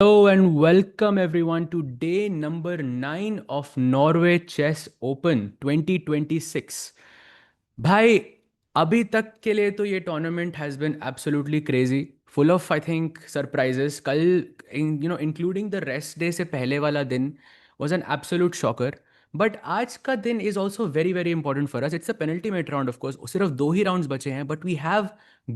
Hello and welcome everyone to day number 9 of Norway Chess Open 2026. भाई अभी तक के लिए तो ये tournament has been absolutely crazy full of I think surprises कल इंक्लूडिंग द रेस्ट डे से पहले वाला दिन was an absolute shocker. But आज का दिन is also very very important for us. It's a penultimate round of course. सिर्फ दो ही राउंड्स बचे हैं but we have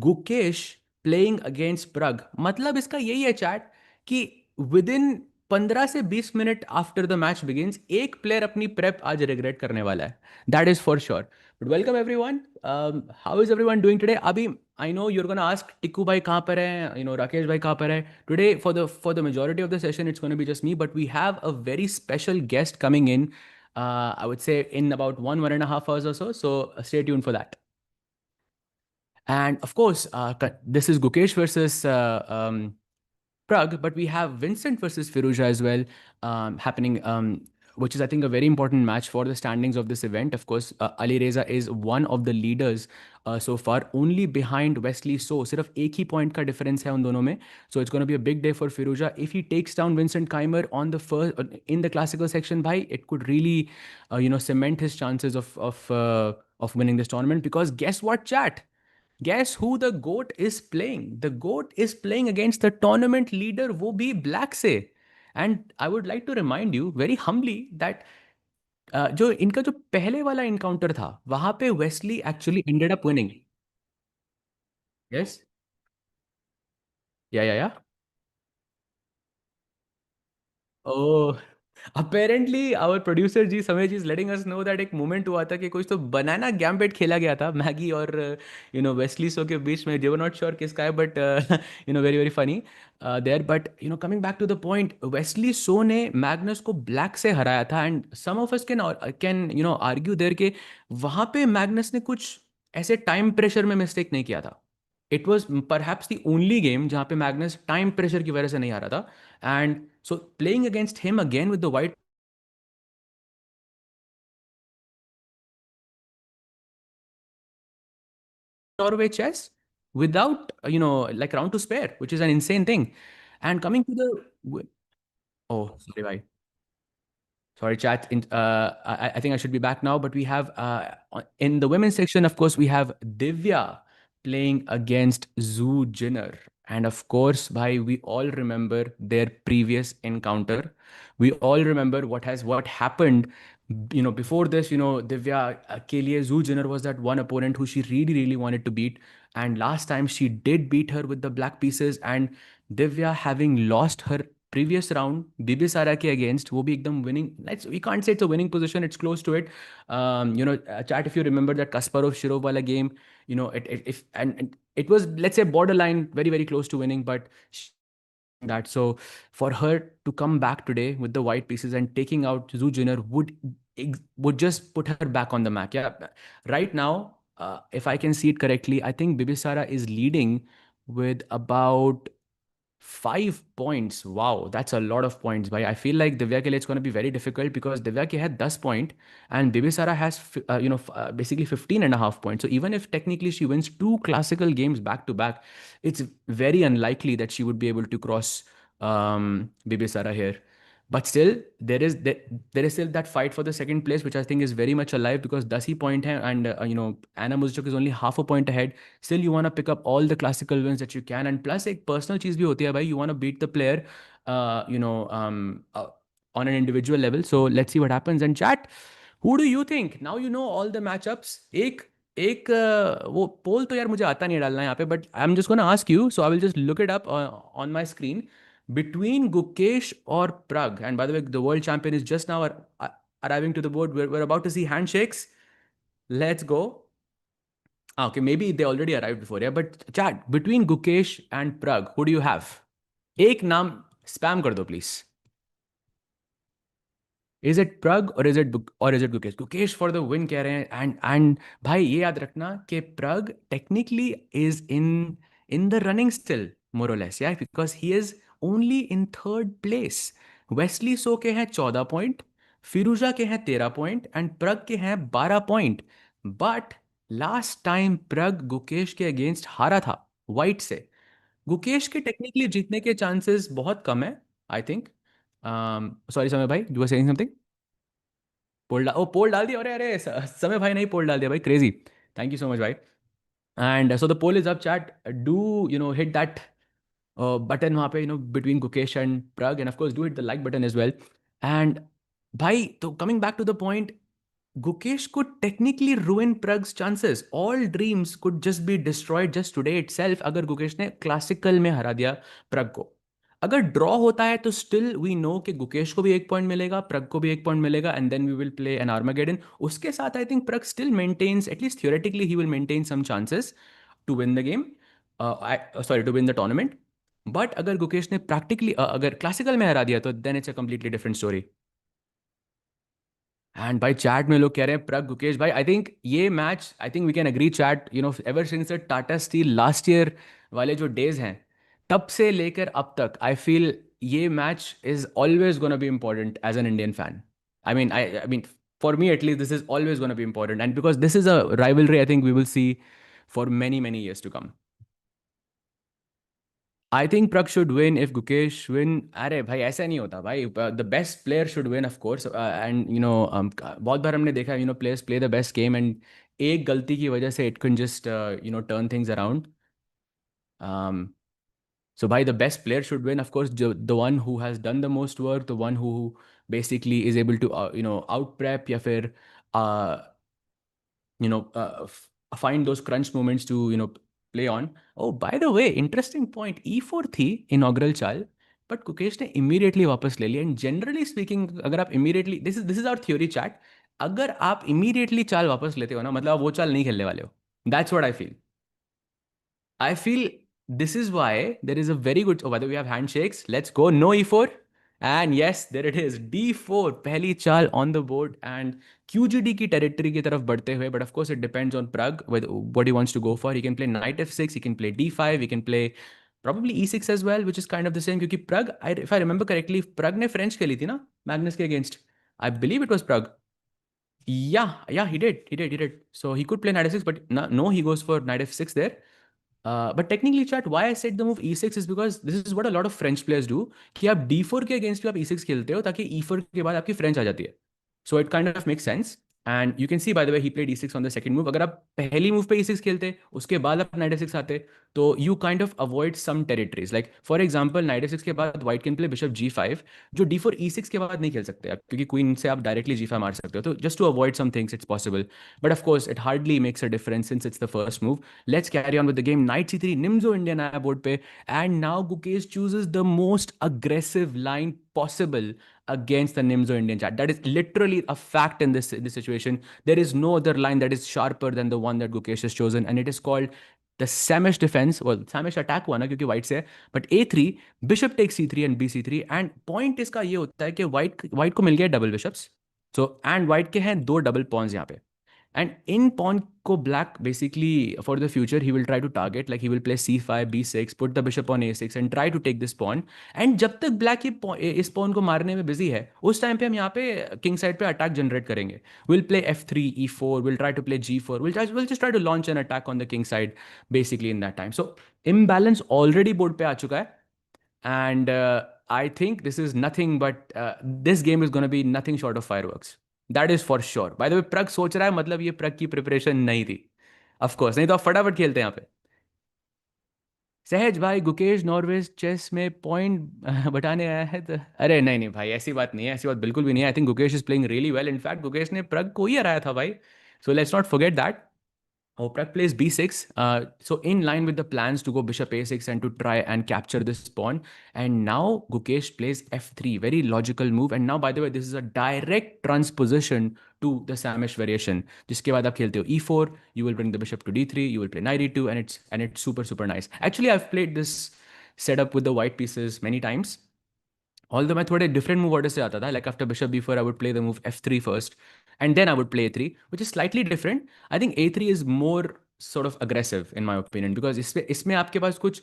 Gukesh playing against Pragg. मतलब इसका यही है चैट कि विद इन 15 से 20 minute after the match begins एक प्लेयर अपनी प्रेप आज रिग्रेट करने वाला है. That is for sure. But welcome everyone. How is everyone doing today? अभी I know you're gonna ask Tikku भाई कहाँ पर है, राकेश भाई कहाँ पर है. Today for the majority of the session it's gonna be just me, but we have a very special guest coming in. I would say in about 1.5 hours or so. So stay tuned for that. And of course, this is Gukesh versus Pragg, but we have Vincent versus Firuja as well happening, which is, I think, a very important match for the standings of this event. Of course, Ali Reza is one of the leaders so far, only behind Wesley So. सिर्फ एक ही point का difference है उन दोनों में. So it's going to be a big day for Firuja. If he takes down Vincent Keimer on the first in the classical section, bhai, it could really, cement his chances of winning this tournament. Because guess what, chat? Guess who the GOAT is playing? The GOAT is playing against the tournament leader, वो भी black से. And I would like to remind you very humbly that जो इनका जो पहले वाला encounter था वहां पे Wesley actually ended up winning. Yes. Yeah. Oh. Apparently our producer ji Samay ji is letting us know that एक मोमेंट हुआ था कि कुछ तो बनाना गैम्बिट खेला गया था मैगी और वेस्ली सो के बीच में. दे वर नॉट श्योर किसका है but very very funny there. But coming back to the point, Wesley So ने मैग्नस को ब्लैक से हराया था. And some of us can argue there के वहां पे मैग्नस ने कुछ ऐसे टाइम प्रेशर में मिस्टेक नहीं किया था. It was perhaps the only game जहाँ पे मैग्नस टाइम प्रेशर की वजह से नहीं आ रहा था. And so playing against him again with the white Norway chess without, like round to spare, which is an insane thing. And coming to the, oh, sorry, bhai. Sorry, chat. I think I should be back now, but we have in the women's section, of course, we have Divya playing against Zhu Jinner. And of course, bhai, we all remember their previous encounter. We all remember what happened. Before this, Divya के लिए Zhu Jinner was that one opponent who she really, really wanted to beat. And last time she did beat her with the black pieces. And Divya, having lost her previous round Bibisara ke against, वो भी एकदम winning. We can't say it's a winning position. It's close to it. Chat, if you remember that Kasparov Shirov wala game, it if and it was, let's say, borderline, very very close to winning, but that. So for her to come back today with the white pieces and taking out Zhu Jinner would just put her back on the map. Yeah, right now, if I can see it correctly, I think Bibisara is leading with about 5 points. Wow, that's a lot of points. But I feel like Divya ke liye it's going to be very difficult because Divya ke had 10 point and Bibisara has basically 15 and a half points. So even if technically she wins two classical games back to back, it's very unlikely that she would be able to cross Bibisara here. But still, there is still that fight for the second place, which I think is very much alive because 10 he point hai, and Anna Muzchuk is only half a point ahead. Still, you want to pick up all the classical wins that you can, and plus एक personal चीज भी होती है भाई. You want to beat the player, on an individual level. So let's see what happens. And chat, who do you think? Now you know all the matchups. एक एक वो पोल तो यार मुझे आता नहीं है डालना यहाँ पे, but I'm just gonna ask you, so I will just look it up on my screen. Between Gukesh or Pragg, and by the way, the world champion is just now arriving to the board. We're about to see handshakes. Let's go. Okay, maybe they already arrived before, yeah. But chat, between Gukesh and Pragg, who do you have? एक नाम spam कर दो please. Is it Pragg or is it Gukesh? Gukesh for the win कह रहे हैं. And भाई ये याद रखना कि Pragg technically is in the running still, more or less, yeah, because he is only in third place. Wesley So के हैं 14 पॉइंट, फिरूजा के हैं 13 पॉइंट एंड Pragg के हैं 12 point. But last time Pragg Gukesh के अगेंस्ट हारा था वाइट से. गुकेश के टेक्निकली जीतने के चांसेस बहुत कम है. I think. सॉरी समय भाई, यू आर सेइंग समथिंग. पोल डाल दिया, अरे अरे समय भाई नहीं पोल डाल दिया भाई, crazy. Thank you so much भाई. And so the poll is up chat. Do hit that button वहाँ पे, between Gukesh and Pragg, and of course do hit the like button as well. And भाई, तो coming back to the point, Gukesh could technically ruin Pragg's chances. All dreams could just be destroyed just today itself अगर गुकेश ने classical में हरा दिया Pragg को. अगर draw होता है तो स्टिल वी नो कि गुकेश को भी एक पॉइंट मिलेगा, प्रग को भी एक पॉइंट मिलेगा, and then we will play an armageddon. उसके साथ I think Pragg still maintains, at least theoretically he will maintain some chances to win the game, sorry to win the tournament. But अगर गुकेश ने प्रैक्टिकली अगर क्लासिकल में हरा दिया तो then it's a completely different story. And भाई चैट में लोग कह रहे हैं प्रग गुकेश भाई, आई थिंक ये match, I think we can agree chat, ever since the Tata Steel last year वाले जो डेज हैं, तब से लेकर अब तक आई फील ये match is always gonna be important as an Indian fan. I mean for me at least this is always gonna be important, and because this is a rivalry I think we will see for many many years to come. I think Pragg should win if Gukesh win. अरे भाई ऐसा नहीं होता भाई, the best player should win of course. And बहुत बार हमने देखा players play the best game, and एक गलती की वजह से it can just turn things around. So by the best player should win, of course, the one who has done the most work, the one who basically is able to out prep या फिर uh, find those crunch moments to play on. Oh, by the way, interesting point. E4 थी inaugural चाल, but Gukesh ने immediately वापस ले लिया. And generally speaking, अगर आप immediately, this is our theory chat. अगर आप immediately चाल वापस लेते हो ना, मतलब आप वो चाल नहीं खेलने वाले हो. That's what I feel. I feel this is why there is a very good. Oh, by the way, we have handshakes. Let's go. No E4. And yes, there it is. D4. पहली चाल on the board. And QGD की territory की तरफ बढ़ते हुए. But of course, it depends on Pragg, what he wants to go for. He can play knight f6. He can play d5. He can play probably e6 as well, which is kind of the same. क्योंकि Pragg, if I remember correctly, Pragg ने French खेली थी ना Magnus के against. I believe it was Pragg. Yeah, he did. He did. So he could play knight f6, but no, he goes for knight f6 there. But technically, chat, why I said the move e6 is because this is what a lot of French players do. कि आप d4 के against भी आप e6 खेलते हो ताकि e4 के बाद आपकी फ्रेंच आ जाती है. So it kind of makes sense. And you can see by the way he played e6 on the second move. अगर आप पहली मूव पे e6 खेलते उसके बाद आप knight f6 आते तो you kind of avoid some territories. Like for example knight f6 के बाद white can play bishop g5, जो d4 e6 के बाद नहीं खेल सकते आप क्योंकि queen से आप directly g5 मार सकते हो. तो just to avoid some things it's possible. But of course it hardly makes a difference since it's the first move. Let's carry on with the game. Knight c3, Nimzo Indian आया board पे, and now Gukesh chooses the most aggressive line possible against the Nimzo Indian chat. That is literally a fact in this situation. There is no other line that is sharper than the one that Gukesh has chosen, and it is called the Samish defense. Well, Samish attack हुआ ना क्योंकि white से है, but a3, bishop takes c3 and bc3, and point इसका ये होता है कि white को मिल गया double bishops. So and white के हैं दो double pawns यहाँ पे. And in pawn ko black basically for the future he will try to target, like he will play c5 b6, put the bishop on a6 and try to take this pawn. And जब तक black इस pawn को मारने में busy है उस time पे हम यहाँ पे king side पे attack generate करेंगे. We'll play f3 e4, we'll try to play g4, we'll just try to launch an attack on the king side basically in that time. So imbalance already board पे आ चुका है. And I think this is nothing but this game is going to be nothing short of fireworks. That is for sure. By the way, प्रग सोच रहा है मतलब ये प्रग की preparation नहीं थी. ऑफ कोर्स नहीं तो आप फटाफट खेलते हैं यहाँ पे. सहज भाई, गुकेश नॉर्वे चेस में पॉइंट बटाने आया है तो अरे नहीं नहीं भाई, ऐसी बात नहीं है, ऐसी बात बिल्कुल भी नहीं है. I think Gukesh is playing really well. In fact Gukesh ने प्रग को ही हराया था भाई. So let's not forget that. Oh, Pragg plays b6. So in line with the plans to go bishop a6 and to try and capture this pawn. And now Gukesh plays f3. Very logical move. And now, by the way, this is a direct transposition to the Samish variation. जिसके बाद आप खेलते हो e4, you will bring the bishop to d3, you will play knight e2, and it's super super nice. Actually, I've played this setup with the white pieces many times. Although मैं थोड़े different move order से आता था, like after bishop b4 I would play the move f3 first and then I would play a3, which is slightly different. I think a3 is more sort of aggressive in my opinion because इसमें आपके पास कुछ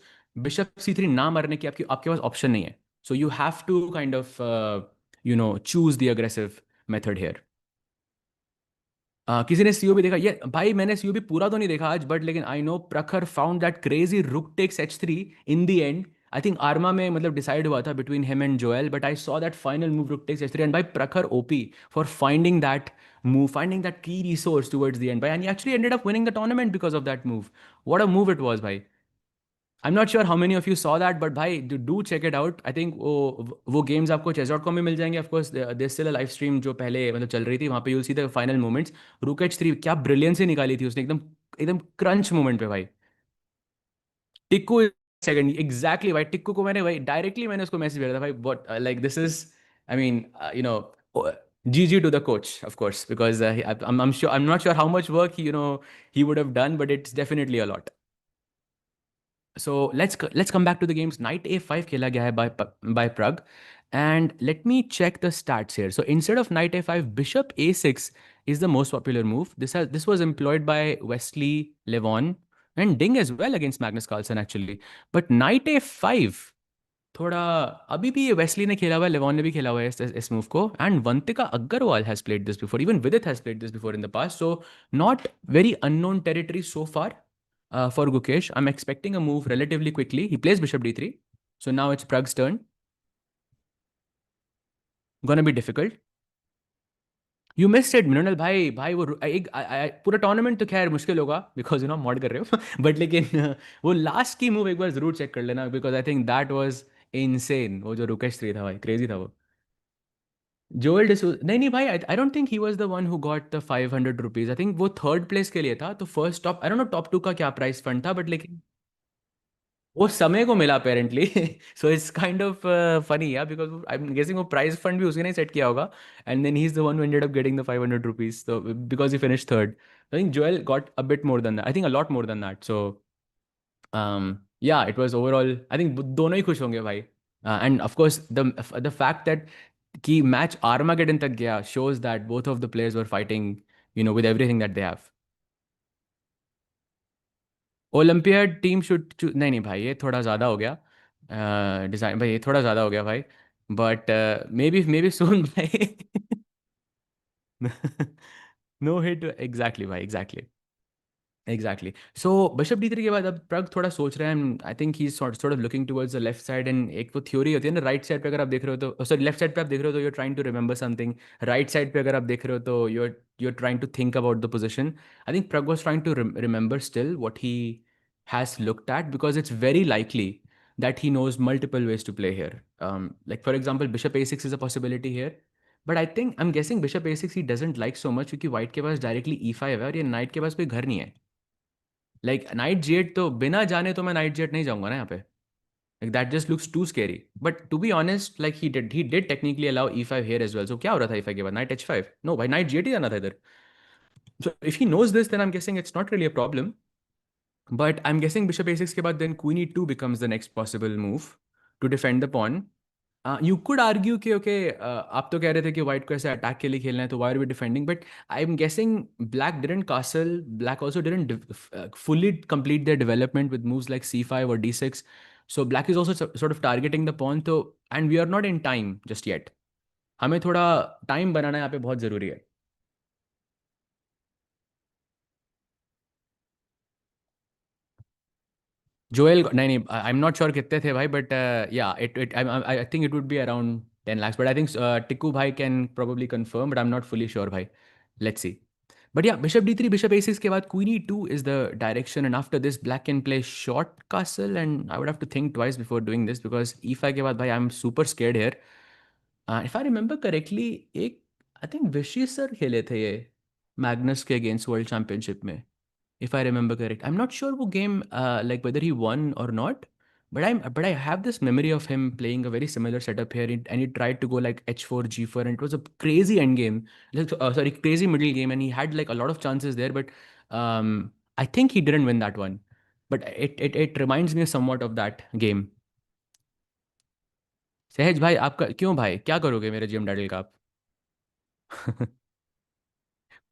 bishop c3 ना मारने की आपके पास option नहीं है. So you have to kind of choose the aggressive method here. किसी ने सीओ भी देखा ये भाई? मैंने सीओ भी पूरा तो नहीं देखा आज, बट लेकिन I know Prakhar found that crazy rook takes h3 in the end. I think arma में मतलब डिसाइड हुआ था between him and Joel, but I saw that final move rook takes एच3 एंड भाई Prakhar OP for finding that move, finding that key resource towards the end, bhai, and he actually ended up winning the tournament because of that move. What a move it was, bhai. I'm not sure how many of you saw that, but भाई do check it out. I think वो games आपको chess.com में मिल जाएंगे. Of course, there's still a live stream जो पहले मतलब चल रही थी. वहाँ पे you'll see the final moments. Rukesh 3 क्या brilliance से निकाली थी उसने, एकदम एकदम crunch moment पे भाई. टिक्कू सेकंड एग्जैक्टली भाई. टिक्कू को मैंने भाई डायरेक्टली मैंने उसको मैसेज भेजा था भाई. What like this is, I mean you know, GG to the coach, of course, because I'm sure, I'm not sure how much work he would have done, but it's definitely a lot. So let's come back to the games. Knight a5 खेला गया है by Pragg, and let me check the stats here. So instead of knight a5, bishop a6 is the most popular move. This was employed by Wesley Levon and Ding as well against Magnus Carlsen actually. But knight a5 थोड़ा अभी भी ये Wesley ने खेला हुआ है, लेवॉन ने भी खेला हुआ है इस मूव को, and Vantika Agrawal has played this before, even Vidit has played this before in the past, so not very unknown territory so far for Gukesh. I'm expecting a move relatively quickly. He plays bishop d3. So now it's Pragg's turn. Gonna be difficult. You miss it Mrinal भाई. भाई वो एक पूरा tournament तो खैर मुश्किल होगा because mod कर रहे हो बट लेकिन वो लास्ट की मूव एक बार जरूर चेक कर लेना, because I think that was insane. वो जो रुकेश थ्री था भाई, क्रेजी था वो. जोएल डिसू नहीं नहीं भाई, I don't think he was the one who got the 500 rupees. I think वो थर्ड प्लेस के लिए था, तो first top I don't know top two का क्या प्राइस फंड था, बट लेकिन वो समय को मिला apparently. So it's kind of funny या, बिकॉज आई एम गेसिंग वो प्राइज फंड भी उसने नहीं सेट किया होगा, and then he is the one who ended up getting the 500 rupees, तो because he finish third. I think Joel got a bit more than that, I think a lot more than that. So yeah it was overall, I think दोनों ही खुश होंगे भाई. And of course the fact that कि match armageddon तक गया shows that both of the players were fighting, with everything that they have. Olympiad team should, नहीं नहीं भाई, ये थोड़ा ज़्यादा हो गया. डिज़ाइन भाई, ये थोड़ा ज़्यादा हो गया भाई. बट मे बी सून भाई. नो हिट एग्जैक्टली भाई, एग्जैक्टली. एग्जैक्टली. सो बिशप डी3 के बाद अब प्रग थोड़ा सोच रहे हैं. आई think he sort of looking towards the left side, and एक वो थ्योरी होती है ना, राइट साइड पे अगर आप देख रहे हो तो, सॉरी लेफ्ट साइड पे आप देख रहे हो तो you are trying to remember something, right side पे अगर आप देख रहे हो तो you are trying to think about the position. I think Pragg was trying to remember still what he has looked at, because it's very likely that he knows multiple ways to play here. Like for example, bishop a6 is a possibility here, but I think I'm guessing bishop a6 he doesn't like so much क्योंकि white के पास directly e5 है और ये knight के पास कोई घर नहीं है. लाइक नाइट जेट तो बिना जाने तो मैं नाइट जेट नहीं जाऊंगा ना यहाँ पे. Like that just looks too scary. But to be honest, like he did technically allow e5 here as well. So क्या हो रहा था e5 के बाद? Knight h5? नो भाई, नाइट जेट ही जाना था इधर. So if he knows this, then I am guessing it's not really a problem. But I am guessing bishop a6 के बाद then queen e2 becomes the next possible move to defend the pawn. You could argue कि okay, आप तो कह रहे थे कि white को ऐसे अटैक के लिए खेलना है, तो why are we defending? But I am guessing black didn't castle, black also didn't fully complete their development with moves like c5 or d6. So black is also sort of targeting the pawn, तो and we are not in time just yet. हमें थोड़ा time बनाना यहाँ पे बहुत ज़रूरी है. Joel नहीं नहीं, आई एम नॉट श्योर कितने थे भाई, but yeah it I think it would be around 10 lakhs, but I think Tikku भाई can probably confirm, but I am not fully sure भाई. Let's see. But yeah bishop d3, bishop a6 के बाद queen e2 is the direction, and after this black can play short castle, and I would have to think twice before doing this, because e5 के बाद भाई I am super scared hair. If I remember correctly, एक I think विशी sir खेले थे ये Magnus के against world championship में, if I remember correct. I'm not sure what game, like whether he won or not, but I have this memory of him playing a very similar setup here, and he tried to go like h4 g4, and it was a crazy end game, like, sorry, crazy middle game, and he had like a lot of chances there, but um, I think he didn't win that one. But it reminds me somewhat of that game. सहज भाई आपका क्यों भाई, क्या करोगे मेरे gym डाइटल का आप?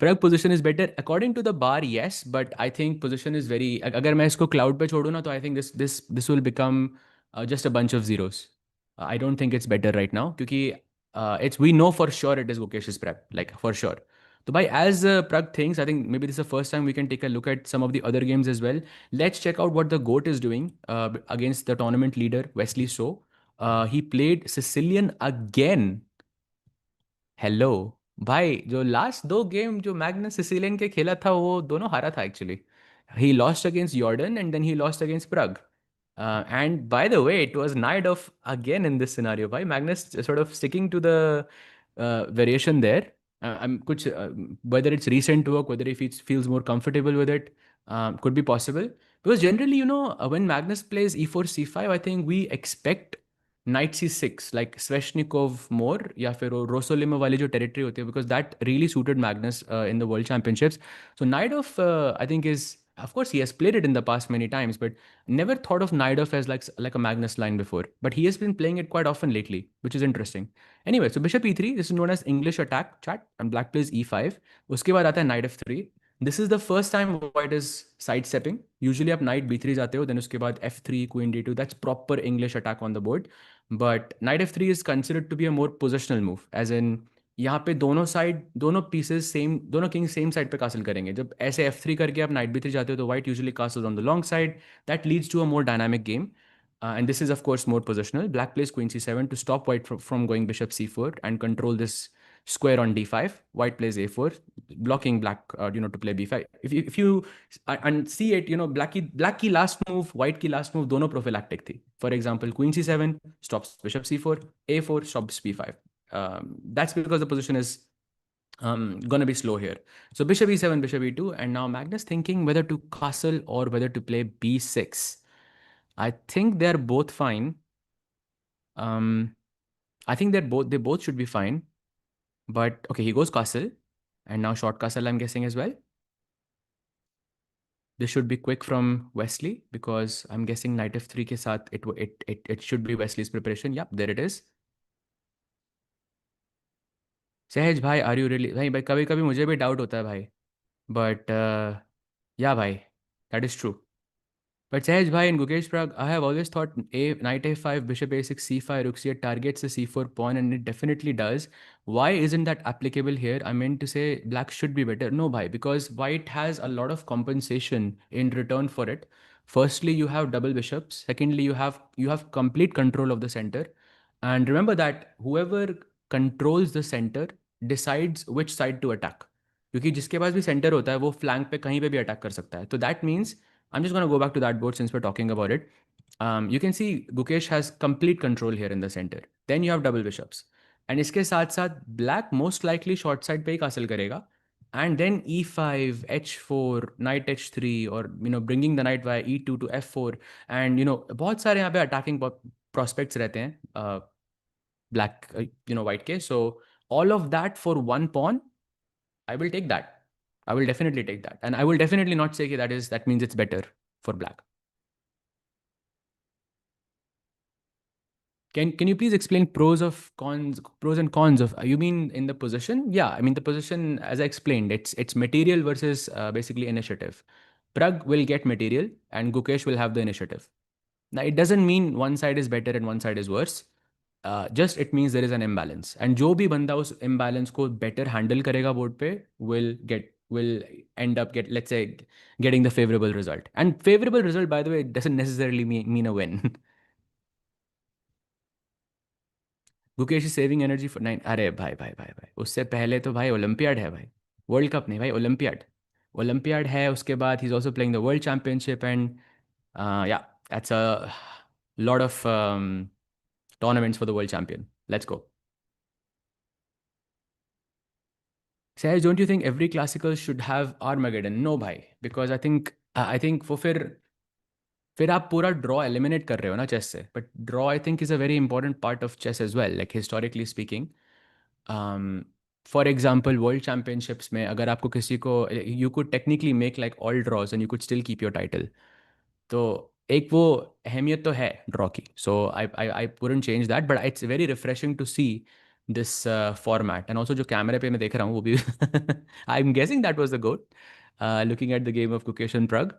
Pragg position is better according to the bar, yes, but I think position is very. अगर मैं इसको cloud पे छोड़ूँ ना, तो I think this will become just a bunch of zeros. I don't think it's better right now क्योंकि it's we know for sure it is Gukesh's prep, like for sure. So, by as Prag thinks, I think maybe this is the first time we can take a look at some of the other games as well. Let's check out what the GOAT is doing against the tournament leader, Wesley So. He played Sicilian again. Hello भाई, जो last दो game जो Magnus Sicilian के खेला था वो दोनों हारा था actually. He lost against Jorden and then he lost against Pragg. And by the way, it was Night of again in this scenario. By Magnus sort of sticking to the variation there. I'm kuch, whether it's recent work, whether if he feels more comfortable with it, could be possible. Because generally, when Magnus plays e4 c5, I think we expect knight c6 like Sveshnikov more या फिर वो Rosolimo वाली जो territory होती है, because that really suited Magnus in the world championships. So Naidov, I think is, of course he has played it in the past many times, but never thought of Naidov as like a Magnus line before. But he has been playing it quite often lately, which is interesting. Anyway, so bishop e3, this is known as English attack chat, and black plays e5. उसके बाद आता है knight f3. This is the first time white is sidestepping. Usually आप knight b3 जाते हो, then उसके बाद f3 queen d2. That's proper English attack on the board. But knight f3 is considered to be a more positional move, as in यहाँ पे दोनों side दोनों pieces same, दोनों किंग सेम साइड पे कासल करेंगे. जब ऐसे f3 करके आप नाइट b3 जाते हो तो white usually castles on the long side. That leads to a more dynamic game. And this is of course more positional. Black plays queen c7 to stop white from going bishop c4 and control this square on d5. White plays a4, blocking black to play b5. If you and see it, black की last move, white की last move दोनों prophylactic थी. For example, queen c7 stops bishop c4, a4 stops b5. That's because the position is gonna be slow here. So bishop e7, bishop e2, and now Magnus thinking whether to castle or whether to play b6. I think they're both fine. Um, I think they both should be fine. But okay, he goes castle, and now short castle, I'm guessing as well. This should be quick from Wesley because I'm guessing knight f3 के साथ it should be Wesley's preparation. Yep, there it is. सहज भाई, are you really भाई? भाई कभी कभी मुझे भी डाउट होता है भाई, बट या भाई, that is true. But Sahaj Bhai and Gukesh Pragg, I have always thought knight a5, bishop a6, c5, rook c8 targets the c4 pawn, and it definitely does. Why isn't that applicable here? I meant to say black should be better. No, bhai, because white has a lot of compensation in return for it. Firstly, you have double bishops. Secondly, you have complete control of the center. And remember that whoever controls the center decides which side to attack. क्योंकि जिसके पास भी centre होता है वो flank पे कहीं पे भी अटैक कर सकता है. तो that means I'm just going to go back to that board since we're talking about it. You can see Gukesh has complete control here in the center. Then you have double bishops. And इसके साथ साथ black most likely short side पे ही castle करेगा. And then e5, h4, knight h3, or bringing the knight via e2 to f4. And बहुत सारे यहाँ पे attacking prospects रहते हैं black white के. So all of that for one pawn, I will take that. I will definitely take that. And I will definitely not say that means it's better for black. Can you please explain pros and cons of, you mean in the position? Yeah, I mean the position, as I explained, it's material versus basically initiative. Pragg will get material and Gukesh will have the initiative. Now it doesn't mean one side is better and one side is worse. Just it means there is an imbalance. And जो भी बंदा उस imbalance को better handle करेगा board पे will end up let's say getting the favorable result. And favorable result, by the way, doesn't necessarily mean a win. Gukesh is saving energy for 9. अरे भाई भाई भाई भाई, उससे पहले तो भाई ओलंपियाड है भाई. वर्ल्ड कप नहीं भाई, ओलंपियाड. ओलंपियाड है, उसके बाद he is also playing the world championship. And yeah, that's a lot of tournaments for the world champion. Let's go. Sahaj, don't you think every classical should have Armageddon? No, bhai, because I think वो फिर आप पूरा draw eliminate कर रहे हो ना chess से. But draw I think is a very important part of chess as well, like historically speaking. For example world championships में अगर आपको किसी को, you could technically make like all draws and you could still keep your title. तो एक वो अहमियत तो है ड्रॉ की. So I wouldn't change that, but it's very refreshing to see this format. And also जो कैमरे पे मैं देख रहा हूँ वो भी I am guessing that was the GOAT. Looking at the game of Gukesh and Pragg.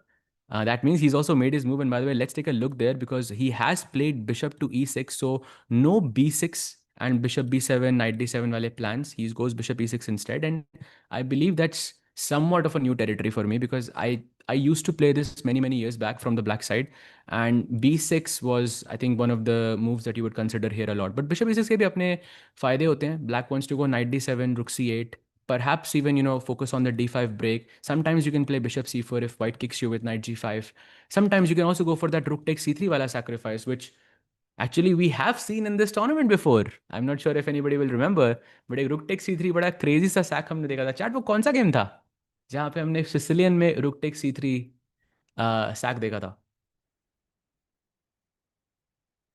That means he's also made his move. And by the way, let's take a look there because he has played bishop to e6. So no b6 and bishop b7, knight d7 wale plans, he goes bishop e6 instead. And I believe that's somewhat of a new territory for me, because I used to play this many many years back from the black side, and b6 was, I think, one of the moves that you would consider here a lot. But bishop e6 के भी अपने फायदे होते हैं. Black wants to go knight d7, rook c8, perhaps even focus on the d5 break. Sometimes you can play bishop c4 if white kicks you with knight g5. Sometimes you can also go for that rook takes c3 wala sacrifice, which actually we have seen in this tournament before. I'm not sure if anybody will remember, but एक rook takes c3 बड़ा crazy सा sack हमने देखा था. Chat, वो कौन सा game था जहाँ पे हमने सिसिलियन में rook takes c3 sack देखा था?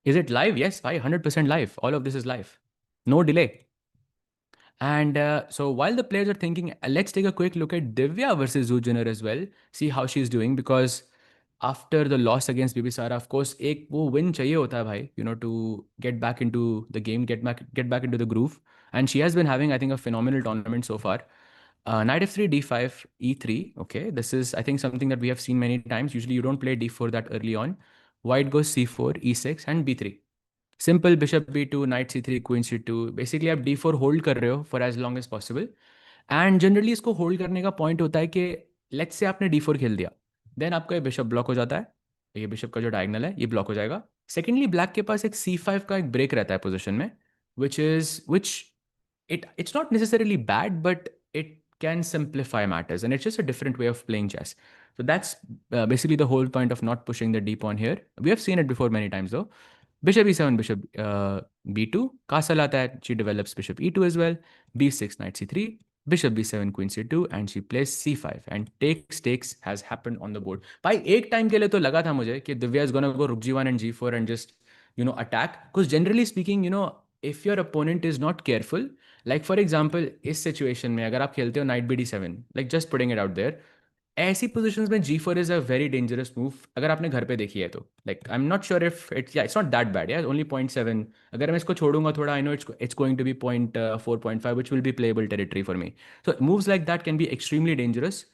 Is it live? Yes, भाई, 100% live. All of this is live. No delay. And so while the players are thinking, let's take a quick look at Divya versus Zujiner as well, see how she's doing, because after the loss against Bibisara, of course, एक वो win चाहिए होता है भाई, to get back into the game, get back into the groove. And she has been having, I think, a phenomenal tournament so far. Knight f3, d5, e3. Okay, this is, I think, something that we have seen many times. Usually you don't play d4 that early on. White goes c4, e6, and b3. Simple bishop b2, knight c3, queen c2. Basically आप d4 hold कर रहे हो for as long as possible. And generally इसको hold करने का point होता है कि लेट्स से आपने d4 खेल दिया, देन आपका ये बिशप ब्लॉक हो जाता है. ये बिशप का जो डायगनल है ये ब्लॉक हो जाएगा. सेकेंडली ब्लैक के पास एक c5 का एक ब्रेक रहता है पोजिशन में, विच it's not necessarily bad, but it can simplify matters, and it's just a different way of playing chess. So that's basically the whole point of not pushing the d pawn here. We have seen it before many times though. Bishop e7, bishop b2. Castle आता है, she develops bishop e2 as well. b6, knight c3, bishop b7, queen c2, and she plays c5. And takes has happened on the board. भाई एक time के लिए तो लगा था मुझे कि Divya is gonna go rook g1 and g4 and just attack. Because generally speaking, if your opponent is not careful, like for example इस situation में अगर आप खेलते हो knight bd7, like just putting it out there, ऐसी positions में G4 is a very dangerous move. अगर आपने घर पे देखी है तो like I am not sure if it's not that bad, yeah only 0.7. अगर मैं इसको छोड़ूंगा थोड़ा, I know it's going to be 0.4 0.5 which will be playable territory for me. So moves like that can be extremely dangerous,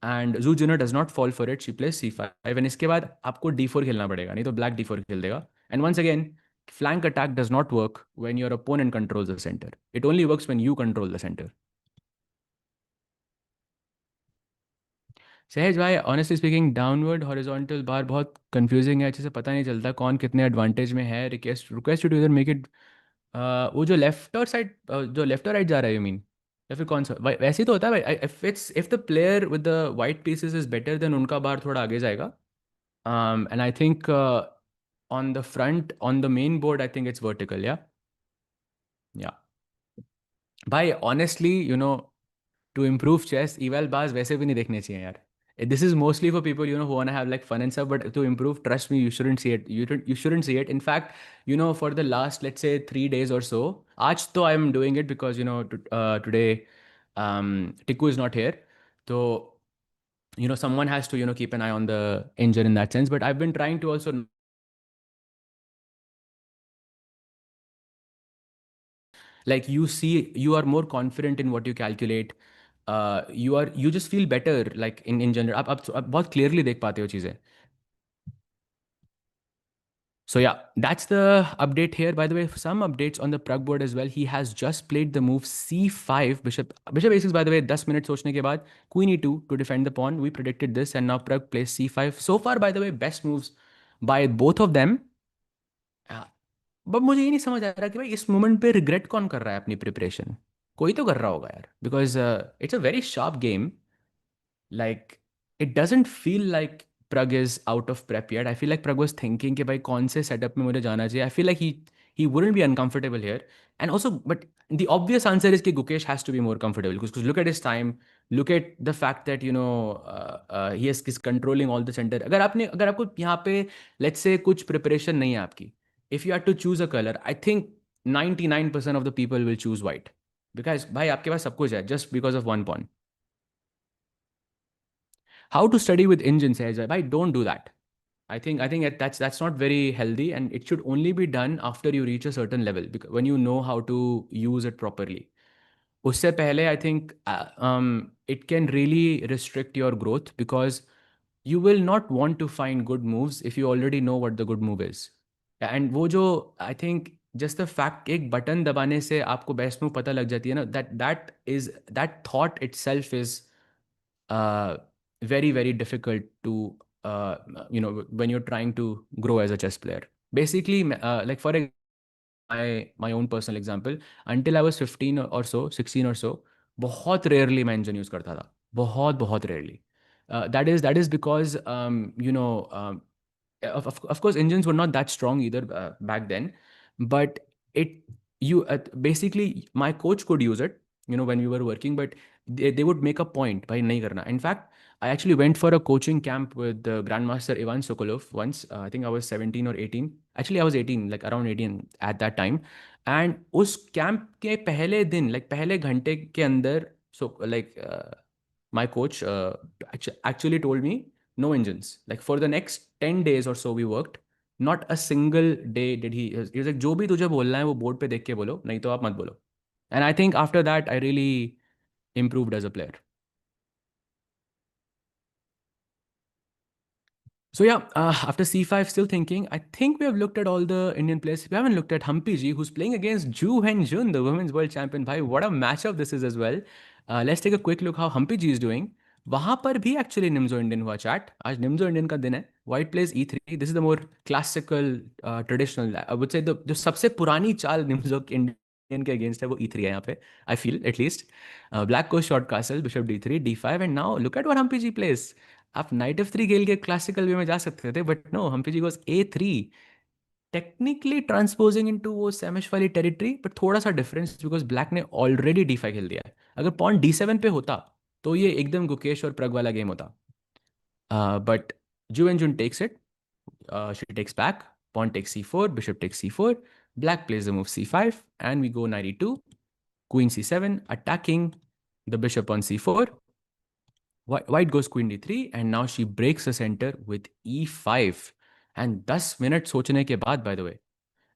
and Zhu Jiner does not fall for it. She place C5, and इसके बाद आपको D4 खेलना पड़ेगा, नहीं तो black D4 खेल देगा. And once again, flank attack does not work when your opponent controls the center. It only works when you control the center. सहज भाई, ऑनेस्टली स्पीकिंग डाउनवर्ड हॉरिजॉन्टल बार बहुत कंफ्यूजिंग है, अच्छे से पता नहीं चलता कौन कितने एडवांटेज में है. रिक्वेस्ट रिक्वेस्ट टू इधर मेक इट, वो जो लेफ्ट और साइड, जो लेफ्ट और राइट जा रहा है, यू मीन, या फिर कौन सा वैसे ही तो होता है भाई. If the player with the white pieces is better, then उनका बार थोड़ा आगे जाएगा. And I think on the front, on the main board, I think it's vertical. Yeah yeah भाई, honestly to improve chess, eval bars वैसे भी नहीं देखने चाहिए यार. This is mostly for people who want to have like fun and stuff, but to improve, trust me, you shouldn't see it. You shouldn't see it. In fact, for the last, let's say, 3 days or so, आज तो I'm doing it because today Tikku is not here. So someone has to keep an eye on the engine in that sense. But I've been trying to also, like, you are more confident in what you calculate. You just feel better, like in general. आप बहुत clearly देख पाते हो चीज़ें. So yeah, that's the update here. By the way, some updates on the Pragg board as well. He has just played the move c5, bishop a6. By the way, 10 minutes सोचने के बाद queen e2 to defend the pawn. We predicted this, and now Pragg plays c5. So far, by the way, best moves by both of them. But मुझे ये नहीं समझ आ रहा कि भाई इस मोमेंट पे रिग्रेट कौन कर रहा है अपनी प्रिपरेशन. कोई तो कर रहा होगा यार, because it's a very sharp game. Like, it doesn't feel like Pragg is out of prep yet. I feel like Pragg was thinking कि भाई कौन से setup में मुझे जाना चाहिए. I feel like he wouldn't be uncomfortable here. And also, but the obvious answer is कि Gukesh has to be more comfortable, because look at his time, look at the fact that he's controlling all the center. अगर आपको यहाँ पे let's say कुछ preparation नहीं है आपकी, if you had to choose a color, I think 99% of the people will choose white, because भाई आपके पास सब कुछ है just because of one pawn. How to study with engines, I don't do that. I think that's not very healthy, and it should only be done after you reach a certain level, because when you know how to use it properly. उससे पहले, I think it can really restrict your growth, because you will not want to find good moves if you already know what the good move is. And वो जो, I think just the fact एक button दबाने से आपको best move पता लग जाती है ना, that thought itself is very very difficult to when you're trying to grow as a chess player. Basically like for my own personal example, until I was 15 or so 16 or so, बहुत rarely मैं engine use करता था, बहुत बहुत rarely. That is because of course engines were not that strong either back then, but it you basically my coach could use it, when we were working, but they would make a point by nahi karna. In fact, I actually went for a coaching camp with the grandmaster Ivan Sokolov once. I think I was 17 or 18. Actually I was 18, like around 18 at that time. And उस camp के पहले दिन, like पहले घंटे के अंदर, so like my coach actually told me no engines. Like for the next 10 days or so we worked. Not a single day did he was like, जो भी तुझे बोलना है वो बोर्ड पे देख के बोलो, नहीं तो आप मत बोलो. And I think after that I really improved as a player. So yeah, after c5, still thinking. I think we have looked at all the Indian players. We haven't looked at Humpy Ji, who's playing against Ju Hen Jun, the women's world champion. Bhai, what a matchup this is as well. Let's take a quick look how Humpy Ji is doing. वहां पर भी actually Nimzo Indian हुआ chat. आज Nimzo Indian का दिन है. White plays E3. This is the more classical traditional, I would say जो सबसे पुरानी चाल निम्जो इंडियन के अगेंस्ट है वो E3 है यहाँ पे. I feel at least. ब्लैक को short castle, bishop D3, D5, and now look at what Hampi ji plays. आप नाइट F3 खेल के क्लासिकल वे में जा सकते थे, but no, Hampi ji goes A3, technically transposing into वो सेमिश वाली टेरिटरी, बट थोड़ा सा डिफरेंस बिकॉज ब्लैक ने ऑलरेडी D5 खेल दिया है. अगर पॉन D7 पे होता तो ये एकदम गुकेश और प्रग वाला गेम होता. But Ju and Jun takes it. She takes back, pawn takes c4, bishop takes c4, black plays the move c5, and we go knight e2, queen c7, attacking the bishop on c4. White goes queen d3, and now she breaks the center with e5. And 10 minutes सोचने के बाद, by the way.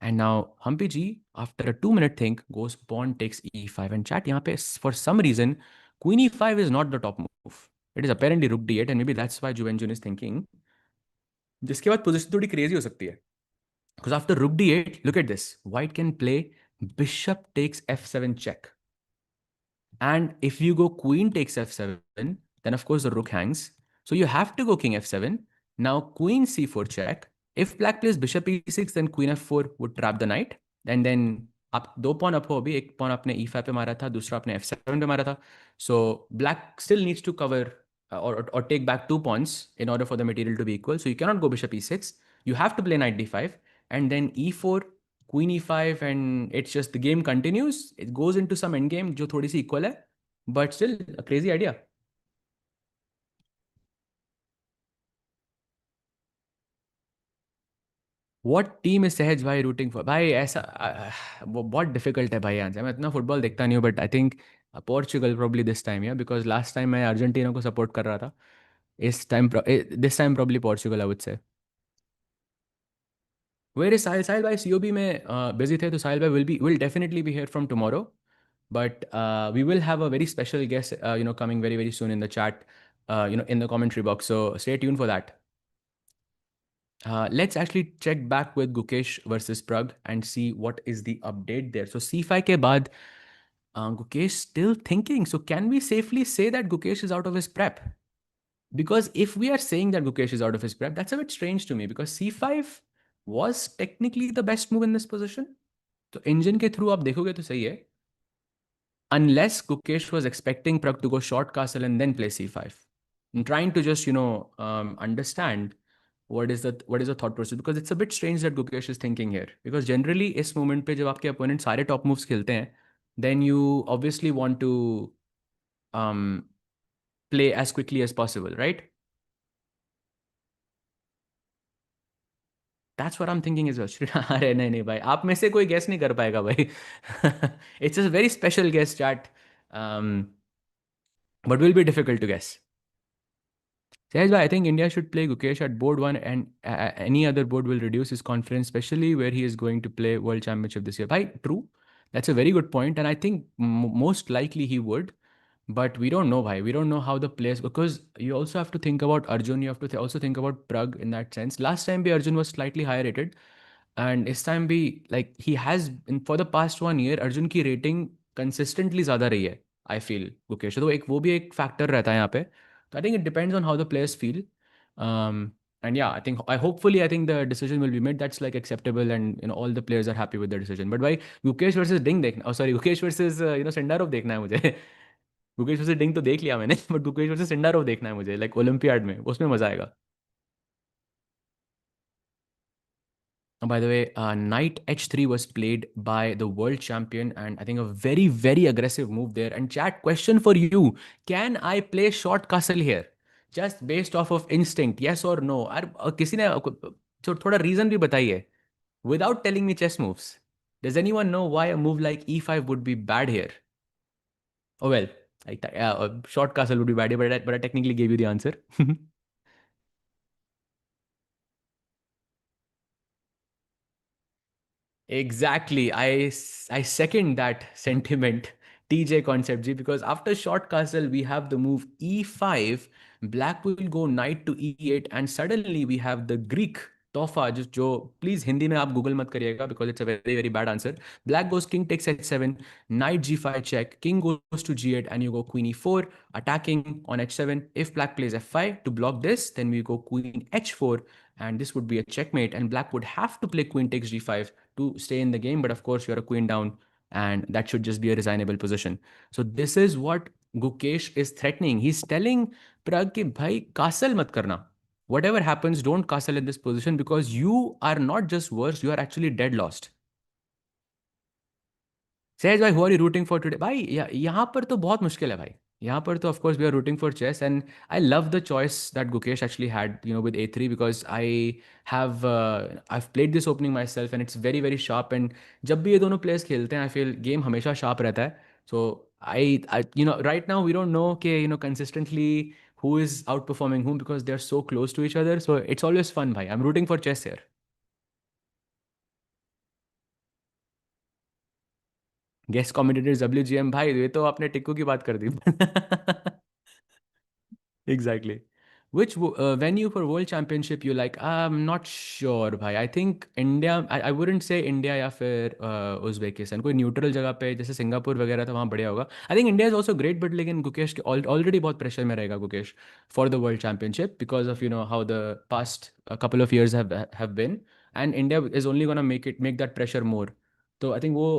And now Humpy G, after a 2-minute think, goes pawn takes e5. And chat, यहाँ पे for some reason, queen e5 is not the top move. It is apparently rook d8, and maybe that's why Juvenjun is thinking. जिसके बाद position थोड़ी crazy हो सकती है. Because after rook d8, look at this. White can play bishop takes f7 check. And if you go queen takes f7, then of course the rook hangs. So you have to go king f7. Now queen c4 check. If black plays bishop e6, then queen f4 would trap the knight. And then आप दो pawn up हो अभी. एक pawn आपने e5 पे मारा था, दूसरा आपने f7 पे मारा था. So black still needs to cover or take back 2 pawns in order for the material to be equal. So you cannot go bishop e6. You have to play knight d5 and then e4, queen e5, and it's just the game continues. It goes into some endgame जो थोड़ी सी equal है, but still a crazy idea. What team is सहज भाई rooting for? भाई ऐसा वो बहुत difficult है भाई आंसर. मैं इतना फुटबॉल देखता नहीं हूँ, but I think Portugal probably this time, yeah, because last time मैं अर्जेंटीना को support कर रहा था. This time probably Portugal, I would say. Where is Sahil? Sahil bhai COB में busy थे, तो Sahil bhai will definitely be here from tomorrow. But we will have a very special guest, coming very very soon in the chat, in the commentary box. So stay tuned for that. Let's actually check back with Gukesh versus Pragg and see what is the update there. So C5 के बाद Gukesh still thinking. So can we safely say that Gukesh is out of his prep? Because if we are saying that Gukesh is out of his prep, that's a bit strange to me because C5 was technically the best move in this position. तो engine के through आप देखोगे तो सही है. Unless Gukesh was expecting Pragg to go short castle and then play C5. I'm trying to just, understand what is the thought process, because it's a bit strange that Gukesh is thinking here. Because generally इस moment पे जब आपके opponent सारे top moves खेलते हैं, then you obviously want to um, play as quickly as possible, right? That's what I'm thinking as well. अरे नहीं नहीं भाई, आप में से कोई guess नहीं कर पाएगा भाई. It's a very special guess chat, but will be difficult to guess. Says why I think India should play Gukesh at board one, and any other board will reduce his confidence, especially where he is going to play World Championship this year. Bhai, true. That's a very good point, and I think most likely he would. But we don't know, bhai. We don't know how the players, because you also have to think about Arjun. You have to also think about Pragg in that sense. Last time, Arjun was slightly higher rated. And इस time भी like he has for the past 1 year Arjun की rating consistently ज़्यादा रही है I feel Gukesh, तो एक वो भी एक फैक्टर रहता है यहाँ पे। तो आई think it depends on how the players feel and yeah, I think I hopefully I think the decision will be made that's like acceptable, and all the players are happy with the decision. But why Gukesh versus Ding देखना, oh sorry, Gukesh versus Sendarov देखना है मुझे। Gukesh versus डिंग तो देख लिया मैंने, but Gukesh versus Sindarov देखना है मुझे, लाइक ओलंपियाड में, उसमें मजा आएगा। By the way, knight h3 was played by the world champion, and I think a very, very aggressive move there. And chat, question for you: Can I play short castle here, just based off of instinct? Yes or no? और किसी ने जो थोड़ा reason भी बताइए, without telling me chess moves. Does anyone know why a move like e5 would be bad here? Oh well, short castle would be bad here, but I technically gave you the answer. Exactly. I second that sentiment, TJ concept G, because after short castle we have the move e5, black will go knight to e8, and suddenly we have the Greek तोहफा जो please Hindi में आप Google मत करिएगा because it's a very very bad answer. Black goes king takes h7, knight g5 check, king goes to g8, and you go queen e4, attacking on h7. If black plays f5 to block this, then we go queen h4, and this would be a checkmate, and black would have to play queen takes g5 to stay in the game. But of course, you're a queen down, and that should just be a resignable position. So this is what Gukesh is threatening. He's telling Pragg कि भाई castle मत करना. Whatever happens, don't castle in this position because you are not just worse, you are actually dead lost. Sahaj भाई, who are you rooting for today भाई? यहाँ पर तो बहुत मुश्किल है भाई। यहाँ पर तो of course we are rooting for chess, and I love the choice that Gukesh actually had with a3, because I played this opening myself and it's very very sharp. And जब भी ये दोनों प्लेयर्स खेलते हैं I feel game हमेशा sharp रहता है। So I right now we don't know कि consistently who is outperforming whom because they're so close to each other. So it's always fun, bhai. I'm rooting for chess here. Guest commentators WGM भाई, ये तो आपने टिक्कू की बात कर दी। Exactly. Which venue for World Championship you like? I'm not sure, भाई. I think India. I wouldn't say India या फिर उज़्बेकिस्तान, कोई न्यूट्रल जगह पे जैसे सिंगापुर वगैरह था, वहाँ बढ़िया होगा। I think India is also great, but लेकिन गुकेश के ऑलरेडी बहुत प्रेशर में रहेगा Gukesh for the World Championship because of how the past couple of years have been, and India is only gonna make that pressure more. तो I think वो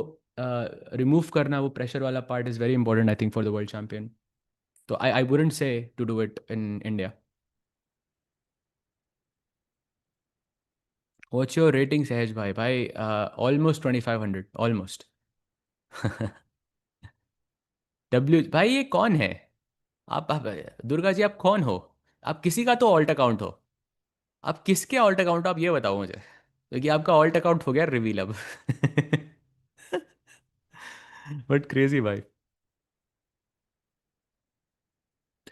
remove करना वो pressure वाला part is very important I think for the world champion. So I wouldn't say to do it in India. What's your rating, Sahaj bhai? Bhai, almost 2500, almost. भाई ये कौन है? आप दुर्गा जी, आप कौन हो? आप किसी का तो ऑल्ट अकाउंट हो। आप किसके ऑल्ट अकाउंट हो, आप ये बताओ मुझे, क्योंकि आपका ऑल्ट अकाउंट हो गया रिवील अब। बट क्रेजी भाई।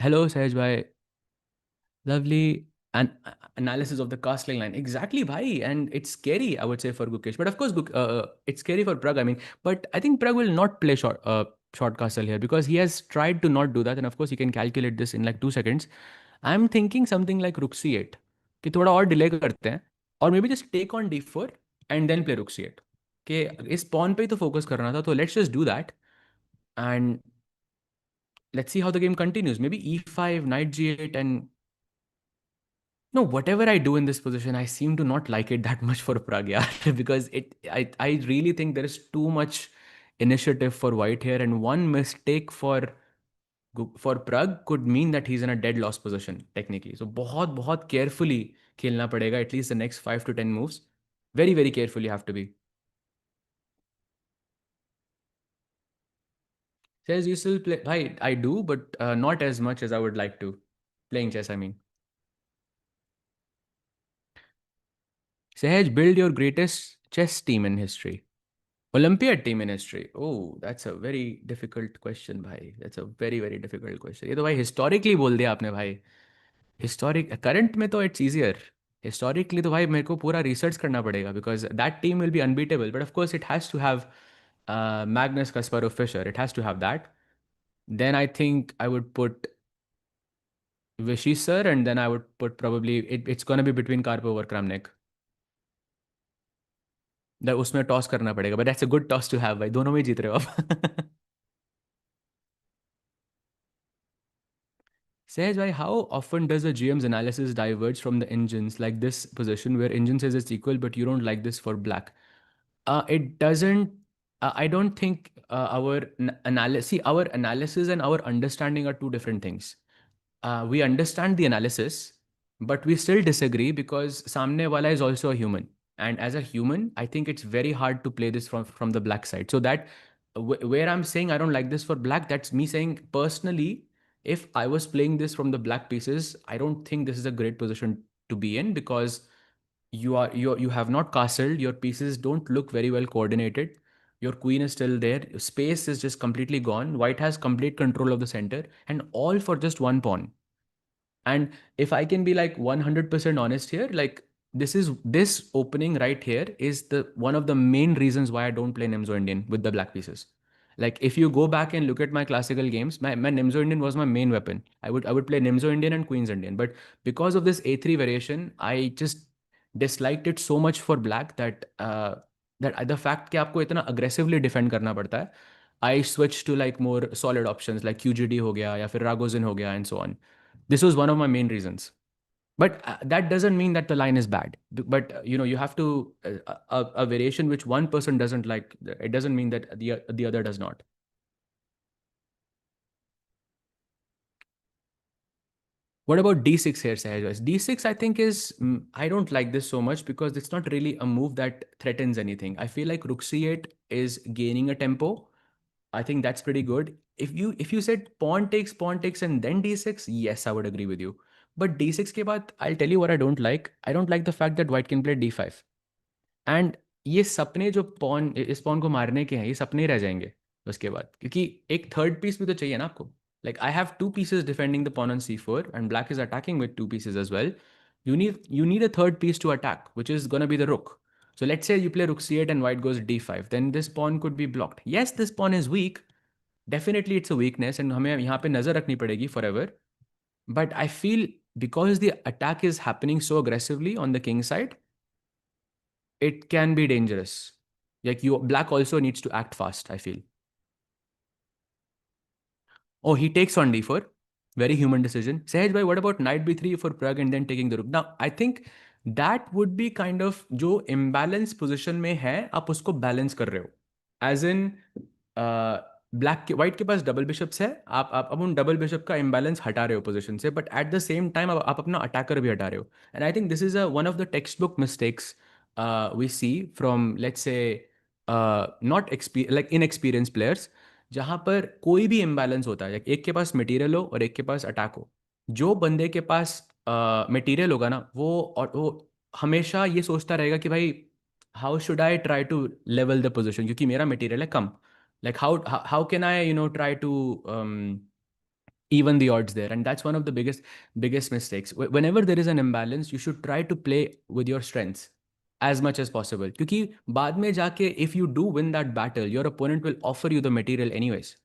हेलो सहज भाई। Lovely analysis of the castling line. Exactly, bhai. And it's scary, I would say, for Gukesh. But of course, it's scary for Pragg. I mean, but I think Pragg will not play short castle here because he has tried to not do that. And of course, he can calculate this in like 2 seconds. I'm thinking something like rook c8, कि थोड़ा और delay करते हैं, और maybe just take on d4 and then play rook c8, कि इस pawn पे ही तो फोकस करना था, तो let's just do that and let's see how the game continues. May be e5 knight g8 and no, whatever I do in this position, I seem to not like it that much for Pragg, yeah, because I really think there is too much initiative for White here, and one mistake for Pragg could mean that he's in a dead loss position technically. So बहुत बहुत carefully खेलना पड़ेगा at least the next 5 to 10 moves. Very very careful you have to be. Says you still play. I do, but not as much as I would like to. Playing chess, I mean. Sahaj, build your greatest chess team in history. Olympiad team in history. Oh, that's a very difficult question, भाई. That's a very very difficult question. ये तो भाई historically बोल दिया आपने भाई. Historic current में तो it's easier. Historically तो भाई मेरे को पूरा research करना पड़ेगा because that team will be unbeatable. But of course it has to have Magnus Kasparov Fischer. It has to have that. Then I think I would put Vishy sir, and then I would put probably it's gonna be between Karpov or Kramnik. उसमें toss करना पड़ेगा, but that's a good toss to have भाई, दोनों में जीत रहे हो आप Sahaj bhai, how often does the GM's analysis diverge from the engines, like this position where engine says it's equal but you don't like this for black? It doesn't. I don't think our analysis. See, our analysis and our understanding are two different things. We understand the analysis, but we still disagree because samne wala is also a human. And as a human, I think it's very hard to play this from the black side. So that where I'm saying I don't like this for black, that's me saying personally, if I was playing this from the black pieces, I don't think this is a great position to be in because you have not castled, your pieces don't look very well coordinated, your queen is still there, space is just completely gone, white has complete control of the center, and all for just one pawn. And if I can be like 100% honest here, like this opening right here is the one of the main reasons why I don't play Nimzo Indian with the black pieces. Like if you go back and look at my classical games, my Nimzo Indian was my main weapon. I would play Nimzo Indian and Queens Indian. But because of this A3 variation, I just disliked it so much for black that the fact कि आपको इतना aggressively defend करना पड़ता है, I switched to like more solid options like QGD हो गया या फिर Ragozin हो गया and so on. This was one of my main reasons. But that doesn't mean that the line is bad. But you have to a variation which one person doesn't like. It doesn't mean that the other does not. What about d6 here, Sahaj? D6, I think is I don't like this so much because it's not really a move that threatens anything. I feel like Rook C8 is gaining a tempo. I think that's pretty good. If you said pawn takes and then d6, yes, I would agree with you. But d6 के बाद, I'll tell you what I don't like. I don't like the fact that white can play d5. And ये सपने जो pawn इस pawn को मारने के हैं, ये सपने ही रह जाएंगे उसके बाद, क्योंकि एक थर्ड पीस भी तो चाहिए ना आपको. Like I have two pieces defending the pawn on c4 and black is attacking with two pieces as well. You need a third piece to attack, which is going to be the rook. So let's say you play rook c8 and white goes d5, then this pawn could be blocked. Yes, this pawn is weak. Definitely it's a weakness and हमें यहाँ पे नजर रखनी पड़ेगी forever. But I feel because the attack is happening so aggressively on the king side, it can be dangerous. Like black also needs to act fast, I feel. Oh, he takes on d4. Very human decision. Sahaj bhai, what about knight b3 for Pragg and then taking the rook? Now, I think that would be kind of जो imbalance position में है, आप उसको balance कर रहे हो. As in, black के white के पास डबल बिशप्स है, आप अब उन डबल बिशप का इम्बैलेंस हटा रहे हो पोजीशन से, but at the same time आप अपना अटैकर भी हटा रहे हो. And I think this is one of the textbook mistakes we see from let's say not like inexperience players, जहाँ पर कोई भी इम्बैलेंस होता है, एक के पास मटेरियल हो और एक के पास अटैक हो. जो बंदे के पास मटेरियल होगा ना, वो हमेशा ये सोचता रहेगा कि भाई how should I try to level the position, क्योंकि मेरा मटेरियल है कम. Like how can I try to even the odds there? And that's one of the biggest mistakes. Whenever there is an imbalance, you should try to play with your strengths as much as possible, क्योंकि बाद में जाके if you do win that battle, your opponent will offer you the material anyways.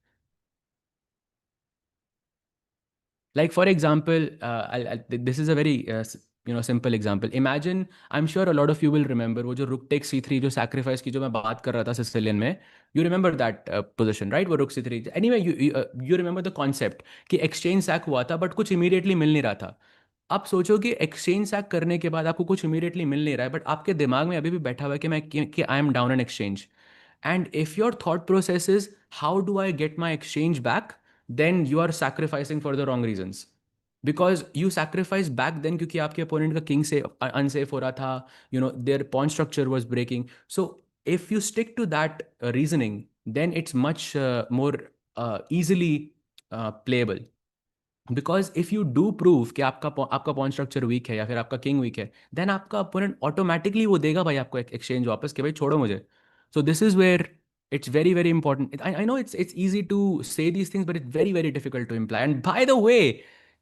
Like for example, this is a very simple example. Imagine, I'm sure a lot of you will remember वो जो rook takes c3 जो sacrifice की जो मैं बात कर रहा था Sicilian में. You remember that position, right? वो rook c3. Anyway, you remember the concept कि exchange sack हुआ था but कुछ immediately मिल नहीं रहा था. आप सोचो कि एक्सचेंज सैक करने के बाद आपको कुछ इमीडिएटली मिल नहीं रहा है, बट आपके दिमाग में अभी भी बैठा हुआ है कि I am down an exchange. And if your thought process is, how do I get my exchange back? Then you are sacrificing for the wrong reasons. Because you sacrifice back then क्योंकि आपके opponent का king से unsafe हो रहा था, their pawn structure was breaking. So if you stick to that reasoning, then it's much more easily playable. Because if you do prove कि आपका pawn structure week है या फिर आपका किंग वीक है, देन आपका अपोनेंट ऑटोमेटिकली वो देगा भाई आपको एक्सचेंज वापस कि भाई छोड़ो मुझे. So this is where it's very very important. I know it's easy to say these things, but it's very very difficult to imply. And by the way,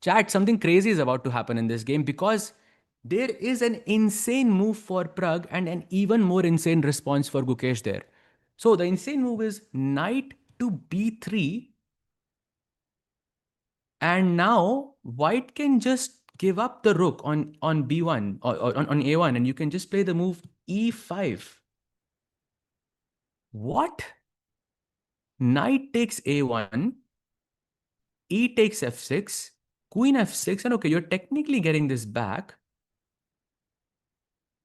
chat, something crazy is about to happen in this game because there is an insane move for Pragg and an even more insane response for Gukesh there. So the insane move is knight to b3. And now white can just give up the rook on b1 or on a1, and you can just play the move e5. What? Knight takes a1, e takes f6, queen f6, and okay, you're technically getting this back.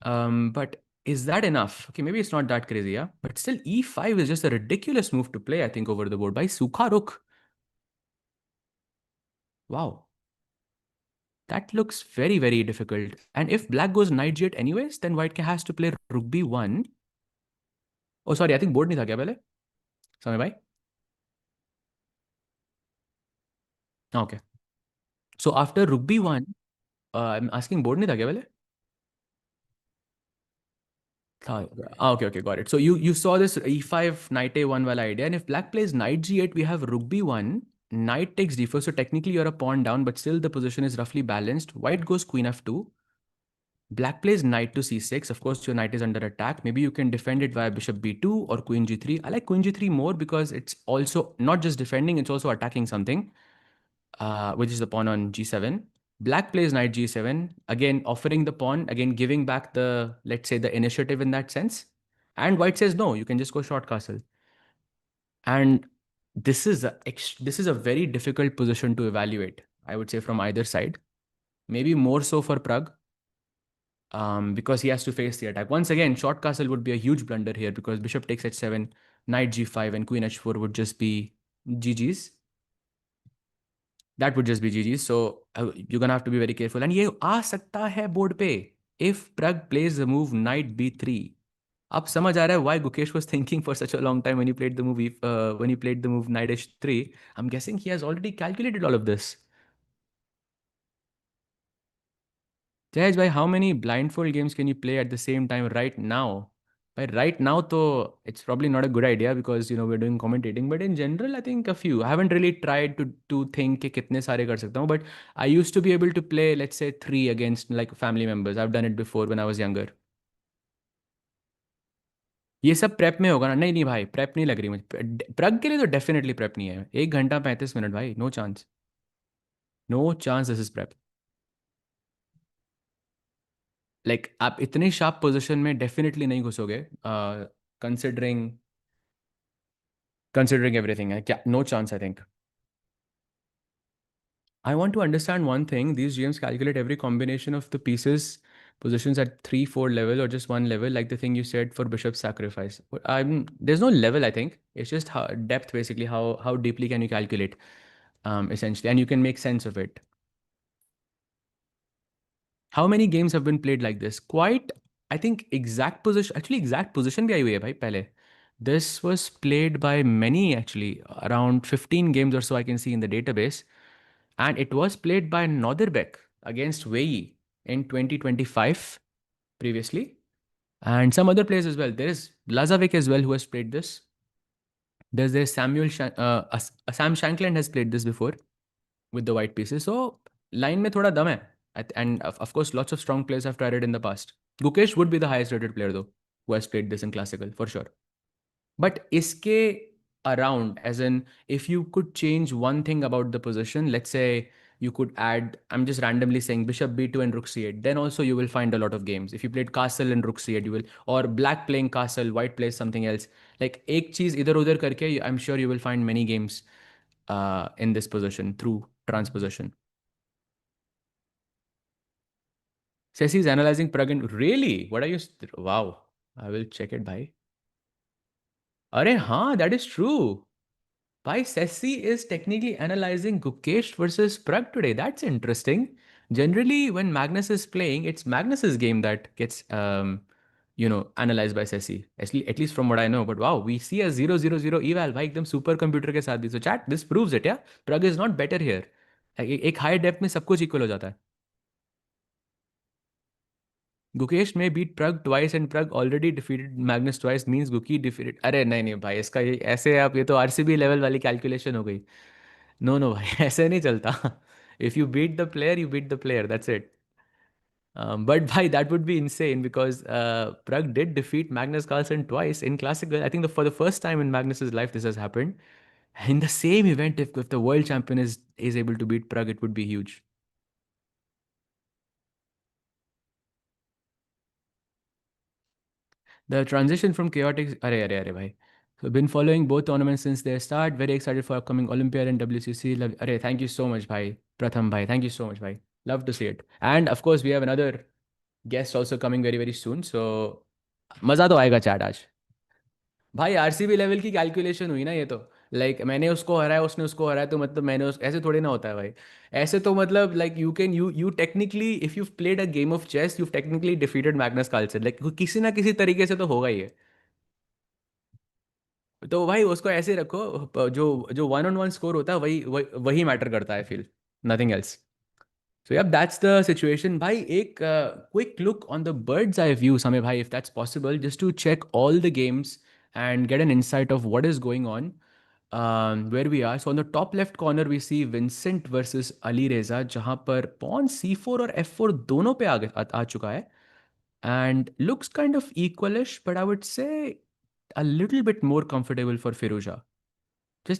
But is that enough? Okay, maybe it's not that crazy, yeah. But still, e5 is just a ridiculous move to play, I think, over the board by Sukha Rook. Wow, that looks very, very difficult. And if black goes knight g8 anyways, then white has to play rook b1. Oh, sorry, I think board नहीं था क्या पहले? समय भाई? Okay. So after rook b1, I'm asking board नहीं था क्या पहले? था. Okay, okay, got it. So you saw this e5 knight a1 wala idea, and if black plays knight g8, we have rook b1, knight takes d4. So technically you're a pawn down, but still the position is roughly balanced. White goes queen f2. Black plays knight to c6. Of course, your knight is under attack. Maybe you can defend it via bishop b2 or queen g3. I like queen g3 more because it's also not just defending, it's also attacking something, which is the pawn on g7. Black plays knight g7, again offering the pawn, again giving back the, let's say, the initiative in that sense. And white says, no, you can just go short castle. And this is a very difficult position to evaluate, I would say, from either side. Maybe more so for Pragg, because he has to face the attack. Once again, short castle would be a huge blunder here because bishop takes h7, knight g5, and queen h4 would just be GG's. That would just be GG's. So you're gonna have to be very careful. And ये आ सकता है board पे if Pragg plays the move knight b3. अब समझ आ रहा है why Gukesh was thinking for such a long time when he played the movie when he played the move knight h3. I'm guessing he has already calculated all of this. Jayaj bhai, how many blindfold games can you play at the same time right now? By right now, though, it's probably not a good idea because we're doing commentating. But in general, I think a few. I haven't really tried to think कि कितने सारे कर सकता हूँ. But I used to be able to play, let's say, three against like family members. I've done it before when I was younger. ये सब prep में होगा ना? नहीं नहीं भाई, प्रेप नहीं लग रही मुझे. प्रग के लिए तो डेफिनेटली प्रेप नहीं है. 1 घंटा 35 मिनट भाई, no chance. No chance this is prep. Like आप इतने शार्प पोजीशन में डेफिनेटली नहीं घुसोगे. Considering considering everything. Yeah, no chance, I think. I want to understand one thing. These GMs calculate every combination of the pieces, positions at 3, 4 level or just one level, like the thing you said for bishop sacrifice. There's no level, I think. It's just depth, basically. How deeply can you calculate, essentially, and you can make sense of it. How many games have been played like this? Quite, I think, exact position. Actually, exact position bhi aayi hui hai bhai pehle. This was played by many, actually, around 15 games or so I can see in the database. And it was played by Norderbeck against Wei in 2025 previously. And some other players as well. There is Lazavic as well who has played this. There's Sam Shankland has played this before with the white pieces. So line में थोड़ा दम है. And of course, lots of strong players have tried it in the past. Gukesh would be the highest rated player though, who has played this in classical for sure. But iske around, as in, if you could change one thing about the position, let's say you could add, I'm just randomly saying bishop b2 and rook c8, then also you will find a lot of games. If you played castle and rook c8, you will, or black playing castle, white plays something else. Like एक चीज इधर उधर करके, I'm sure you will find many games in this position through transposition. Ceci is analyzing Pragg. Really? What are you? Wow. I will check it, bhai. अरे हाँ, that is true. Why Sessi is technically analyzing Gukesh versus Pragg today. That's interesting. Generally, when Magnus is playing, it's Magnus's game that gets analyzed by Sessi. At least from what I know. But wow, we see a 000 eval भाई एकदम super computer के साथ भी. So chat, this proves it, yeah. Pragg is not better here. एक higher depth में सब कुछ equal हो जाता है. Gukesh may beat Pragg twice and Pragg already defeated Magnus twice means Guki defeated. अरे नहीं नहीं भाई, इसका ये ऐसे आप, ये तो आरसीबी लेवल वाली कैलकुलेशन हो गई. नो नो भाई, ऐसे नहीं चलता. If you beat the player, you beat the player, that's it. But bhai, that would be insane because Pragg did defeat Magnus Carlsen twice in classical. I think for the first time in Magnus's life this has happened. In the same event, if the world champion is able to beat Pragg, it would be huge. The transition from chaotic, अरे अरे अरे भाई, So been following both tournaments since their start. Very excited for upcoming Olympiad and WCC. Arey, thank you so much, bhai. Pratham bhai. Thank you so much, bhai. Love to see it. And of course, we have another guest also coming very very soon. So मजा तो आएगा chat आज. भाई RCB level की calculation हुई ना ये तो. मैंने उसको हराया, उसने उसको हराया, तो मतलब मैंने उस ऐसे थोड़ी ना होता है भाई. ऐसे तो मतलब you technically if you played a game of chess you technically defeated Magnus Carlsen. किसी ना किसी तरीके से तो होगा ही है. तो भाई उसको ऐसे रखो. जो जो वन ऑन वन स्कोर होता है वही वही वही मैटर करता है, feel nothing else. So yeah, that's the situation. भाई एक quick look on the bird's eye view, Samir bhai, if that's possible, just to check all the games and get an insight of what is going on, where we are. So on the top left corner we see Vincent versus Ali Reza, जहाँ पर pawn C4 और F4 दोनों पे आ चुका है. And looks kind of equalish, but I would say a little bit more comfortable for Firuza.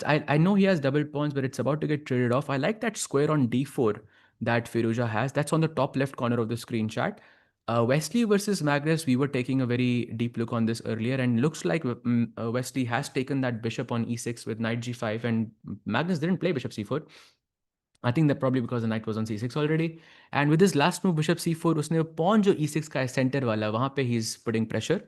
I know he has double pawns, but it's about to get traded off. I like that square on d4 that Firuza has. That's on the top left corner of the screen chat. Wesley versus Magnus, we were taking a very deep look on this earlier, and looks like Wesley has taken that bishop on e6 with knight g5, and Magnus didn't play bishop c4. I think that probably because the knight was on c6 already. And with his last move, bishop c4, उसने pawn जो e6 का है center वाला, वहाँ पे he's putting pressure.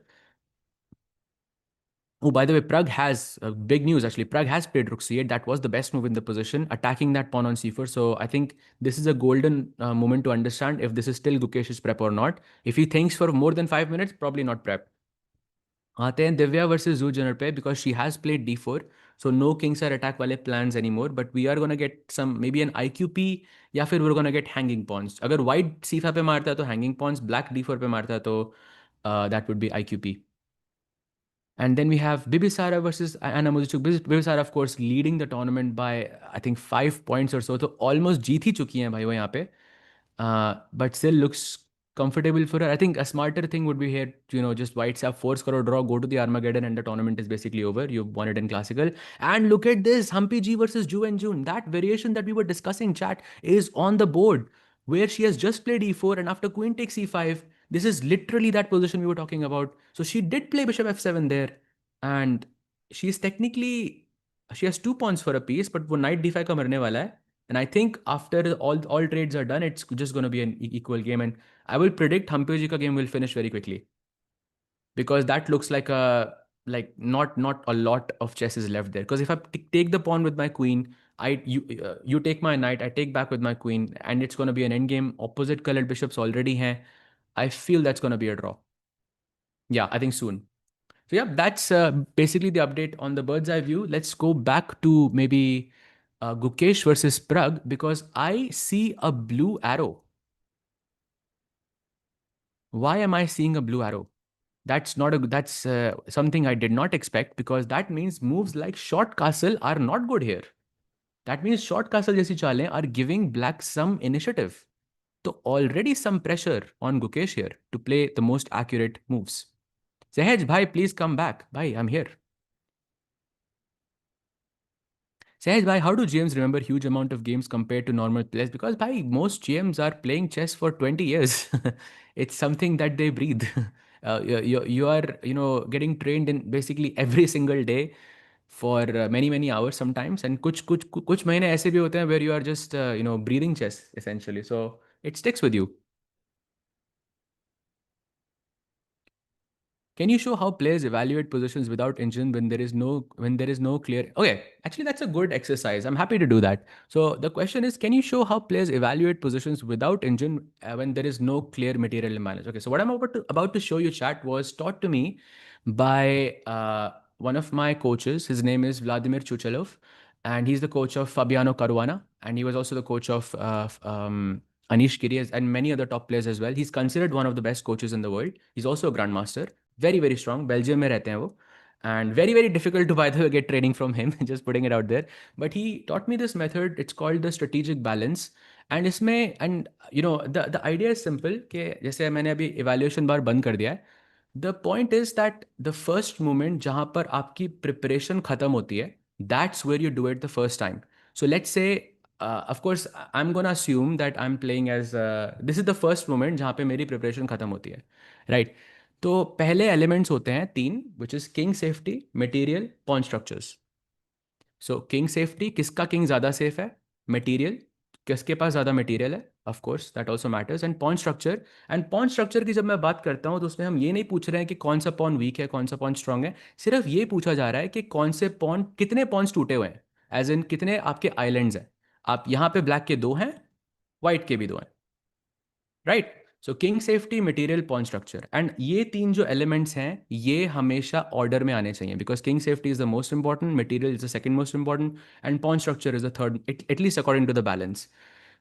Oh, by the way, Pragg has big news actually. Pragg has played rook c8. That was the best move in the position, attacking that pawn on c4. So I think this is a golden moment to understand if this is still Gukesh's prep or not. If he thinks for more than 5 minutes, probably not prep. आते हैं Divya versus Zhu Jiner पे because she has played d4. So no king सर attack वाले plans any more, but we are gonna get some maybe an IQP, या फिर we are gonna get hanging pawns. अगर white c5 पे मारता है तो हैंगिंग पॉन्स, ब्लैक d4 पे मारता है तो that would B IQP. And then we have Bibisara versus Anna Muzuchuk. Bibisara, of course, leading the tournament by I think 5 points or so. So almost जीत ही चुकी हैं भाई वो यहाँ पे. But still looks comfortable for her. I think a smarter thing would be here, just whites have force karo draw, go to the Armageddon, and the tournament is basically over. You've won it in classical. And look at this, Humpy G versus Ju and June. That variation that we were discussing, chat, is on the board, where she has just played e4, and after queen takes e5, this is literally that position we were talking about. So she did play bishop f7 there, and she's technically, she has two pawns for a piece, but वो knight d5 का मरने वाला है. And I think after all trades are done, it's just going to be an equal game. And I will predict Hampeoji ka game will finish very quickly, because that looks like not a lot of chess is left there. Because if I take the pawn with my queen, you take my knight, I take back with my queen, and it's going to be an endgame. Opposite colored bishops already hain. I feel that's going to be a draw. Yeah, I think soon. So yeah, that's basically the update on the bird's eye view. Let's go back to maybe Gukesh versus Pragg, because I see a blue arrow. Why am I seeing a blue arrow? That's something I did not expect, because that means moves like short castle are not good here. That means short castle jaisi chalein are giving black some initiative. So already some pressure on Gukesh here to play the most accurate moves. Sehaj, bhai, please come back. Bhai, I'm here. Sahej bhai, how do GMs remember huge amount of games compared to normal players? Because bhai, most GMs are playing chess for 20 years. It's something that they breathe. You are getting trained in basically every single day for many hours sometimes, and कुछ महीने ऐसे भी होते हैं where you are just breathing chess essentially. So it sticks with you. Can you show how players evaluate positions without engine when there is no clear? Okay, actually that's a good exercise. I'm happy to do that. So the question is, can you show how players evaluate positions without engine when there is no clear material imbalance? Okay, so what I'm about to show you, chat, was taught to me by one of my coaches. His name is Vladimir Chuchalov, and he's the coach of Fabiano Caruana, and he was also the coach of Anish Kirias and many other top players as well. He's considered one of the best coaches in the world. He's also a grandmaster. Very very strong. Belgium में रहते हैं वो, and very difficult to, by the way, get training from him. Just putting it out there. But he taught me this method. It's called the strategic balance. And इसमें, and the idea is simple कि जैसे मैंने अभी evaluation bar बंद कर दिया है. The point is that the first moment जहाँ पर आपकी preparation खत्म होती है, that's where you do it the first time. So let's say, of course, I'm gonna assume that I'm playing as this is the first moment जहाँ पे मेरी preparation खत्म होती है, right? तो पहले एलिमेंट्स होते हैं तीन, which is king safety, material, pawn structures. So king safety, किसका किंग ज़्यादा सेफ है? मटेरियल, किसके पास ज़्यादा मटेरियल है, of course that also matters. And pawn structure, and pawn structure की जब मैं बात करता हूँ तो उसमें हम ये नहीं पूछ रहे हैं कि कौन सा पॉन वीक है, कौन सा पॉन स्ट्रांग है। सिर्फ ये पूछा जा रहा है कि कौन से पॉन, कितने पॉन्स टूटे हुए हैं, एज इन कितने आपके आइलैंड्स हैं। आप यहाँ पे ब्लैक के दो हैं, वाइट के भी दो हैं, right? So king safety, material, pawn structure, and ये तीन जो एलिमेंट्स हैं ये हमेशा ऑर्डर में आने चाहिए, because king safety is the most important, material is the second most important, and pawn structure is the third, at least according to the balance.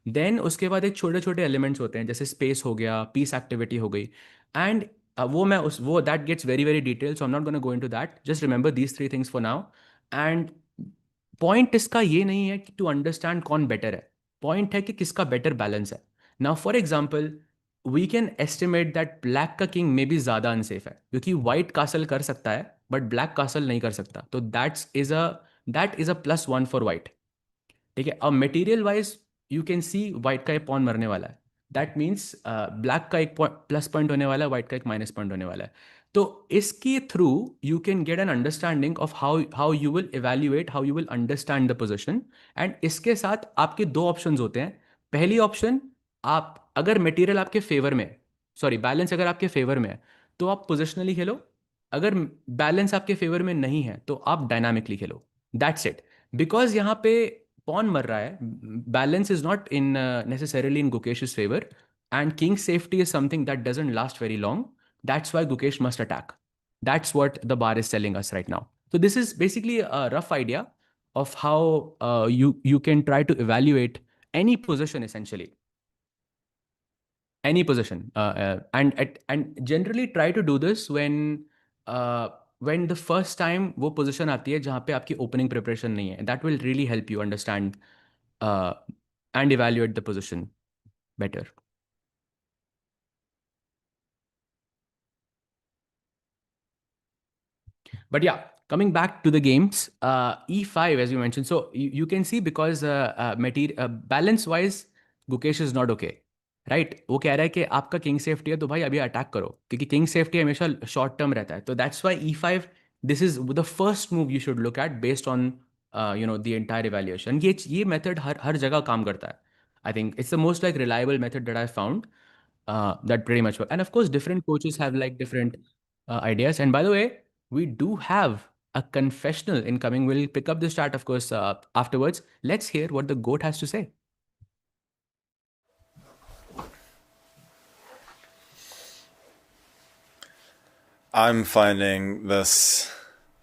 Then उसके बाद एक छोटे छोटे एलिमेंट्स होते हैं, जैसे स्पेस हो गया, पीस एक्टिविटी हो गई, एंड वो मैं उस वो that gets very very detail, so I am not gonna go into that, just remember these three things for now. And point इसका ये नहीं है कि टू अंडरस्टैंड कौन बेटर है, पॉइंट है कि किसका बेटर बैलेंस है। Now for example, we can estimate that black का किंग मे बी ज़्यादा अनसेफ है, क्योंकि वाइट कासल कर सकता है बट ब्लैक कासल नहीं कर सकता, तो that is a +1 for white. ठीक है, अब material wise you can C white का एक पॉइंट मरने वाला है, दैट मीन्स ब्लैक का एक प्लस पॉइंट होने वाला है, वाइट का एक माइनस पॉइंट होने वाला है। तो इसके through you can get an understanding of how how you will evaluate, how you will understand the position. And इसके साथ आपके दो ऑप्शंस होते हैं। पहली ऑप्शन, आप अगर मटेरियल आपके फेवर में, सॉरी बैलेंस अगर आपके फेवर में है तो आप पोजिशनली खेलो, अगर बैलेंस आपके फेवर में नहीं है तो आप dynamically Khelo, that's it. Because यहाँ पे पॉन मर रहा है, balance is not in necessarily in Gukesh favour, and king safety is something that doesn't last very long, that's why Gukesh must attack, that's what the bar is telling us right now. So this is basically a rough idea of how you can try to evaluate any position, essentially any position, and generally try to do this uh, when the first time वो position आती है जहाँ पे आपकी opening preparation नहीं है, that will really help you understand uh, and evaluate the position better. But yeah, coming back to the games, e5, as you mentioned, so you can see because balance wise, Gukesh is not okay. Right वो कह रहा है कि आपका king safety है तो भाई अभी अटैक करो, क्योंकि किंग सेफ्टी हमेशा शॉर्ट टर्म रहता है, तो that's why E5, this is the first move you should look at based on the entire evaluation. ये मेथड हर हर जगह काम करता है। I think it's the most like reliable method that I found, that pretty much work. And of course, different coaches have like different ideas. And by the way, we do have a confessional incoming. We'll pick up this chat, of course, afterwards. Let's hear what the goat has to say. I'm finding this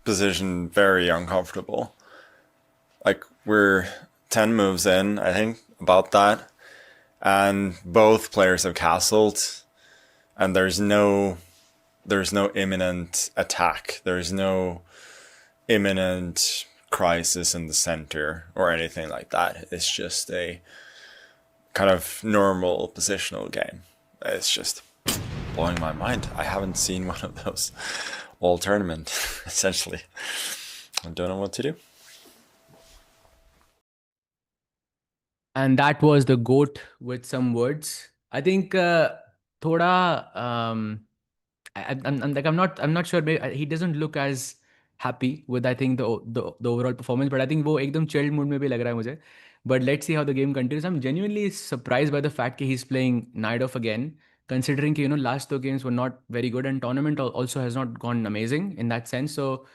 position very uncomfortable. Like, we're 10 moves in, I think, about that. And both players have castled, and there's no imminent attack. There's no imminent crisis in the center or anything like that. It's just a kind of normal positional game. It's just blowing my mind. I haven't seen one of those all tournament, essentially. I don't know what to do. And that was the goat with some words. I think thoda I'm not sure. He doesn't look as happy with, I think, the overall performance, but I think वो एकदम chilled mood में भी लग रहा है मुझे. But let's see how the game continues. I'm genuinely surprised by the fact that he's playing Knight off again, considering that last two games were not very good, and tournament also has not gone amazing in that sense. So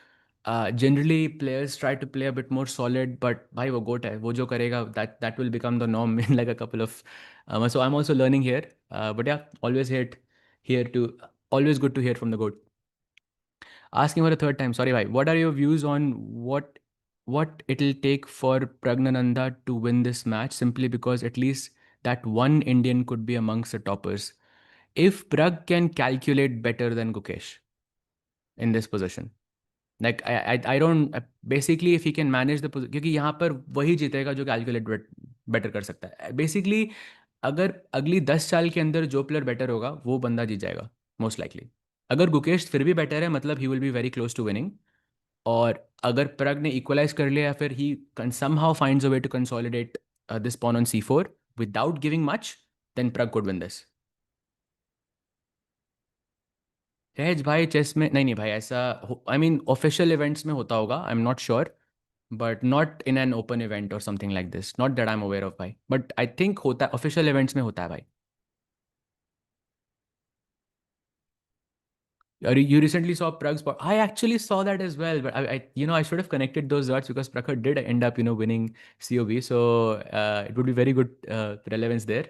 generally players try to play a bit more solid, but भाई वो goat है, वो जो करेगा that will become the norm in like a couple of so I'm also learning here, but yeah, here to always good to hear from the goat. Asking for a third time, sorry bhai, what are your views on what it'll take for Pragnananda to win this match, simply because at least that one Indian could be amongst the toppers if Pragg can calculate better than Gukesh in this position. Like I don't basically, if he can manage the position, क्योंकि यहाँ पर वही जीतेगा जो calculate better कर सकता है basically. अगर अगली 10 साल के अंदर जो प्लेयर बेटर होगा वो बंदा जीत जाएगा मोस्ट लाइकली। अगर गुकेश फिर भी बेटर है मतलब he will be very close to winning, और अगर प्रग ने इक्वलाइज कर लिया या फिर ही somehow finds a way to consolidate this pawn on c4 without giving much, then Pragg could win this. सहज भाई चेस में नहीं, नहीं भाई ऐसा, आई मीन ऑफिशियल इवेंट्स में होता होगा, I am not sure, but not in an open event और something like this, not that I am aware of भाई, बट आई थिंक होता है, ऑफिशियल इवेंट्स में होता है भाई. You recently saw Pragg's spot. I actually saw that as well, but I should have connected those dots because Pragg did end up, winning COB. So it would be very good relevance there.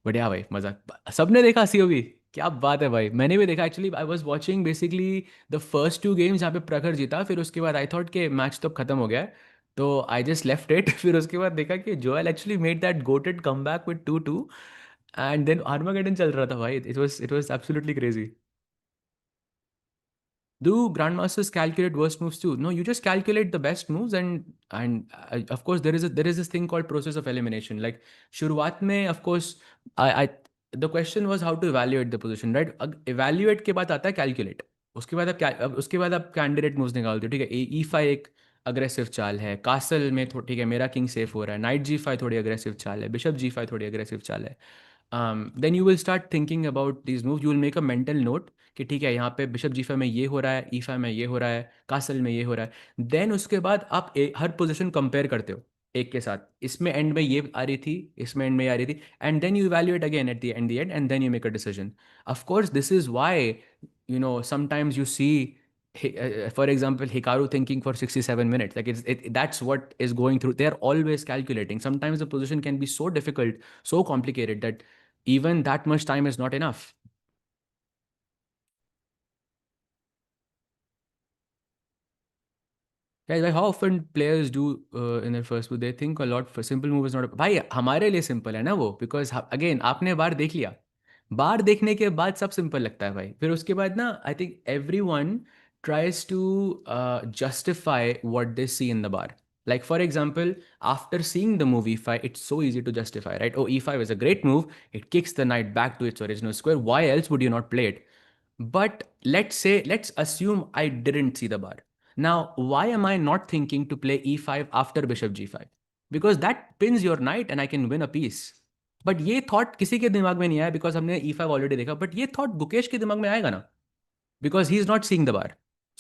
But yeah, भाई मजा, सबने देखा COB. क्या बात है भाई, मैंने भी देखा actually. I was watching basically the first to games जहाँ पे प्रखर जीता, फिर उसके बाद आई थॉट कि मैच तो खत्म हो गया है, तो आई जस्ट लेफ्ट इट. फिर उसके बाद देखा कि Joel actually made that goated come back with 2-2, and then Armageddon चल रहा था भाई. It was absolutely crazy. Do grandmasters calculate worst moves too? No, you just calculate the best moves, and of course there is this thing called process of elimination. Like शुरुआत में, of course, I the question was how to evaluate the position, right? Evaluate के बाद आता है calculate. उसके बाद उसके बाद आप कैंडिडेट मूव्स निकालते हो, ठीक है. E5 एक अग्रेसिव चाल है, कासल में ठीक है मेरा किंग सेफ हो रहा है, नाइट G5 थोड़ी अग्रेसिव चाल है, बिशप G5 थोड़ी अग्रेसिव चाल है. Then you will start thinking about these move, you will make a mental note कि ठीक है यहाँ पे बिशप G5 में ये हो रहा है, E5 में ये हो रहा है, कासल में ये हो रहा है. देन उसके बाद आप हर पोजीशन कंपेयर करते हो एक के साथ, इसमें एंड में ये आ रही थी, इसमें एंड में ये आ रही थी, and then you evaluate again at the end and then you make a decision. Of course this is why sometimes you see, for example, Hikaru thinking for 67 minutes. Like that's what is going through. They're always calculating. Sometimes the position can be so difficult, so complicated that even that much time is not enough. Guys, like how often players do in their first move, they think a lot for simple move is not a... भाई हमारे लिए simple है ना वो, because again आपने बार देख लिया, बार देखने के बाद सब सिंपल लगता है भाई. फिर उसके बाद ना I think everyone tries to justify what they see in the bar. Like for example, after seeing the move E5, it's so easy to justify, right? Oh, E5 is a great move. It kicks the knight back to its original square. Why else would you not play it? But let's assume I didn't see the bar. Now, why am I not thinking to play E5 after bishop G5? Because that pins your knight and I can win a piece. But ये thought किसी के दिमाग में नहीं आया because हमने E5 already देखा. But ये thought गुकेश के दिमाग में आएगा ना, because he's not seeing the bar.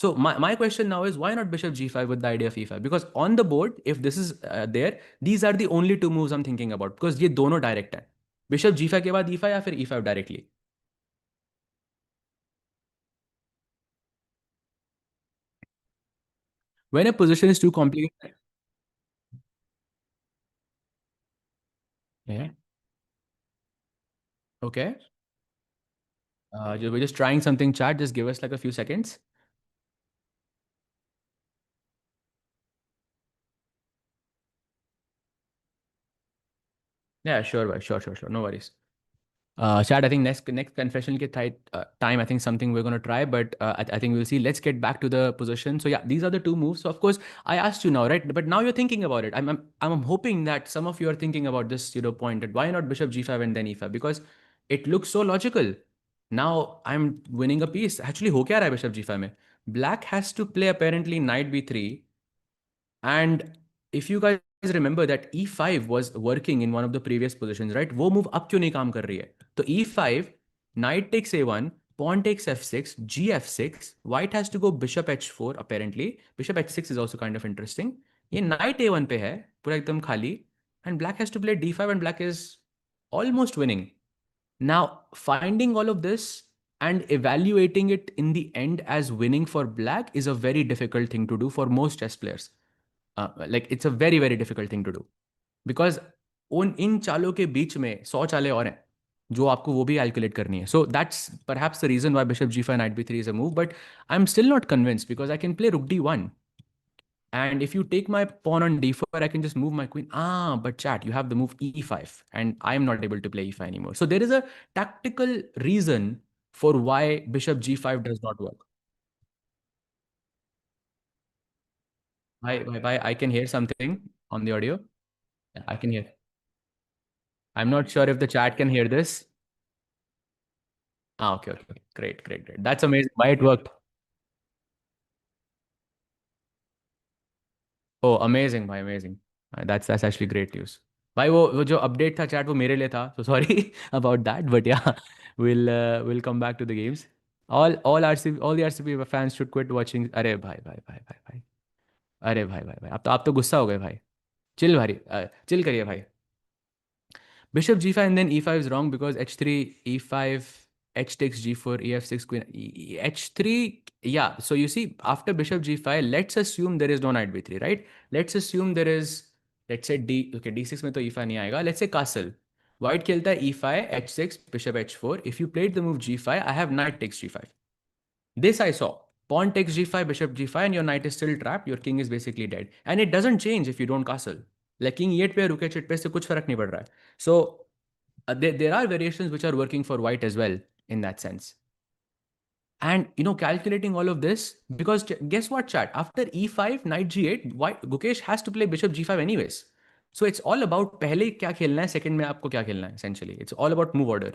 So my question now is, why not bishop G5 with the idea of E5? Because on the board, if this is there, these are the only two moves I'm thinking about, because ये दोनों direct है. Bishop G5 के बाद E5 या फिर E5 directly. When a position is too complicated. Yeah. Okay. We're just trying something, chat. Just give us like a few seconds. Yeah, sure, bhai. Sure, sure, sure. No worries. Chad, I think next confession ke time, I think something we're going to try, but I think we'll see. Let's get back to the position. So yeah, these are the two moves. So of course, I asked you now, right? But now you're thinking about it. I'm hoping that some of you are thinking about this, point that why not bishop G5 and then E5? Because it looks so logical. Now I'm winning a piece. Actually, हो क्या रहा है bishop G5 में? Black has to play apparently knight B3. And if you guys remember that E5 was working in one of the previous positions, right? वो move अब क्यों नहीं काम कर रही है? तो E5, knight takes A1, pawn takes F6, G F6, white has to go bishop H4 apparently. Bishop H6 is also kind of interesting. ये knight A1 पे है, पूरा एकदम खाली, and black has to play D5 and black is almost winning. Now, finding all of this and evaluating it in the end as winning for black is a very difficult thing to do for most chess players. Like it's a very very difficult thing to do, because उन इन चालों के बीच में 100 चालें और हैं जो आपको वो भी calculate करनी है. So that's perhaps the reason why bishop G5 knight B3 is a move, but I am still not convinced because I can play rook D1. And if you take my pawn on D4, I can just move my queen. But chat, you have the move E5, and I am not able to play E5 anymore. So there is a tactical reason for why bishop G5 does not work. I can hear something on the audio. Yeah, I can hear. I'm not sure if the chat can hear this. Okay, okay, okay. Great, great, great. That's amazing. Why it worked? Oh, amazing, भाई, amazing. That's actually great news. भाई वो जो update था chat, वो मेरे लिए था, so sorry about that, but yeah, we'll come back to the games. all the RCB fans should quit watching. अरे भाई भाई भाई भाई भाई, अरे भाई भाई भाई, आप तो गुस्सा हो गए भाई. चिल भाई, चिल करिए भाई. Bishop g5 and then e5 is wrong because h3, e5, h takes g4, ef6, queen, h3. Yeah, so you see, after bishop g5, let's assume there is no knight b3, right? Let's assume there is, let's say d, okay, d6 में तो e5 नहीं आएगा. Let's say castle. White खेलता है e5, h6, bishop h4. If you played the move g5, I have knight takes g5. This I saw. Pawn takes g5, bishop g5, and your knight is still trapped. Your king is basically dead. And it doesn't change if you don't castle. Like king e8 पे रुके chit पे से कुछ फर्क नहीं पड़ रहा है. So there are variations which are working for white as well in that sense. And calculating all of this, because guess what, chat? After e5, knight g8, white Gukesh has to play bishop g5 anyways. So it's all about पहले क्या खेलना है, second में आपको क्या खेलना है. Essentially, it's all about move order.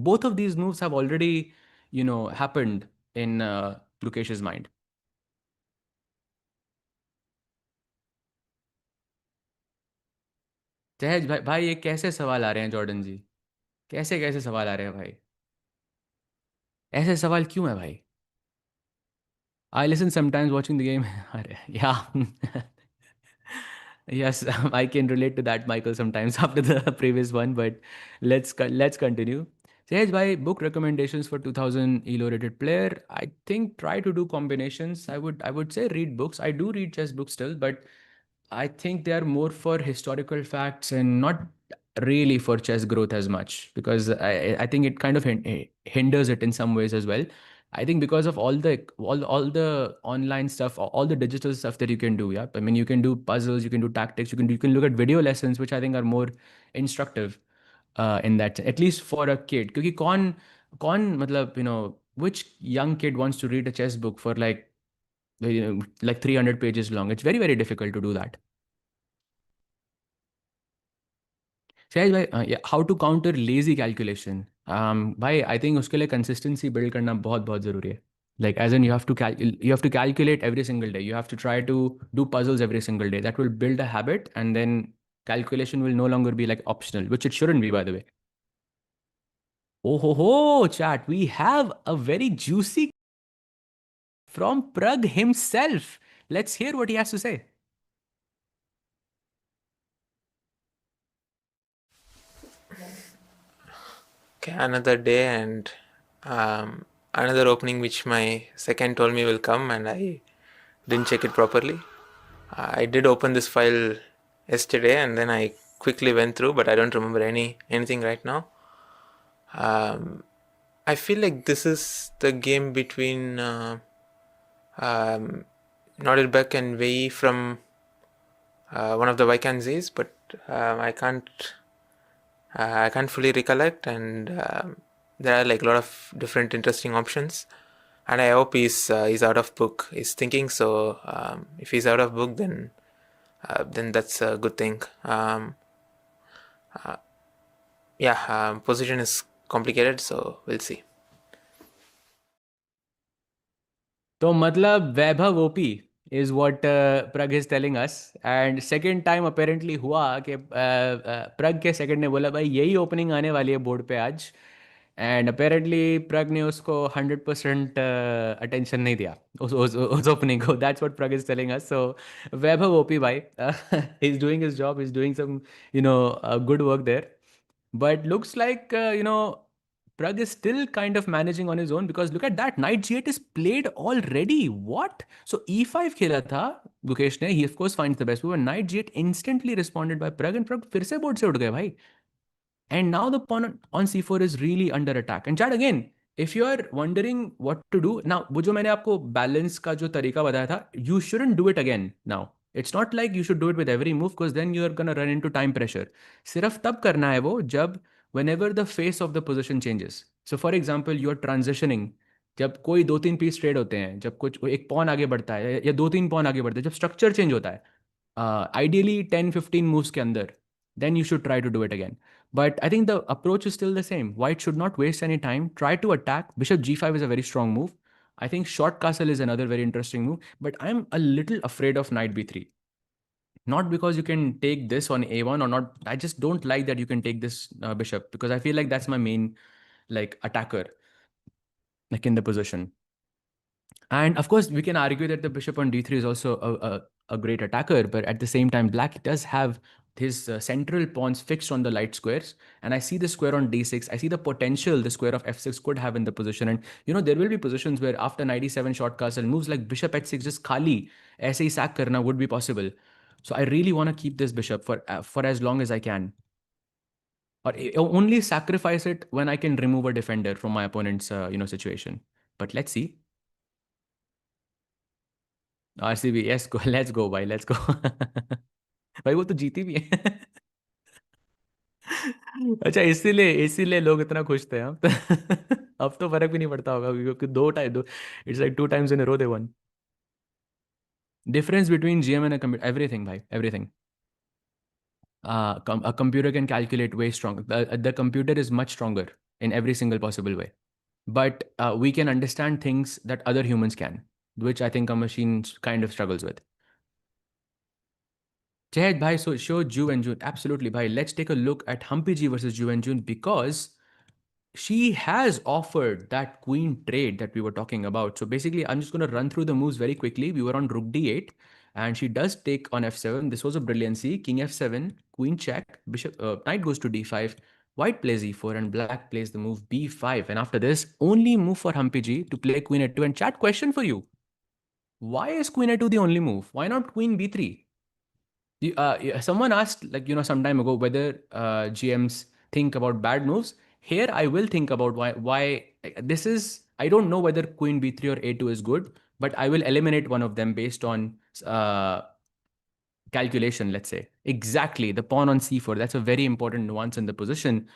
Both of these moves have already happened in Gukesh's mind. सहज भाई भाई, ये कैसे सवाल आ रहे हैं जॉर्डन जी? कैसे कैसे सवाल आ रहे हैं भाई? ऐसे सवाल क्यों है भाई? I listen sometimes watching the game. Yeah. Yes, I can relate to that, Michael, sometimes after the previous one, but let's continue. Sehaj bhai, book recommendations for 2000 elo rated player. I think try to do combinations. I would say read books. I do read chess books still, but I think they are more for historical facts and not really for chess growth as much, because I think it kind of hinders it in some ways as well. I think because of all the online stuff, all the digital stuff that you can do. Yeah, I mean, you can do puzzles, you can do tactics, you can look at video lessons, which I think are more instructive in that, at least for a kid. Because कौन मतलब which young kid wants to read a chess book for like 300 pages long? It's very very difficult to do that. Sahaj भाई, how to counter lazy calculation. भाई I think उसके लिए consistency build करना बहुत बहुत ज़रूरी है. Like as in you have to calculate every single day. You have to try to do puzzles every single day. That will build a habit, and then calculation will no longer be like optional, which it shouldn't be, by the way. Oh ho, chat, we have a very juicy from Pragg himself. Let's hear what he has to say. Okay, another day and another opening which my second told me will come, and I didn't check it properly. I did open this file yesterday and then I quickly went through, but I don't remember anything right now. I feel like this is the game between Nordirbeck and Wei from one of the Vikanzis, but I can't fully recollect, and there are like a lot of different interesting options. And I hope he's out of book. He's thinking so. If he's out of book, then that's a good thing. Yeah, position is complicated, so we'll see. तो मतलब Vaibhav OP is what Pragg is telling us. And second time apparently हुआ कि प्रग के second ने बोला भाई यही opening आने वाली है बोर्ड पे आज. एंड अपेरेंटली प्रग ने उसको 100% अटेंशन नहीं दिया उस ओपनिंग को. That's what Pragg is telling us. So Vaibhav OP भाई is doing his job, is doing some good work there. But looks like, Pragg is still kind of managing on his own, because look at that. Knight g8 is played already. What? So e5 खेला था गुकेश ने. He of course finds the best move. And knight g8 instantly responded by Pragg, and Pragg फिर से board से उठ गए भाई. And now the pawn on c4 is really under attack. And chat again, if you are wondering what to do now, वो जो मैंने आपको balance का जो तरीका बताया था, you shouldn't do it again now. It's not like you should do it with every move, because then you are gonna run into time pressure. सिर्फ तब करना है वो जब whenever the face of the position changes. So for example, you are transitioning. जब कोई दो तीन पीस ट्रेड होते हैं, जब कुछ एक पॉन आगे बढ़ता है या दो तीन पॉन आगे बढ़ते हैं, जब स्ट्रक्चर चेंज होता है, ideally 10-15 moves के अंदर, then you should try to do it again. But I think the approach is still the same. White should not waste any time. Try to attack. Bishop g5 is a very strong move. I think short castle is another very interesting move. But I'm a little afraid of knight b3. Not because you can take this on a1 or not. I just don't like that you can take this bishop, because I feel like that's my main like attacker. like in the position. And of course, we can argue that the bishop on d3 is also a great attacker, but at the same time, black does have his central pawns fixed on the light squares. And I see the square on d6. I see the potential the square of f6 could have in the position. And there will be positions where after knight e7 short castle moves like bishop h6 just khali, aise hi sack karna would be possible. So I really want to keep this bishop for as long as I can. Or only sacrifice it when I can remove a defender from my opponent's situation. But let's see. RCB yes go let's go भाई let's गो भाई वो तो जीती भी है अच्छा इसीलिए इसीलिए लोग इतना खुश थे अब अब तो फर्क भी नहीं पड़ता होगा क्योंकि though it's like two times in a row the one difference between GM and everything भाई everything a computer can calculate way strong. The computer is much stronger in every single possible way, but we can understand things that other humans can, which I think a machine kind of struggles with. Jahid bhai, so show Ju and June. Absolutely, bhai. Let's take a look at Humpy G versus Ju and June because she has offered that queen trade that we were talking about. So basically, I'm just going to run through the moves very quickly. We were on rook d8, and she does take on f7. This was a brilliancy. King f7, queen check, bishop, knight goes to d5. White plays e4 and black plays the move b5. And after this, only move for Humpy G to play queen a2. And chat question for you. Why is queen a2 the only move? Why not queen b3? Yeah, someone asked, like, some time ago, whether GMs think about bad moves. Here, I will think about why this is. I don't know whether Queen B3 or A2 is good, but I will eliminate one of them based on uh, calculation, let's say. Exactly, the pawn on c4. That's a very important nuance in the position.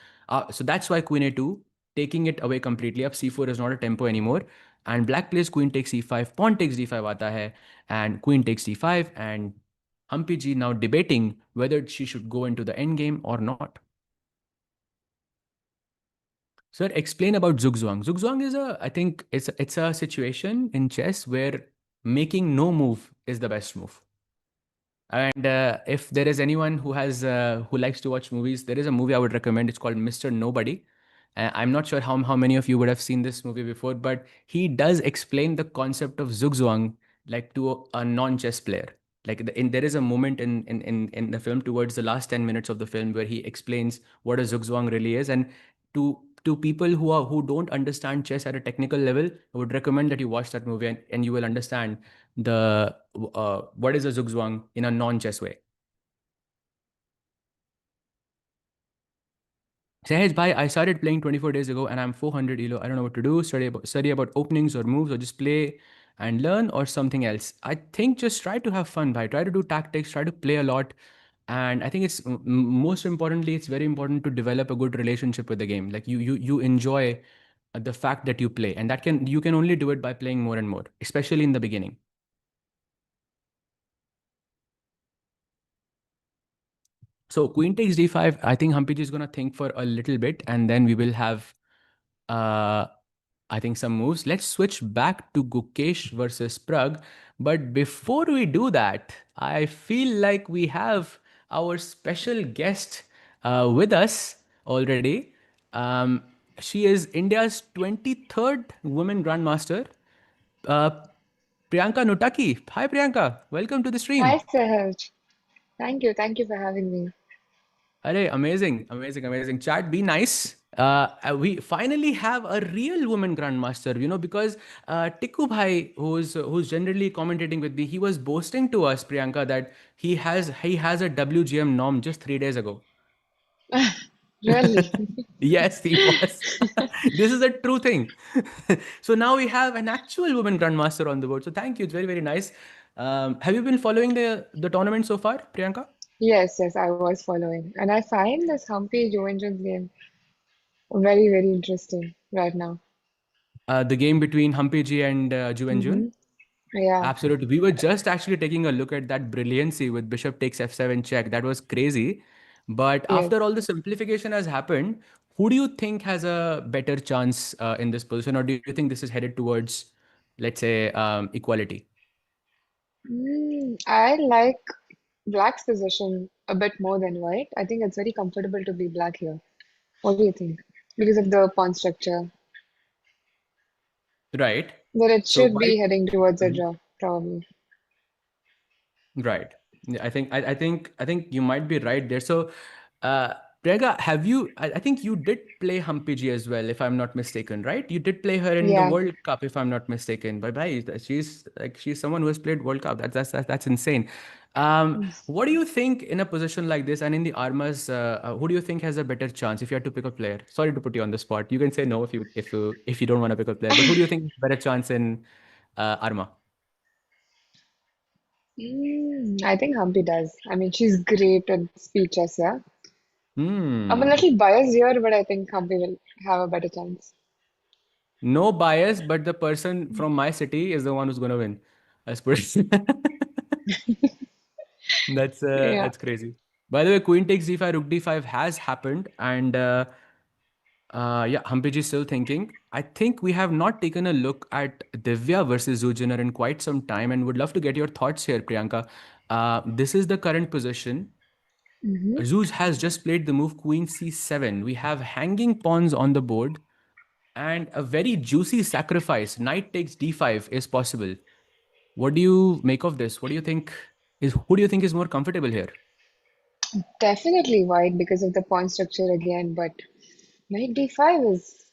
So that's why Queen A2, taking it away completely. Up c4 is not a tempo anymore. And black plays queen takes e5, pawn takes d5 aata hai, and queen takes d5, and Humpy G now debating whether she should go into the endgame or not. Sir, explain about Zugzwang. Zugzwang is I think it's a situation in chess where making no move is the best move. And if there is anyone who likes to watch movies, there is a movie I would recommend. It's called Mr. Nobody. I'm not sure how many of you would have seen this movie before, but he does explain the concept of zugzwang like to a non-chess player. Like there is a moment in the film towards the last 10 minutes of the film where he explains what a zugzwang really is. And to people who don't understand chess at a technical level, I would recommend that you watch that movie and you will understand the what is a zugzwang in a non-chess way. Sahej bhai, I started playing 24 days ago and I'm 400 elo. I don't know what to do. Study about openings or moves or just play and learn or something else. I think just try to have fun, bhai. Try to do tactics, try to play a lot. And I think most importantly, it's very important to develop a good relationship with the game. Like you enjoy the fact that you play, and you can only do it by playing more and more, especially in the beginning. So queen takes d5. I think Humpy is going to think for a little bit, and then we will have, uh, I think, some moves. Let's switch back to Gukesh versus Pragg. But before we do that, I feel like we have our special guest with us already. Um, she is India's 23rd women grandmaster, uh, Priyanka Nutaki. Hi, Priyanka. Welcome to the Hi, stream. Sahaj. Thank you for having me. Arey, amazing, amazing, amazing. Chat, be nice. We finally have a real woman grandmaster, because Tikku Bhai, who's generally commentating with me, he was boasting to us, Priyanka, that he has a WGM norm just 3 days ago. Really? Yes, he was. This is a true thing. So now we have an actual woman grandmaster on the board. So thank you. It's very, very nice. Have you been following the tournament so far, Priyanka? Yes, I was following. And I find this Humpy Jovenjans game very, very interesting right now. The game between Humpy Ji and Ju and Jun? Mm-hmm. Yeah, Absolutely. We were just actually taking a look at that brilliancy with bishop takes f7 check. That was crazy. But after yes. all the simplification has happened, who do you think has a better chance in this position? Or do you think this is headed towards, let's say, equality? I like black's position a bit more than white. I think it's very comfortable to be black here. What do you think? Because of the pawn structure. Right. But it So should white. be heading towards a Mhm. draw, probably. Right. Yeah, I think you might be right there. So, uh, Prega, I think you did play Humpy G as well, if I'm not mistaken, right? You did play her in the Yeah. World Cup, if I'm not mistaken. Bye bye. She's someone who has played World Cup. That's insane. What do you think in a position like this and in the Armas? Who do you think has a better chance if you had to pick a player? Sorry to put you on the spot. You can say no if you don't want to pick a player. But who do you think has a better chance in Arma? I think Humpy does. I mean, she's great at speeches, yeah. I'm a Hmm. little biased here, but I think Humpy will have a better chance. No bias, but the person from my city is the one who's gonna win. Let's put it. Yeah. That's crazy. By the way, Queen takes d5, Rook d5 has happened, and yeah, Hampiji is still thinking. I think we have not taken a look at Divya versus Zujiner in quite some time, and would love to get your thoughts here, Priyanka. This is the current position. hmm Zuz has just played the move Queen c7. We have hanging pawns on the board. And a very juicy sacrifice, knight takes d5, is possible. What do you make of this? What do you think who do you think is more comfortable here? Definitely white because of the pawn structure again, but knight d5 is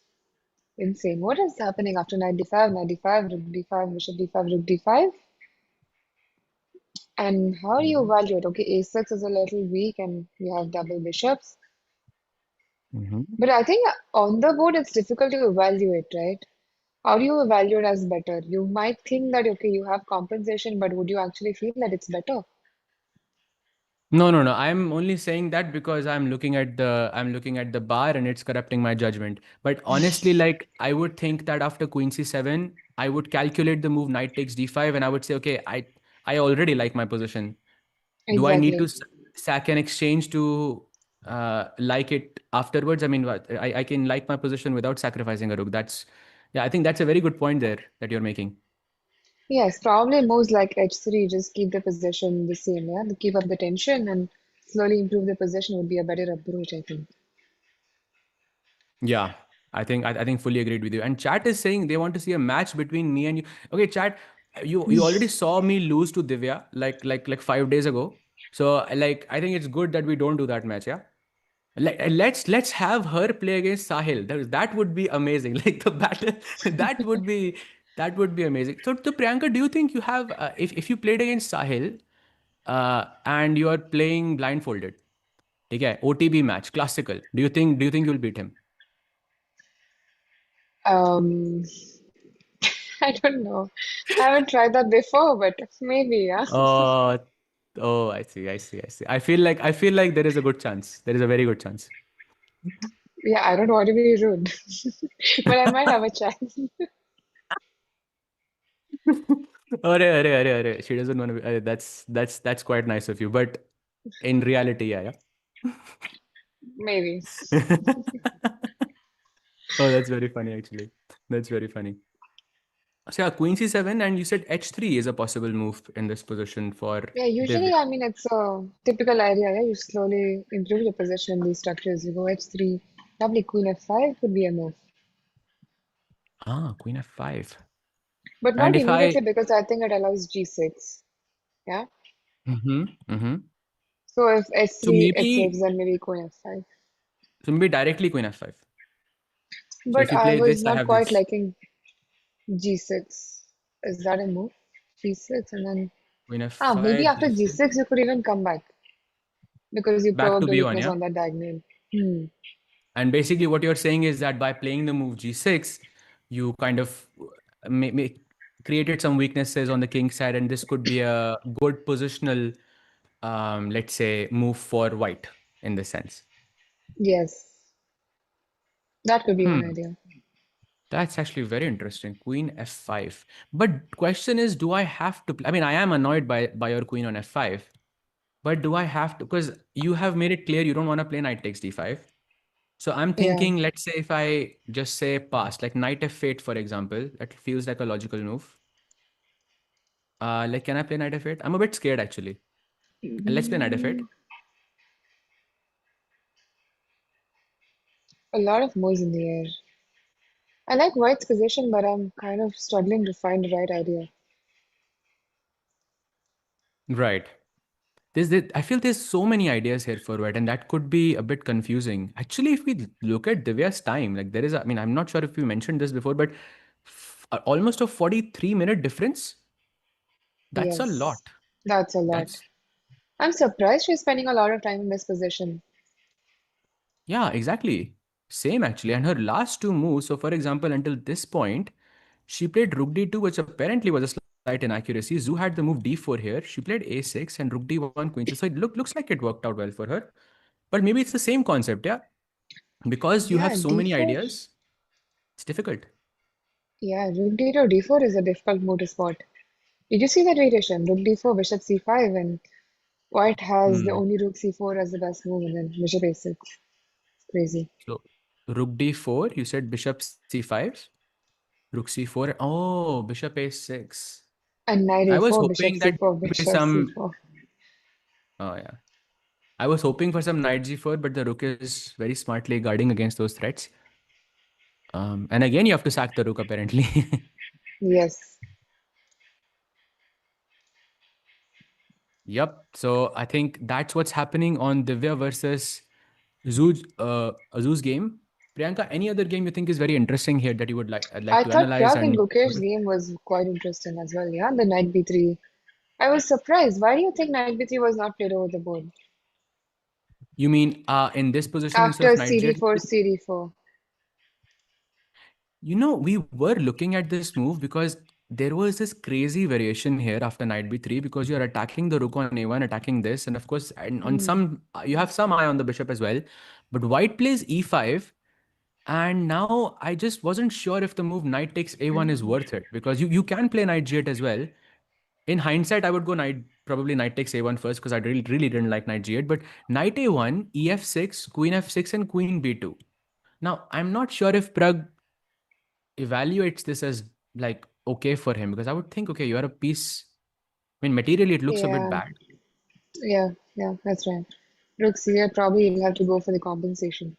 insane. What is happening after knight d5, knight d5, rook d5, bishop d5, rook d5? And how do you Mhm. evaluate? Okay, a6 is a little weak and you have double bishops. Mhm. But I think on the board it's difficult to evaluate, right? How do you evaluate as better? You might think that, okay, you have compensation, but would you actually feel that it's better? No, no, no. I'm only saying that because I'm looking at the bar and it's corrupting my judgment. But honestly, like I would think that after Queen c7, I would calculate the move knight takes d5 and I would say, okay, I already like my position. Do I need to Exactly. sack an exchange to like it afterwards? I mean, what, I can like my position without sacrificing a rook. Yeah, I think that's a very good point there that you're making. Yes, probably moves like h3, just keep the position the same, yeah? To keep up the tension and slowly improve the position would be a better approach, I think. Yeah, I think fully agreed with you. And chat is saying they want to see a match between me and you. Okay, chat, you already saw me lose to Divya like 5 days ago. So like I think it's good that we don't do that match. Yeah. Let's have her play against Sahil. That would be amazing. Like the battle, that would be that would be amazing. So Priyanka, do you think you have if you played against Sahil and you are playing blindfolded, okay, OTB match, classical. Do you think you'll beat him? Um, I don't know. I haven't tried that before, but maybe, yeah. Oh, oh, I see. I feel like there is a good chance. There is a very good chance. Yeah, I don't want to be rude, but I might have a chance. Arre. She doesn't want to be. That's quite nice of you. But in reality, yeah, Maybe. yeah. Oh, that's very funny, actually. That's very funny. So yeah, Queen c7, and you said h3 is a possible move in this position for Yeah, usually, Divya. I mean, it's a typical idea. Yeah, you slowly improve your position in these structures. You go h3, probably queen f5 could be a move, Ah, Queen f5. but And not if I, immediately because I think it allows g6. Yeah. mm-hmm. So if So h3 it maybe, saves, then maybe queen f5. so maybe directly Queen f5. So if But you I play was this, I not have quite this liking g6. Is that a move? g6 and then Queen maybe f5, after g6, g6 you could even come back because you back to provoked a b1, weakness yeah. on that diagonal. Hmm. And basically, what you're saying is that by playing the move g6, you kind of created some weaknesses on the king side, and this could be a good positional, let's say, move for white in this sense. Yes, that could be one Hmm. idea. That's actually very interesting. Queen f5. But question is, do I have to? I mean, I am annoyed by your queen on f5. But do I have to? Because you have made it clear you don't want to play knight takes d5. So I'm Yeah. thinking, let's say if I just say pass, like knight f8, for example, that feels like a logical move. Like, can I play knight f8? I'm a bit scared actually. Let's play knight f8. Mm, a lot of moves in the air. I like white's position, but I'm kind of struggling to find the right idea. Right. I feel there's so many ideas here for white, and that could be a bit confusing. Actually, if we look at Divya's time, like there is, I mean, I'm not sure if you mentioned this before, but almost a 43-minute difference. That's a Yes, lot. that's a lot. That's I'm surprised she's spending a lot of time in this position. Yeah, exactly. Same actually. And her last two moves, so for example, until this point, she played rook d2, which apparently was a slight inaccuracy. Zhu had the move d4 here. She played a6 and rook d1 queen. So it looks like it worked out well for her. But maybe it's the same concept, yeah? Because you have Yeah, so many d4. ideas, it's difficult. Yeah, rook d2, d4 is a difficult move to spot. Did you see that variation? Rook d4, bishop c5, and white has the Hmm. only rook c4 as the best move, and then bishop a6. It's crazy. So rook d4, you said bishop c5, rook c4. Oh, bishop a6. And knight I was a4, bishop hoping that c4, there would be bishop some. c4. Oh, yeah. I was hoping for some knight g4, but the rook is very smartly guarding against those threats. And again, you have to sack the rook, apparently. Yes. Yep. So I think that's what's happening on Divya versus Azu's game. Priyanka, any other game you think is very interesting here that you would like I to thought analyze Pragg and and Gukesh's game was quite interesting as well. Yeah, the knight b3. I was surprised. Why do you think knight b3 was not played over the board? you mean in this position instead After of knight j8? cd4, cd4. We were looking at this move because there was this crazy variation here after knight b3 because you're attacking the rook on a1, attacking this, and of course, and on Hmm. some you have some eye on the bishop as well. But white plays e5, and now I just wasn't sure if the move knight takes a1 is worth it because you can play knight g8 as well. In hindsight, I would go probably knight takes a1 first because I really didn't like knight g8. But knight a1, ef6, queen f6, and queen b2. Now I'm not sure if Pragg evaluates this as like okay for him because I would think, okay, you're a piece. I mean, materially, it looks a bit Yeah, bad. yeah, that's right. Rook c8, probably you'll have to go for the compensation.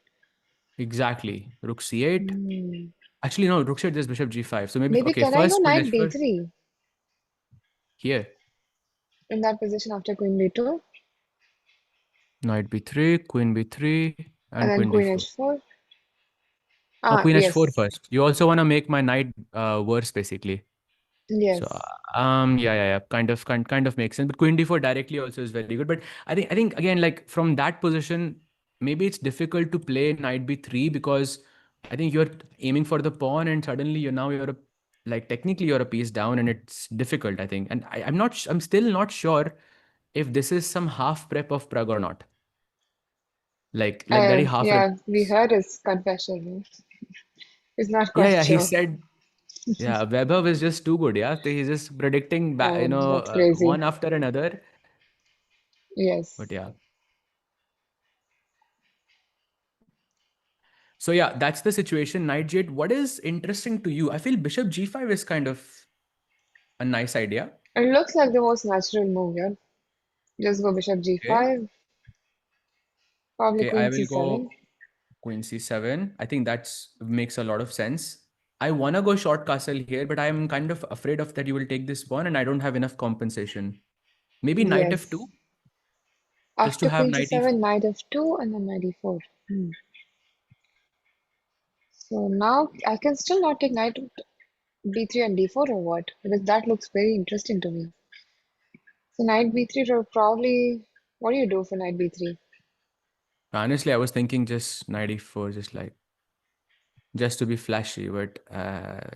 Exactly. Rook c8. Hmm. Actually, no, rook c8, there's bishop g5. So maybe, Maybe okay, can I go first knight village first b3 here. in that position after queen b2 Knight b3, queen b3, and and then queen queen d4. h4? Oh, Ah, queen h4 yes, first. You also want to make my knight worse, basically. So yes. yeah, kind of makes sense. But queen d4 directly also is very good. But I think again, like from that position, maybe it's difficult to play knight b3 because I think you're aiming for the pawn and suddenly you're like technically you're a piece down and it's difficult, I think. And I'm still not sure if this is some half prep of Pragg or not. Like that he half Yeah, we relax. heard his confession. He's not Yeah, quite yeah, he sure. said. Yeah, Vaibhav is just too good. Yeah, he's just predicting, That's crazy. one after another. But Yes. yeah, so yeah, that's the situation. Knight G8. What is interesting to you? I feel Bishop G5 is kind of a nice idea. It looks like the most natural move, yeah. Just go bishop Okay, g5, probably okay, queen I will c7. go Queen C7. I think that's makes a lot of sense. I wanna go short castle here, but I'm kind of afraid of that you will take this pawn, and I don't have enough compensation. Maybe Knight Yes. F2, just to After have queen Knight E4. c7, knight f2, and then knight e4. Hmm. So now I can still not take knight b3 and d4 or what? Because that looks very interesting to me. So knight b3 or probably, what do you do for knight b3? Honestly, I was thinking just Knight E4, just to be flashy. But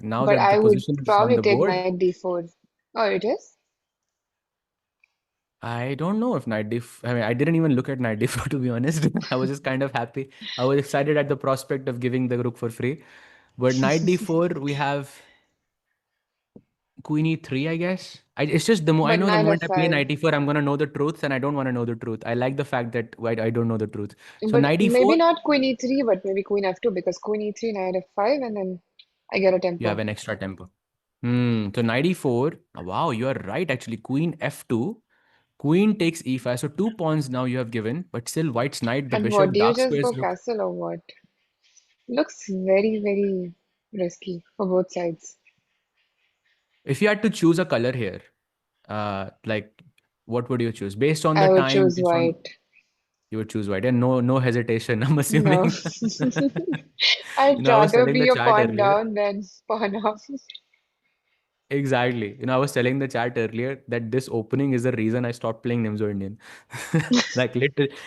now But that the I would position is on probably the take board, knight d4. Oh, it is? I don't know if I mean, I didn't even look at Knight D4 to be honest. I was just kind of happy. I was excited at the prospect of giving the rook for free. But Knight D4, we have Queen E3, I guess. It's just I But know the knight moment I play f5. Knight E4, I'm gonna know the truth, and I don't want to know the truth. I like the fact that I don't know the truth. So But Knight maybe E4, not queen e3, but maybe queen f2 because queen e3, knight f5, and then I get a you have tempo. an extra tempo. So Knight E4, wow, you are right actually. Queen F2. Queen takes e5. So two pawns now you have given, but still white's knight, the And what, bishop, do you dark just go squares look. castle or what? Looks very, very. risky for both sides. If you had to choose a color here, like what would you choose? Based on the I would time, choose based on white. you would choose white, and no hesitation, I'm No. assuming. I'd I was rather telling the be a chat pawn earlier. down than pawn up. Exactly. I was telling the chat earlier that this opening is the reason I stopped playing Nimzo Indian. Like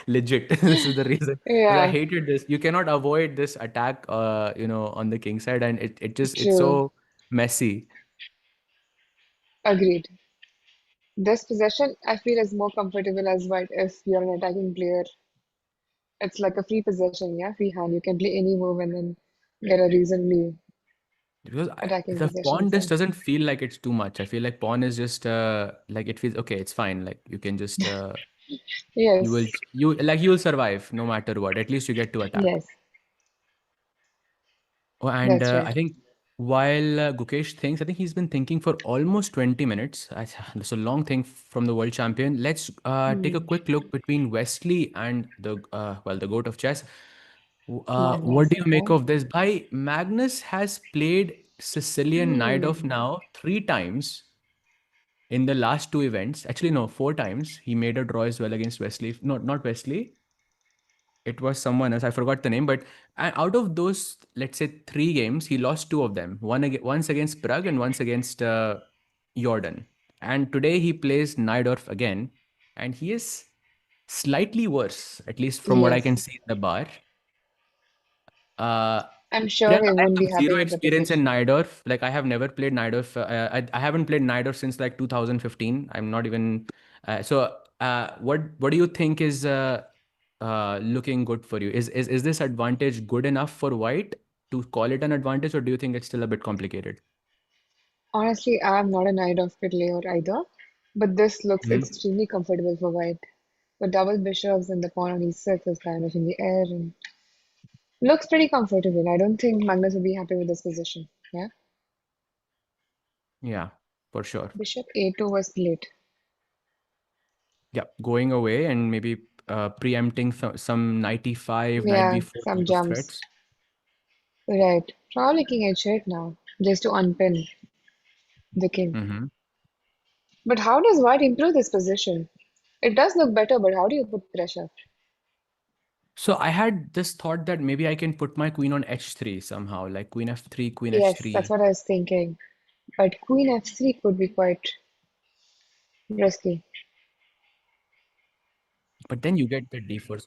legit. This is the reason. Because I Yeah, hated this. You cannot avoid this attack on the king side, and it's true. so messy. Agreed. This possession, I feel, is more comfortable as white if you're an attacking player. It's like a free possession, yeah, free hand. You can play any move and then get a reasonably Because attacking the possession pawn just from. doesn't feel like it's too much. I feel like pawn is just like it feels okay, it's fine. Like you can just you will Yes, you'll survive no matter what. At least you get to attack. yes, Oh, and that's I right. think while Gukesh thinks, I think he's been thinking for almost 20 minutes. That's a long thing from the world champion. Let's take a Hmm. quick look between Wesley and the GOAT of chess. What Magnus, do you make okay. of this? By Magnus has played Sicilian Naidov Hmm. now three times in the last two events. Actually, no, four times. He made a draw as well against Wesley. No, not Wesley. It was someone else. I forgot the name. But out of those, let's say three games, he lost two of them. Once against Pragg and once against Jordan. And today he plays Najdorf again, and he is slightly worse, at least from what I can Yes, see in the bar. Uh, I'm sure Priyanka, he I won't be have happy zero with the experience in position. Najdorf. Like I have never played Najdorf. I haven't played Najdorf since like 2015. I'm not even. What do you think is looking good for you? Is this advantage good enough for White to call it an advantage, or do you think it's still a bit complicated? Honestly, I'm not a knight of player either, but this looks Mhm. extremely comfortable for white. The double bishops and the pawn on e6 is kind of in the air and looks pretty comfortable. I don't think Magnus will be happy with this position. Yeah. Yeah, for sure. Bishop a2 was late. Yeah, going away and maybe preempting some knight e5, knight Yeah, b4 some sort of jumps. threats. Right. Probably king h8 now, just to unpin the king. Mm-hmm. But how does white improve this position? It does look better, but how do you put pressure? So I had this thought that maybe I can put my queen on h3 somehow, like queen f3, queen Yes, that's h3. what I was thinking. But queen f3 could be quite risky. But then you get the d4.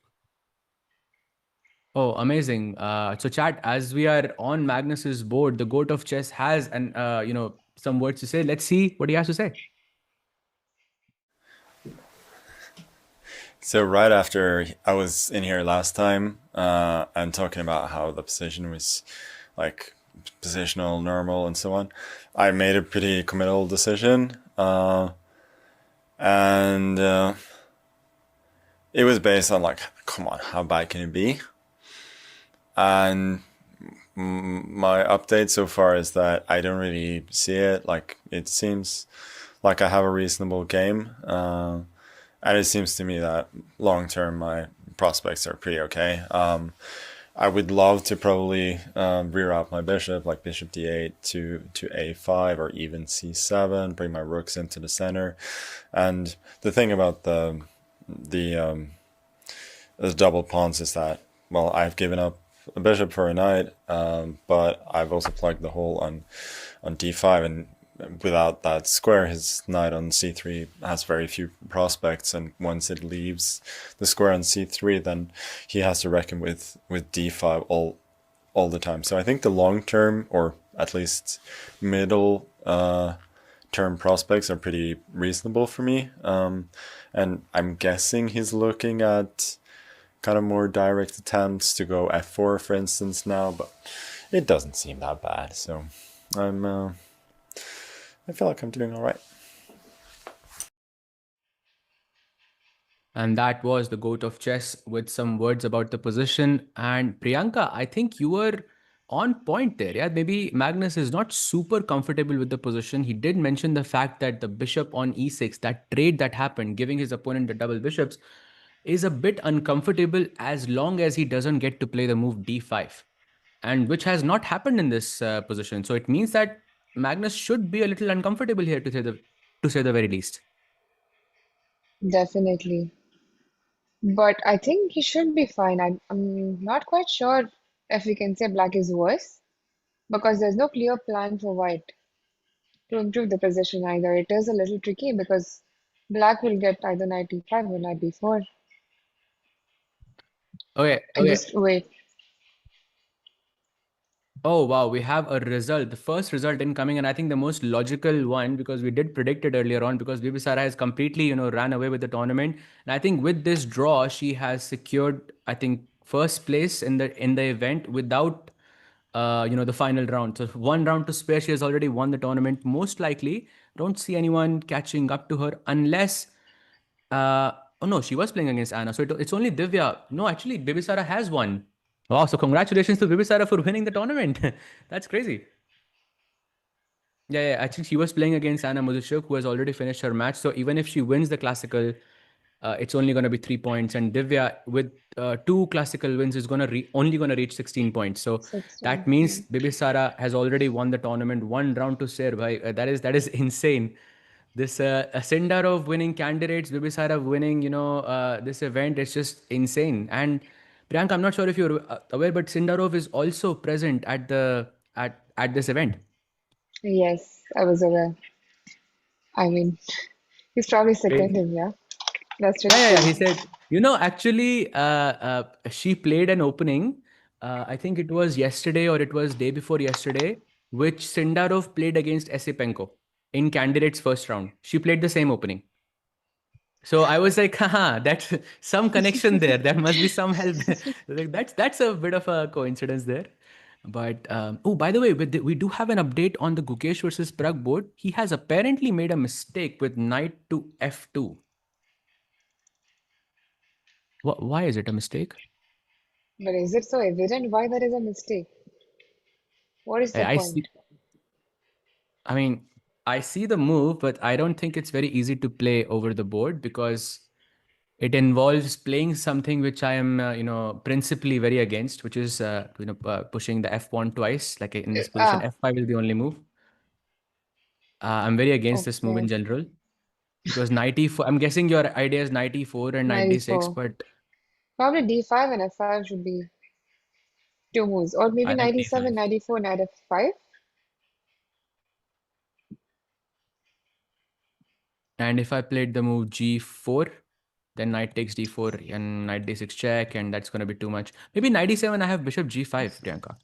Oh, amazing. So chat, as we are on Magnus's board, the goat of chess has some words to say. Let's see what he has to say. So right after I was in here last time, and talking about how the position was like positional, normal, and so on, I made a pretty committal decision, and it was based on like, come on, how bad can it be? And my update so far is that I don't really see it. Like it seems like I have a reasonable game. And it seems to me that long term my prospects are pretty okay. I would love to probably reroute my bishop, like bishop d8 to a5 or even c7, bring my rooks into the center. And the thing about the double pawns is that, well, I've given up a bishop for a knight, but I've also plugged the hole on d5, and without that square, his knight on c3 has very few prospects, and once it leaves the square on c3, then he has to reckon with d5 all the time. So I think the long term, or at least middle term prospects are pretty reasonable for me. And I'm guessing he's looking at kind of more direct attempts to go f4, for instance, now, but it doesn't seem that bad. So I feel like I'm doing all right. And that was the goat of chess with some words about the position. And Priyanka, I think you were on point there. Yeah, maybe Magnus is not super comfortable with the position. He did mention the fact that the bishop on e6, that trade that happened, giving his opponent the double bishops, is a bit uncomfortable as long as he doesn't get to play the move d5. and which has not happened in this position. So it means that Magnus should be a little uncomfortable here, to say the very least. Definitely. But I think he should be fine. I'm not quite sure if we can say black is worse because there's no clear plan for white to improve the position either. It is a little tricky because black will get either knight e5 or knight b4. Okay, And okay. just wait. Oh wow, we have a result. The first result incoming, and I think the most logical one because we did predict it earlier on because Bibisara has completely, ran away with the tournament. And I think with this draw, she has secured, I think, first place in the event without the final round. So one round to spare, she has already won the tournament. Most likely, don't see anyone catching up to her unless uh, oh no, she was playing against Anna. So it's only Divya. No, actually, Bibisara has won. Wow, so congratulations to Bibisara for winning the tournament. That's crazy. Yeah, I think she was playing against Anna Muzushuk, who has already finished her match. So even if she wins the classical, it's only going to be 3 points. And Divya, with two classical wins, is only going to reach 16 points. So 16. that means Bibisara has already won the tournament. One round to share. Bhai. That is insane. This Sindarov winning candidates, Bibisara winning, this event is just insane. And Priyanka, I'm not sure if you're aware, but Sindarov is also present at this event. Yes, I was aware. I mean, he's probably second him, yeah. That's just Yeah. cool. He said, actually, she played an opening. I think it was yesterday or it was day before yesterday, which Sindarov played against Esipenko in candidates first round. She played the same opening. So I was like, haha, that's some connection there. There must be some help. Like that's a bit of a coincidence there. But oh, by the way, we do have an update on the Gukesh versus Pragg board. He has apparently made a mistake with knight to f2. Why is it a mistake? But is it so evident why that is a mistake? What is the I point? see. I mean, I see the move, but I don't think it's very easy to play over the board because it involves playing something which I am, principally very against, which is, pushing the f pawn twice. Like in this position, Ah, f5 is the only move. I'm very against this move in okay. general because knight e4. I'm guessing your idea is knight e4 and knight d6, 94. but Probably d5 and f5 should be two moves. Or maybe I like 97, d5. 94, knight f5. And if I played the move g4, then knight takes d4 and knight d6 check, and that's going to be too much. Maybe knight d7. I have bishop g5, Priyanka.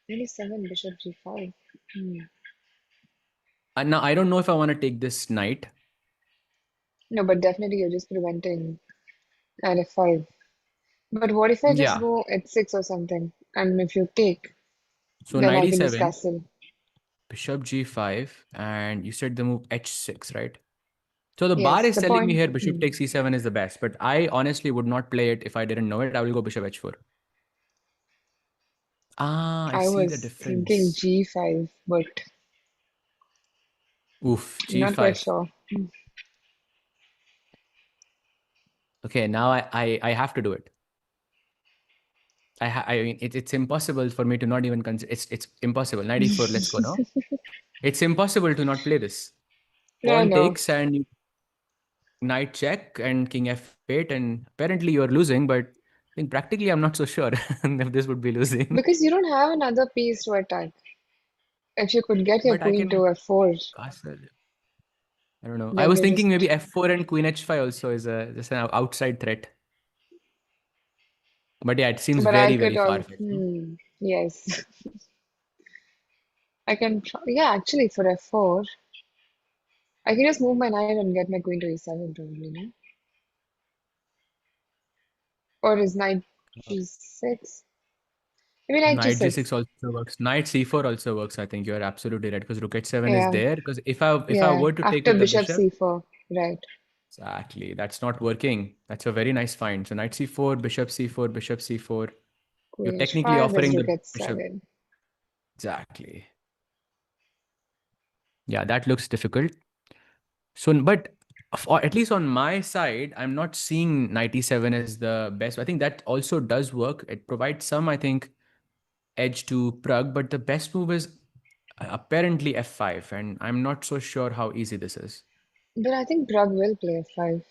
97, bishop g5. Hmm. And now I don't know if I want to take this knight. No, but definitely you're just preventing knight f5. But what if I just Yeah. go h6 or something? And if you take, So then knight I can just e7, castle. bishop g5, and you said the move h6, right? So the bar Yes, is the telling me point. here bishop takes e7 is the best, but I honestly would not play it if I didn't know it. I will go bishop h4. Ah, I I see the was thinking difference. g5, but Oof, I'm not quite g5. sure. Okay, now I have to do it. I mean, it's impossible for me to not even consider. It's impossible. Knight e4, let's go now. It's impossible to not play this. Yeah, Pawn no, takes and knight check and king f8, and apparently you're losing, but I think practically I'm not so sure if this would be losing. because you don't have another piece to attack. If you could get your But I queen to can f4, castle. I don't know. I then was you thinking just. maybe f4 and queen h5 also is a just an outside threat. But yeah, it seems But I very, could very all. far-fetched. No? Yes, I can. Yeah, actually, for f4, I can just move my knight and get my queen to e7 probably, no? Or is knight g6? Maybe knight Knight g6. g6 also works. Knight c4 also works. I think you're absolutely right because rook h7 is Yeah, there. Because if I yeah. were to take After with the bishop bishop, c4, right? exactly, that's not working. That's a very nice find. So knight c4, bishop c4, bishop c4. You're Queen technically h5, there's offering rook the bishop. h7. Exactly. Yeah, that looks difficult. So, but or at least on my side, I'm not seeing knight e7 as the best. I think that also does work. It provides some, I think, edge to Pragg, but the best move is apparently f5, and I'm not so sure how easy this is. But I think Pragg will play f5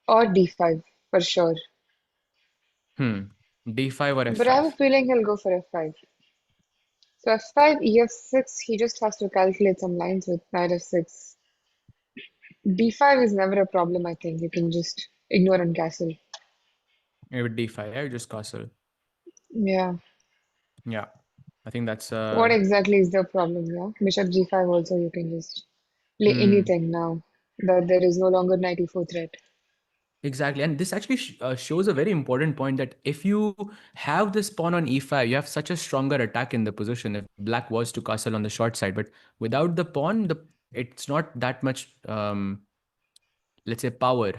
or d5 for sure. D5 or But I have a f5. feeling he'll go for f5. So f5, ef6, he just has to calculate some lines with knight f6. d5 is never a problem, I think. You can just ignore and castle. Maybe D5, yeah, just castle. Yeah. Yeah, I think that's What exactly is the problem, yeah? Bishop g5 also you can just play hmm. anything now. That there is no longer knight e4 threat. Exactly. And this actually shows a very important point that if you have this pawn on e5, you have such a stronger attack in the position if black was to castle on the short side. But without the pawn, it's not that much, let's say, power.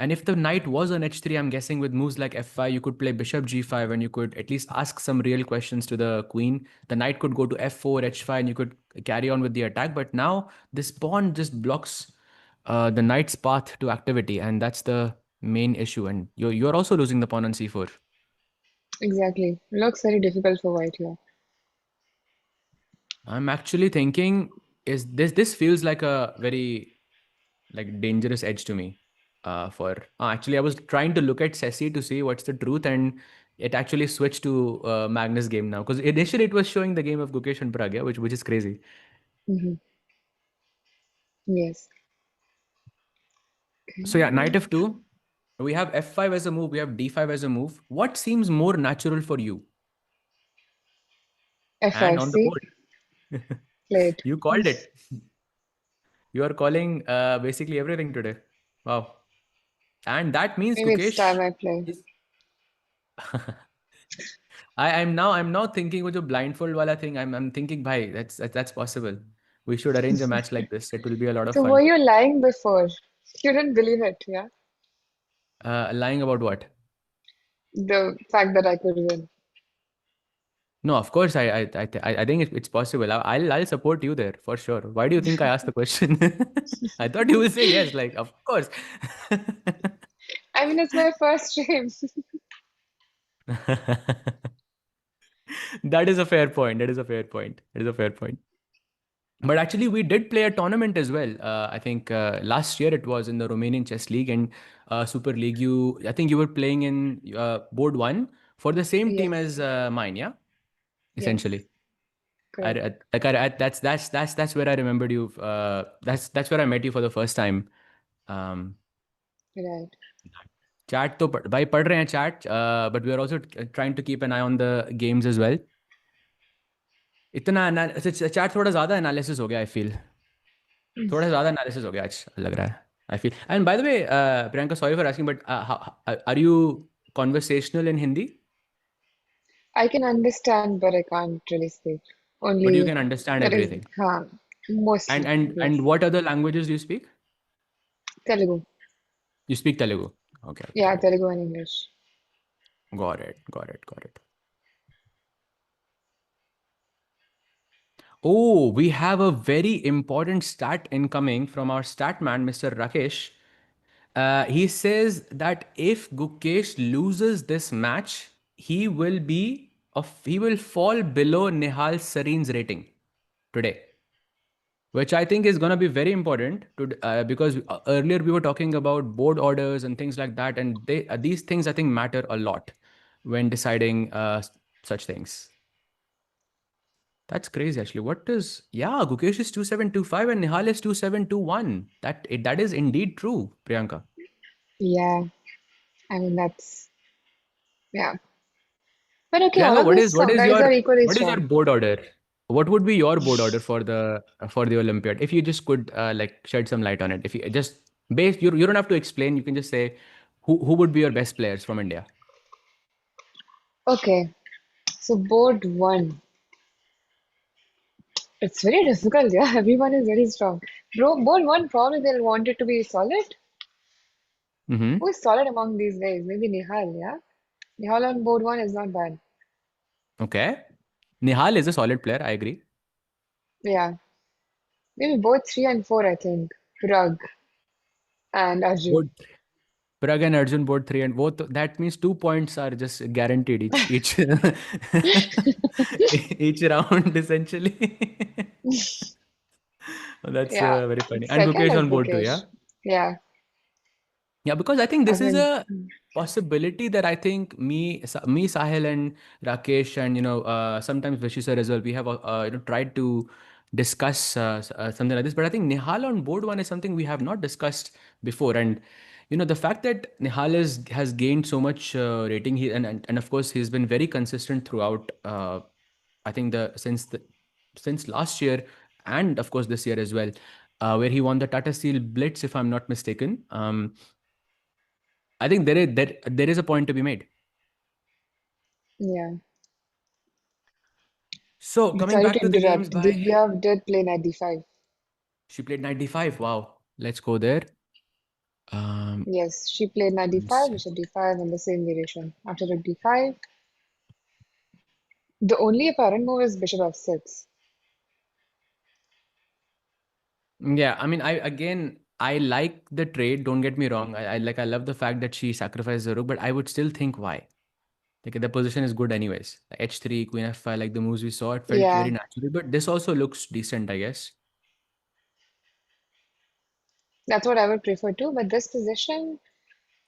And if the knight was on h3, I'm guessing with moves like f5, you could play bishop g5 and you could at least ask some real questions to the queen. The knight could go to f4, h5, and you could carry on with the attack. But now this pawn just blocks the knight's path to activity, and that's the main issue. And you're also losing the pawn on c4. Exactly. Looks very difficult for white here. I'm actually thinking, is this feels like a very like dangerous edge to me. For actually, I was trying to look at Ceci to see what's the truth, and it actually switched to Magnus game now because initially it was showing the game of Gukesh and Pragg, yeah, which is crazy. Hmm. Yes. So yeah, knight Okay. f2. We have f5 as a move. We have d5 as a move. What seems more natural for you? And f5, on the see? board, Played. you called it. You are calling basically everything today. Wow. And that means Maybe it's time Gukesh I play. is. I'm now thinking with the blindfold wala thing. I'm thinking, bhai, that's possible. We should arrange a match like this. It will be a lot of So were fun. you lying before? You didn't believe it, yeah? Lying about what? The fact that I could win. No, of course I think it's possible. I'll support you there for sure. Why do you think I asked the question? I thought you will say yes. Like of course. I mean, it's my first stream. That is a fair point. That is a fair point. That is a fair point. But actually, we did play a tournament as well. I think last year it was in the Romanian Chess League and Super League. I think you were playing in board one for the same team Yes, as mine. Yeah, yes, essentially. correct. That's where I remembered you. That's where I met you for the first time. Um, Right. chat तो भाई पढ़ रहे हैं chat, but we are also trying to keep an eye on the games as well. इतना chat थोड़ा ज़्यादा analysis हो गया I feel. थोड़ा ज़्यादा एनालिसिस हो गया आज लग रहा है I feel and by the way Priyanka sorry for asking but are you conversational in Hindi I can understand, but I can't really speak. But you Only can understand that is, everything mostly, and yes. What other languages do you speak Telugu. You speak Telugu okay okay Yeah, okay Telugu and English. Got it Oh, we have a very important stat incoming from our stat man, Mr. Rakesh. He says that if Gukesh loses this match, he will fall below Nihal Sareen's rating today, which I think is going to be very important because earlier we were talking about board orders and things like that, and these things I think matter a lot when deciding such things. That's crazy, actually. Yeah, Gukesh is 2725 and Nihal is 2721. That is indeed true, Priyanka. Yeah, I mean, yeah. But okay, all Priyanka, of these guys are equally what is your strong. board order? What would be your board order for the Olympiad? If you just could like shed some light on it. If you just you don't have to explain, you can just say who would be your best players from India. Okay, so board one. It's very difficult, yeah. Everyone is very strong. Bro, board one, probably they'll want it to be solid. Mm-hmm. Who is solid among these guys? Maybe Nihal, yeah? Nihal on board one is not bad. Okay. Nihal is a solid player, I agree. Yeah. Maybe both three and four, I think. Pragg and Arjun. Board Pragg and Arjun both three, and both that means 2 points are just guaranteed each each round essentially. That's Yeah. very funny. And Second Gukesh is on board too, Gukesh. yeah. Yeah. Yeah, because I think I this is mean, a possibility that I think me, Sahil, and Rakesh, and sometimes Vishi sir as well. We have tried to discuss something like this, but I think Nihal on board one is something we have not discussed before, and the fact that Nihal has gained so much rating, and of course he's been very consistent throughout. I think since last year, and of course this year as well, where he won the Tata Steel Blitz, if I'm not mistaken. I think there is a point to be made. yeah. So coming Sorry back to to the games, interrupt. by Divya did play 95. she played 95. Wow, let's go there. Um, Yes, she played knight one d5, sec. bishop d5, and the same variation. After rook d5, the only apparent move is bishop f6. Yeah, I mean, I like the trade. Don't get me wrong. I love the fact that she sacrificed the rook, but I would still think why. Like the position is good anyways. H3, Queen F5, like the moves we saw, it felt very Yeah, natural. But this also looks decent, I guess. that's what I would prefer too. But this position,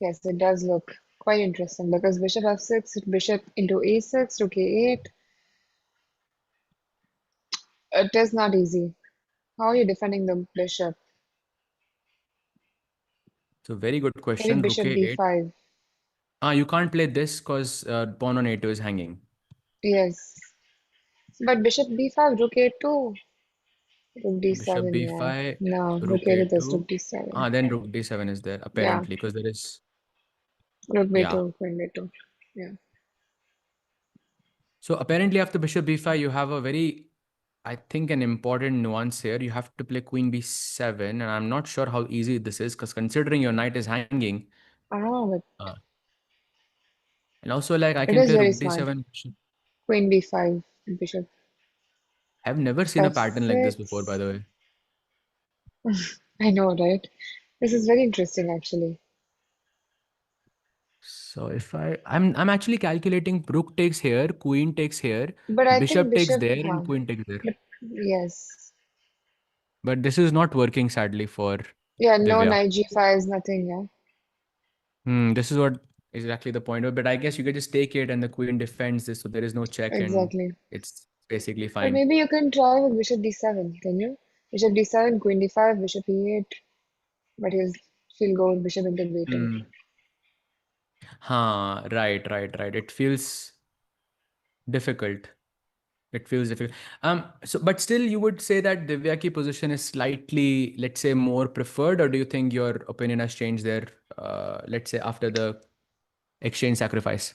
yes, it does look quite interesting because bishop f6, bishop into a6, rook a8. It is not easy. How are you defending the bishop? So very good Maybe question. Rook bishop A8. d5. You can't play this because pawn on A2 is hanging. Yes. But bishop b5, rook a2, rook Bishop d7, yeah. B5, No, rook Rook a8 is rook A2. d7. Then Rook D7 is there Yeah, apparently because there is, rook yeah. b2, queen b2. Yeah. So apparently after Bishop B5, you have a very, I think, an important nuance here. You have to play Queen B7, and I'm not sure how easy this is because considering your knight is hanging, But uh, and also like I it can is play very Rook smart. D7. Queen b5, bishop I've never seen a pattern like this before, by f6. the way. I know, right? This is very interesting, actually. So if I'm actually calculating Rook takes here, Queen takes here, But I think Bishop takes bishop, there, and Queen takes there. but yes. But this is not working sadly for Yeah, no Divya. knight g5 is nothing, yeah. This is what exactly the point. But I guess you could just take it and the queen defends this, so there is no check and Exactly. it's basically But fine. maybe you can try with bishop d7, can you? Bishop d7, queen d5, bishop e8, but she'll go with bishop into b2. Hmm. Right. It feels difficult. It feels difficult. So, but still, you would say that Divya ki position is slightly, let's say, more preferred, or do you think your opinion has changed there? Let's say after the exchange sacrifice.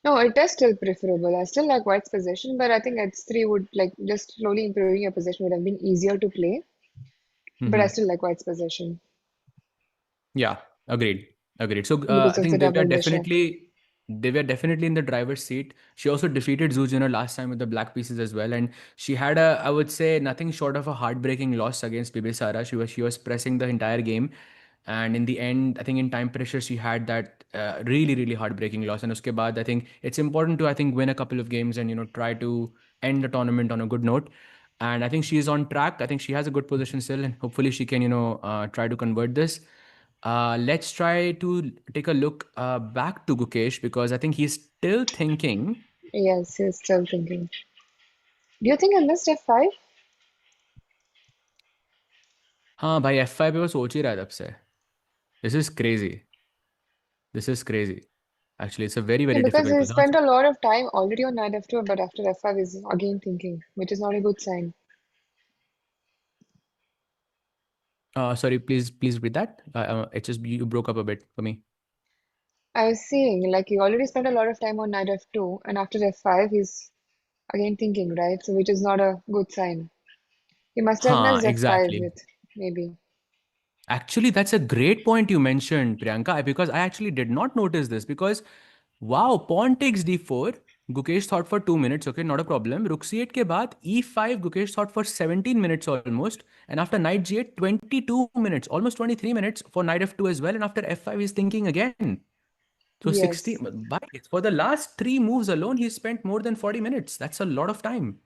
No, it is still preferable. I still like white's position, but I think h3 would like just slowly improving your position would have been easier to play. But I Mm-hmm. still like white's position Yeah, agreed. Agreed. So because I of the think double bishop. Divya definitely in the driver's seat. She also defeated Zuziner last time with the black pieces as well, and she had a, I would say, nothing short of a heartbreaking loss against Bibisara. She was pressing the entire game, and in the end, I think in time pressure she had that really heartbreaking loss. And uske baad, I think it's important to win a couple of games and try to end the tournament on a good note. And I think she is on track. I think she has a good position still, and hopefully she can try to convert this. Let's try to take a look back to Gukesh because I think he's still thinking. Yes, he's still thinking. Do you think I missed f5? हाँ भाई F5 पे वो सोच ही रहा है तब से. This is crazy. This is crazy. Actually, it's a Yeah, very because difficult he position. spent a lot of time already on knight f2, but after f5 he's again thinking, which is not a good sign. Sorry, please repeat that. It just you broke up a bit for me. I was saying, like, he already spent a lot of time on knight f2, and after f5 he's again thinking, right? So, which is not a good sign. He must have Huh, missed f5 exactly. with maybe. Actually, that's a great point you mentioned, Priyanka, because I actually did not notice this because wow, pawn takes d4. Gukesh thought for 2 minutes, okay, not a problem. Rook c8 के बाद e5, Gukesh thought for 17 minutes almost. And after knight g8, 22 minutes, almost 23 minutes for knight f2 as well. And after f5, he's thinking again. So 16, Yes. for the last three moves alone, he spent more than 40 minutes. That's a lot of time.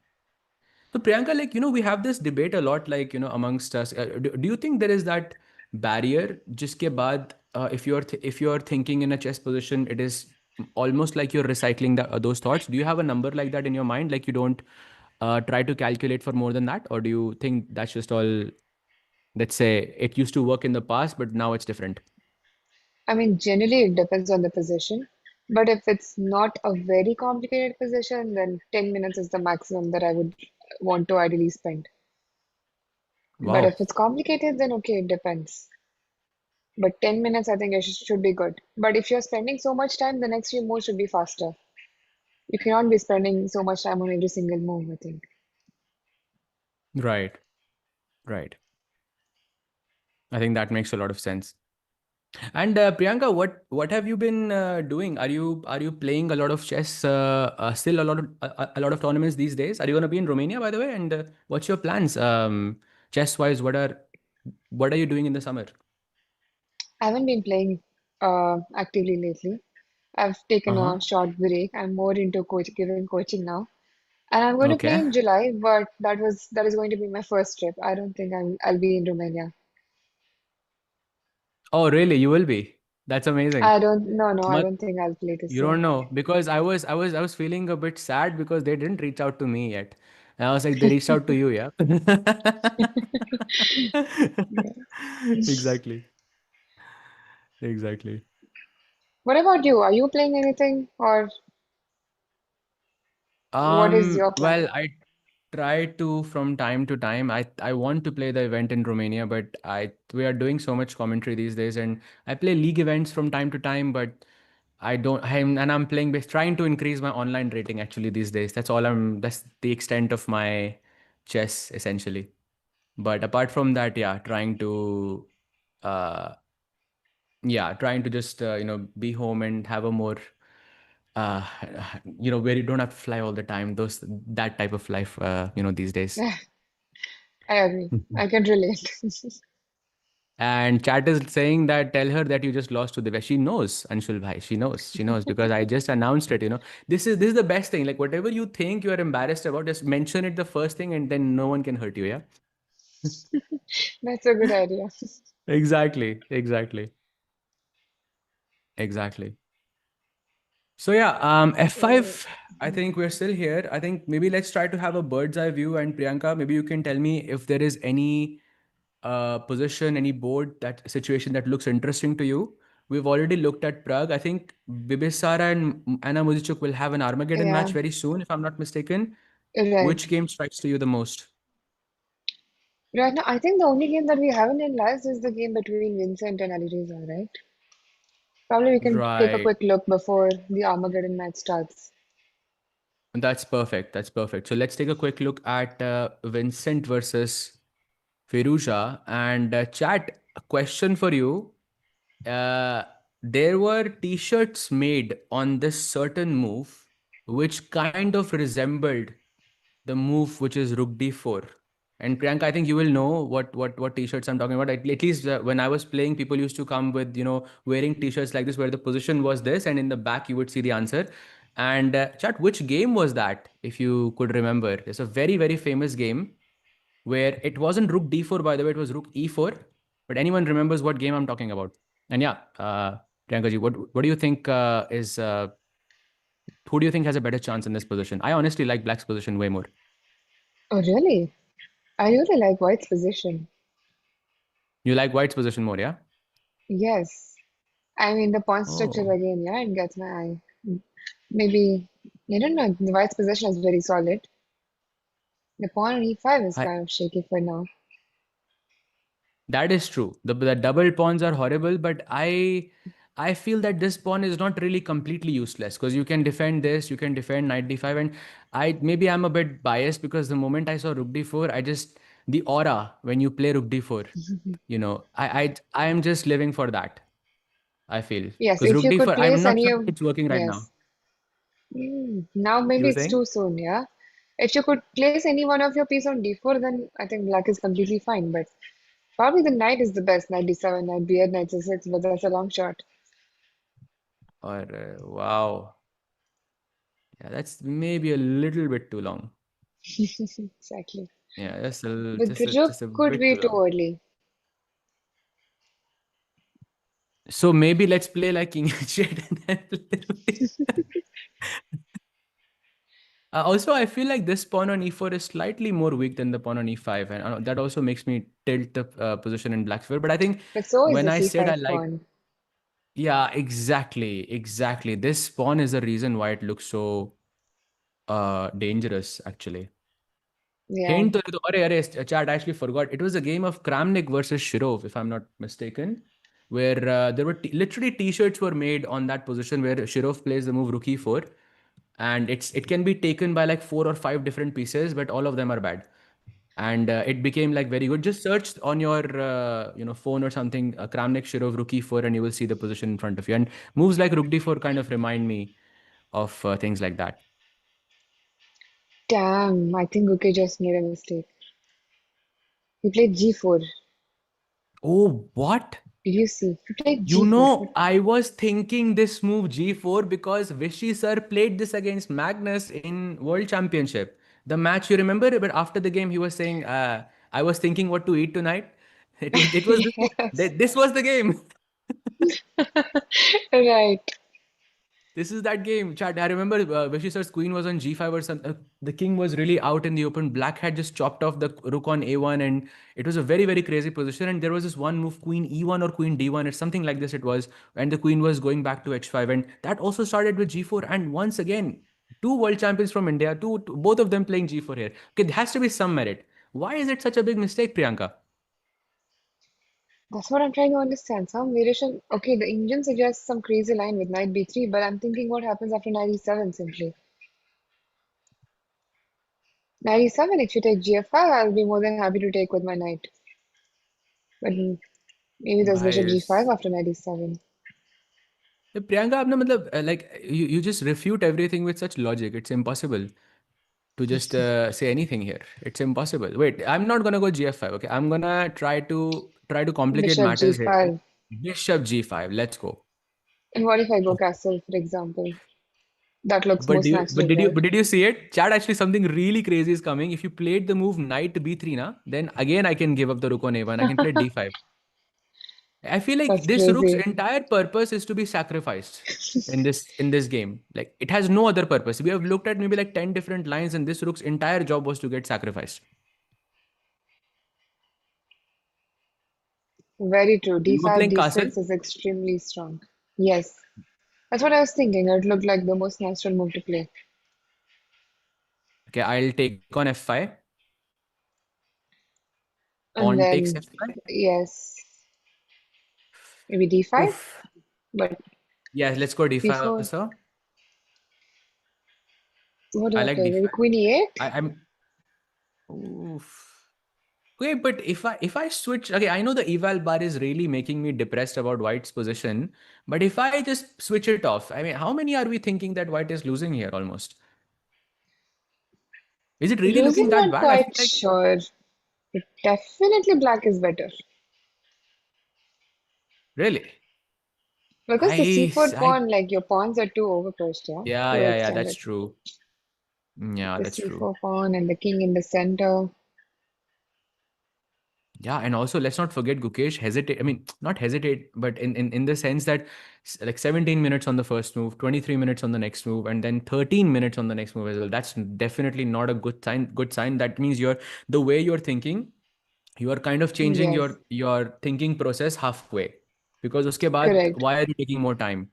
So Priyanka, like, we have this debate a lot, like, amongst us. Do you think there is that barrier, jiske baad, if you're thinking in a chess position, it is almost like you're recycling those thoughts. Do you have a number like that in your mind? Like you don't try to calculate for more than that? Or do you think that's just all, let's say it used to work in the past, but now it's different? I mean, generally it depends on the position. But if it's not a very complicated position, then 10 minutes is the maximum that I would want to ideally spend. But Wow. if it's complicated, then okay, it depends. But 10 minutes, I think it should be good. But if you're spending so much time, the next few moves should be faster. You cannot be spending so much time on every single move, I think. Right. Right. I think that makes a lot of sense. And Priyanka, what have you been doing? Are you playing a lot of chess? Still a lot of tournaments these days. Are you going to be in Romania, by the way? And what's your plans, chess wise? What are you doing in the summer? I haven't been playing actively lately. I've taken Uh-huh. a short break. I'm more into giving coaching now. And I'm going to play Okay. in July, but that is going to be my first trip. I don't think I'll be in Romania. Oh, really? You will be? That's amazing. I don't no, I But don't think I'll play this you year. don't know because I was feeling a bit sad because they didn't reach out to me yet. And I was like, they reached out to you, yeah. Yeah. Exactly. Exactly. What about you? Are you playing anything or what is your plan? Well, I try to from time to time. I want to play the event in Romania, but I we are doing so much commentary these days, and I play league events from time to time, but I don't. I'm playing trying to increase my online rating actually these days. That's the extent of my chess essentially. But apart from that, yeah, uh, trying to just be home and have a more uh where you don't have to fly all the time, that type of life these days. I agree. I can relate. And chat is saying that tell her that you just lost to the West. She knows, Anshul bhai, she knows because I just announced it. This is the best thing, like whatever you think you are embarrassed about, just mention it the first thing and then no one can hurt you, yeah. That's a good idea. Exactly, exactly, exactly. So yeah, Uh, F5, I think we're still here. I think maybe let's try to have a bird's eye view. And Priyanka, maybe you can tell me if there is any position, any board, that situation that looks interesting to you. We've already looked at Pragg. I think Bibisara and Anna Muzichuk will have an Armageddon match yeah, very soon, if I'm not mistaken. right. Which game strikes to you the most? Right now, I think the only game that we haven't analyzed is the game between Vincent and Alireza, right? Probably we can take a Right. quick look before the Armageddon match starts. That's perfect. That's perfect. So let's take a quick look at Vincent versus Firuja. And chat, a question for you. uh, there were t-shirts made on this certain move which kind of resembled the move which is rook d4. And Priyanka, I think you will know what t-shirts I'm talking about. At least when I was playing, people used to come with wearing t-shirts like this where the position was this and in the back you would see the answer. And chat, which game was that, if you could remember? It's a very very famous game where it wasn't rook d4, by the way, it was rook e4. But anyone remembers what game I'm talking about? And yeah, Priyanka ji, what do you think who do you think has a better chance in this position? I honestly like Black's position way more. Oh, really? I really like White's position. You like White's position more, yeah? Yes. I mean, the pawn structure Oh, again, yeah, it gets my eye. Maybe, I don't know, the White's position is very solid. The pawn on e5 is I, kind of shaky for now. that is true. The double pawns are horrible, but I feel that this pawn is not really completely useless because you can defend this, you can defend knight d5, and I'm a bit biased because the moment I saw rook d4, the aura when you play rook d4, I am just living for that. I feel Yes, because if rook you could d4, I'm place not any sure of, if it's working right now. yes, Now maybe You it's think? too soon, yeah? If you could place any one of your piece on d4, then I think black is completely fine. But probably the knight is the best. Knight d7, knight b8, knight c6, but that's a long shot. Or wow, yeah, that's maybe a little bit too long. Exactly. Yeah, With rook just a could bit be too too long. early. So maybe let's play like king h8 and then a little bit. Also, I feel like this pawn on e4 is slightly more weak than the pawn on e5, and that also makes me tilt the position in black's favor. But I think But so is when the I said I c5 like, pawn. yeah, exactly, exactly. This pawn is the reason why it looks so dangerous, actually. Yeah. Hint, chat, I actually forgot. It was a game of Kramnik versus Shirov, if I'm not mistaken, where there were literally t-shirts were made on that position where Shirov plays the move rook e4, and it can be taken by like four or five different pieces, but all of them are bad. And it became like very good. Just search on your phone or something, Kramnik Shirov rook e4, and you will see the position in front of you. And moves like rook d4 kind of remind me of things like that. Damn, I think Gukesh just made a mistake. He played g4. Oh, what? Did you see? He played You g4. But know, I was thinking this move G4 because Vishy sir played this against Magnus in World Championship. The match you remember, but after the game he was saying, "I was thinking what to eat tonight." It was this, yes. this was the game. Right. This is that game, chat. I remember Vishy sir's queen was on G5 or something. The king was really out in the open. Black had just chopped off the rook on A1, and it was a very, very crazy position. And there was this one move, queen E1 or queen D1, or something like this. It was, and the queen was going back to H5, and that also started with G4. And once again, two world champions from India, both of them playing G4 here. Okay, there has to be some merit. Why is it such a big mistake, Priyanka? That's what I'm trying to understand. Some variation. Okay, the engine suggests some crazy line with knight b3, but I'm thinking what happens after knight e7 simply. Knight e7, if you take gf5, I'll be more than happy to take with my knight. But maybe there's bishop Bias. g5 after knight e7. Priyanka, आपने मतलब like you just refute everything with such logic. It's impossible to just say anything here. It's impossible. Wait, I'm not gonna go gf5. Okay, I'm gonna try to complicate Bishop matters here. g5. Bishop g5. Let's go. And what if I go castle, for example? That looks But do most you but natural, did you right? but did you see it? Chad, actually something really crazy is coming. If you played the move knight b3 na, then again I can give up the rook on a1. I can play d5. I feel like That's this rook's crazy. entire purpose is to be sacrificed in this game. Like it has no other purpose. We have looked at maybe like 10 different lines, and this rook's entire job was to get sacrificed. Very true. You were d5, playing castle. d6 is extremely strong. Yes. That's what I was thinking. It looked like the most natural move to play. Okay, I'll take on f5. And Pawn takes then, f5. yes, maybe d5, Oof. but Yeah, let's go d5 d4. also. What do I I like play? Maybe d5. queen e8? I'm. Oof. Okay, but if I switch, okay, I know the eval bar is really making me depressed about White's position, but if I just switch it off, I mean, how many are we thinking that White is losing here almost? Is it really looking Losing, that not bad? I feel quite like sure. But definitely black is better. really. Because the c4 I pawn, like your pawns are too overpushed, yeah? yeah, Too yeah, yeah, that's extended. true. Yeah, The that's true. c4 pawn and the king in the center. Yeah, and also let's not forget Gukesh hesitate. I mean, not hesitate, but in the sense that like 17 minutes on the first move, 23 minutes on the next move, and then 13 minutes on the next move as well. That's definitely not a good sign. Good sign. That means the way you're thinking, you are kind of changing Yes, your thinking process halfway. Because uske baad, correct. why are you taking more time?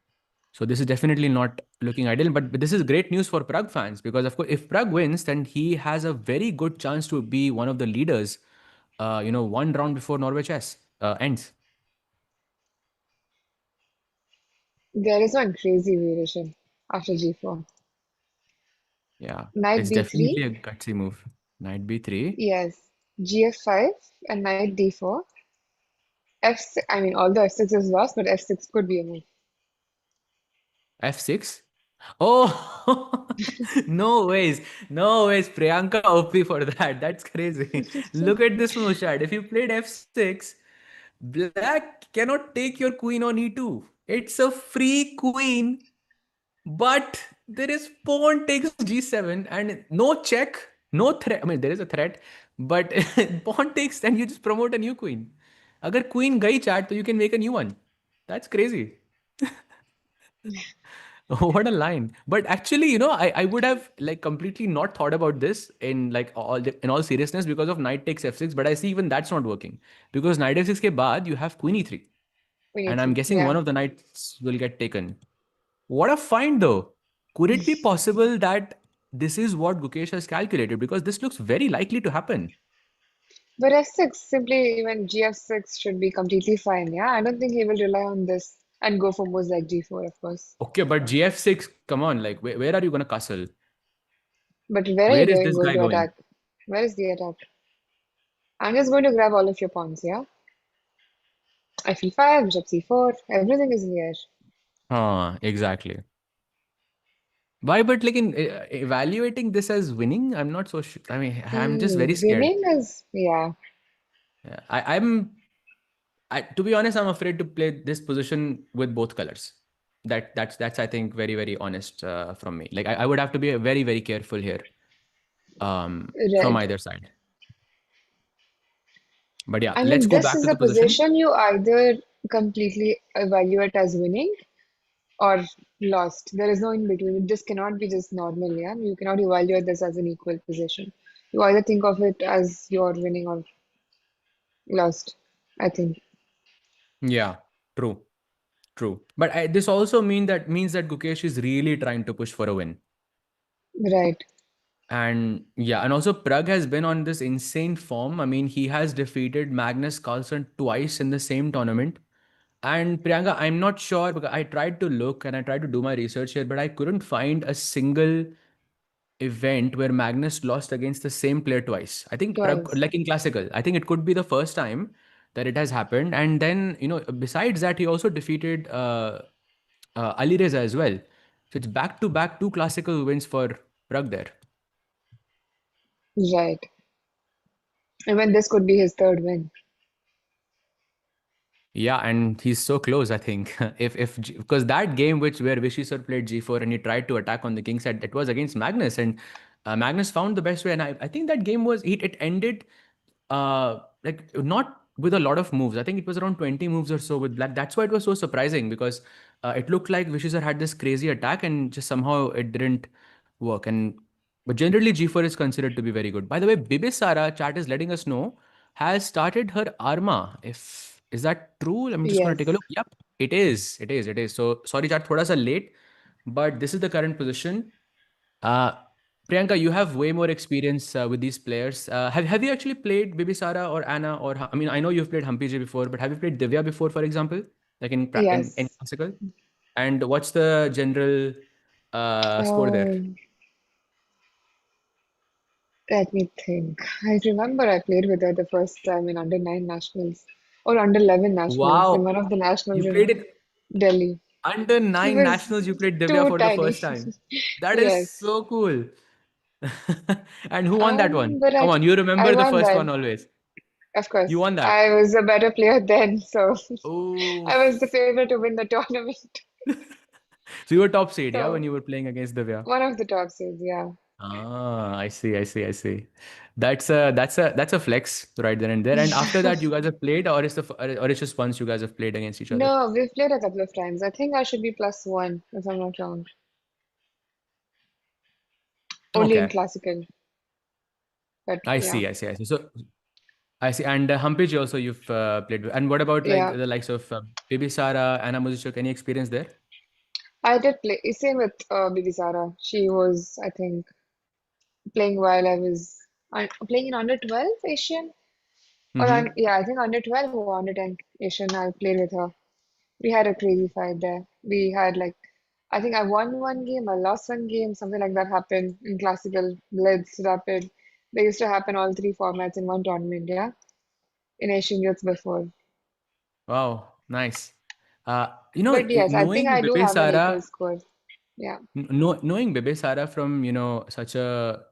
So this is definitely not looking ideal, but this is great news for Pragg fans because of course, if Pragg wins, then he has a very good chance to be one of the leaders. One round before Norway chess ends. There is one crazy variation after g4. Yeah, Knight it's b3, definitely a gutsy move. Knight b3, yes. gf5 and knight d4. I mean, although f6 is lost, but f6 could be a move. f6. Oh, no ways. No ways. Priyanka OP for that. That's crazy. Look at this move, Shad. If you played f6, black cannot take your queen on e2. It's a free queen, but there is pawn takes g7 and no check, no threat. I mean, there is a threat, but pawn takes and you just promote a new queen. Agar queen gayi chat, so you can make a new one. That's crazy. What a line. But actually, I would have like completely not thought about this in like in all seriousness because of knight takes f6, but I see even that's not working. Because knight f6 ke baad you have queen e3. We need And I'm to. guessing Yeah. one of the knights will get taken. What a find though. Could it be possible that this is what Gukesh has calculated? Because this looks very likely to happen. But f6, simply even gf6 should be completely fine. Yeah, I don't think he will rely on this and go for moves like g4, of course. Okay, but gf6, come on, like where are you gonna castle? But where are you Where is going, this going guy to going? attack? Where is the attack? I'm just going to grab all of your pawns, yeah? F e5, bishop c4, everything is in the air. Exactly. Why? But like in evaluating this as winning, I'm not so sure. I mean, I'm just very scared. Winning is, yeah, Yeah, to be honest, I'm afraid to play this position with both colors. That's I think very very honest from me. Like I would have to be very very careful here from red. either side. But yeah, I let's mean, go this back is to a the position. position you either completely evaluate as winning or lost. There is no in between. This cannot be just normal, yeah? You cannot evaluate this as an equal position. You either think of it as you're winning or lost, I think. Yeah, true, true. But this also means that Gukesh is really trying to push for a win. Right. And yeah, and also Pragg has been on this insane form. I mean, he has defeated Magnus Carlsen twice in the same tournament. And Priyanka, I'm not sure because I tried to look and I tried to do my research here, but I couldn't find a single event where Magnus lost against the same player twice. I think Pragg, Twice. like in classical, I think it could be the first time that it has happened. And then, besides that, he also defeated Ali Reza as well. So it's back to back two classical wins for Pragg there. Right. Even this could be his third win. Yeah, and he's so close, I think. Because that game where Vishy sir played G4 and he tried to attack on the king side, it was against Magnus, and Magnus found the best way. And I think that game it ended like not with a lot of moves. I think it was around 20 moves or so with black. That's why it was so surprising because it looked like Vishy sir had this crazy attack and just somehow it didn't work. And but generally G4 is considered to be very good. By the way, Bibisara chat is letting us know has started her Arma. If is that true? I'm just gonna take a Yes. look. Yep, it is. It is. It is. So sorry, chat, thoda sa late, but this is the current position. Uh, Priyanka, you have way more experience with these players. Have you actually played Bibisara or Anna or I mean I know you've played Humpy J before, but have you played Divya before, for example, like in Yes. classical? And what's the general score there? Um, Let me think. I remember I played with her the first time in under 9 nationals or under 11 nationals in Wow, one of the nationals you in played it Delhi. under He nine was nationals. You played Divya too for the tiny. first time. That is Yes. so cool. And who won that one? But Come on, you I remember the won first that, one always. of You course. won that. I was a better player then, so Oh, I was the favorite to win the tournament. so you were top seed, yeah, when So you were playing against Divya. one of the top seeds, yeah. I see, I see, I see. That's a flex right then and there. And after that, you guys have played, or or it's just once you guys have played against each other. No, we've played a couple of times. I think I should be +1 if I'm not wrong. Only in Okay, classical, but I yeah. see, I see, I see. So I see. And Hampage also you've played with. And what about like Yeah. the likes of Bibi Sara, Anna Muzichuk? Any experience there? I did play. Same with Bibi Sara. She was, I think, playing while I was playing in under 12 Asian. Mm-hmm. Yeah, I think under 12 or under 10 Asian. I played with her. We had a crazy fight there. We had like, I think I won one game, I lost one game, something like that happened in classical, blitz, rapid. They used to happen all three formats in one tournament, yeah, in Asian Youth before. Wow, nice. But yes, I think Knowing I do Bibi have an equal Sara, score. Yeah. Knowing Bibisara from, such a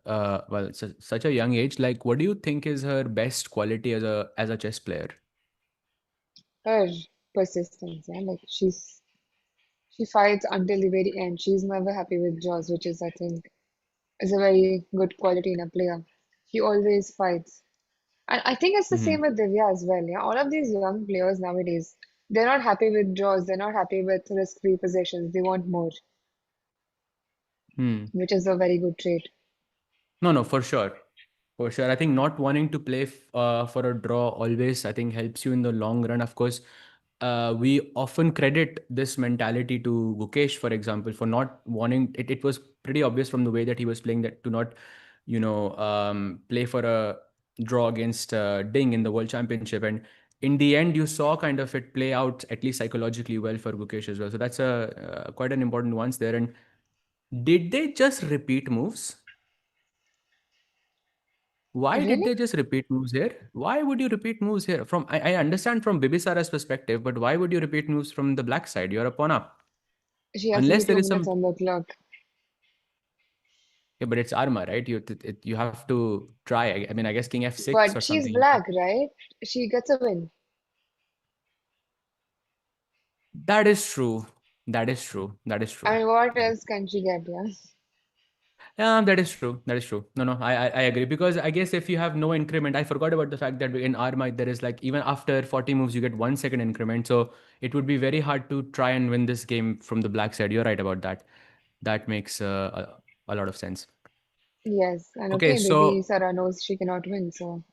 such a young age, like what do you think is her best quality as a chess player? Her persistence, yeah. Like she fights until the very end. She's never happy with draws, which is, I think, is a very good quality in a player. She always fights. And I think it's the Hmm. same with Divya as well. Yeah, all of these young players nowadays, they're not happy with draws. They're not happy with risk-free possessions. They want more, Hmm. which is a very good trait. No, no, for sure. For sure. I think not wanting to play for a draw always, I think, helps you in the long run. Of course, we often credit this mentality to Gukesh, for example, for not wanting it. It was pretty obvious from the way that he was playing that to not, play for a draw against Ding in the World Championship. And in the end, you saw kind of it play out, at least psychologically, well for Gukesh as well. So that's a quite an important nuance there. And did they just repeat moves? Why did Really? they just repeat moves here? Why would you repeat moves here? I understand from Bibisara's perspective, but why would you repeat moves from the black side? You're a pawn up. She has only Unless there two is minutes some, on the clock. yeah, but it's Arma, right? You have to try. I mean, I guess King F6 or But she's something. You can. black, right? She gets a win. That is true. That is true. That is true. And what else can she get? Yeah. Yeah, that is true. That is true. No, no, I agree because I guess if you have no increment, I forgot about the fact that in Arma there is like even after 40 moves you get 1 second increment. So it would be very hard to try and win this game from the black side. You're right about that. That makes a lot of sense. Yes. And Okay, okay, maybe so Sarah knows she cannot win, so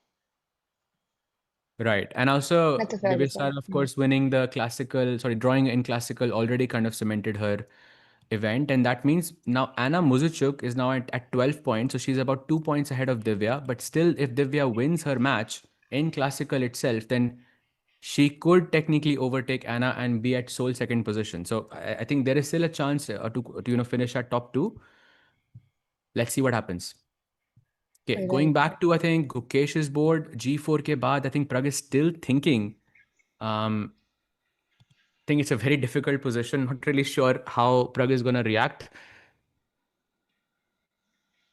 right, and also that's a fair Bibisar, result. of course, winning the classical, sorry, drawing in classical already kind of cemented her event, and that means now Anna Muzichuk is now at 12 points, so she's about 2 points ahead of Divya. But still, if Divya wins her match in classical itself, then she could technically overtake Anna and be at sole second position. So I think there is still a chance to finish at top two. Let's see what happens. Okay, going Right. back to I think Gukesh's board G4 के बाद I think Pragg is still thinking. Um, I think it's a very difficult position. Not really sure how Pragg is going to react.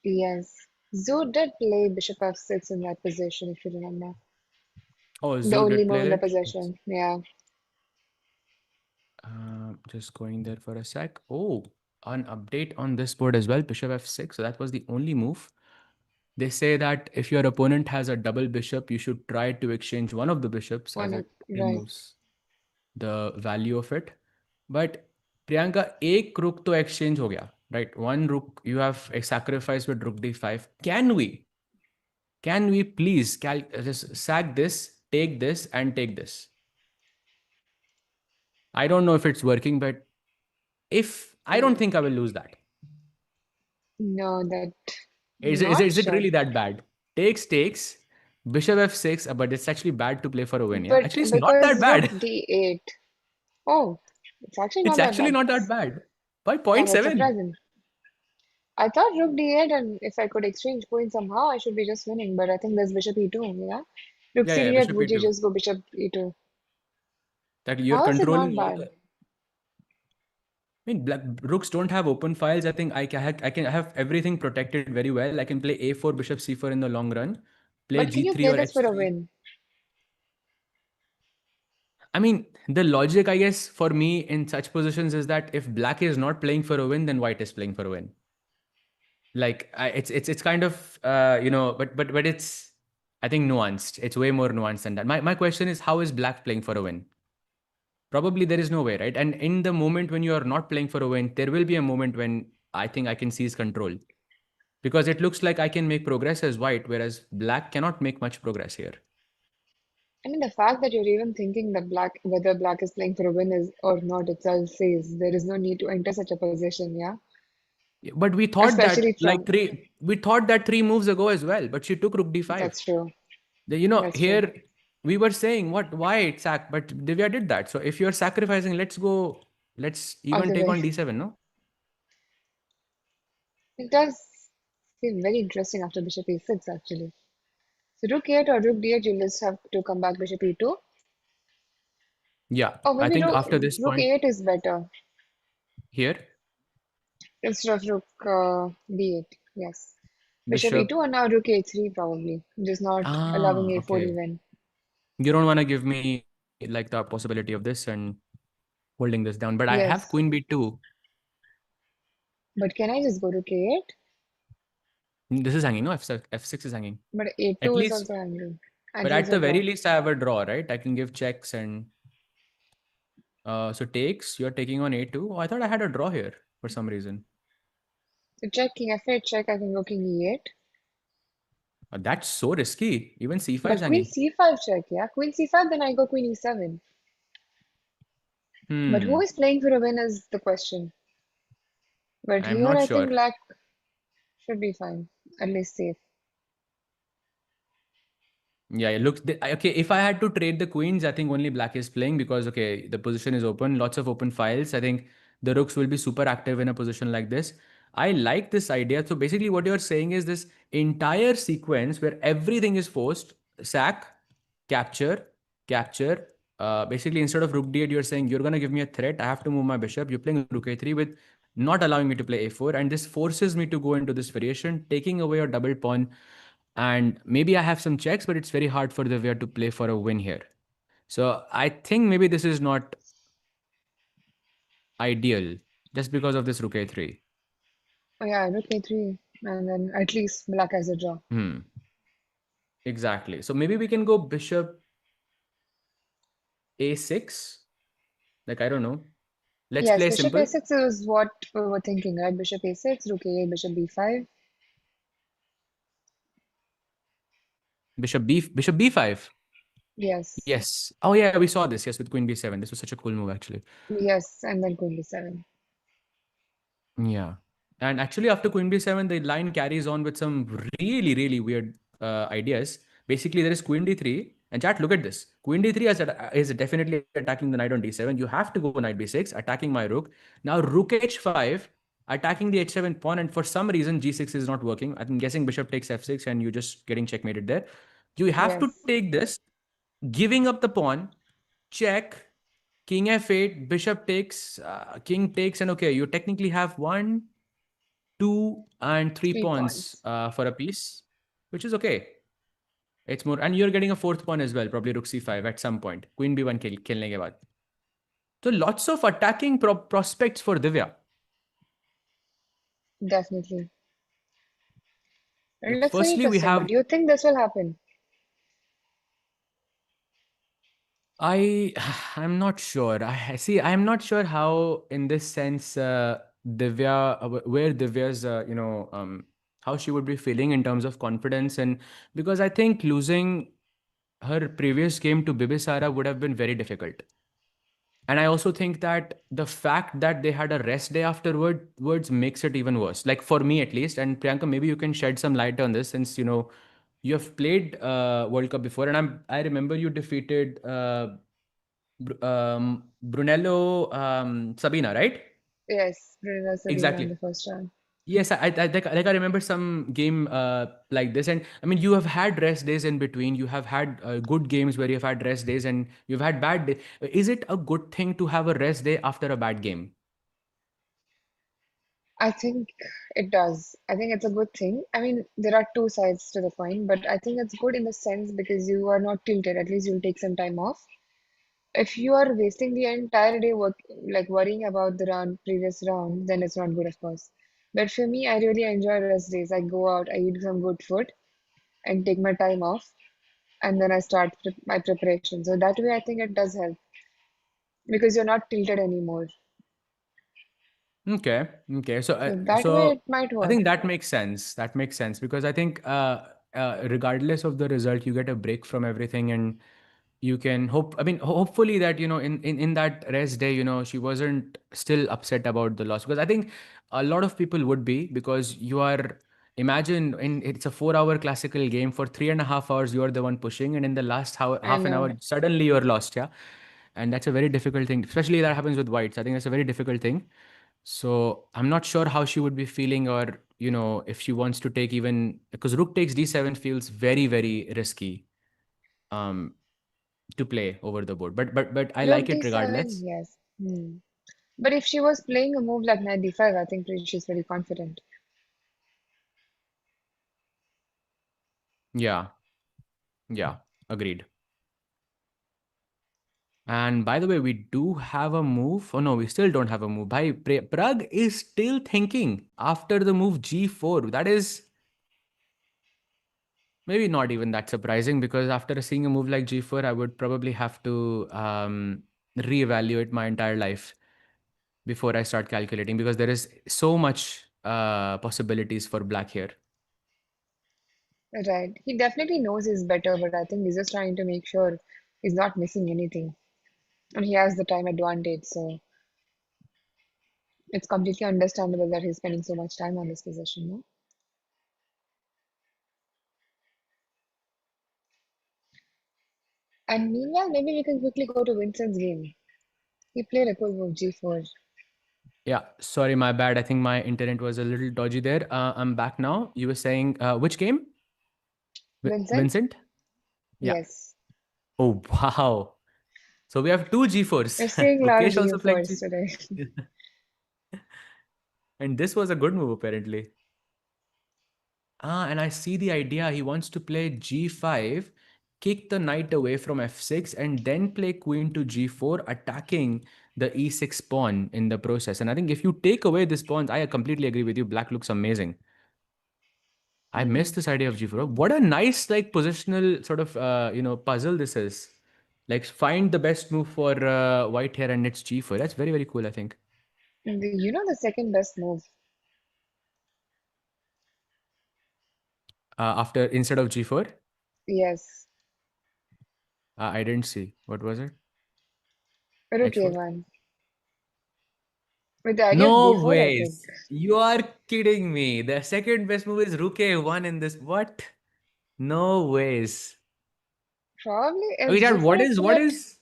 Yes. Zhu did play Bishop f6 in that position, if you remember. Oh, The Zoo only did move play in the it. possession. Yeah. Just going there for a sec. Oh, an update on this board as well. Bishop f6. So that was the only move. They say that if your opponent has a double bishop, you should try to exchange one of the bishops as it Right. removes the value of it. But Priyanka, एक rook to exchange हो गया, right? One rook you have a sacrifice with rook d5. Can we please just sack this, take this, and take this? I don't know if it's working, but if I don't Mm, think I will lose that. no, that Is it, not is it sure. really that bad? Takes, bishop f6, but it's actually bad to play for a win. Yeah, But actually, it's not that because rook bad. d8. Oh, it's actually It's not that actually bad. not that bad. By Yeah, point that's 0.7. surprising. I thought rook d8, and if I could exchange coins somehow, I should be just winning. But I think there's bishop e2. Yeah. Rook Yeah, yeah, c8, bishop would you e2. just go bishop e2? That you're How is it controlling not all bad? the. I mean, black rooks don't have open files. I think I can have everything protected very well. I can play a4, bishop c4 in the long run, play But can you g3 play or this for a h3. win? I mean, the logic, I guess, for me in such positions is that if black is not playing for a win, then white is playing for a win. Like it's kind of but it's I think nuanced. It's way more nuanced than that. My question is, how is black playing for a win? Probably there is no way, right? And in the moment when you are not playing for a win, there will be a moment when I think I can seize control because it looks like I can make progress as white, whereas black cannot make much progress here. I mean, the fact that you're even thinking that whether black is playing for a win is or not itself says there is no need to enter such a position, yeah? But Especially from, we thought that 3 moves ago as well, but she took rook d5. that's true. That's true. Here we were saying why it sack, but Divya did that. So if you're sacrificing, let's All even the take way. on d7, no? It does seem very interesting after bishop e6, actually. So rook 8 or rook d8, you just have to come back bishop e2. Yeah, Or I maybe think after this rook point e8 is better. here, Instead of rook b8. Yes. Bishop Bishop. e2 and now rook a3 probably. Just not allowing Ah, a4 okay. even. You don't want to give me like the possibility of this and holding this down. But I have Yes. queen b2. But can I just go rook a8? This is hanging, no? F6 is hanging. But At a2 is least, also angry. At but least at a the very draw. least, I have a draw, right? I can give checks and so takes. You're taking on a2. Oh, I thought I had a draw here for some reason. So check king f8, check, I can go king e8. That's so risky. Even c5 is But queen hanging. c5 check, yeah? Queen c5, then I go queen e7. But who Hmm. is playing for a win is the question. But I'm here not I think sure. black should be fine. At least safe. Yeah, it looks okay. If I had to trade the queens, I think only black is playing because okay, the position is open, lots of open files. I think the rooks will be super active in a position like this. I like this idea. So basically, what you're saying is this entire sequence where everything is forced, sack, capture, capture. Basically, instead of rook d8, you're saying you're gonna give me a threat. I have to move my bishop. You're playing rook a3 with not allowing me to play a4, and this forces me to go into this variation, taking away your double pawn and maybe I have some checks, but it's very hard for the Divya to play for a win here. So I think maybe this is not ideal just because of this rook a3. Oh yeah, rook a3. And then at least black has a draw. Hmm. Exactly. So maybe we can go bishop a6. Like I don't know. Let's Yes, play bishop simple. a6 is what we were thinking, right? Bishop a6, rook a8, bishop b5. Bishop b5. Yes. Yes. Oh yeah, we saw this. Yes, with queen b7. This was such a cool move actually. Yes, and then queen b7. Yeah. And actually, after Queen B7, the line carries on with some really, really weird ideas. Basically, there is Queen D3. And chat, look at this. Queen D3 is definitely attacking the knight on D7. You have to go knight B6, attacking my rook. Now, Rook H5, attacking the H7 pawn. And for some reason, G6 is not working. I'm guessing Bishop takes F6 and you're just getting checkmated there. You have to Yes. take this, giving up the pawn, check, King F8, Bishop takes, King takes, and okay, you technically have one, two, and three Three pawns pawns. for a piece, which is okay. It's more, and you're getting a fourth pawn as well, probably Rook C5 at some point. Queen B1 खेलने के बाद. So lots of attacking prospects for Divya. Definitely. Like And that's very firstly, we interesting. But have do you think this will happen? I I'm not sure. I see. I'm not sure how, in this sense, Divya, where Divya's, how she would be feeling in terms of confidence, and because I think losing her previous game to Bibisara would have been very difficult. And I also think that the fact that they had a rest day afterwards makes it even worse. Like for me at least. And Priyanka, maybe you can shed some light on this since you have played World Cup before, and I remember you defeated Brunello Sabina, right? Yes, Brunel Sabina in Exactly. the first round. Yes, like I remember some game like this, and I mean you have had rest days in between. You have had good games where you've had rest days, and you've had bad days. Is it a good thing to have a rest day after a bad game? I think it does. I think it's a good thing. I mean, there are two sides to the coin, but I think it's good in the sense because you are not tilted. At least you'll take some time off. If you are wasting the entire day like worrying about the previous round, then it's not good, of course. But for me, I really enjoy rest days. I go out, I eat some good food, and take my time off, and then I start my preparation. So that way, I think it does help because you're not tilted anymore. Okay. Okay. So, So that way, so it might I work. think that makes sense. That makes sense because I think, regardless of the result, you get a break from everything, and you can hope. I mean, hopefully that in that rest day, she wasn't still upset about the loss because I think a lot of people would be because you are. Imagine it's a 4 hour classical game for 3.5 hours. You are the one pushing, and in the last I half an know. hour, suddenly you're lost. Yeah, and that's a very difficult thing, especially that happens with whites. I think that's a very difficult thing. So I'm not sure how she would be feeling, or if she wants to take even because Rook takes D7 feels very, very risky um to play over the board. But I Rook like it d7, regardless. yes. Hmm. But if she was playing a move like knight d5, I think she's very confident. Yeah, yeah, agreed. And by the way, we do have a move. Oh no, we still don't have a move. Bhai, Pragg is still thinking after the move g4. That is maybe not even that surprising because after seeing a move like g4, I would probably have to reevaluate my entire life before I start calculating because there is so much possibilities for black here. Right. He definitely knows he's better, but I think he's just trying to make sure he's not missing anything. And he has the time advantage, so it's completely understandable that he's spending so much time on this position, no? And meanwhile, maybe we can quickly go to Vincent's game. He played a cool move g4. Yeah, sorry, my bad. I think my internet was a little dodgy there. I'm back now. You were saying which game? Vincent? Vincent? Yeah. Yes. Oh, wow. So we have two G4s. We're seeing a lot of Gukesh also played g4s G. today. And this was a good move, apparently. Ah, and I see the idea. He wants to play G5, kick the knight away from F6, and then play queen to G4, attacking the E6 pawn in the process. And I think if you take away this pawn, I completely agree with you. Black looks amazing. I missed Hmm. this idea of G4. What a nice, like, positional sort of, puzzle this is. Like, find the best move for white here, and it's G4. That's very, very cool, I think. You know the second best move? After instead of G4, Yes. I didn't see. What was it? Rook H4? a1. With the idea of No b4, I think. ways. You are kidding me. The second best move is Rook A1 in this. What? No ways. Probably Okay, is Chad, g4 a what threat? is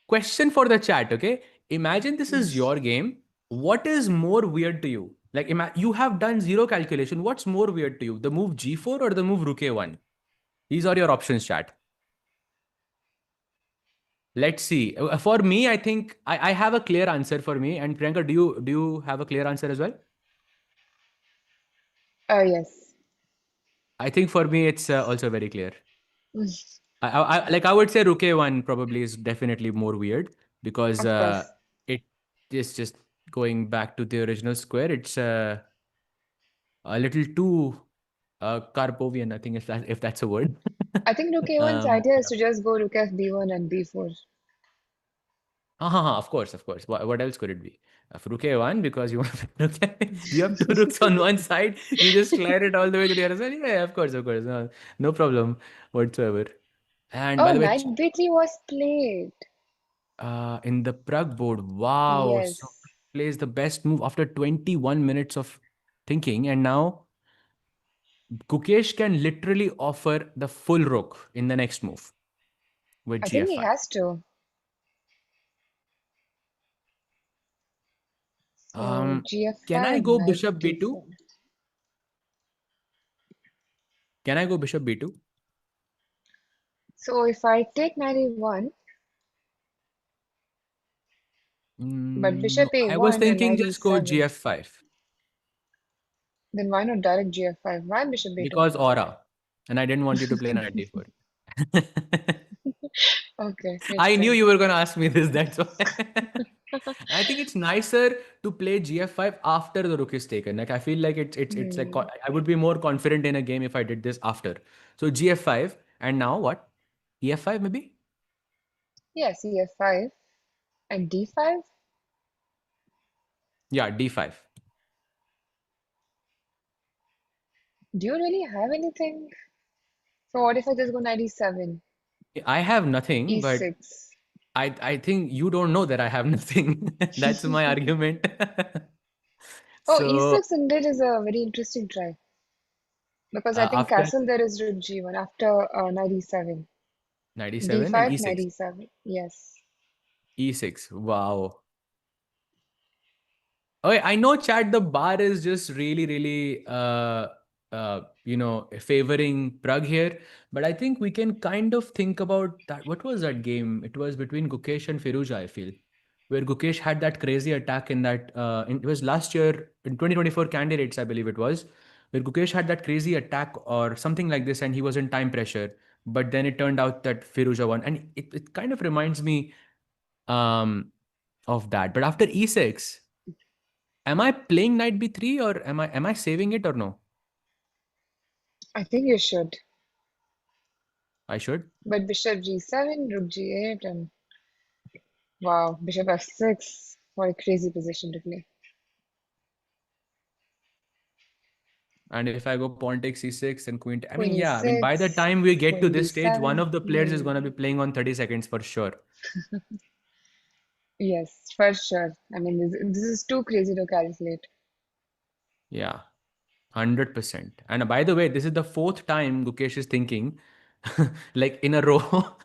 question for the chat? Okay, imagine this is your game. What is more weird to you? Like, you have done zero calculation. What's more weird to you? The move G4 or the move Rook A1? These are your options, chat. Let's see. For me, I think I have a clear answer for me. And Priyanka, do you have a clear answer as well? Yes. I think for me, it's also very clear. I would say Rook A1 probably is definitely more weird because Of course. it is just going back to the original square. It's a little too Karpovian, I think if that's a word. I think rook a1's idea is Yeah. to just go rook f b1 and b4. Of course, of course. What else could it be? Rook A1 because you want to you have two rooks on one side. You just clear it all the way to the other side. Yeah, of course, of course. No, no problem whatsoever. And Oh, by the way, knight b3 was played. in the Pragg board. Wow. So Yes. plays the best move after 21 minutes of thinking. And now Gukesh can literally offer the full rook in the next move with I think he GF5. has to. So Um, can I gf5, go knight bishop B2? d4. Can I go bishop B2? So if I take knight a1, but bishop No, I was a1 and thinking knight just go e7, GF5 then why not direct gf5? Why bishop a2? because aura. And I didn't want you to play knight D4. Okay, makes I knew sense. you were going to ask me this. That's why. I think it's nicer to play GF5 after the rook is taken. Like I feel like it's like Hmm. I would be more confident in a game if I did this after. So GF5 and now what? EF5 maybe? Yes, ef5 and d5. Yeah, D5. Do you really have anything? So what if I just go knight e7, I have nothing, but e6? I think you don't know that I have nothing. That's my argument. Oh, So e6 indeed is a very interesting try because I think after castle there is rook g1 after knight e7, 97 and d5, knight E6. e7. Yes. E6. Wow. Okay, I know, chat. The bar is just really, really, favoring Pragg here. But I think we can kind of think about that. What was that game? It was between Gukesh and Firuja, I feel. where Gukesh had that crazy attack in that it was last year in 2024 candidates, I believe it was, where Gukesh had that crazy attack or something like this, and he was in time pressure. But then it turned out that Firuza won, and it kind of reminds me um, of that. But after e6, am I playing knight b3 or am I saving it or no? I think you should. I should. But bishop g7, rook g8, and wow, bishop f6. What a crazy position to play. And if I go pawn takes c6 and queen, I mean, Queen yeah, I mean, by the e6, time we get to queen this stage, one b7. of the players is going to be playing on 30 seconds for sure. Yes, for sure. I mean, this is too crazy to calculate. Yeah, 100%. And by the way, this is the fourth time Gukesh is thinking, like in a row.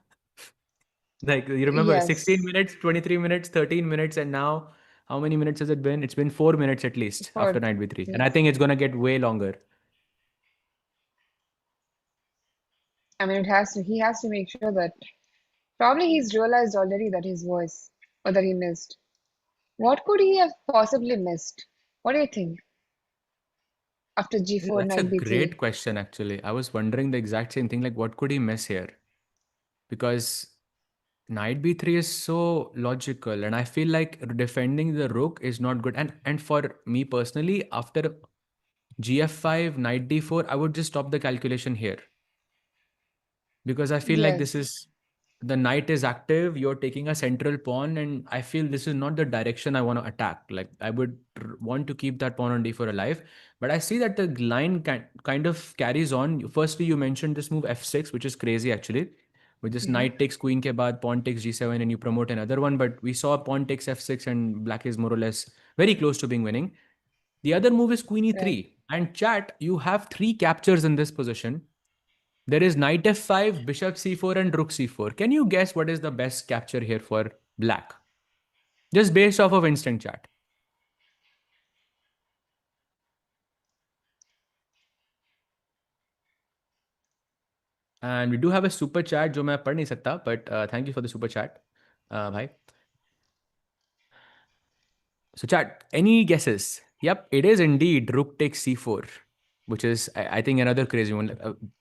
Like you remember, 16 Yes, minutes, 23 minutes, 13 minutes, and now how many minutes has it been? It's been 4 minutes at least for after knight b3, and I yes. think it's gonna get way longer. I mean, it has to. He has to make sure that probably he's realized already that his voice or that he missed. What could he have possibly missed? What do you think after Yeah, g4, that's a knight great b3? question, actually. I was wondering the exact same thing. Like, what could he miss here? Because knight b3 is so logical, and I feel like defending the rook is not good. And for me personally, after gf5, knight d4, I would just stop the calculation here because I feel like this Yes, is the knight is active, you're taking a central pawn, and I feel this is not the direction I want to attack. Like I would want to keep that pawn on d4 alive, but I see that the line kind of carries on. Firstly, you mentioned this move f6, which is crazy actually. With this hmm knight takes queen ke baad, pawn takes g7, and you promote another one. But we saw pawn takes f6, and black is more or less very close to being winning. The other move is queen right. e3. And chat, you have three captures in this position. There is knight f5, bishop c4, and rook c4. Can you guess what is the best capture here for black? Just based off of instant chat. And we do have a super chat जो मैं पढ़ नहीं सकता, but thank you for the super chat, भाई. So chat, any guesses? Yep, it is indeed rook takes c4, which is I think another crazy one.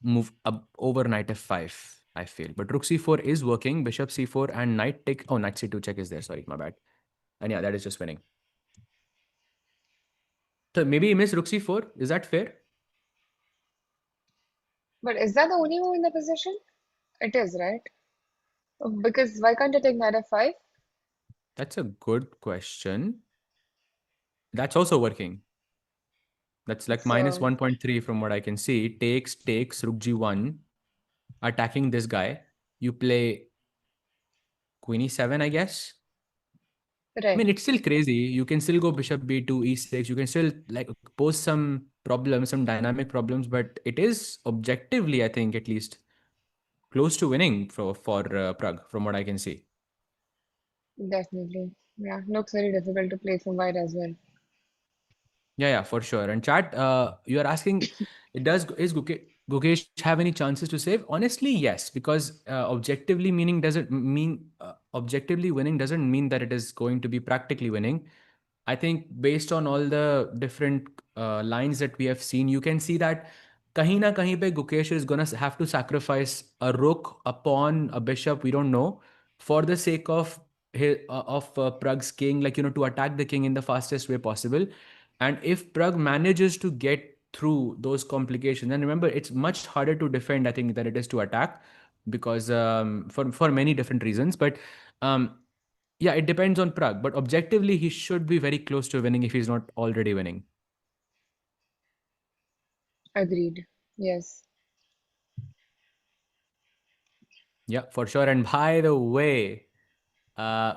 Move up over knight f5. I feel, but rook c4 is working. Bishop c4 and knight take. Oh, knight c2 check is there. Sorry, my bad. And yeah, that is just winning. So maybe he missed rook c4. Is that fair? But is that the only move in the position? It is, right? Because why can't I take knight f5? That's a good question. That's also working. That's like minus So, 1.3 from what I can see. Takes, rook g1, attacking this guy. You play queen e7, I guess. I right, mean, it's still crazy. You can still go bishop b2, e6. You can still like pose some problems, some dynamic problems, but it is objectively, I think, at least close to winning for Pragg, from what I can see. definitely. Yeah, looks very difficult to play from white as well. Yeah, for sure. And chat, you are asking, it does is Gukesh have any chances to save? Honestly, yes, because objectively winning doesn't mean that it is going to be practically winning. I think based on all the different lines that we have seen, you can see that kahin na kahin pe Gukesh is gonna have to sacrifice a rook, a pawn, a bishop, we don't know, for the sake of Prague's king, like to attack the king in the fastest way possible. And if Pragg manages to get through those complications, and remember, it's much harder to defend, I think, than it is to attack, because for many different reasons. But um, yeah, it depends on Pragg. But objectively, he should be very close to winning if he's not already winning. Agreed. Yes. Yeah, for sure. And by the way,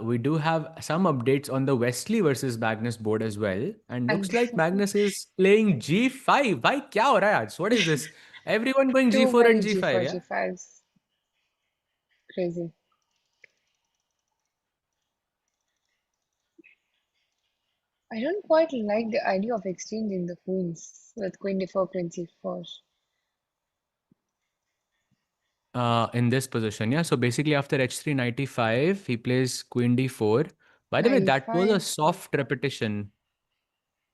we do have some updates on the Wesley versus Magnus board as well. And And looks like Magnus is playing G5. Bhai, kya ho raha hai aaj? What is this? Everyone going too G4 many and G5, g4, yeah? g5s. Crazy. I don't quite like the idea of exchanging the queens with queen d4, queen c4. In this position, yeah. So basically, after h3 95, he plays queen d4. By the way, Knight that was a e5. soft repetition.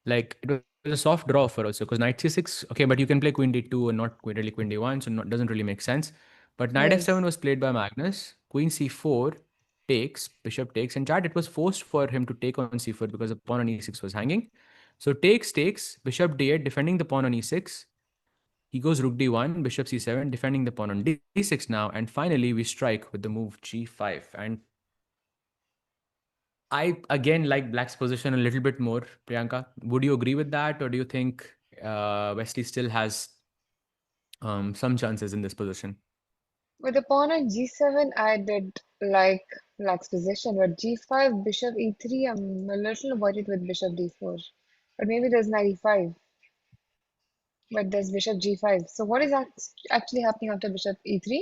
Like it was a soft draw for also because knight c6. Okay, but you can play queen d2 and not really queen d1, so not, doesn't really make sense. But knight f7 Yes. was played by Magnus. Queen c4 takes, bishop takes, and chat. It was forced for him to take on c4 because the pawn on e6 was hanging. So takes, bishop d8, defending the pawn on e6. He goes rook d1, bishop c7, defending the pawn on d6 now, and finally we strike with the move g5. And I again like Black's position a little bit more, Priyanka. Would you agree with that, or do you think Wesley still has some chances in this position? With the pawn on g7, I did like Black's position, but g5, bishop e3, I'm a little worried with bishop d4. But maybe there's knight e5, but there's bishop g5. So what is actually happening after bishop e3?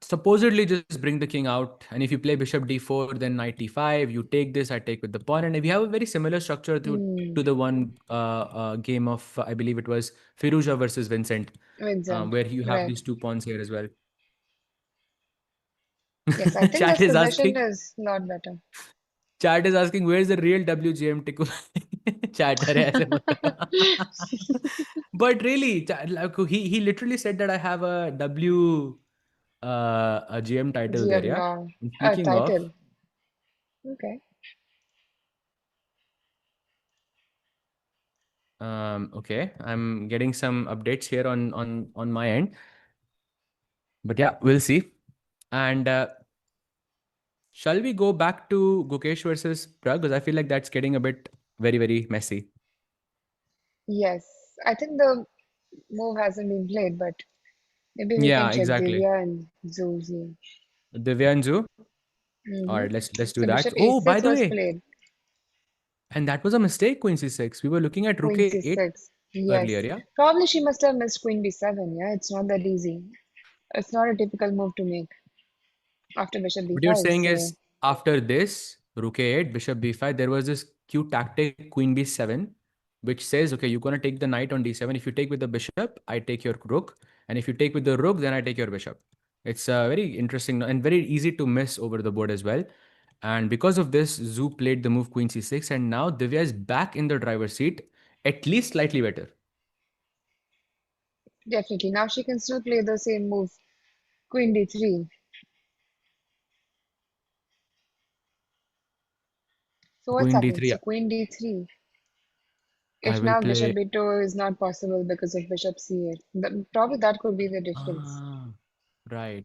Supposedly, just bring the king out, and if you play bishop d4, then knight e5, you take this, I take with the pawn, and we have a very similar structure to Hmm, the one game of I believe it was Firuza versus Vincent, Vincent. where you have Right. these two pawns here as well. Yes, I think Chat this is position asking. is a lot better. Chat is asking where's the real WGM tickle? Chatter है ऐसे मत करो. But really, like, he literally said that I have a a GM title there, GM yeah. And a speaking of, title. Okay. okay, I'm getting some updates here on my end. But yeah, we'll see. And shall we go back to Gukesh versus Pragg? Because I feel like that's getting a bit very messy. Yes, I think the move hasn't been played, but maybe we can Yeah, check exactly. Divya and Zoom's here. Divyanju. All Mm-hmm. right, let's do The that. bishop Oh, by a6 the was way, played. and that was a mistake, queen c6. We were looking at rook Queen a8 c6. earlier, Yes. yeah? Probably she must have missed queen b7. Yeah, it's not that easy. It's not a typical move to make after bishop What you're b5. saying So, is after this, rook a8, bishop b5, there was this cute tactic, queen b7, which says, okay, you're going to take the knight on d7. If you take with the bishop, I take your rook. And if you take with the rook, then I take your bishop. It's very interesting and very easy to miss over the board as well. And because of this, Zoo played the move queen c6, and now Divya is back in the driver's seat, at least slightly better. definitely. Now she can still play the same move, queen d3. So, what's Queen happening? d3, So, queen d3. I If will now bishop play. b2 is not possible because of bishop c8, probably that could be the difference. Ah, right.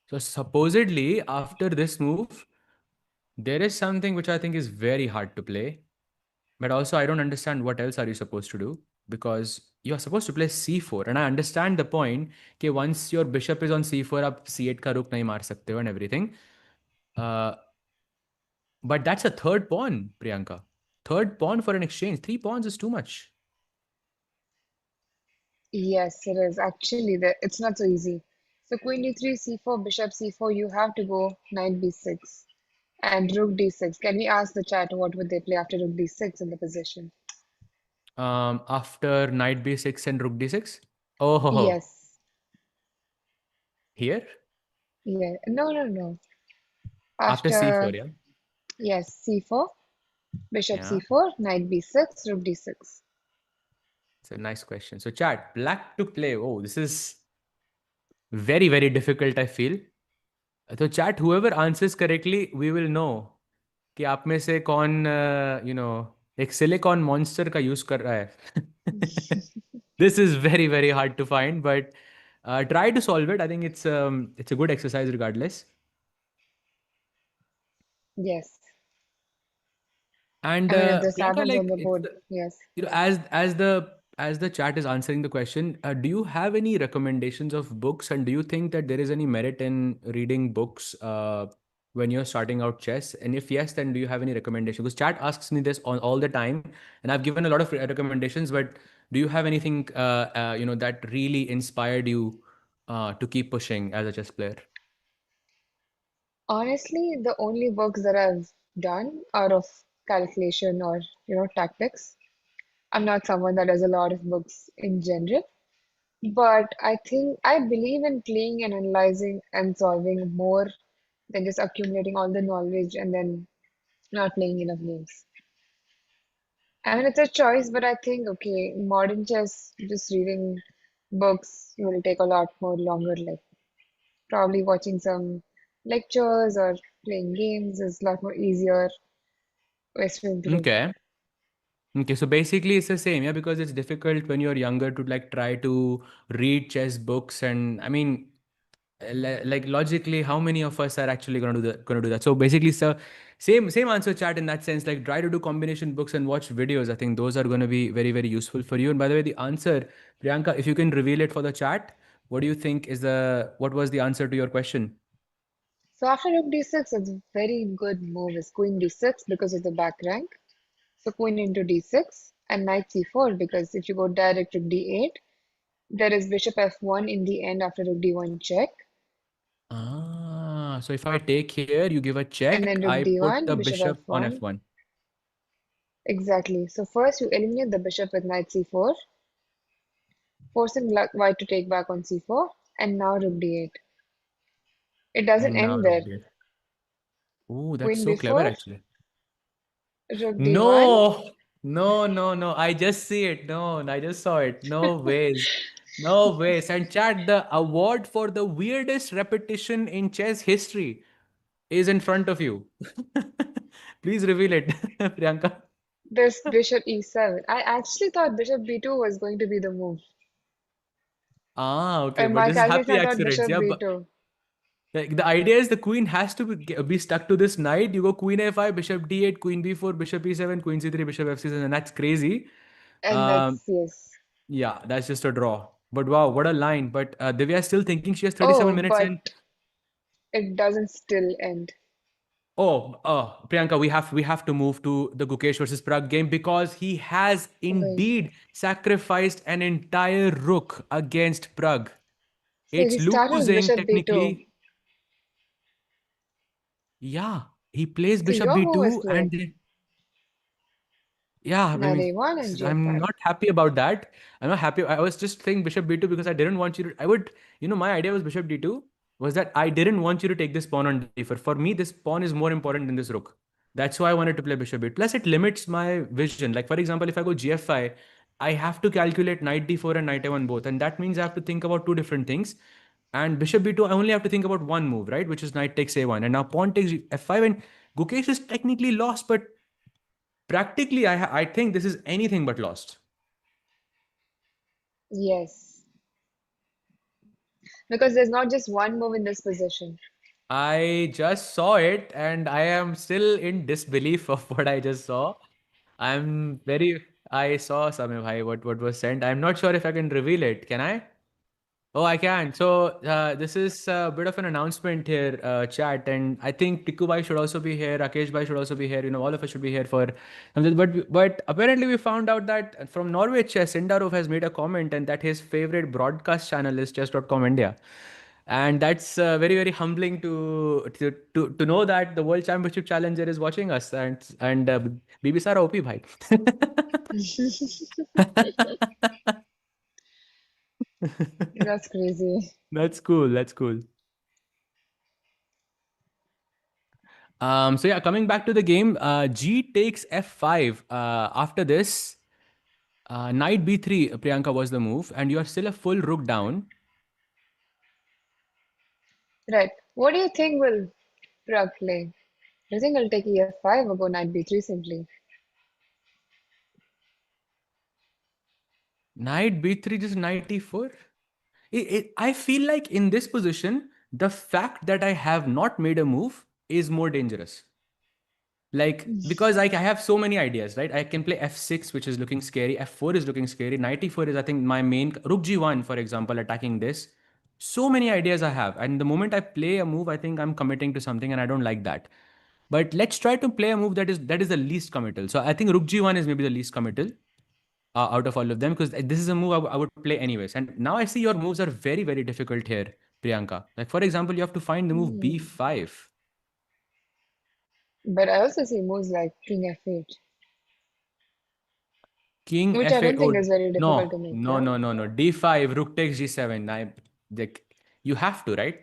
So supposedly after this move, there is something which I think is very hard to play. But also I don't understand what else are you supposed to do because you're supposed to play c4. And I understand the point that once your bishop is on c4, आप c8 का रुक नहीं मार सकते हो and everything. Uh, but that's a third pawn, Priyanka. Third pawn for an exchange. Three pawns is too much. Yes, it is. Actually, it's not so easy. So queen d3, c4, bishop c4, you have to go knight b6 and rook d6. Can we ask the chat what would they play after rook d6 in the position? After knight b6 and rook d6. Oh, ho, ho. Yes. Here? Yeah. No. After After, c4, yeah? yes, c4, bishop Yeah. c4, knight b6, rook d6. It's a nice question. So, chat, black to play. Oh, this is very difficult, I feel. So, chat, whoever answers correctly, we will know कि आप में से कौन एक silicon monster का use कर रहा है. This is very hard to find, but try to solve it. I think it's a good exercise regardless. Yes. And I mean, if this Priyanka, happens on like the it's board, yes. as the chat is answering the question, do you have any recommendations of books, and do you think that there is any merit in reading books when you're starting out chess? And if yes, then do you have any recommendations? Because chat asks me this all the time, and I've given a lot of recommendations. But do you have anything that really inspired you to keep pushing as a chess player? Honestly, the only books that I've done out of calculation or, tactics, I'm not someone that does a lot of books in general. But I think I believe in playing and analyzing and solving more than just accumulating all the knowledge and then not playing enough games. I mean, it's a choice, but I think, okay, modern chess, just reading books will take a lot more longer. Like, probably watching some lectures or playing games is a lot more easier ways to improve. Okay. Okay, so basically it's the same, yeah, because it's difficult when you're younger to like try to read chess books, and I mean, like logically, how many of us are actually gonna do that? So basically, so same answer, chat, in that sense. Like try to do combination books and watch videos. I think those are gonna be very very useful for you. And by the way, the answer, Priyanka, if you can reveal it for the chat, what do you think is the what was the answer to your question? So after rook d6, it's a very good move is queen d6 because of the back rank. So queen into d6 and knight c4 because if you go direct rook d8, there is bishop f1 in the end after rook d1 check, Ah, so if I take here, you give a and check, then rook I put the d1, bishop bishop on f1. f1. Exactly. So first you eliminate the bishop with knight c4, forcing white to take back on c4, and now rook d8. It doesn't And now end rook there. d8. Oh, that's Queen so clever b4, actually. rook d1. No, no. I just see it. No, I just saw it. No ways. No ways. And chat, the award for the weirdest repetition in chess history is in front of you. Please reveal it, Priyanka. This bishop e7. I actually thought bishop b2 was going to be the move. Ah, okay. In But my this is calculation, happy I thought accidents. bishop Yeah, but b2, like, the idea is the queen has to be stuck to this knight. You go queen a5, bishop d8, queen b4, bishop e7, queen c3, bishop f6, and that's crazy. and Um, that's yes. Yeah, that's just a draw. But wow, what a line. But Divya is still thinking she has 37 Oh, minutes but in. it doesn't still end. Priyanka, we have to move to the Gukesh versus Pragg game because he has Wait. indeed sacrificed an entire rook against Pragg. So he It's started with losing bishop b2. technically. Yeah, he plays So bishop your move is b2 clear. and yeah, I Knight mean, a1 and I'm g5. not happy about that. I'm not happy. I was just saying bishop b2 because I didn't want you to. I would, my idea was bishop d2 was that I didn't want you to take this pawn on d4. For me, this pawn is more important than this rook. That's why I wanted to play bishop b2. Plus, it limits my vision. Like, for example, if I go gf5, I have to calculate knight d4 and knight a1 both. And that means I have to think about two different things. And bishop b2, I only have to think about one move, right? Which is knight takes a1. And now pawn takes f5. And Gukesh is technically lost, but practically, I think this is anything but lost. Yes. Because there's not just one move in this position. I just saw it and I am still in disbelief of what I just saw. I'm very. I saw Samir bhai what was sent. I'm not sure if I can reveal it. Can I? Oh, I can. So this is a bit of an announcement here, chat, and I think Tikku bhai should also be here. Rakesh bhai should also be here. All of us should be here for something. But apparently we found out that from Norway Chess, Sindarov has made a comment and that his favorite broadcast channel is chess.com India, and that's very very humbling to know that the World Championship Challenger is watching us and BB Sara OP bhai. That's crazy. That's cool. That's cool. So yeah, coming back to the game, G takes f5. After this, knight b3, Priyanka was the move, and you are still a full rook down. Right. What do you think will Pragg play? Do you think he'll take e5 or go knight b3 simply? Knight b3, just knight e4. I feel like in this position, the fact that I have not made a move is more dangerous. Like, because I have so many ideas, right? I can play f6, which is looking scary. F4 is looking scary. Knight e4 is, I think, my main. Rook g1, for example, attacking this. So many ideas I have. And the moment I play a move, I think I'm committing to something and I don't like that. But let's try to play a move that is the least committal. So I think Rook G1 is maybe the least committal out of all of them because this is a move I would play anyways. And now I see your moves are very, very difficult here, Priyanka. Like, for example, you have to find the move Hmm. B5. But I also see moves like king f8, King which I F8. don't think Oh, is very difficult to no, make, no, right? no, no, no. D5, Rook takes G7. Like, you have to, right?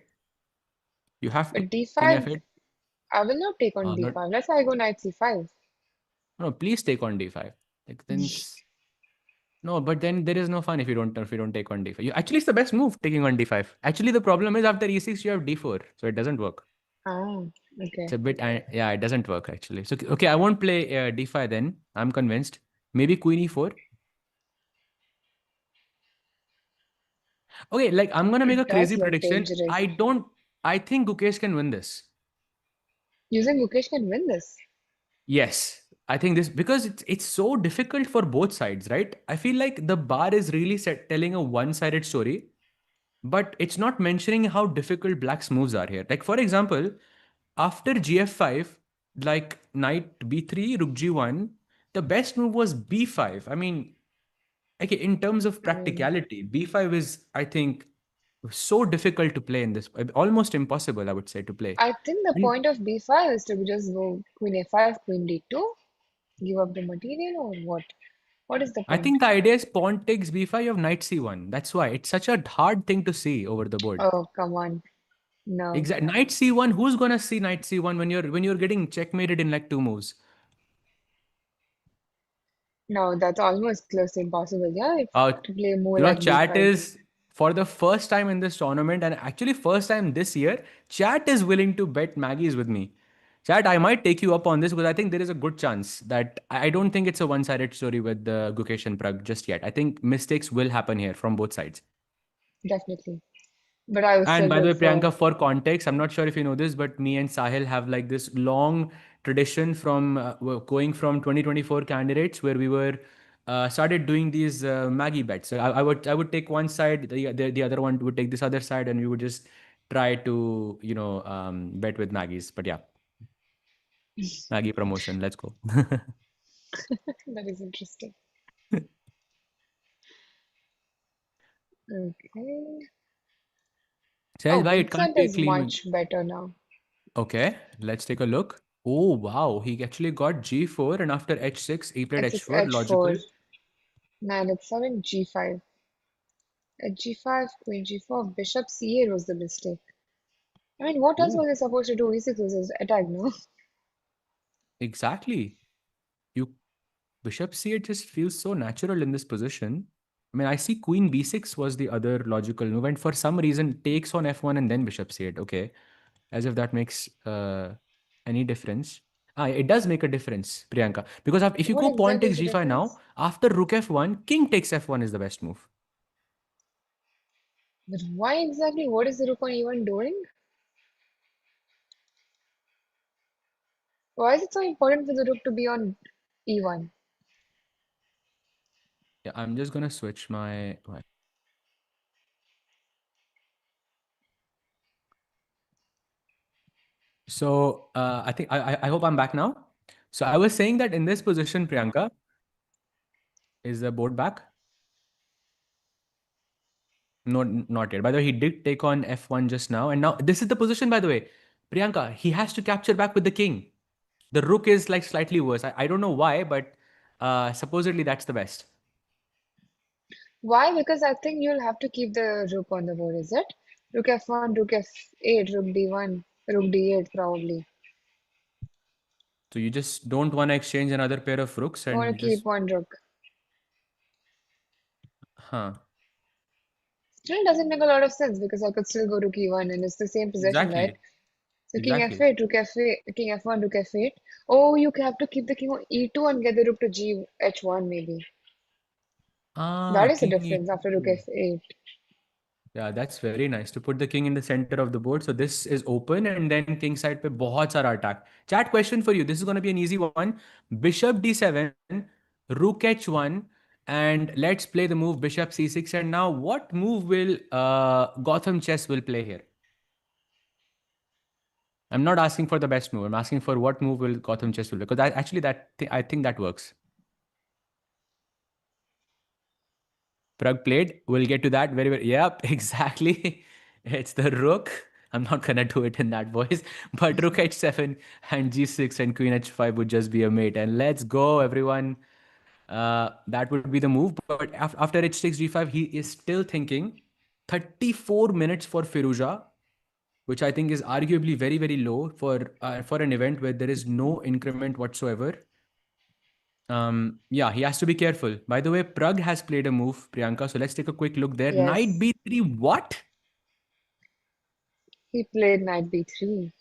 You have to. But King d5, f8. I will not take on Not. d5. Let's say I go knight c5. No, please take on d5. Like then it's no, but then there is no fun if you don't take on d5. Actually, it's the best move taking on d5. Actually, the problem is after e6 you have d4, so it doesn't work. Ah, It's okay. a bit yeah, it doesn't work actually. So okay, I won't play d5 then. I'm convinced. Maybe queen e4. Okay, like I'm gonna make a It does crazy look prediction. dangerous. I think Gukesh can win this. Using Gukesh can win this. Yes. I think this because it's so difficult for both sides, right? I feel like the bar is really set telling a one-sided story, but it's not mentioning how difficult black's moves are here. Like for example, after gf5, like knight b3, rook g1, the best move was b5. I mean, okay, in terms of Mm. practicality, b5 is, I think, so difficult to play in this, almost impossible, I would say, to play. I think the And point of b5 is to just go queen a5, queen d2, give up the material, or what? What is the I point? think the idea is pawn takes b5, you have knight c1. That's why it's such a hard thing to see over the board. Oh, come on. No. Exactly. Knight c1. Who's gonna see knight c1 when you're getting checkmated in like two moves? No, that's almost close to impossible. Yeah, if, Uh, to play more you know, like chat b5. is for the first time in this tournament, and actually first time this year, chat is willing to bet Maggie's with me. Chat, I might take you up on this because I think there is a good chance that I don't think it's a one-sided story with the Gukesh and Pragg just yet. I think mistakes will happen here from both sides. Definitely. But I would And still by the go way, for. Priyanka, for context, I'm not sure if you know this, but me and Sahil have like this long tradition from going from 2024 candidates where we were started doing these Maggie bets. So I would take one side, the other one would take this other side, and we would just try to bet with Maggie's. But yeah, Maggie promotion. Let's go. That is interesting. Okay. Says Oh, bhai, it can't Vincent be a is clean win. much better now. Okay, let's take a look. Oh wow, he actually got g4, and after h6 he played H6, h4. H4, Logical. knight H7, G5. At G5, Queen G4, Bishop C8 was the mistake. I mean, what else Oh, was he supposed to do? E6 was his attack, no? exactly. You Bishop c8 just feels so natural in this position. I mean, I see Queen b6 was the other logical move, and for some reason takes on f1 and then Bishop c8. Okay, as if that makes any difference. Ah, it does make a difference, Priyanka, because if you What go pawn exactly is takes the g5 now, difference? after rook f1, king takes f1 is the best move. But why exactly? What is the rook on E1 doing? Why is it so important for the rook to be on E1? Yeah, I'm just gonna switch my. So I think I hope I'm back now. So I was saying that in this position, Priyanka, is the board back? No, not yet. By the way, he did take on f1 just now. And now this is the position, by the way. Priyanka, he has to capture back with the king. The rook is like slightly worse. I don't know why, but supposedly that's the best. Why? Because I think you'll have to keep the rook on the board, is it? Rook F1, rook F8, rook D1, rook D8 probably. So you just don't want to exchange another pair of rooks You want and to you just, keep one rook. huh. Still doesn't make a lot of sense because I could still go rook E1 and it's the same possession, right? Exactly. So king Exactly. F8, rook F8, king F1, rook F8. Oh, you have to keep the king on E2 and get the rook to G H1 maybe. Ah, That is the king difference after rook e2. F8. Yeah, that's very nice to put the king in the center of the board. So this is open and then king side पे बहुत सारा attack. Chat question for you. This is going to be an easy one. Bishop d7, rook h1, and let's play the move bishop c6. And now what move will Gotham Chess will play here? I'm not asking for the best move. I'm asking for what move will Gotham Chess will play because I think that works. Pragg played. We'll get to that very, very. Yep, exactly. It's the rook. I'm not gonna do it in that voice, but rook h7 and g6 and queen h5 would just be a mate. And let's go, everyone. That would be the move. But after h6 g5, he is still thinking. 34 minutes for Firuza. which I think is arguably very, very low for an event where there is no increment whatsoever. Yeah, he has to be careful. By the way, Pragg has played a move, Priyanka. So let's take a quick look there. Knight Yes, b3. What? he played knight b3.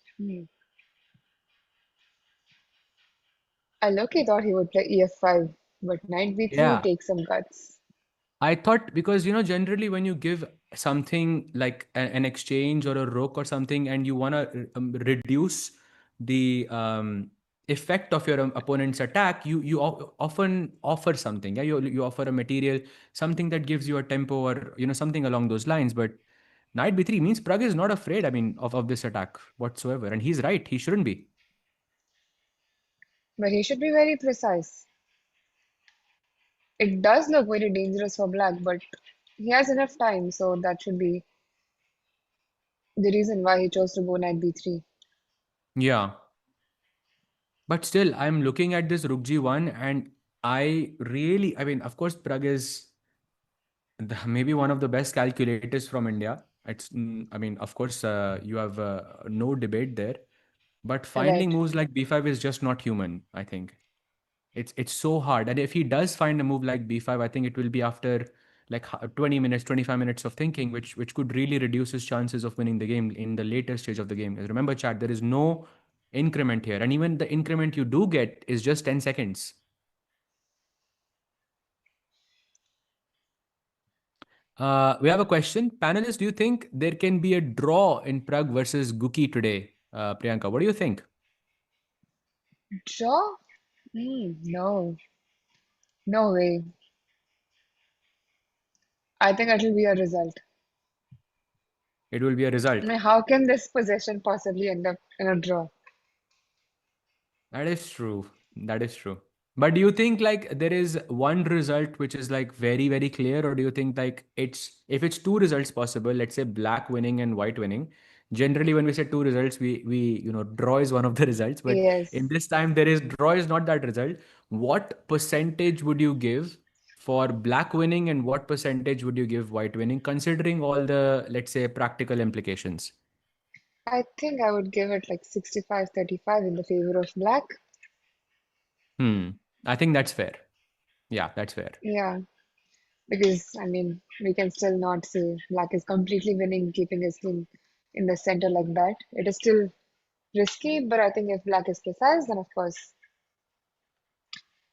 I low-key thought he would play ef5, but knight b3 Yeah. takes some guts. I thought because generally when you give something like an exchange or a rook or something, and you want to reduce the effect of your opponent's attack, you often offer something. Yeah, you offer a material, something that gives you a tempo, or something along those lines. But knight b3 means Pragg is not afraid. I mean, of this attack whatsoever, and he's right. He shouldn't be. But he should be very precise. It does look very dangerous for black, but he has enough time, so that should be the reason why he chose to go knight b3. Yeah, but still, I'm looking at this rook g1, and I mean, of course, Pragg is maybe one of the best calculators from India. I mean, of course, you have no debate there. But finding Right. moves like b5 is just not human. I think it's so hard. And if he does find a move like b5, I think it will be after like 20 minutes, 25 minutes of thinking, which could really reduce his chances of winning the game in the later stage of the game. Because remember, chat, there is no increment here, and even the increment you do get is just 10 seconds. We have a question. Panelists, do you think there can be a draw in Pragg versus Guki today? Priyanka, what do you think? Draw? No. No way. I think it'll be a result. It will be a I result. mean, how can this possession possibly end up in a draw? That is true. That is true. But do you think like there is one result which is like very, very clear, or do you think like if it's two results possible, let's say black winning and white winning. Generally, when we say two results, we draw is one of the results. But in Yes. this time, there is draw is not that result. What percentage would you give for black winning, and what percentage would you give white winning, considering all the, let's say, practical implications? I think I would give it like 65-35 in the favor of black. Hmm. I think that's fair. Yeah, that's fair. Yeah, because I mean, we can still not say black is completely winning, keeping his king in the center like that. It is still risky, but I think if black is precise, then of course.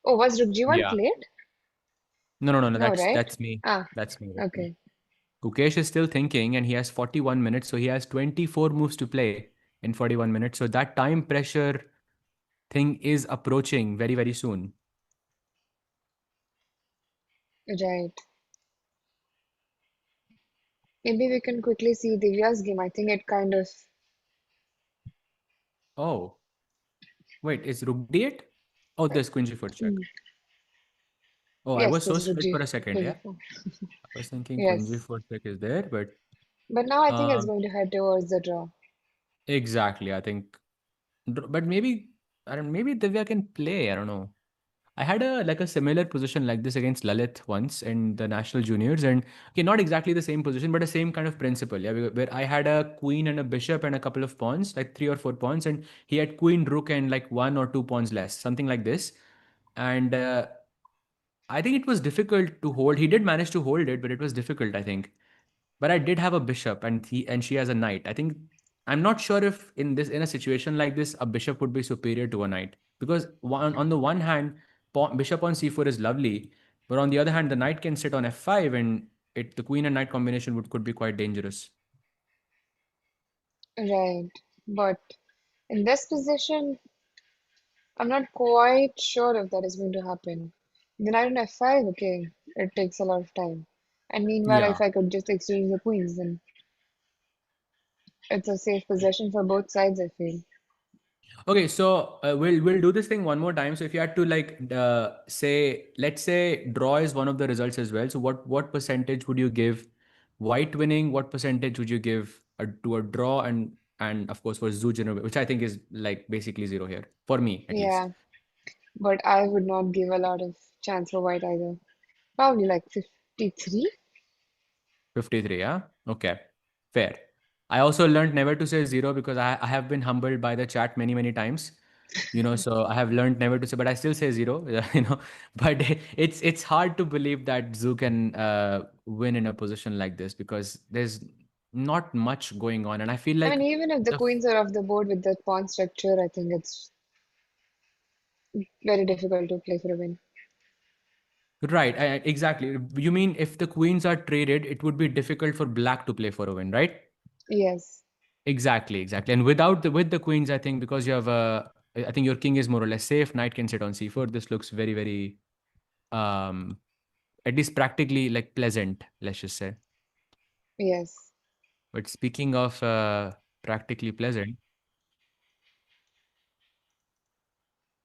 Oh, was Rook G1 Yeah. played? No, no, no, no. No, That's right? that's me. Ah, That's me. That's me. okay. Gukesh is still thinking, and he has 41 minutes, so he has 24 moves to play in 41 minutes. So that time pressure thing is approaching very, very soon. Right. Maybe we can quickly see Divya's game. I think it kind of. Oh, wait, is Rook D8? Oh, there's Queen G4 check. Mm, Oh, I yes, was this so is Rook split for G a second. Yeah, 24. I was thinking Queen Yes. G4 check is there, but But now I think it's um, going to head towards the draw. exactly. I think, but maybe I don't. Maybe Divya can play. I don't know. I had a similar position like this against Lalit once in the national juniors, and okay, not exactly the same position, but the same kind of principle. Yeah, where I had a queen and a bishop and a couple of pawns, like 3 or 4 pawns, and he had queen, rook, and like 1 or 2 pawns less, something like this. And I think it was difficult to hold. He did manage to hold it, but it was difficult, I think. But I did have a bishop, and she has a knight. I think I'm not sure if in a situation like this a bishop would be superior to a knight, because on the one hand, bishop on c4 is lovely, but on the other hand, the knight can sit on f5, and the queen and knight combination could be quite dangerous. Right. But in this position, I'm not quite sure if that is going to happen. The knight on f5, okay, it takes a lot of time. And meanwhile, Yeah. if I could just exchange the queens, then it's a safe possession for both sides, I feel. Okay, so we'll do this thing one more time. So if you had to like say, let's say draw is one of the results as well. So what percentage would you give white winning? What percentage would you give to a draw, and of course for Zhu, which I think is like basically zero here for me at least. Yeah, but I would not give a lot of chance for white either. Probably like 53. 53, yeah. Okay, fair. I also learned never to say zero because I have been humbled by the chat many, many times. So I have learned never to say, but I still say zero, but it's hard to believe that Zoo can win in a position like this because there's not much going on. And I feel I mean, like even if the the queens are off the board with the pawn structure, I think it's very difficult to play for a win. right, exactly. You mean if the queens are traded, it would be difficult for black to play for a win, right? Yes, Exactly, exactly. And with the queens, I think because you have I think your king is more or less safe. Knight can sit on c4. This looks very, very um, at least practically like pleasant. Let's just say. yes. But speaking of practically pleasant,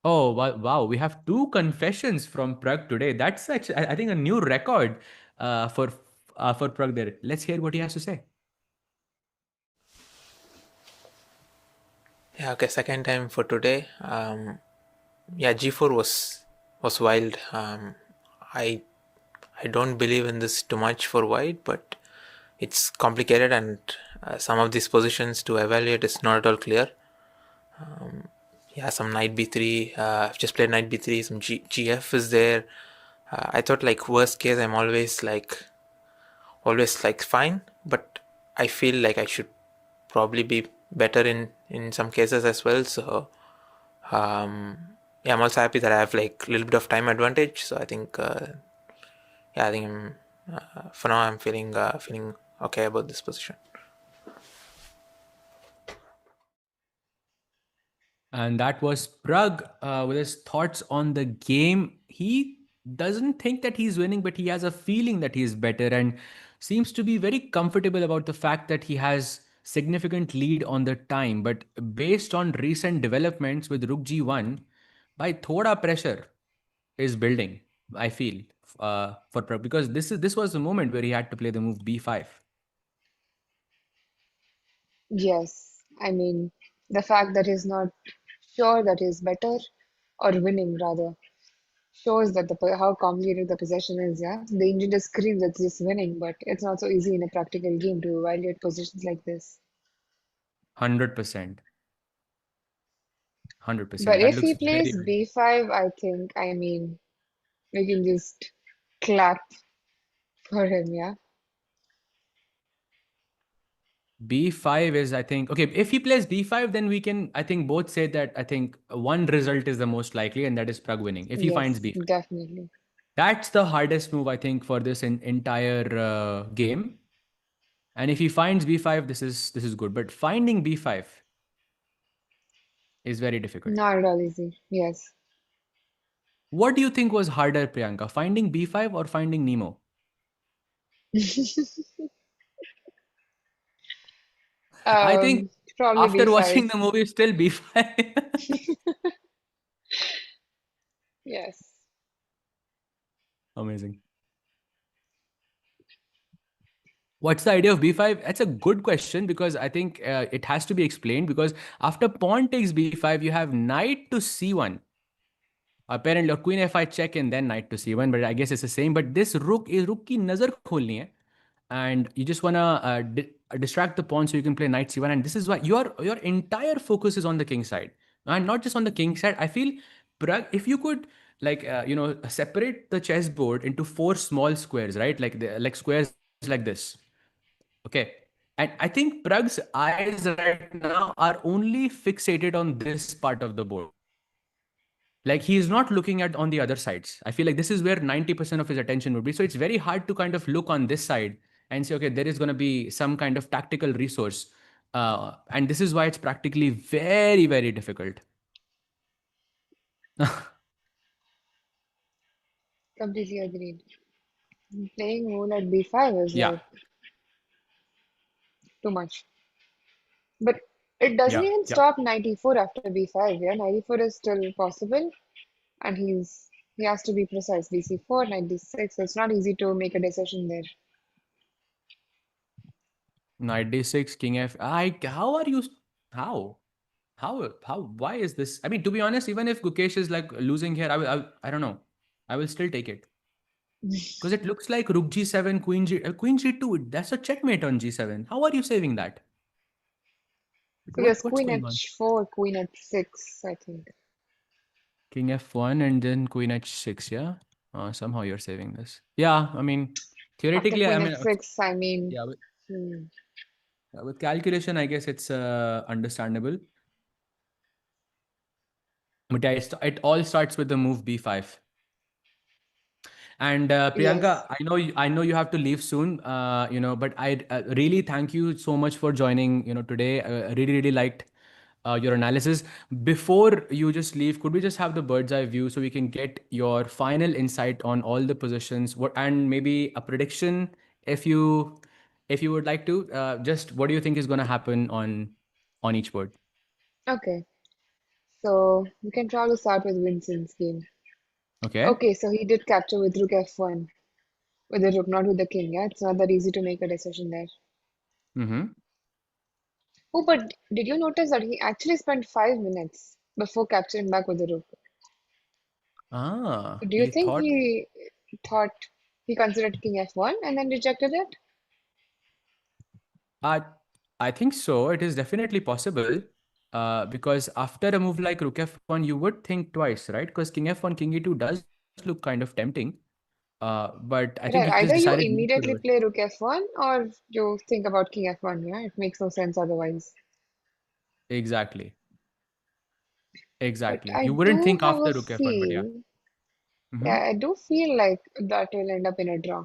oh wow, wow, we have two confessions from Pragg today. That's actually, I think, a new record for Pragg there. Let's hear what he has to say. Yeah, okay, second time for today. Yeah, G4 was wild. I I don't believe in this too much for white, but it's complicated, and some of these positions to evaluate is not at all clear. Yeah, some knight b3. I've just played knight b3. Some gf is there. I thought like worst case, I'm always like fine, but I feel like I should probably be better in some cases as well. So yeah, I'm also happy that I have like a little bit of time advantage. So I think yeah, I think for now I'm feeling okay about this position. And that was Pragg with his thoughts on the game. He doesn't think that he's winning, but he has a feeling that he's better and seems to be very comfortable about the fact that he has significant lead on the time. But based on recent developments with Rook G1, by thoda pressure is building, I feel, for Pragg, because this was the moment where he had to play the move B5. Yes. I mean, the fact that he's not sure that he's better or winning rather shows that how complicated the possession is, yeah. The engine just screams that he's winning, but it's not so easy in a practical game to evaluate positions like this. 100%. 100%. But That if looks he very, plays very. B5, I think, I mean, we can just clap for him, yeah. B5 is, I think, okay. If he plays D5, then we can, I think, both say that I think one result is the most likely, and that is Pragg winning. If he finds Yes, B5, definitely. that's the hardest move, I think, for this entire game. And if he finds B5, this is good. But finding B5 is very difficult. Not at all easy. Yes. What do you think was harder, Priyanka? Finding B5 or finding Nemo? I think Um, Probably after B5. watching the movie, still B5. Yes. Amazing. What's the idea of b5? That's a good question because I think it has to be explained because after pawn takes b5, you have knight to c1. Apparently, or queen f5 check and then knight to c1, but I guess it's the same. But this rook ki nazar kholni hai, and you just wanna distract the pawn so you can play knight c1. And this is why your entire focus is on the king side, and not just on the king side. I feel Pragg, if you could like separate the chessboard into four small squares, right? Like squares like this. Okay. And I think Pragg's eyes right now are only fixated on this part of the board. Like he is not looking at on the other sides. I feel like this is where 90% of his attention would be. So it's very hard to kind of look on this side and say, okay, there is going to be some kind of tactical resource. And this is why it's practically very, very difficult. Completely agreed. Playing move at B5 is Yeah. like too much. But it doesn't Yeah. even Yeah. stop 94 after B5. Yeah, 94 is still possible, and he has to be precise. BC4, 96. It's not easy to make a decision there. Knight d6, king f. How are you? How? Why is this? I mean, to be honest, even if Gukesh is like losing here, I don't know. I will still take it. Because it looks like Rook G7, Queen G2. That's a checkmate on G7. How are you saving that? So yes, What's queen going on? h4, queen h6, I think. King f1 and then queen h6, yeah? Somehow you're saving this. Yeah, I mean, After theoretically, I queen mean, f6, I mean, yeah, hmm. with calculation, I guess it's understandable. But yeah, it all starts with the move b5. And Yes. Priyanka, I know you have to leave soon, but I really thank you so much for joining, today. I really liked your analysis. Before you just leave, could we just have the bird's eye view so we can get your final insight on all the positions, what and maybe a prediction if you would like to. Just what do you think is going to happen on each board? Okay. So we can probably start with Vincent's game. Okay. Okay, so he did capture with rook f1. With the rook, not with the king. Yeah, it's not that easy to make a decision there. Mm-hmm. Oh, but did you notice that he actually spent 5 minutes before capturing back with the rook? Do you He think thought. he thought he considered king f1 and then rejected it? Uh, I think so. It is definitely possible. Because after a move like Rook F1, you would think twice, right? Because King F1, King E2 does look kind of tempting. But I think Right, he just either you decided not to do immediately it. play rook f1 or you think about king f1. Yeah, it makes no sense otherwise. Exactly. But Exactly. I You wouldn't do think have a after Rook F1, but yeah. feel, Mm-hmm. yeah, I do feel like that will end up in a draw.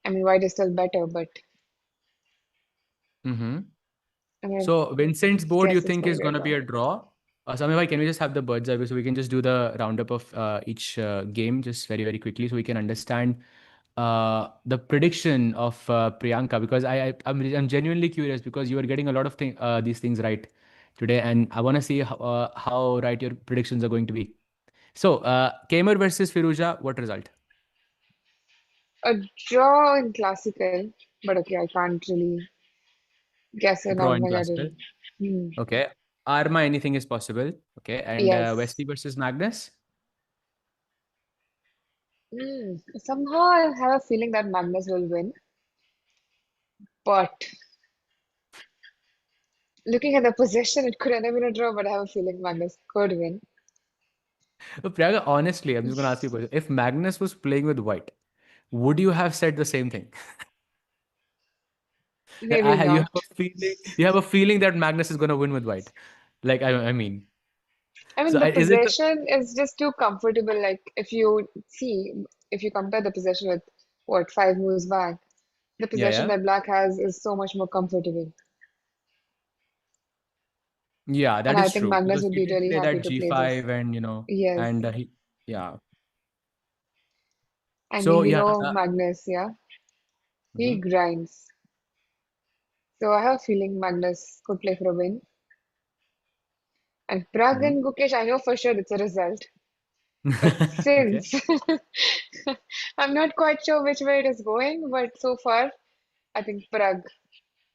I mean, white is still better, but Mm-hmm. I mean, So Vincent's board, you guess it's think going to is be a going to be draw. a draw? Samir, can we just have the bird's eye view so we can just do the roundup of each game just very quickly so we can understand the prediction of Priyanka, because I'm genuinely curious because you are getting a lot of these things right today, and I want to see how right your predictions are going to be. So, Kamer versus Firuja, what result? A draw in classical, but okay, I can't really guess an Draw in classical. Armageddon. Hmm. Okay. Arma, anything is possible. Okay. And Yes. Wesley versus Magnus. Somehow I have a feeling that Magnus will win, but looking at the position, it could end up in a draw, but I have a feeling Magnus could win. Priyanka, honestly, I'm just going to ask you a question. If Magnus was playing with white, would you have said the same thing? That Maybe not. you have a feeling that Magnus is going to win with white. Like, I mean, I mean, so the is it? possession is just too comfortable. Like, if you see, if you compare the possession with what, 5 moves back, the Yeah, possession yeah. that Black has is so much more comfortable. Yeah, And that I is think true Magnus because would he be did really play happy that to play this. G5 and Yes. yeah. And So we yeah, know Magnus, yeah, he mhm, grinds. So I have a feeling Magnus could play for a win. And Pragg mhm. and Gukesh, I know for sure it's a result. But Okay. since I'm not quite sure which way it is going, but so far I think Pragg.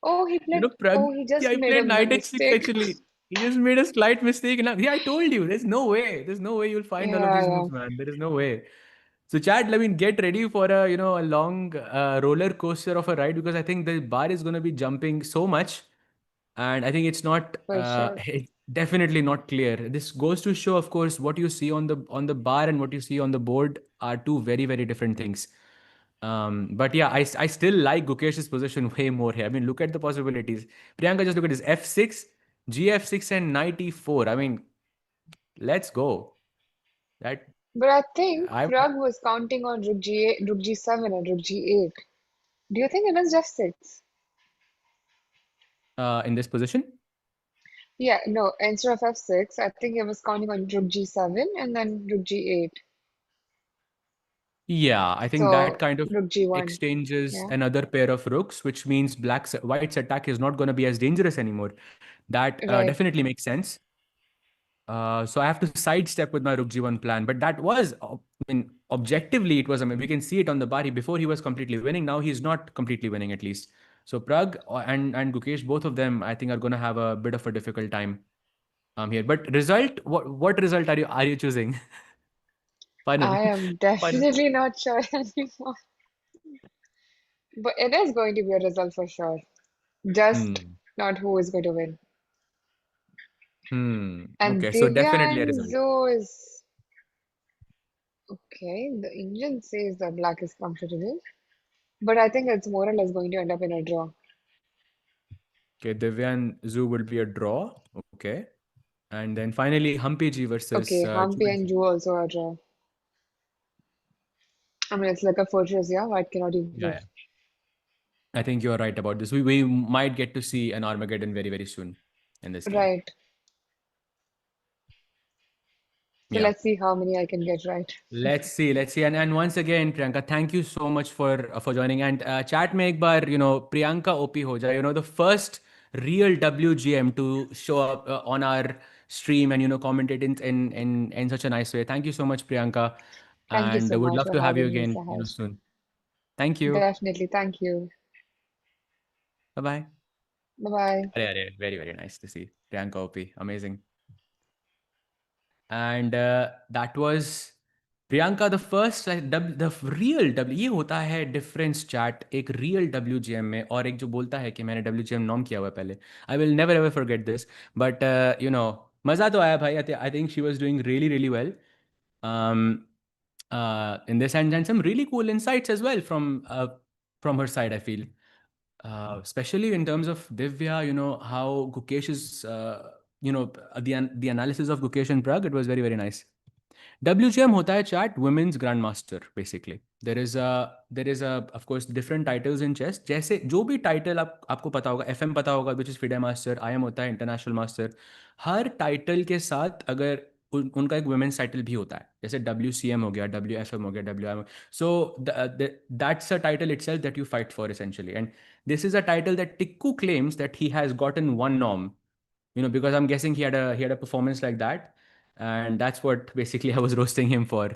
Oh, he played. Prag, Oh, he yeah, just he made a played knight h6 mistake. actually. He just made a slight mistake. And yeah, I told you, there's no way. There's no way you'll find all of Yeah, these yeah, moves, man. There is no way. So, Chad, I mean, get ready for a long roller coaster of a ride because I think the bar is going to be jumping so much, and I think it's not for sure. it's definitely not clear. This goes to show, of course, what you see on the bar and what you see on the board are two very different things. But yeah, I still like Gukesh's position way more here. I mean, look at the possibilities. Priyanka, just look at this f6, gf6, and knight e4. I mean, let's go. That But I think I Pragg was counting on rook g8, rook g7, and rook g8. Do you think it was just six? in this position. Yeah, no, instead of f6, I think it was counting on rook g7 and then rook g8. Yeah, I think that So kind of rook g1. exchanges Yeah, another pair of rooks, which means white's attack is not going to be as dangerous anymore. That right. definitely makes sense. So I have to sidestep with my Rook G1 plan. But that was, I mean, objectively, it was, I mean, we can see it on the bari. Before he was completely winning. Now he's not completely winning, at least. So Pragg and Gukesh, both of them, I think, are going to have a bit of a difficult time here. But result, what result are you choosing? Final, I am final. definitely not sure anymore. But it is going to be a result for sure. Just Hmm. not who is going to win. Hmm. And Okay, so Divya definitely a and result. Zoe is okay. The engine says that black is comfortable, but I think it's more or less going to end up in a draw. Okay, Divya and Zoo will be a draw. Okay. And then finally, Humpy G versus Okay, Chu Humpy and and Zoo. Ju also a draw. I mean, it's like a fortress, yeah. White cannot Yeah, improve. yeah. I think you're right about this. We might get to see an Armageddon very, very soon in this game. Right. So Yeah. let's see how many I can get right. Let's see, let's see. And once again, Priyanka, thank you so much for joining. And chat में एक बार, Priyanka OP हो जाए, the first real WGM to show up on our stream and commentate in such a nice way. Thank you so much, Priyanka, Thank you and so would much love for to have you having me, again, Sahaj. soon. Thank you. Definitely. Thank you. Bye bye. Bye bye. Very, very nice to see Priyanka OP. Amazing. And that was Priyanka, the first the real W. ये होता है difference chat एक real WGM में और एक जो बोलता है कि मैंने WGM नॉम किया हुआ है पहले. I will never ever forget this. But मज़ा तो आया भाई. I think she was doing really really well in this, and some really cool insights as well from her side, I feel. Especially in terms of Divya, how Gukesh is, the analysis of Gukesh and Pragg, it was very, very nice. WGM होता है chat women's grandmaster basically. There is a of course different titles in chess. जैसे जो भी title आपको पता होगा, FM पता होगा, which is FIDE master, IM होता है international master. हर title के साथ अगर उनका एक women's title भी होता है, जैसे WCM हो गया, WFM हो गया, WM. So that's a title itself that you fight for essentially. And this is a title that Tikku claims that he has gotten one norm, because I'm guessing he had a performance like that, and that's what basically I was roasting him for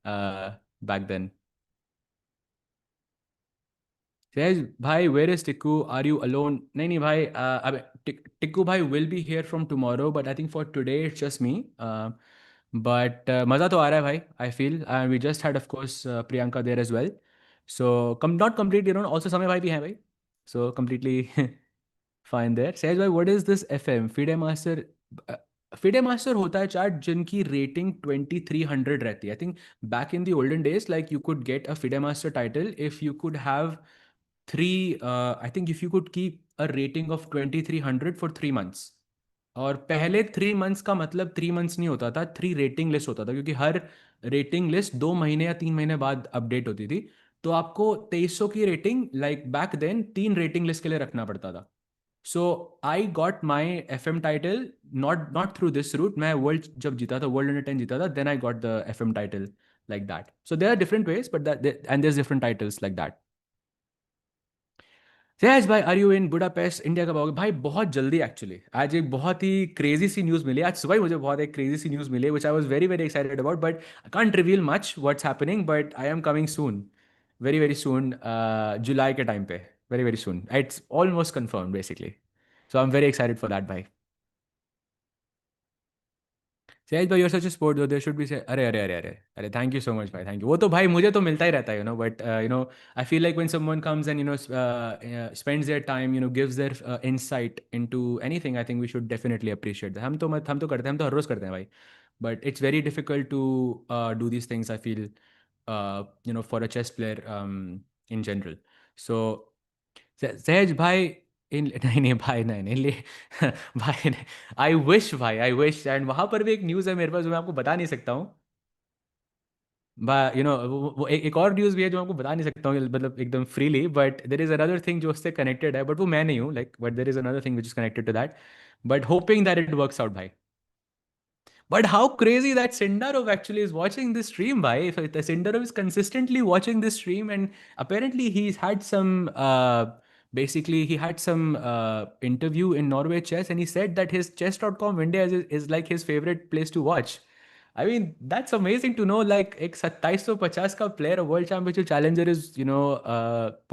uh, back then. Says, bhai, where is Tikku? Are you alone? नहीं नहीं भाई, Tikku भाई will be here from tomorrow, but I think for today it's just me. But मज़ा तो आ रहा है भाई. I feel, and we just had of course Priyanka there as well. So not completely wrong. Also समय भाई भी हैं भाई. So completely fine there. Sahaj भाई, what is this FM FIDE master? FIDE master होता है चार्ट जिनकी रेटिंग 2300 रहती है. I think back in the olden days, like you could get a FIDE master title if you could have three. I think if you could keep a rating of 2300 for 3 months. और पहले 3 months का मतलब 3 months नहीं होता था, 3 rating list होता था, क्योंकि हर रेटिंग लिस्ट 2 महीने या 3 महीने बाद अपडेट होती थी. तो आपको 2300 की rating, like back then, 3 rating list के लिए रखना पड़ता था. So I got my FM title not through this route. मैं वर्ल्ड जब जीता था, वर्ल्ड अंडर 10 जीता था, then I got the FM title like that. So there are different ways, but that and there different titles like that. Jayesh भाई, are you in Budapest? India कब आओगे भाई? बहुत जल्दी एक्चुअली. आज एक बहुत ही क्रेजी सी न्यूज़ मिली. आज सुबह ही मुझे बहुत एक क्रेजी सी न्यूज़ मिली, which I was very very excited about, but I can't reveal much what's happening, but I am coming soon, very very soon, जुलाई के टाइम पे. Very very soon. It's almost confirm basically. So I am very excited for that भाई. सहज भाई, your such sport, though there should be से. अरे अरे अरे अरे अरे, थैंक यू सो मच भाई, थैंक यू. वो तो भाई मुझे तो मिलता ही रहता है, but I feel like when someone comes and spends their time, gives their insight into anything, I think we should definitely appreciate that. हम तो करते हैं, हम तो हर रोज करते हैं भाई. But it's very difficult to do these things, I feel, for a chess player in general. So Sahaj भाई, इन नहीं नहीं भाई, नहीं नहीं ले भाई. आई विश भाई, आई विश. एंड वहां पर भी एक न्यूज़ है मेरे पास जो मैं आपको बता नहीं सकता हूँ. भाई वो एक और न्यूज़ भी है जो मैं आपको बता नहीं सकता हूँ, मतलब एकदम freely. But there is another thing जो उससे कनेक्टेड है, बट वो मैं नहीं हूँ, like. But there is another thing which is connected to that. But hoping that it works out भाई. But how crazy that Sindarov actually is watching this stream, bhai. If the Sindarov is consistently watching this stream, and apparently he's had some, basically, he had some interview in Norway Chess, and he said that his chess.com India is like his favorite place to watch. I mean, that's amazing to know. Like, एक 2750 का player, a world championship challenger is,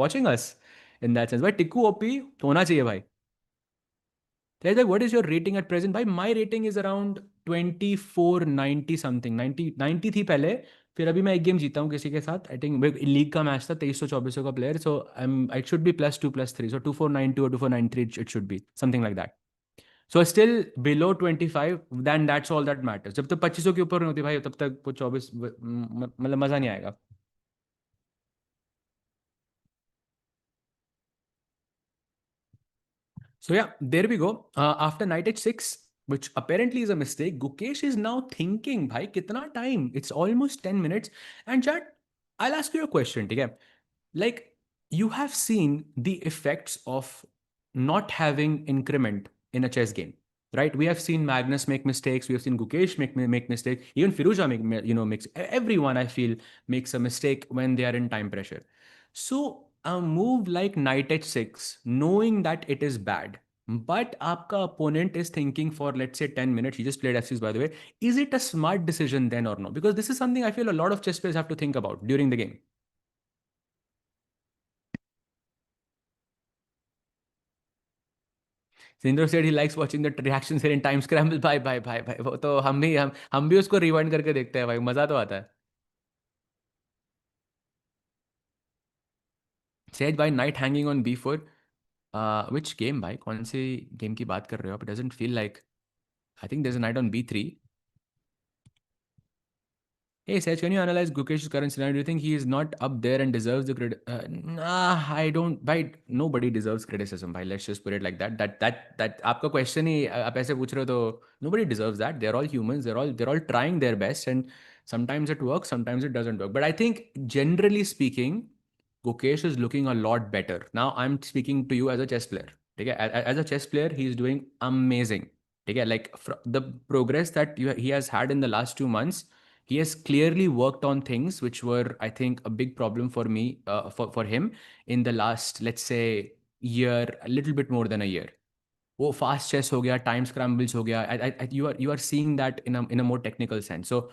watching us in that sense. But Tikku OP होना चाहिए भाई. There's like, what is your rating at present? By my rating is around 2490 something. 90 थी पहले. फिर अभी मैं एक गेम जीता हूँ किसी के साथ, आई थिंक लीग का मैच था, 2324 का player, so I am it should be +2 +3, so 2492 और 2493 it should be something like that. So still below 25, then that's all that matters. जब तक 2500 के ऊपर नहीं होती भाई, तब तक वो 24 मतलब मज़ा नहीं आएगा. So yeah, there we go. After knight h6, which apparently is a mistake, Gukesh is now thinking, bhai, kitna time? It's almost 10 minutes. And chat, I'll ask you a question, okay? Like, you have seen the effects of not having increment in a chess game, right? We have seen Magnus make mistakes. We have seen Gukesh make mistakes. Even Firuza makes, everyone I feel makes a mistake when they are in time pressure. So a move like knight h6, knowing that it is bad, but आपका opponent is thinking for, let's say, 10 minutes, he just played f6 by the way, is it a smart decision then or no? Because this is something I feel a lot of chess players have to think about during the game. Sindhu said he likes watching the reactions here in time scramble. Bye bye bye bye. वो तो हम भी उसको rewind करके देखते हैं भाई, मजा तो आता है. Said by knight hanging on b4. Which game भाई, कौन से गेम की बात कर रहे हो आप? It doesn't feel like. I think there's a knight on b3. Hey Saj, can you analyze Gukesh's current scenario? Do you think he is not up there and deserves the credit? Nah, I don't. Bhai, nobody deserves criticism. Bhai, let's just put it like that. That आपका question ही आप ऐसे पूछ रहे हो तो nobody deserves that. They're all humans. They're all trying their best, and sometimes it works, sometimes it doesn't work. But I think generally speaking, Gukesh is looking a lot better. Now I'm speaking to you as a chess player. Okay, as a chess player, he is doing amazing. Okay, like the progress that he has had in the last 2 months, he has clearly worked on things which were, I think, a big problem for me, for him in the last, let's say, year, a little bit more than a year. वो fast chess हो गया, time scrambles हो गया. You are seeing that in a more technical sense. So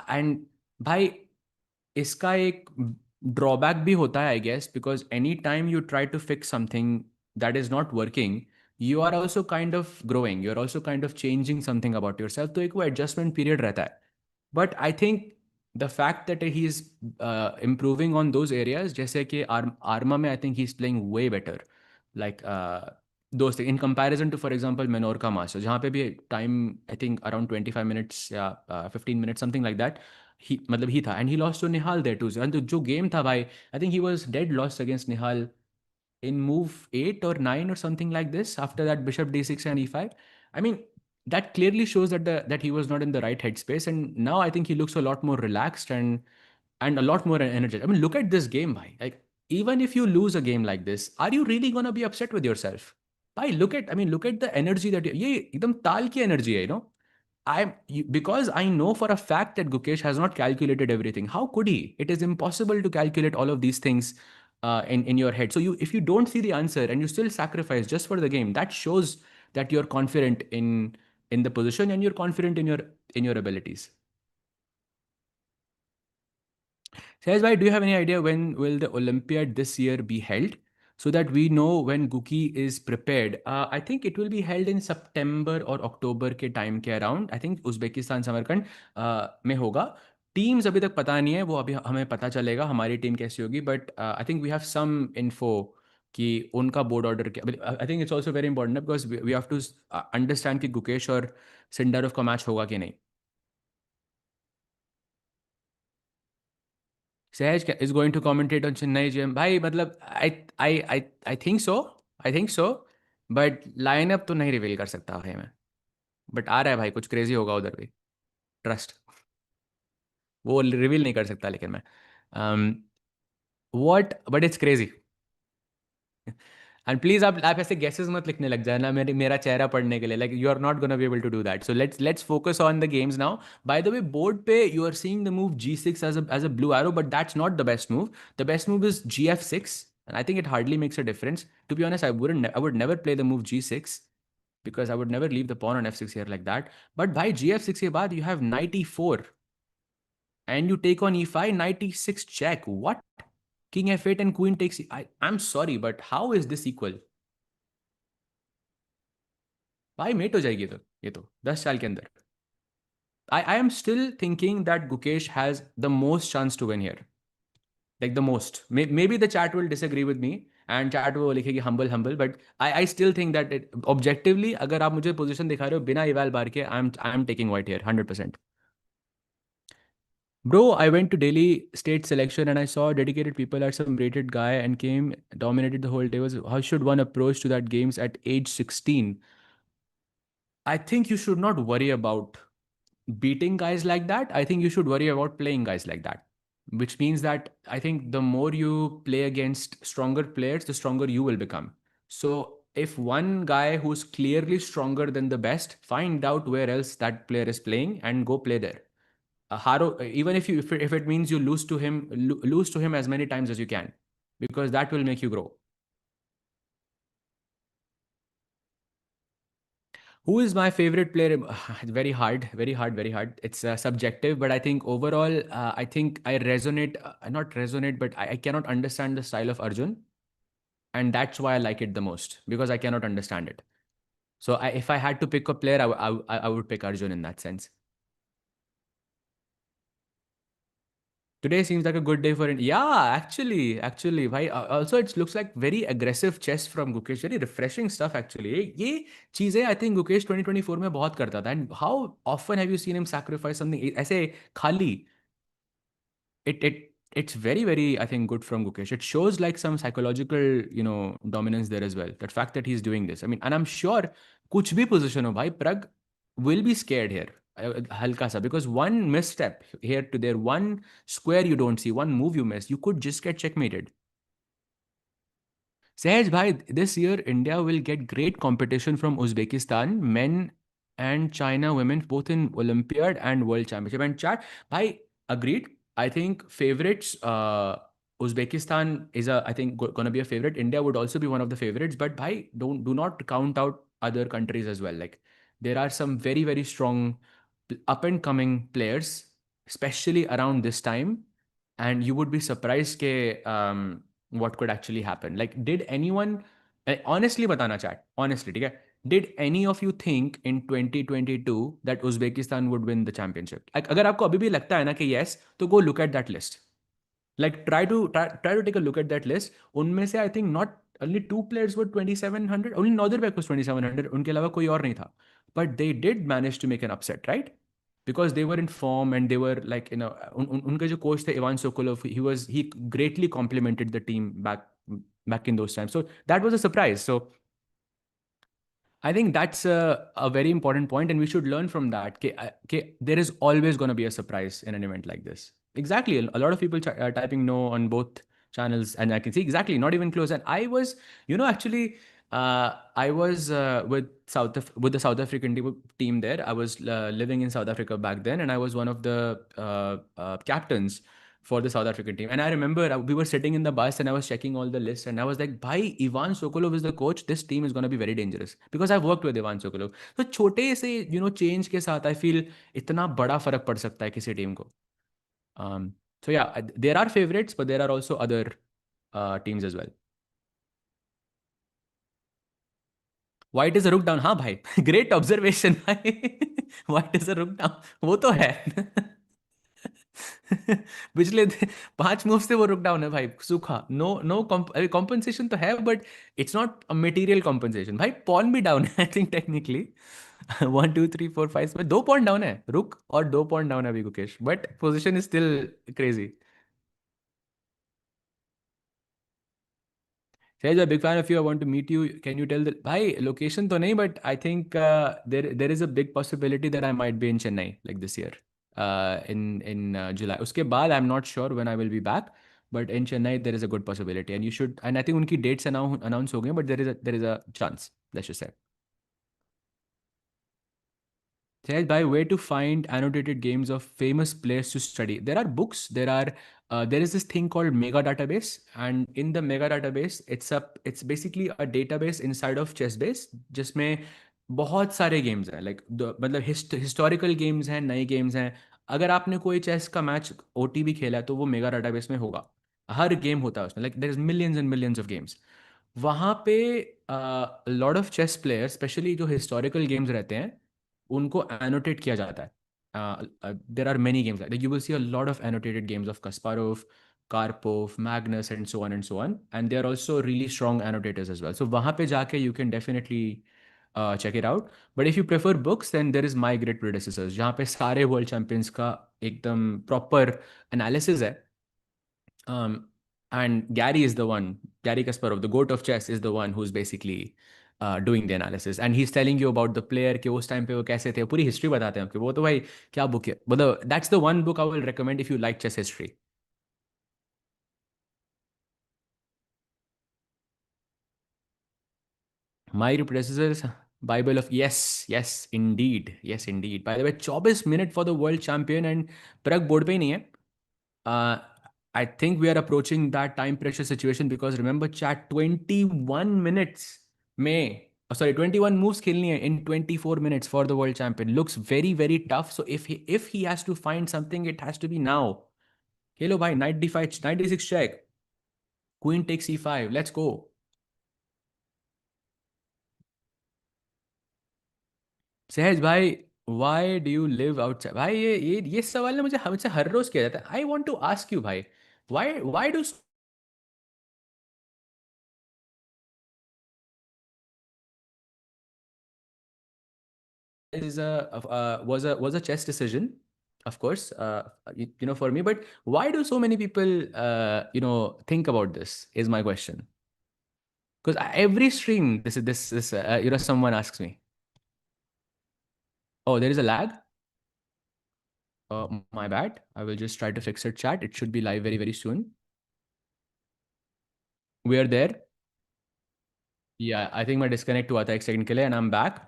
and भाई इसका एक drawback भी होता है I guess, because any time you try to fix something that is not working, you are also kind of growing, you are also kind of changing something about yourself, तो एक वो adjustment period रहता है. But I think the fact that he is improving on those areas, जैसे कि arma में I think he is playing way better, like दोस्त in comparison to for example Menorca master, जहाँ पे भी time I think around 25 minutes या 15 minutes something like that, ही मतलब ही था, and he lost to Nihal there too. And जो गेम था भाई, I think he was dead lost against Nihal in move 8 or 9 or something like this, after that bishop d6 and e5. I mean, that clearly shows that he was not in the right headspace, and now I think he looks a lot more relaxed and a lot more energetic. I mean, look at this game, bhai. Like, even if you lose a game like this, are you really going to be upset with yourself? Bhai, look at the energy that ये एकदम ताल की energy है, you know. Because I know for a fact that Gukesh has not calculated everything. How could he? It is impossible to calculate all of these things in your head. So if you don't see the answer and you still sacrifice just for the game, that shows that you're confident in the position and you're confident in your abilities. Says, why do you have any idea when will the Olympiad this year be held? So that we know when Guki is prepared. I think it will be held in September or October के time के around. I think Uzbekistan Samarkand में होगा. Teams अभी तक पता नहीं है, वो अभी हमें पता चलेगा हमारी टीम कैसी होगी. But I think we have some info कि उनका बोर्ड ऑर्डर क्या. I think it's also very important because we have to understand कि गुकेश और सिंडरफ का मैच होगा कि नहीं. Sehaj is going to commentate on Chennai GM. भाई मतलब I think so. I think so. But lineup तो नहीं रिवील कर सकता भाई मैं. बट आ रहा है भाई, कुछ क्रेजी होगा उधर भी. ट्रस्ट. वो रिवील नहीं कर सकता लेकिन मैं. What but it's crazy. And please आप ऐसे गेसेस मत लिखने लग जाए ना मेरा चेहरा पढ़ने के लिए. Like you are not gonna be able to do that. So let's focus on the games now. By the way, board पे you are seeing the move g6 as a blue arrow, but that's not the best move. The best move is gf6, and I think it hardly makes a difference. To be honest, I would never play the move g6 because I would never leave the pawn on f6 here like that. But by gf6 के बाद you have knight e4 and you take on e5, knight e6 check. What? King f8 and queen takes I'm sorry, but how is this equal? भाई met हो जाएगी तो ये तो 10 साल के अंदर. I am still thinking that Gukesh has the most chance to win here. Like the most. Maybe the chat will disagree with me and chat वो लिखेगी humble, but I still think that objectively अगर आप मुझे position दिखा रहे हो बिना eval बार के I'm taking white here 100%. Bro, I went to Delhi state selection and I saw dedicated people at some rated guy and came dominated the whole day. Was how should one approach to that games at age 16? I think you should not worry about beating guys like that. I think you should worry about playing guys like that, which means that I think the more you play against stronger players, the stronger you will become. So if one guy who's clearly stronger than the best, find out where else that player is playing and go play there. Even if it means you lose to him as many times as you can, because that will make you grow. Who is my favorite player? Very hard, very hard, very hard. It's subjective, but I think overall, I think I resonate, not resonate, but I cannot understand the style of Arjun. And that's why I like it the most because I cannot understand it. So if I had to pick a player, I would pick Arjun in that sense. Today seems like a good day for it. Yeah, actually, why? Also, it looks like very aggressive chess from Gukesh. Very refreshing stuff, actually. ये चीजें I think Gukesh 2024 में बहुत करता था. And how often have you seen him sacrifice something ऐसे खाली? It's very I think good from Gukesh. It shows like some psychological dominance there as well. That fact that he's doing this. I mean, and I'm sure कुछ भी position हो भाई Pragg will be scared here. हल्का सा because one misstep here to there, one square you don't see, one move you miss, you could just get checkmated. Sahaj bhai, this year India will get great competition from Uzbekistan, men and China women, both in Olympiad and World Championship. And chat, bhai, agreed. I think favorites. Uzbekistan is I think gonna be a favorite. India would also be one of the favorites. But bhai, do not count out other countries as well. Like there are some very strong up and coming players, especially around this time, and you would be surprised ke, what could actually happen. Like, did anyone honestly batana chat? Honestly, ठीक है? Did any of you think in 2022 that Uzbekistan would win the championship? Like, अगर आपको अभी भी लगता है ना कि yes, तो go look at that list. Like try to take a look at that list. उनमें से I think not only two players were 2700. Only Norway was 2700. उनके अलावा कोई और नहीं था. But they did manage to make an upset, right? Because they were in form and they were like उनके जो coach थे Ivan Sokolov, he greatly complimented the team back in those times. So that was a surprise. So I think that's a very important point, and we should learn from that. There is always going to be a surprise in an event like this. Exactly. A lot of people are typing no on both channels, and I can see exactly, not even close. And I was, actually, I was with the South African team there. I was living in South Africa back then, and I was one of the captains for the South African team. And I remember we were sitting in the bus and I was checking all the lists and I was like, bhai, Ivan Sokolov is the coach. This team is going to be very dangerous because I've worked with Ivan Sokolov. So छोटे से change के साथ I feel इतना बड़ा फर्क पड़ सकता है किसी टीम को. So yeah, there are favorites, but there are also other teams as well. White is a rook down. हाँ भाई, great observation भाई. White is a rook down. वो तो है. पिछले 5 मूव से वो रुक डाउन है भाई सूखा. नो कॉम्पनसेशन तो है but it's not a material compensation. भाई पॉन भी डाउन है आई थिंक टेक्निकली. 1 2 3 4 5 में 2 पॉइंट डाउन है रुक और 2 पॉइंट डाउन है अभी Gukesh but position is still crazy. Sahaj, a big fan of you. I want to meet you. Can you tell the bhai location to nahi, but I think there is a big possibility that I might be in Chennai like this year in July. Uske baad I'm not sure when I will be back, but in Chennai there is a good possibility, and you should. And I think unki dates announce ho gaye, but there is a chance. Let's just say. Said by where to find annotated games of famous players to study. There are books. There is this thing called mega database, and in the mega database, it's basically a database inside of Chessbase, जिसमें बहुत सारे games हैं. Like मतलब historical games हैं, नए games हैं. अगर आपने कोई chess का match OT भी खेला है, तो वो mega database में होगा. हर game होता है उसमें. Like there is millions and millions of games. वहाँ पे lot of chess players, especially जो historical games रहते हैं उनको एनोटेट किया जाता है. There are many games like that. You will see a lot of annotated games of Kasparov, Karpov, Magnus, and so on and so on. And they are also really strong annotators as well. So वहाँ पे जाके you can definitely check it out. But if you prefer books, then there is My Great Predecessors, जहाँ पे सारे world champions का एकदम proper analysis है. Um, and Gary is the one, Gary Kasparov, the goat of chess, is the one who's basically doing the analysis. And he's telling you about the player कि उस time पे वो कैसे थे, पूरी history बताते हैं आपको. वो तो भाई क्या book है. मतलब that's the one book I will recommend if you like chess history. My predecessors, Bible of yes, indeed, yes, indeed. By the way, 24 minute for the world champion and Pragg board पे ही नहीं है. Uh, I think we are approaching that time pressure situation because remember, chat 21 minutes may, oh, sorry, 21 moves खेलनी है in 24 minutes for the world champion. Looks very, very tough. So if he has to find something, it has to be now. Hello, bhai, knight d5, knight d6 check. Queen takes e5. Let's go. सहज भाई, why do you live outside? भाई ये सवाल ना मुझे हमसे हर रोज किया जाता है. I want to ask you भाई, why do is a chess decision, of course, for me. But why do so many people, think about this? Is my question. Because every stream, someone asks me, "Oh, there is a lag." My bad. I will just try to fix it. Chat. It should be live very very soon. We are there. Yeah, I think my disconnect हुआ था एक second के लिए, and I'm back.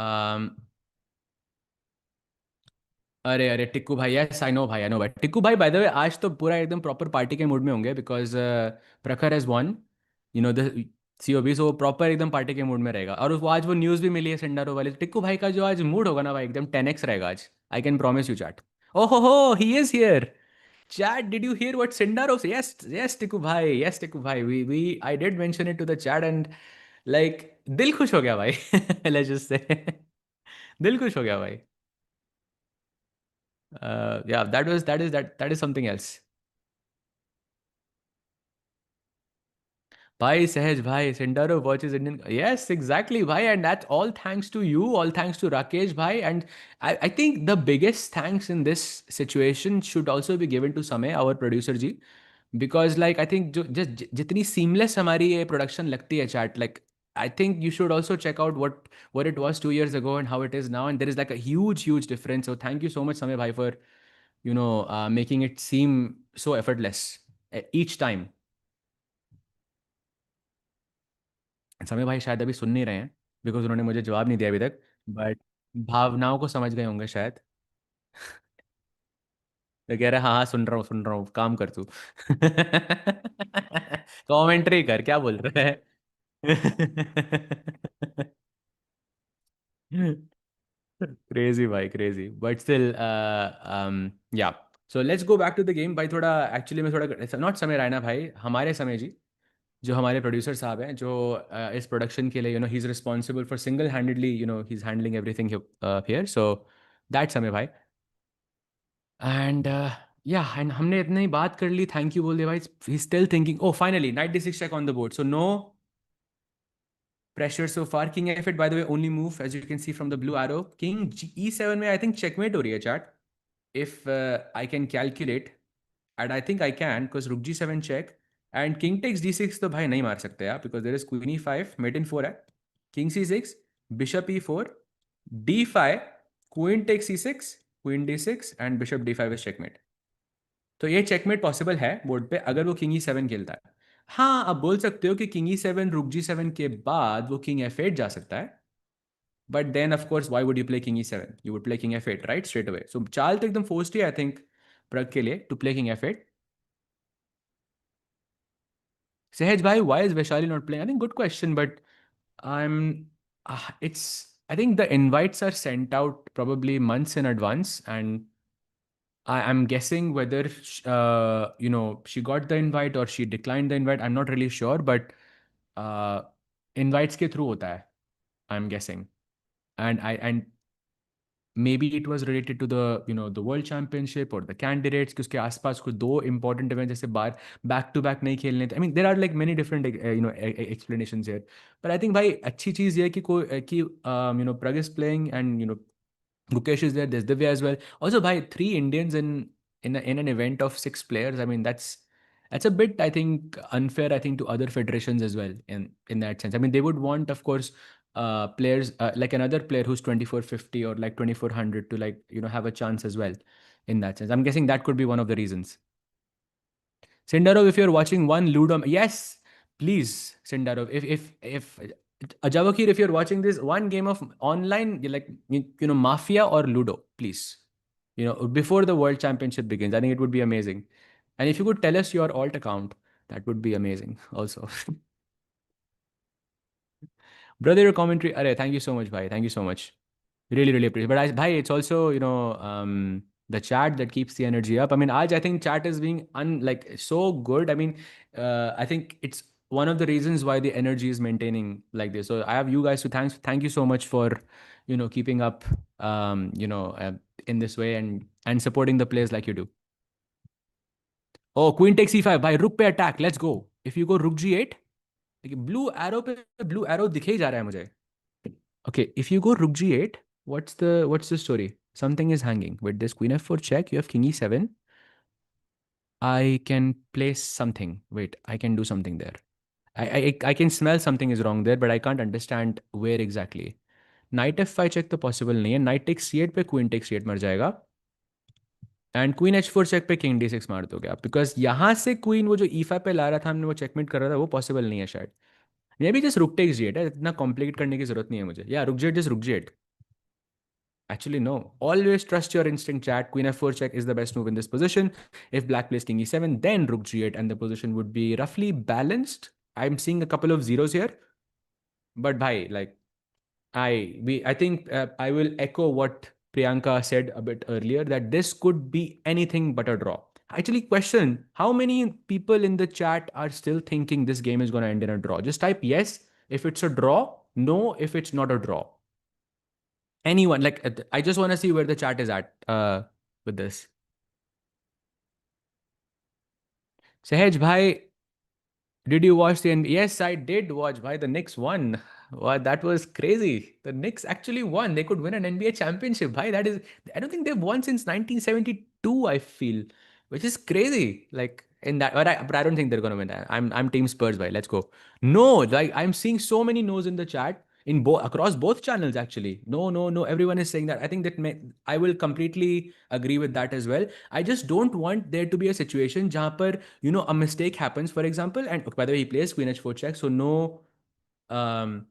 Um, अरे अरे टिक्कू भाई, yes I know भाई टिक्कू भाई, बाय द वे आज तो पूरा एकदम प्रॉपर पार्टी के मूड में होंगे बिकॉज प्रखर has one, the COB. So proper एकदम पार्टी के मूड में रहेगा. और वो आज वो न्यूज़ भी मिली है सेंडारो वाली. तो टिक्कू भाई का जो आज मूड होगा ना भाई, एकदम 10x रहेगा आज. I can promise you chat. ओहो हो, he is here. Chat, did you hear what Sindarov say? Yes yes Tikku भाई, यस टिक्कू भाई, we I did mention it to the chat and like दिल खुश हो गया भाई. लेट्स जस्ट से दिल खुश हो गया भाई. Yeah, that is something else. Bhai Sehaj bhai, Sindaro watches Indian. Yes, exactly, bhai, and that's all thanks to you, all thanks to Rakesh bhai, and I think the biggest thanks in this situation should also be given to Samay, our producer ji, because like I think just जितनी seamless हमारी ये production लगती है chat, like I think you should also check out what it was 2 years ago and how it is now, and there is like a huge difference. So thank you so much Samay bhai for making it seem so effortless each time. समय भाई शायद अभी सुन नहीं रहे हैं because उन्होंने मुझे जवाब नहीं दिया अभी तक. बट भावनाओं को समझ गए होंगे शायद. तो कह रहे हाँ हाँ सुन रहा हूँ, काम कर तू. कमेंट्री कर, क्या बोल रहे हैं. क्रेजी भाई, crazy. But still yeah. So let's go back to the game भाई. थोड़ा एक्चुअली मैं थोड़ा नॉट समय रायना भाई, हमारे समय जी, जो हमारे प्रोड्यूसर साहब हैं, जो इस प्रोडक्शन के लिए he is responsible for single handedly, he is handling everything here. So that समय भाई. एंड या, एंड हमने इतनी ही बात कर ली, थैंक यू बोल दिया भाई. He still thinking. Oh finally knight D six check on the board. So no pressure so far. King f8, by the way, only move as you can see from the blue arrow. King e7 में I think checkmate हो रही है chat. If I can calculate, and I think I can because rook g7 check and king takes d6 तो भाई नहीं मार सकते यार, because there is queen e5, mate in 4 है. King c6, bishop e4, d5, queen takes c6, queen d6 and bishop d5 is checkmate. तो ये checkmate possible है बोर्ड पे अगर वो किंग ई सेवन खेलता है. हाँ, आप बोल सकते हो कि किंग ई सेवन रुक जी सेवन के बाद वो किंग एफ एट जा सकता है. But then of course why would you play king E seven? You would play king F eight right straight away. So चाल तो एकदम फोर्स्ड ही आई थिंक प्रग के लिए to play king F eight. Sahaj भाई, why is Vaishali not playing? I think good question, but I'm it's I think the invites are sent out probably months in advance, and I'm guessing whether she got the invite or she declined the invite. I'm not really sure, but uh, invites के through होता है. I'm guessing, and maybe it was related to the the world championship or the candidates कि उसके आसपास कुछ दो important events जैसे बार back to back नहीं खेलने थे. I mean there are like many different explanations here, but I think भाई अच्छी चीज़ ये है कि कोई कि Pragg is playing and Gukesh is there. There's Divya as well. Also, by three Indians in an event of six players. I mean, that's a bit, I think, unfair. I think to other federations as well. In that sense, I mean, they would want, of course, players like another player who's 2450 or like 2400 to like have a chance as well. In that sense, I'm guessing that could be one of the reasons. Sindarov, if you're watching one Ludo, yes, please, Sindarov. If Ajavakir, if you're watching this one game of online, like Mafia or Ludo, please. Before the World Championship begins, I think it would be amazing. And if you could tell us your alt account, that would be amazing. Also, brother, your commentary. Arey, thank you so much, bhai. Thank you so much. Really, really appreciate. But bhai, it's also the chat that keeps the energy up. I mean, I think chat is being like so good. I mean, I think it's one of the reasons why the energy is maintaining like this. So I have you guys to thank you so much for keeping up in this way and supporting the players like you do. Oh, queen takes e5 भाई रुक पे attack. Let's go. If you go rook g8, देखिए blue arrow दिखे ही जा रहा है मुझे. Okay, if you go rook g8, what's the story? Something is hanging. With this queen f4 check, you have king e7. I can place something. Wait, I can do something there. I can smell something is wrong there, but I can't understand where exactly. Knight f5 check तो possible नहीं है. Knight takes c8 पे queen takes c8 मर जाएगा. And queen h4 check पे king d6 मार दोगे आप, बिकॉज यहाँ से क्वीन वो जो e5 पे ला रहा था हमने, वो चेकमेट कर रहा था, वो पॉसिबल नहीं है शायद. Maybe just rook takes g8 है, इतना कॉम्प्लिकेट करने की जरूरत नहीं है मुझे. या रुक g8, जस्ट रुक g8. Actually, no. Always trust your instinct, chat. Queen f4 check is the best move in this position. If black plays king e7, then rook g8, and the position would be roughly balanced. I'm seeing a couple of zeros here. But bhai, like, I think I will echo what Priyanka said a bit earlier, that this could be anything but a draw. Actually, question, how many people in the chat are still thinking this game is going to end in a draw? Just type yes if it's a draw, no if it's not a draw. Anyone, like, I just want to see where the chat is at with this. Sahej bhai, did you watch the NBA? Yes, I did watch. Bhai, the Knicks won. Wow, that was crazy. The Knicks actually won. They could win an NBA championship. Bhai, that is, I don't think they've won since 1972, I feel, which is crazy. Like in that, but I don't think they're gonna win. I'm Team Spurs, bhai. Let's go. No, like I'm seeing so many no's in the chat in both across both channels actually. No, no, no. Everyone is saying that. I think I will completely agree with that as well. I just don't want there to be a situation जहाँ पर a mistake happens, for example, and by the way he plays queen h4 check, so um,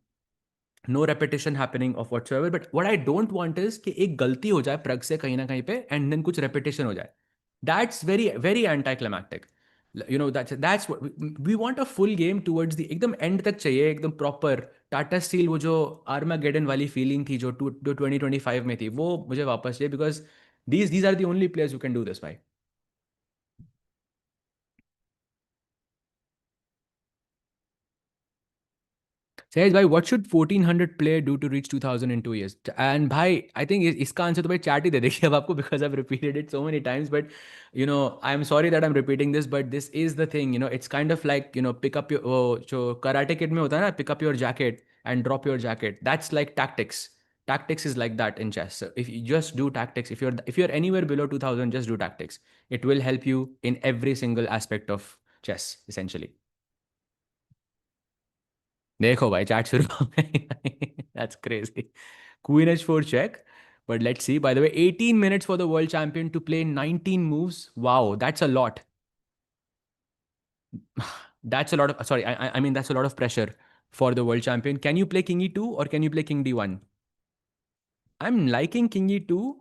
no repetition happening of whatsoever. But what I don't want is कि एक गलती हो जाए प्रग से कहीं ना कहीं पे and then कुछ repetition हो जाए. That's very very anticlimactic. That's what we want. A full game towards the एकदम end तक चाहिए, एकदम proper टाटा स्टील, वो जो आर्मागेडन वाली फीलिंग थी जो 2025 में थी, वो मुझे वापस चाहिए, because these are the only players who can do this, भाई. Says भाई, what should 1400 player do to reach 2000 in 2 years? And भाई, I think इसका आंसर तो भाई चैट ही दे देगी अब आपको, because I've repeated it so many times. But I'm sorry that I'm repeating this, but this is the thing. It's kind of like pick up your जो karate kid में होता है ना, pick up your jacket and drop your jacket. That's like tactics. Tactics is like that in chess. So if you just do tactics, if you're anywhere below 2000, just do tactics. It will help you in every single aspect of chess, essentially. देखो भाई chat शुरू हो गई. That's crazy. Queen h4 check. But let's see. By the way, 18 minutes for the world champion to play 19 moves. Wow, that's a lot. That's a lot of, sorry, I mean, that's a lot of pressure for the world champion. Can you play king e2 or can you play king d1? I'm liking king e2,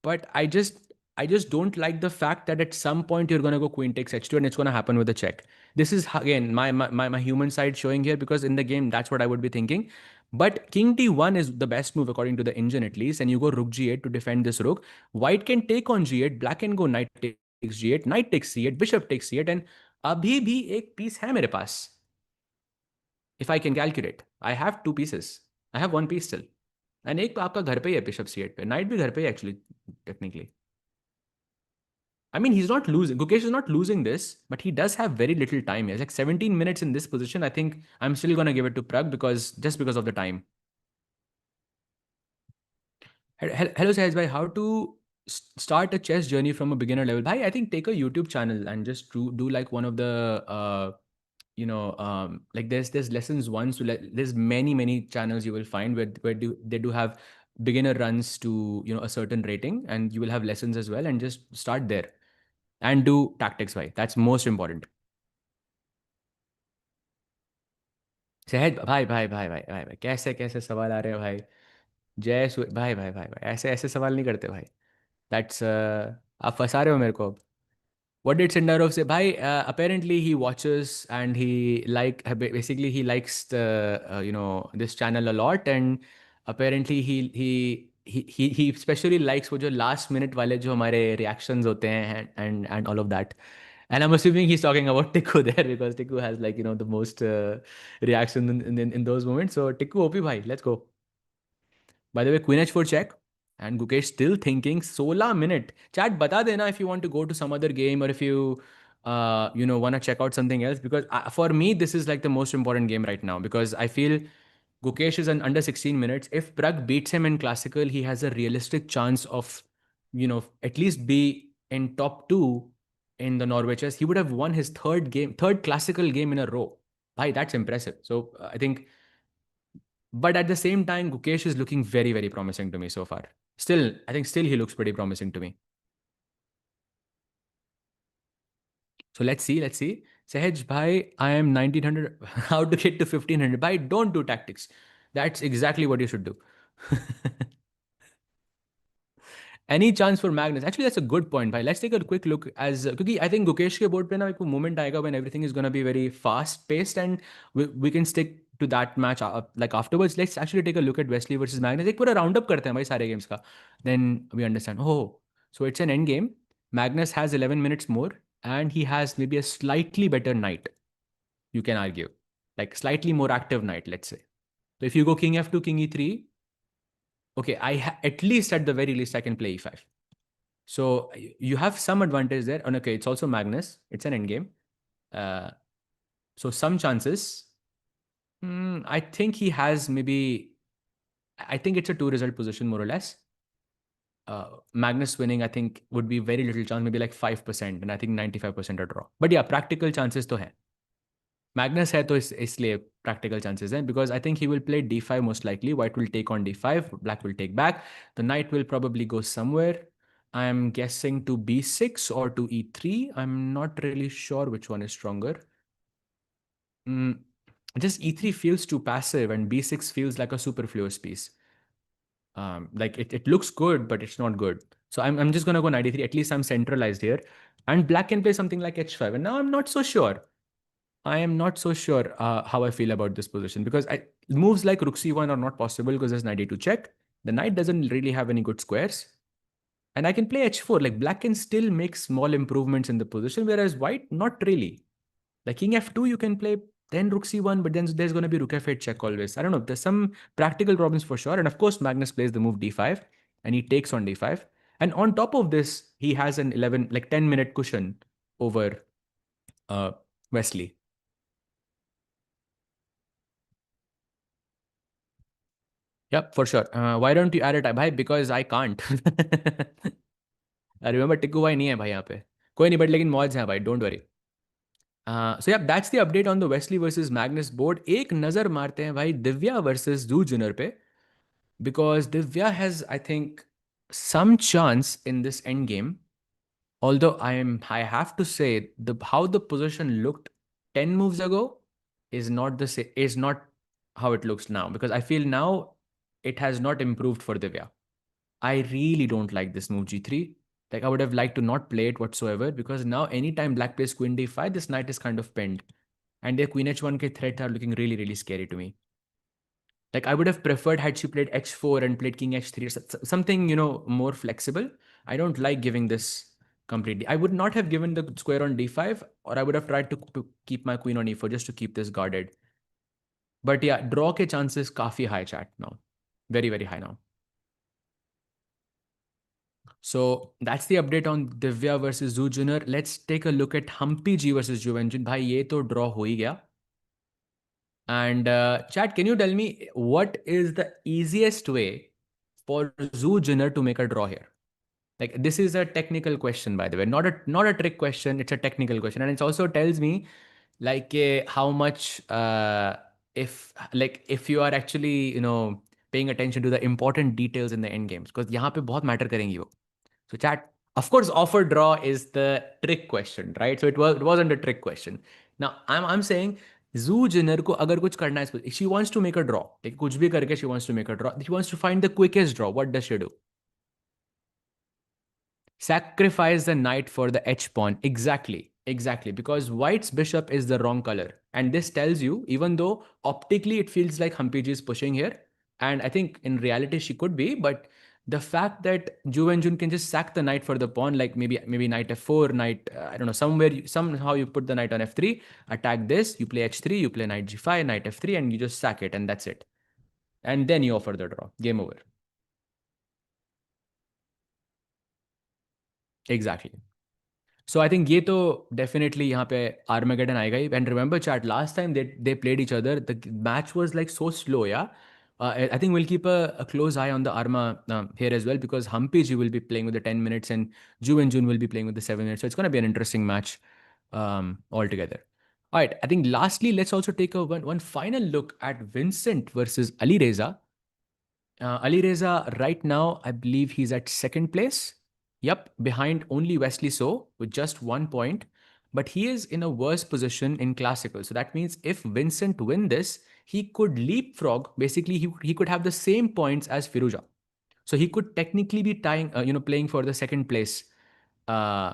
but I just don't like the fact that at some point you're gonna go queen takes h2 and it's gonna happen with a check. This is again my human side showing here, because in the game that's what I would be thinking. But king d1 is the best move according to the engine at least, and you go rook g8 to defend this rook. White can take on g8, black can go knight takes g8, knight takes c8, bishop takes c8, and अभी भी एक piece है मेरे पास. If I can calculate, I have two pieces. I have one piece still. And एक आपका घर पे ही है बिशप C8 पे, नाइट भी घर पे ही actually technically. I mean, he's not losing. Gukesh is not losing this, but he does have very little time. He has like 17 minutes in this position. I think I'm still gonna give it to Pragg because just because of the time. Hello, Sahaj bhai. How to start a chess journey from a beginner level? Bhai, I think take a YouTube channel and just do like one of the like there's lessons once to there's many channels you will find where they do have beginner runs to a certain rating, and you will have lessons as well, and just start there and do tactics. Bhai, that's most important. सहज भाई भाई भाई भाई भाई भाई कैसे कैसे सवाल आ रहे हैं भाई. भाई भाई भाई भाई ऐसे ऐसे सवाल नहीं करते भाई. दैट्स आप फंसा रहे हो मेरे को. What did Sindarov say? Bhai, apparently he watches and basically he likes this channel a lot, and apparently he especially likes वो जो last minute वाले जो हमारे reactions होते हैं and all of that. And I'm assuming he's talking about Tikku there because Tikku has the most reaction in those moments. So Tikku OP bhai, let's go. By the way, Queen H4 check. And Gukesh still thinking 16 minute. Chat bata dena if you want to go to some other game or if you want to check out something else, because for me this is like the most important game right now, because I feel Gukesh is under 16 minutes. If Pragg beats him in classical, he has a realistic chance of at least be in top 2 in the Norway chess. He would have won his third classical game in a row. Bhai, that's impressive. So I think, but at the same time, Gukesh is looking very promising to me so far. I think still he looks pretty promising to me. So let's see. Sahaj bhai, I am 1900. How to get to 1500? Bhai, don't do tactics. That's exactly what you should do. Any chance for Magnus? Actually, that's a good point, bhai. Let's take a quick look क्योंकि I think Gukesh के board पे ना एक moment आएगा when everything is gonna be very fast paced, and we can stick to that match like afterwards. Let's actually take a look at Wesley versus Magnus. एक पूरा round up करते हैं भाई सारे games का. Then we understand. Oh, so it's an end game. Magnus has 11 minutes more, and he has maybe a slightly better knight. You can argue, like slightly more active knight, let's say. So if you go King F2, King E3, okay, at least at the very least I can play E5. So you have some advantage there. And okay, it's also Magnus. It's an endgame. So some chances. I think he has maybe. I think it's a 2-result position more or less. Magnus winning, I think, would be very little chance, maybe like 5%, and I think 95% a draw. But yeah, practical chances to hai. Magnus है तो इसलिए practical chances हैं, because I think he will play d5 most likely. White will take on d5, black will take back. The knight will probably go somewhere. I'm guessing to b6 or to e3. I'm not really sure which one is stronger. Just e3 feels too passive and b6 feels like a superfluous piece. Like it looks good, but it's not good. So I'm just gonna go knight e3. At least I'm centralized here. And black can play something like h5. And now I'm not so sure. I am not so sure how I feel about this position, because moves like rook c1 are not possible because there's knight e2 check. The knight doesn't really have any good squares. And I can play h4. Like black can still make small improvements in the position, whereas white, not really. Like king f2, you can play then rook c1, but then there's going to be rook f8 check always. I don't know. There's some practical problems for sure. And of course, Magnus plays the move d5 and he takes on d5. And on top of this, he has an 10-minute cushion over Wesley. Yep, for sure. Why don't you add it? Bhai, because I can't. I remember Tikku भाई नहीं है भाई यहाँ पे. कोई नहीं, but लेकिन मौज है भाई, don't worry. So yeah, that's the update on the Wesley versus Magnus board. एक नजर मारते हैं भाई दिव्या versus Zoo Junior पे, because Divya has, I think, some chance in this end game. Although I have to say how the position looked 10 moves ago is not how it looks now, because I feel now it has not improved for Divya. I really don't like this move g3. Like I would have liked to not play it whatsoever, because now anytime black plays queen d5, this knight is kind of pinned. And their queen h1 ke threats are looking really scary to me. Like I would have preferred had she played h4 and played king h3 or something, more flexible. I don't like giving this completely. I would not have given the square on d5, or I would have tried to keep my queen on e4 just to keep this guarded. But yeah, draw ke chances काफी high chat now. very, very high now. So that's the update on Divya versus Zhu Junior. Let's take a look at Humpy G versus Juvenjun. भाई ये तो draw हो ही गया. And chat, can you tell me what is the easiest way for Zhu Junior to make a draw here? Like this is a technical question, by the way, not a trick question. It's a technical question, and it also tells me like how much if you are actually paying attention to the important details in the end games, because यहाँ पे बहुत matter करेंगी वो. So chat, of course, offer draw is the trick question, right? So it wasn't a trick question. Now I'm saying Zoo Jinner को अगर कुछ करना है, she wants to make a draw. like कुछ भी करके she wants to make a draw. She wants to find the quickest draw. What does she do? Sacrifice the knight for the h pawn. Exactly. Exactly. Because white's bishop is the wrong color. And this tells you, even though optically it feels like Hampiji is pushing here, and I think in reality she could be, but the fact that Ju and Jun can just sack the knight for the pawn, like maybe knight f4, knight, I don't know, somehow you put the knight on f3, attack this, you play h3, you play knight g5, knight f3, and you just sack it, and that's it. And then you offer the draw. Game over. Exactly. So I think ये तो definitely यहाँ पे Armageddon आएगा ही. And remember chat, last time they played each other, the match was like so slow, yeah. I think we'll keep a close eye on the Arma here as well, because Humpy G will be playing with the 10 minutes and Ju and Jun will be playing with the 7 minutes. So it's going to be an interesting match altogether. All right, I think lastly, let's also take one final look at Vincent versus Ali Reza. Ali Reza, right now, I believe he's at second place. Yep, behind only Wesley So with just 1 point. But he is in a worse position in classical. So that means if Vincent win this, he could leapfrog. Basically, he could have the same points as Firuja. So he could technically be tying, playing for the second place. Uh,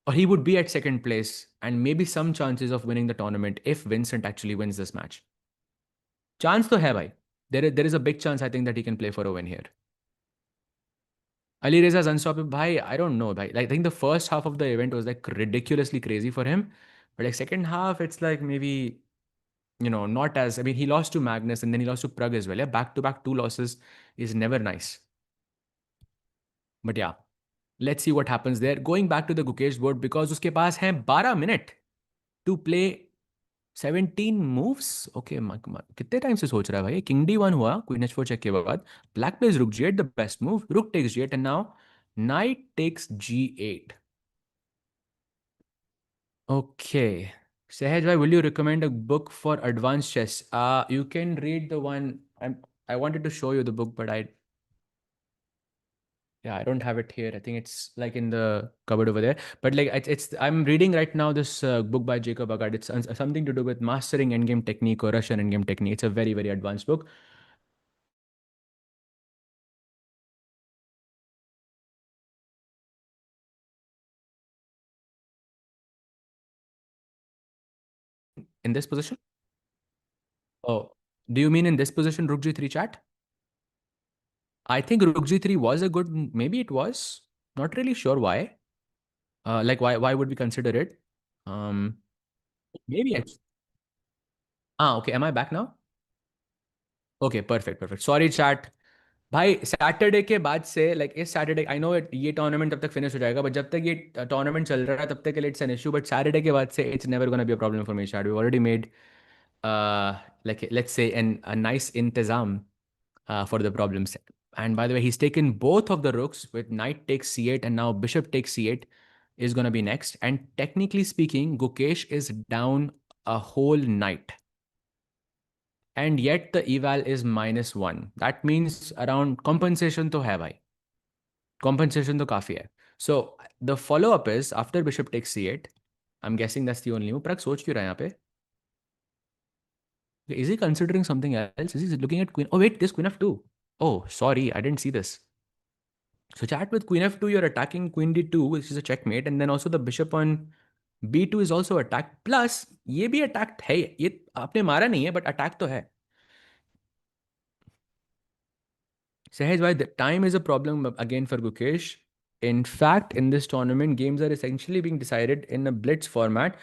or he would be at second place and maybe some chances of winning the tournament if Vincent actually wins this match. Chance to hai bhai. There is a big chance I think that he can play for a win here. Ali Reza's unstoppable. Bhai, I don't know. Bhai. Like, I think the first half of the event was like ridiculously crazy for him. But like second half, it's like maybe, not as, I mean, he lost to Magnus and then he lost to Pragg as well. Yeah, back to back two losses is never nice. But yeah, let's see what happens there. Going back to the Gukesh board, because उसके पास है 12 minute to play 17 moves. Okay, कितने time से सोच रहा है भाई? King d1 हुआ queen h4 check के बाद. Black plays rook g8, the best move. Rook takes g8 and now knight takes g8. Okay. Sahaj bhai, will you recommend a book for advanced chess? You can read the one. I wanted to show you the book, but I don't have it here. I think it's like in the cupboard over there. But like I'm reading right now this book by Jacob Agard. It's something to do with mastering endgame technique or Russian endgame technique. It's a very, very advanced book. In this position? Oh, do you mean in this position, Rook G3 chat? I think Rook G3 was a good, maybe it was. Not really sure why. Like why would we consider it? Um, maybe it's. Okay. Am I back now? Okay, perfect. Sorry, chat. भाई Saturday के बाद से like इस Saturday I know ये tournament तब तक finish हो जाएगा, बट जब तक ये टूर्नामेंट चल रहा है तब तक के लिए it's an issue, but Saturday के बाद से it's never gonna be a problem for me chat. We already made like let's say a nice intizam for the problems. And by the way, he's taken both of the rooks with knight takes c8 and now bishop takes c8 is going to be next. And technically speaking, Gukesh is down a whole knight. And yet the eval is -1. That means around compensation to hai bhai. Compensation to kafi hai. So the follow up is after bishop takes c8. I'm guessing that's the only move. Pragg सोच क्यों रहा है यहाँ पे? Is he considering something else? Is he looking at queen? Oh wait, this queen f2. Oh, sorry, I didn't see this. So chat, with queen f2, you're attacking queen d2, which is a checkmate, and then also the bishop on b2 is also attacked. Plus, ये भी attacked है. ये आपने मारा नहीं है, but attack तो है. Sahaj, why the time is a problem again for Gukesh. In fact, in this tournament, games are essentially being decided in a blitz format.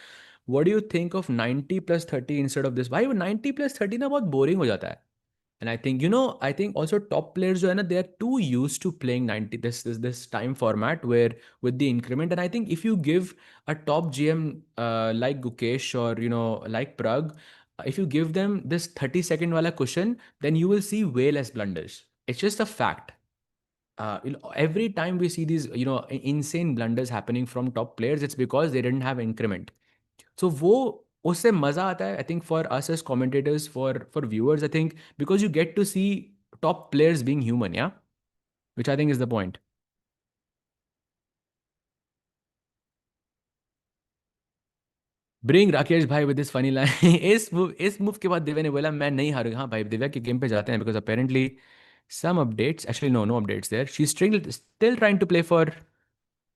What do you think of 90 plus 30 instead of this? Why 90 plus 30 ना बहुत boring हो जाता है. And I think, you know, I think also top players जो है ना, they are too used to playing 90 this time format where with the increment. And I think if you give a top GM like Gukesh or you know like Pragg, if you give them this 30-second wala cushion, then you will see way less blunders. It's just a fact. You know, every time we see these you know insane blunders happening from top players, it's because they didn't have increment. So वो उससे मजा आता है, I think for us as commentators, for viewers, I think because you get to see top players being human, yeah, which I think is the point. Bring Rakesh भाई with this funny line. इस move के बाद दिव्या ने बोला मैं नहीं हारूंगा। हाँ भाई, दिव्या के गेम पे जाते हैं because apparently some updates, actually no updates there. She's still trying to play for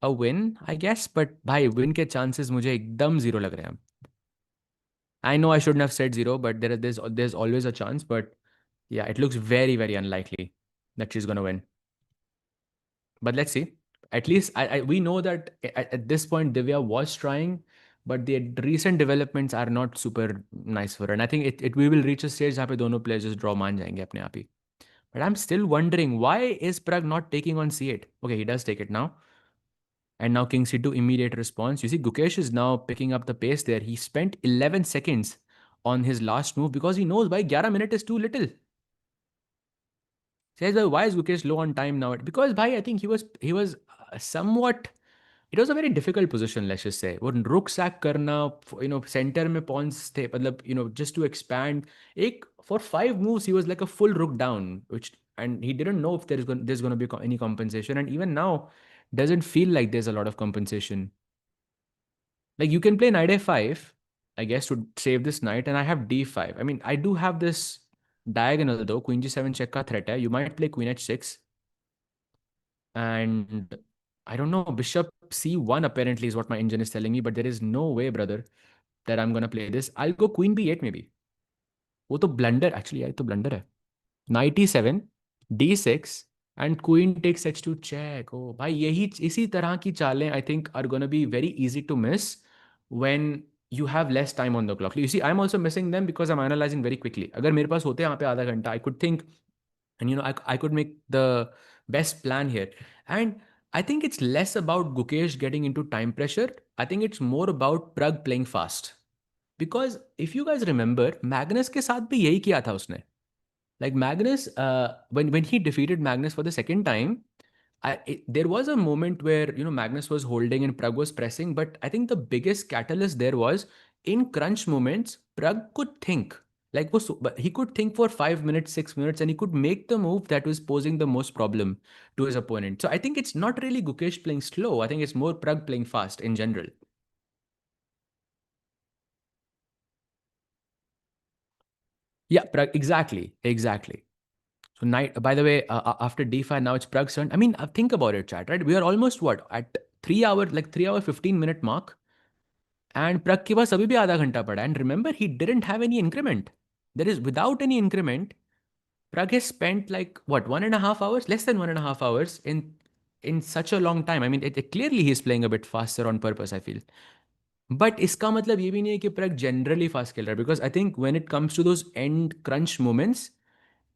a win, I guess, but भाई win के chances मुझे एकदम zero लग रहे हैं। I know I shouldn't have said zero, but there's always a chance, but yeah, it looks very, very unlikely that she's going to win. But let's see. At least we know that at this point, Divya was trying, but the recent developments are not super nice for her. And I think we will reach a stage where both players just draw मान जाएंगे अपने आप ही. But I'm still wondering, why is Pragg not taking on C8? Okay, he does take it now. And now King C2, immediate response. You see, Gukesh is now picking up the pace there. He spent 11 seconds on his last move because he knows by 11 minutes is too little. Says, why is Gukesh low on time now? Because bhai, I think he was somewhat. It was a very difficult position, let's just say. वो रुक sack करना, you know, center में pawns थे, मतलब you know, just to expand. एक for 5 moves he was like a full rook down, which and he didn't know if there's going to be any compensation, and even now doesn't feel like there's a lot of compensation. Like you can play knight a5, I guess, to save this knight, and I have d5. I mean, I do have this diagonal though. Queen g7 check का threat है. You might play queen h6, and I don't know. Bishop c1 apparently is what my engine is telling me, but there is no way, brother, that I'm gonna play this. I'll go queen b8 maybe. वो तो blunder actually यार, ये तो blunder है. Knight e7, d6, and queen takes h2 check. Oh भाई, यही इसी तरह की चालें I think are gonna be very easy to miss when you have less time on the clock. You see, I'm also missing them because I'm analyzing very quickly. अगर मेरे पास होते यहाँ पे आधा घंटा, I could think, and you know, I could make the best plan here. And I think it's less about Gukesh getting into time pressure. I think it's more about Pragg playing fast. Because if you guys remember, Magnus के साथ भी यही किया था उसने. Like Magnus, when he defeated Magnus for the second time, there was a moment where you know Magnus was holding and Pragg was pressing, but I think the biggest catalyst there was in crunch moments. Pragg could think like but he could think for 5 minutes, 6 minutes, and he could make the move that was posing the most problem to his opponent. So I think it's not really Gukesh playing slow. I think it's more Pragg playing fast in general. Yeah, Pragg, exactly. So night. By the way, after d5, now it's Prague's turn. I mean, think about it, chat. Right? We are almost what at 3 hour, like 3 hour 15 minute mark, and Pragg के पास अभी भी आधा घंटा पड़ा. And remember, he didn't have any increment. There is without any increment, Pragg has spent like what 1.5 hours, less than 1.5 hours in such a long time. I mean, clearly he's playing a bit faster on purpose, I feel. But इसका मतलब ये भी नहीं है कि Pragg generally fast खेल रहा है, because I think when it comes to those end crunch moments,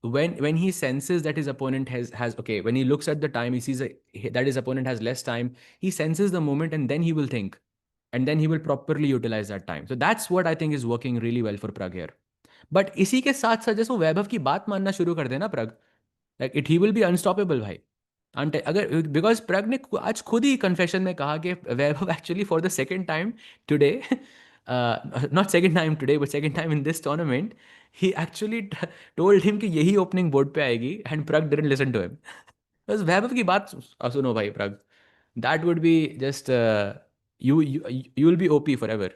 when he senses that his opponent has okay, when he looks at the time, he sees that his opponent has less time, he senses the moment, and then he will think, and then he will properly utilize that time. So that's what I think is working really well for Pragg here. But इसी के साथ साथ जैसे वो वैभव की बात मानना शुरू कर देना Pragg, like he will be unstoppable भाई. अगर बिकॉज प्रग ने आज खुद ही कन्फेशन में कहा कि Vaibhav actually for the second time today, not second time today but second time in this tournament, he actually told him कि यही ओपनिंग बोर्ड पे आएगी, and Pragg didn't listen to him. बस वैभव की बात सुनो भाई Pragg, that would be just you will be OP forever.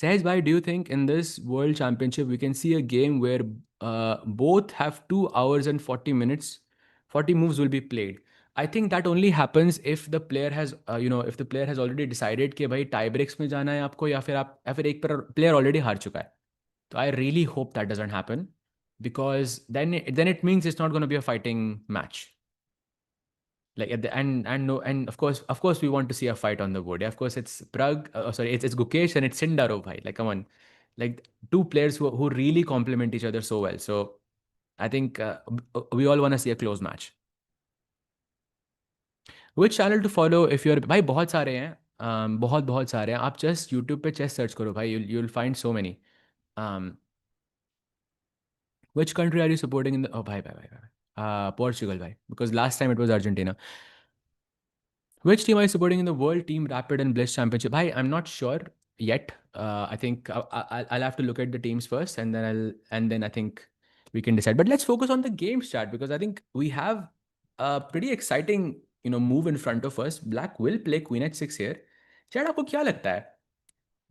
Sahaj bhai, do you think in this World Championship we can see a game where both have 2 hours and 40 minutes, 40 moves will be played? I think that only happens if the player has, if the player has already decided कि भाई tie breaks में जाना है आपको, या फिर एक player already हार चुका है. So I really hope that doesn't happen, because then it means it's not going to be a fighting match. Like at the and no, and of course we want to see a fight on the board. Yeah, of course it's Pragg, sorry, it's Gukesh and it's Sindaro bhai. Like come on, Like two players who really complement each other so well. So I think we all want to see a close match. Which channel to follow if you're भाई बहुत सारे हैं बहुत बहुत सारे हैं आप just YouTube पे chess search करो भाई you'll find so many um, which country are you supporting in the oh bhai Portugal bhai because last time it was Argentina. Which team are you supporting in the World Team Rapid and Bliss Championship? Bhai, I'm not sure yet. I think I'll have to look at the teams first, and then I think we can decide. But let's focus on the games chat because I think we have a pretty exciting move in front of us. Black will play Queen h6 here. Chat, आपको क्या लगता है?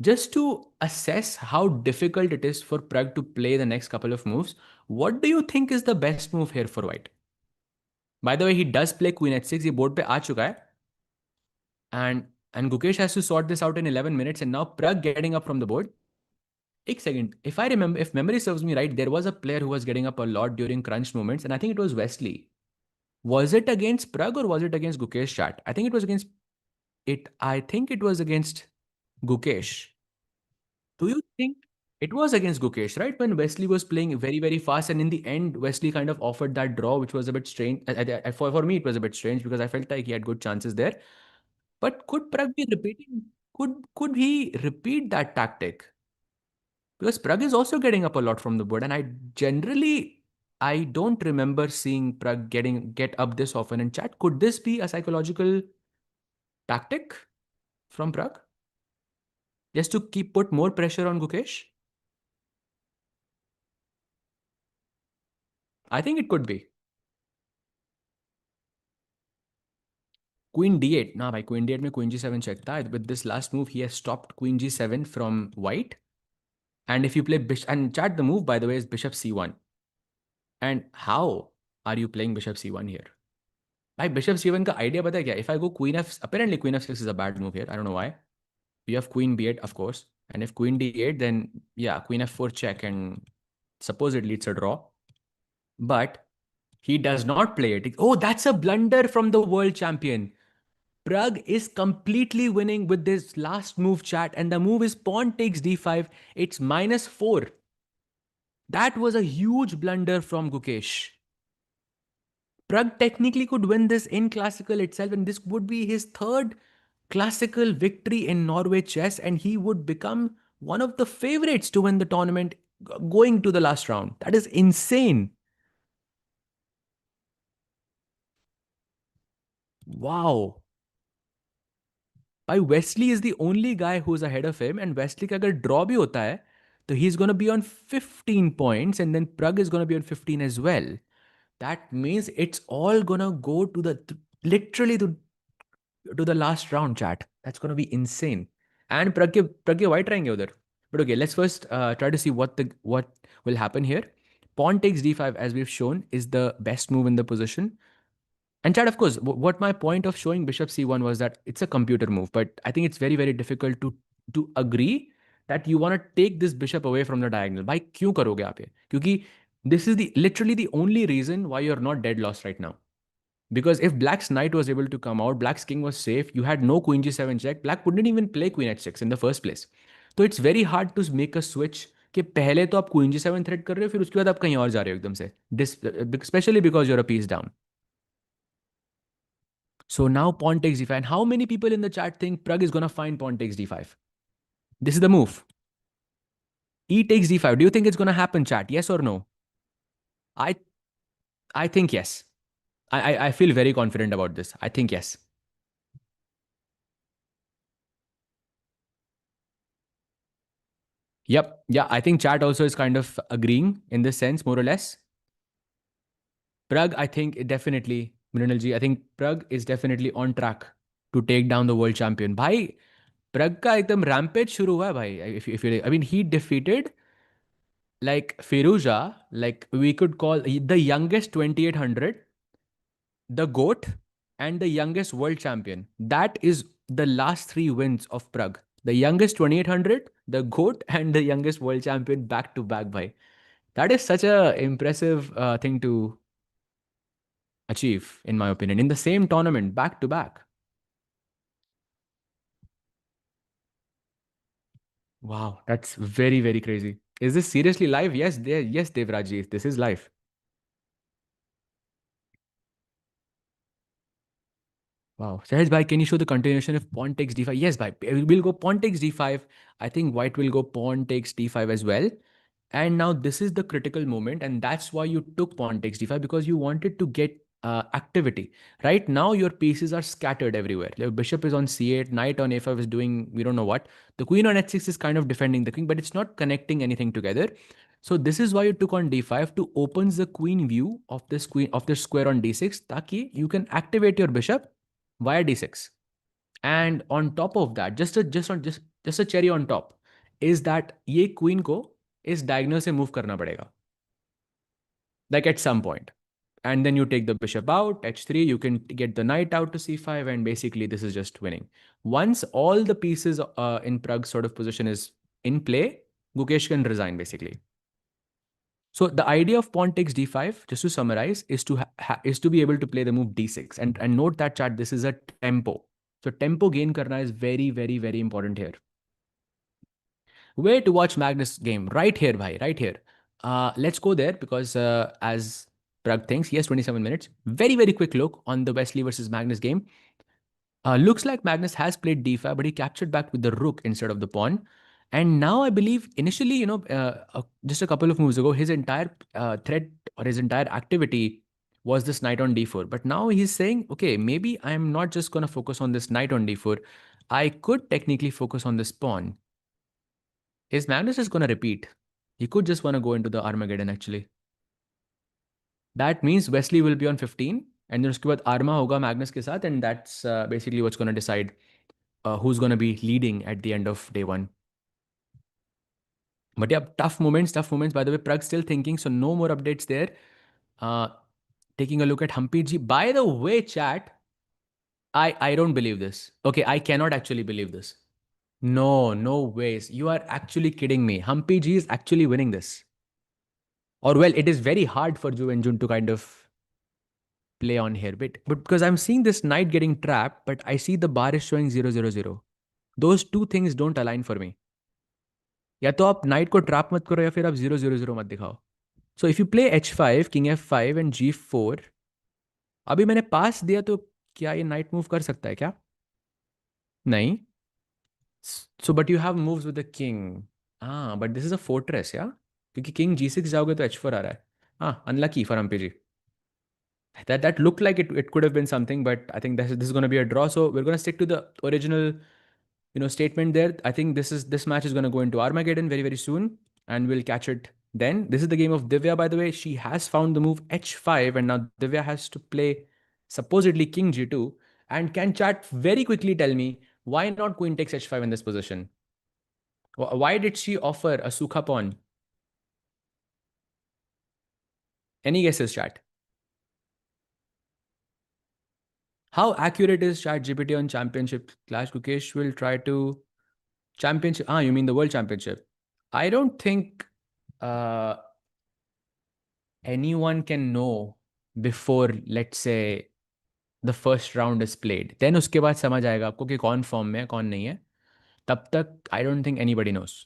Just to assess how difficult it is for Pragg to play the next couple of moves, what do you think is the best move here for White? By the way, he does play Queen h6. ये board पे आ चुका है. And Gukesh has to sort this out in 11 minutes, and now Pragg getting up from the board. एक second, if memory serves me right, there was a player who was getting up a lot during crunch moments, and I think it was Wesley. Was it against Pragg or was it against Gukesh chat? I think it was against it. I think it was against Gukesh. Do you think it was against Gukesh, right? When Wesley was playing very, very fast, and in the end, Wesley kind of offered that draw, which was a bit strange. For me, it was a bit strange because I felt like he had good chances there. But could Pragg be repeating? Could he repeat that tactic? Because Pragg is also getting up a lot from the board, and I don't remember seeing Pragg get up this often in chat. Could this be a psychological tactic from Pragg? Just to put more pressure on Gukesh? I think it could be. Queen d8. Nah, by Queen d8 में Queen g7 check था. With this last move, he has stopped Queen g7 from white. And if you play bishop, and chat the move by the way is bishop c1. And how are you playing bishop c1 here? भाई bishop c1 का idea पता है क्या? If I go queen f, apparently queen f6 is a bad move here. I don't know why. You have queen b8, of course. And if queen d8, then yeah, queen f4 check, and supposedly it's a draw. But he does not play it. Oh, that's a blunder from the world champion. Pragg is completely winning with this last move, chat, and the move is pawn takes d5. It's -4. That was a huge blunder from Gukesh. Pragg technically could win this in classical itself, and this would be his third classical victory in Norway chess, and he would become one of the favorites to win the tournament going to the last round. That is insane. Wow. By Wesley is the only guy who's ahead of him, and Wesley का अगर draw भी होता है, so he's going to be on 15 points, and then Pragg is going to be on 15 as well. That means it's all going to go to literally to the last round, chat. That's going to be insane. And Pragg white रहेंगे उधर. But okay, let's first try to see what will happen here. Pawn takes d5, as we've shown, is the best move in the position. And chat, of course, what my point of showing bishop c1 was that it's a computer move, but I think it's very, very difficult to agree that you want to take this bishop away from the diagonal. Why क्यों करोगे आप ये? क्योंकि this is literally the only reason why you're not dead lost right now. Because if Black's knight was able to come out, Black's king was safe, you had no queen g7 check, Black wouldn't even play queen h6 in the first place. So it's very hard to make a switch कि पहले तो आप queen g7 threat कर रहे हो, फिर उसके बाद आप कहीं और जा रहे हो एकदम से. Especially because you're a piece down. So now pawn takes d5. And how many people in the chat think Pragg is going to find pawn takes d5? This is the move. E takes d5. Do you think it's going to happen, chat? Yes or no? I I think yes. I feel very confident about this. I think yes. Yep. Yeah, I think chat also is kind of agreeing in this sense, more or less. Pragg, I think definitely, Mrinalji, I think Pragg is definitely on track to take down the world champion. भाई Pragg का एकदम rampage शुरू हुआ है भाई. If you, I mean, he defeated like Firuza, like we could call the youngest 2800, the GOAT, and the youngest world champion. That is the last three wins of Pragg. The youngest 2800, the GOAT, and the youngest world champion back to back, bhai. That is such a impressive thing to achieve, in my opinion, in the same tournament, back to back. Wow, that's very, very crazy. Is this seriously live? Yes, there. Yes, Devraji, this is live. Wow. Sahaj bhai, can you show the continuation of pawn takes d5? Yes, bhai. We'll go pawn takes d5. I think white will go pawn takes d5 as well. And now this is the critical moment, and that's why you took pawn takes d5 because you wanted to get activity. Right now, your pieces are scattered everywhere. The bishop is on c8, knight on a5 is doing we don't know what. The queen on h6 is kind of defending the king, but it's not connecting anything together. So this is why you took on d5 to opens the queen view of this queen of the square on d6, ताकि you can activate your bishop via d6. And on top of that, just a cherry on top is that ये queen को इस diagonal से move करना पड़ेगा, like at some point. And then you take the bishop out, h3, you can get the knight out to c5, and basically this is just winning. Once all the pieces in Pragg sort of position is in play, Gukesh can resign basically. So the idea of pawn takes d5, just to summarize, is to be able to play the move d6. And note that chat, this is a tempo. So tempo gain karna is very, very, very important here. Where to watch Magnus game? Right here, bhai, right here. Let's go there because as Pragg thinks, yes, 27 minutes. Very, very quick look on the Wesley versus Magnus game. Looks like Magnus has played d5, but he captured back with the rook instead of the pawn. And now I believe initially, just a couple of moves ago, his entire threat or his entire activity was this knight on d4. But now he's saying, okay, maybe I'm not just going to focus on this knight on d4. I could technically focus on this pawn. His Magnus is going to repeat. He could just want to go into the Armageddon actually. That means Wesley will be on 15 and then उसके बाद Arma होगा Magnus के साथ, and that's basically what's going to decide who's going to be leading at the end of day one. But yeah, tough moments, tough moments. By the way, Pragg still thinking, so no more updates there. Uh, Taking a look at Humpy G. By the way, chat, I don't believe this. Okay, I cannot actually believe this. No, no ways. You are actually kidding me. Humpy G is actually winning this. Or well, it is very hard for Ju and Jun to kind of play on here. But because I'm seeing this knight getting trapped, but I see the bar is showing 000. Those two things don't align for me. या तो आप night को trap मत करो या फिर आप 000 मत दिखाओ. सो if you play h5, king f5 and g4, अभी मैंने पास दिया तो क्या ये नाइट मूव कर सकता है क्या? नहीं. So but you have moves with the king. हाँ, but this is a fortress या, क्योंकि किंग g6 जाओगे तो h4 आ रहा है. हाँ, unlucky for MPG. That looked like it could have been something, but I think this is going to be a draw. So we're going to stick to the original statement there. I think this match is going to go into Armageddon very, very soon, and we'll catch it then. This is the game of Divya, by the way. She has found the move h5, and now Divya has to play supposedly king g2. And can chat very quickly tell me why not queen takes h5 in this position? Why did she offer a sukha pawn? Any guesses, chat? How accurate is ChatGPT on championship? Clash Gukesh will try to championship. Ah, you mean the world championship? I don't think uh, anyone can know before, let's say, the first round is played. Then उसके बाद समझ आएगा आपको कि कौन form में है कौन नहीं है. तब तक I don't think anybody knows.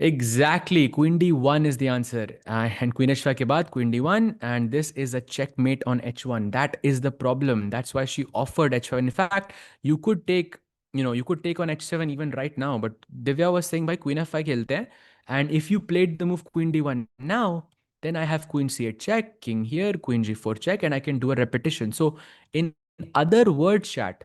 Exactly. Queen d1 is the answer. And Queen h5 ke baad Queen d1. And this is a checkmate on h1. That is the problem. That's why she offered h5. In fact, you could take, you could take on h7 even right now. But Divya was saying by Queen f5 khelte hain. And if you played the move Queen d1 now, then I have Queen c8 check, King here, Queen g4 check, and I can do a repetition. So in other words, chat,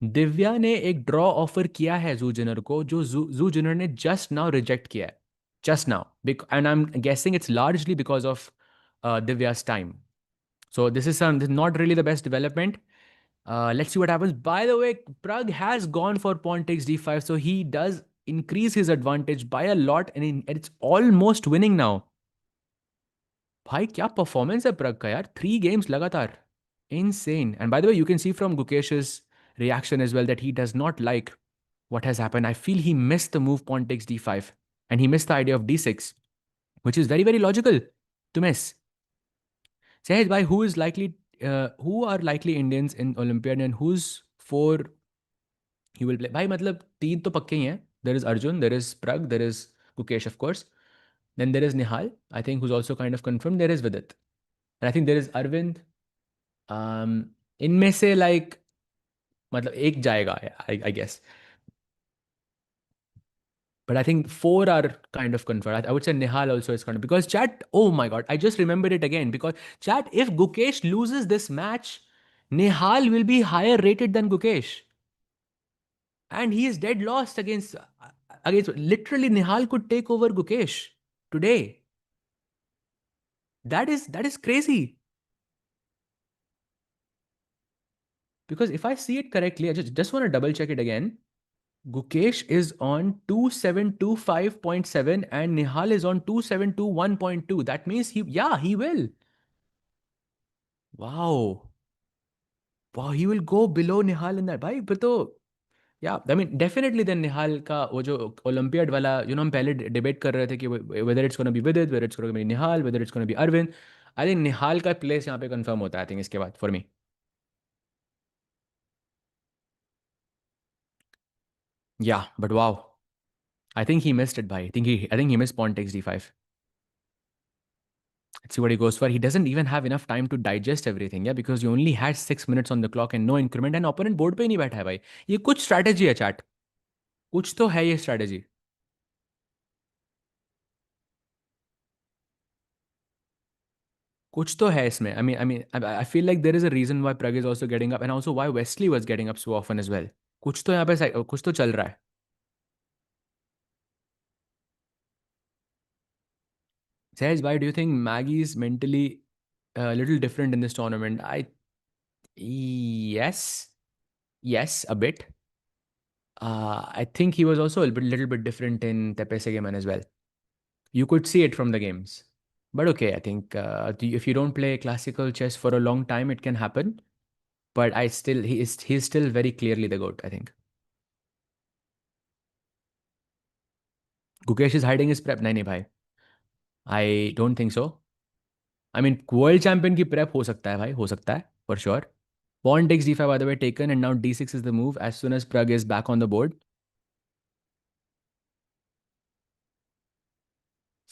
Divya ने एक draw offer किया है जू zener को, जो जू zener ने just now reject किया है. Just now. And I am guessing it's largely because of Divya's time. So this is not really the best development. Let's see what happens. By the way, Pragg has gone for pawn takes d5, so he does increase his advantage by a lot, and it's almost winning now. भाई क्या performance है प्रग का यार, 3 games लगातार. Insane. And by the way, you can see from Gukesh's reaction as well that he does not like what has happened. I feel he missed the move pawn takes d5 and he missed the idea of d6, which is very, very logical to miss. Sahej bhai, who are likely Indians in Olympiad, and whose four he will play भाई, मतलब तीन तो पक्के ही हैं. There is Arjun, there is Pragg, there is Gukesh of course. Then there is Nihal, I think who's also kind of confirm. There is Vidit, I think there is Arvind. इनमें से like मतलब एक जाएगा, I guess. But I think four are kind of confirmed. I would say Nihal also is confirmed because chat. Oh my god, I just remembered it again because chat. If Gukesh loses this match, Nihal will be higher rated than Gukesh, and he is dead lost against literally Nihal could take over Gukesh today. That is crazy. Because if I see it correctly, I just want to double check it again. Gukesh is on 2725.7 and Nihal is on 2721.2. That means he will. Wow. Wow, he will go below Nihal in that. भाई फिर तो, yeah, I mean definitely then Nihal का वो जो Olympiad वाला, हम पहले debate कर रहे थे कि whether it's going to be Vidit, whether it's going to be Nihal, whether it's going to be Arvind. I think Nihal का प्लेस यहाँ पे कंफर्म होता है, I think इसके बाद for me. Yeah, but wow. I think he missed it, bhai. I think he missed pawn takes d5. Let's see what he goes for. He doesn't even have enough time to digest everything, yeah, because you only had 6 minutes on the clock and no increment, and opponent board पे ही नहीं बैठा है भाई. ये कुछ strategy है chat. कुछ तो है ये strategy. कुछ तो है इसमें. I feel like there is a reason why Pragg is also getting up and also why Wesley was getting up so often as well. कुछ तो यहाँ पे कुछ तो चल रहा है. Sahaj, why do you think Maggie is mentally a little different in this tournament? Yes, yes, a bit. I think he was also a little bit different in Tepe Segeman as well. You could see it from the games. But okay, I think if you don't play classical chess for a long time, it can happen. But he's still very clearly the GOAT, I think. Gukesh is hiding his prep. नहीं bhai. I don't think so. I mean, world champion की prep हो सकता है भाई, हो सकता है, for sure. Pawn takes d5 by the way taken and now d6 is the move as soon as Pragg is back on the board.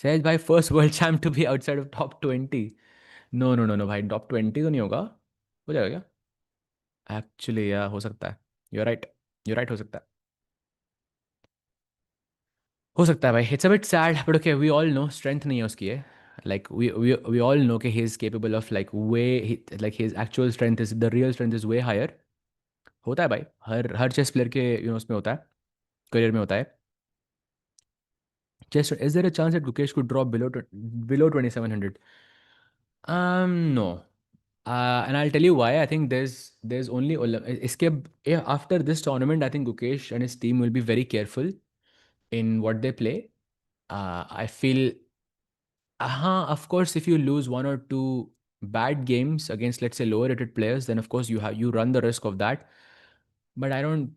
Sahaj bhai, first world champ to be outside of top 20. No no no no भाई, top 20 तो नहीं होगा. हो जाएगा क्या? Actually या हो सकता है. यू राइट, हो सकता है. हो सकता है भाई. It's a bit sad but okay, we all know strength नहीं है उसकी है. लाइक वी ऑल नो कि he is capable of like way, like his actual strength is the real strength is way higher. होता है भाई, हर chess player के उसमें होता है, करियर में होता है. Chess, is there a chance that Gukesh could drop below 2700? No. And I'll tell you why. I think there's only escape after this tournament. I think Gukesh and his team will be very careful in what they play. I feel, of course, if you lose one or two bad games against, let's say, lower rated players, then of course you run the risk of that. But I don't,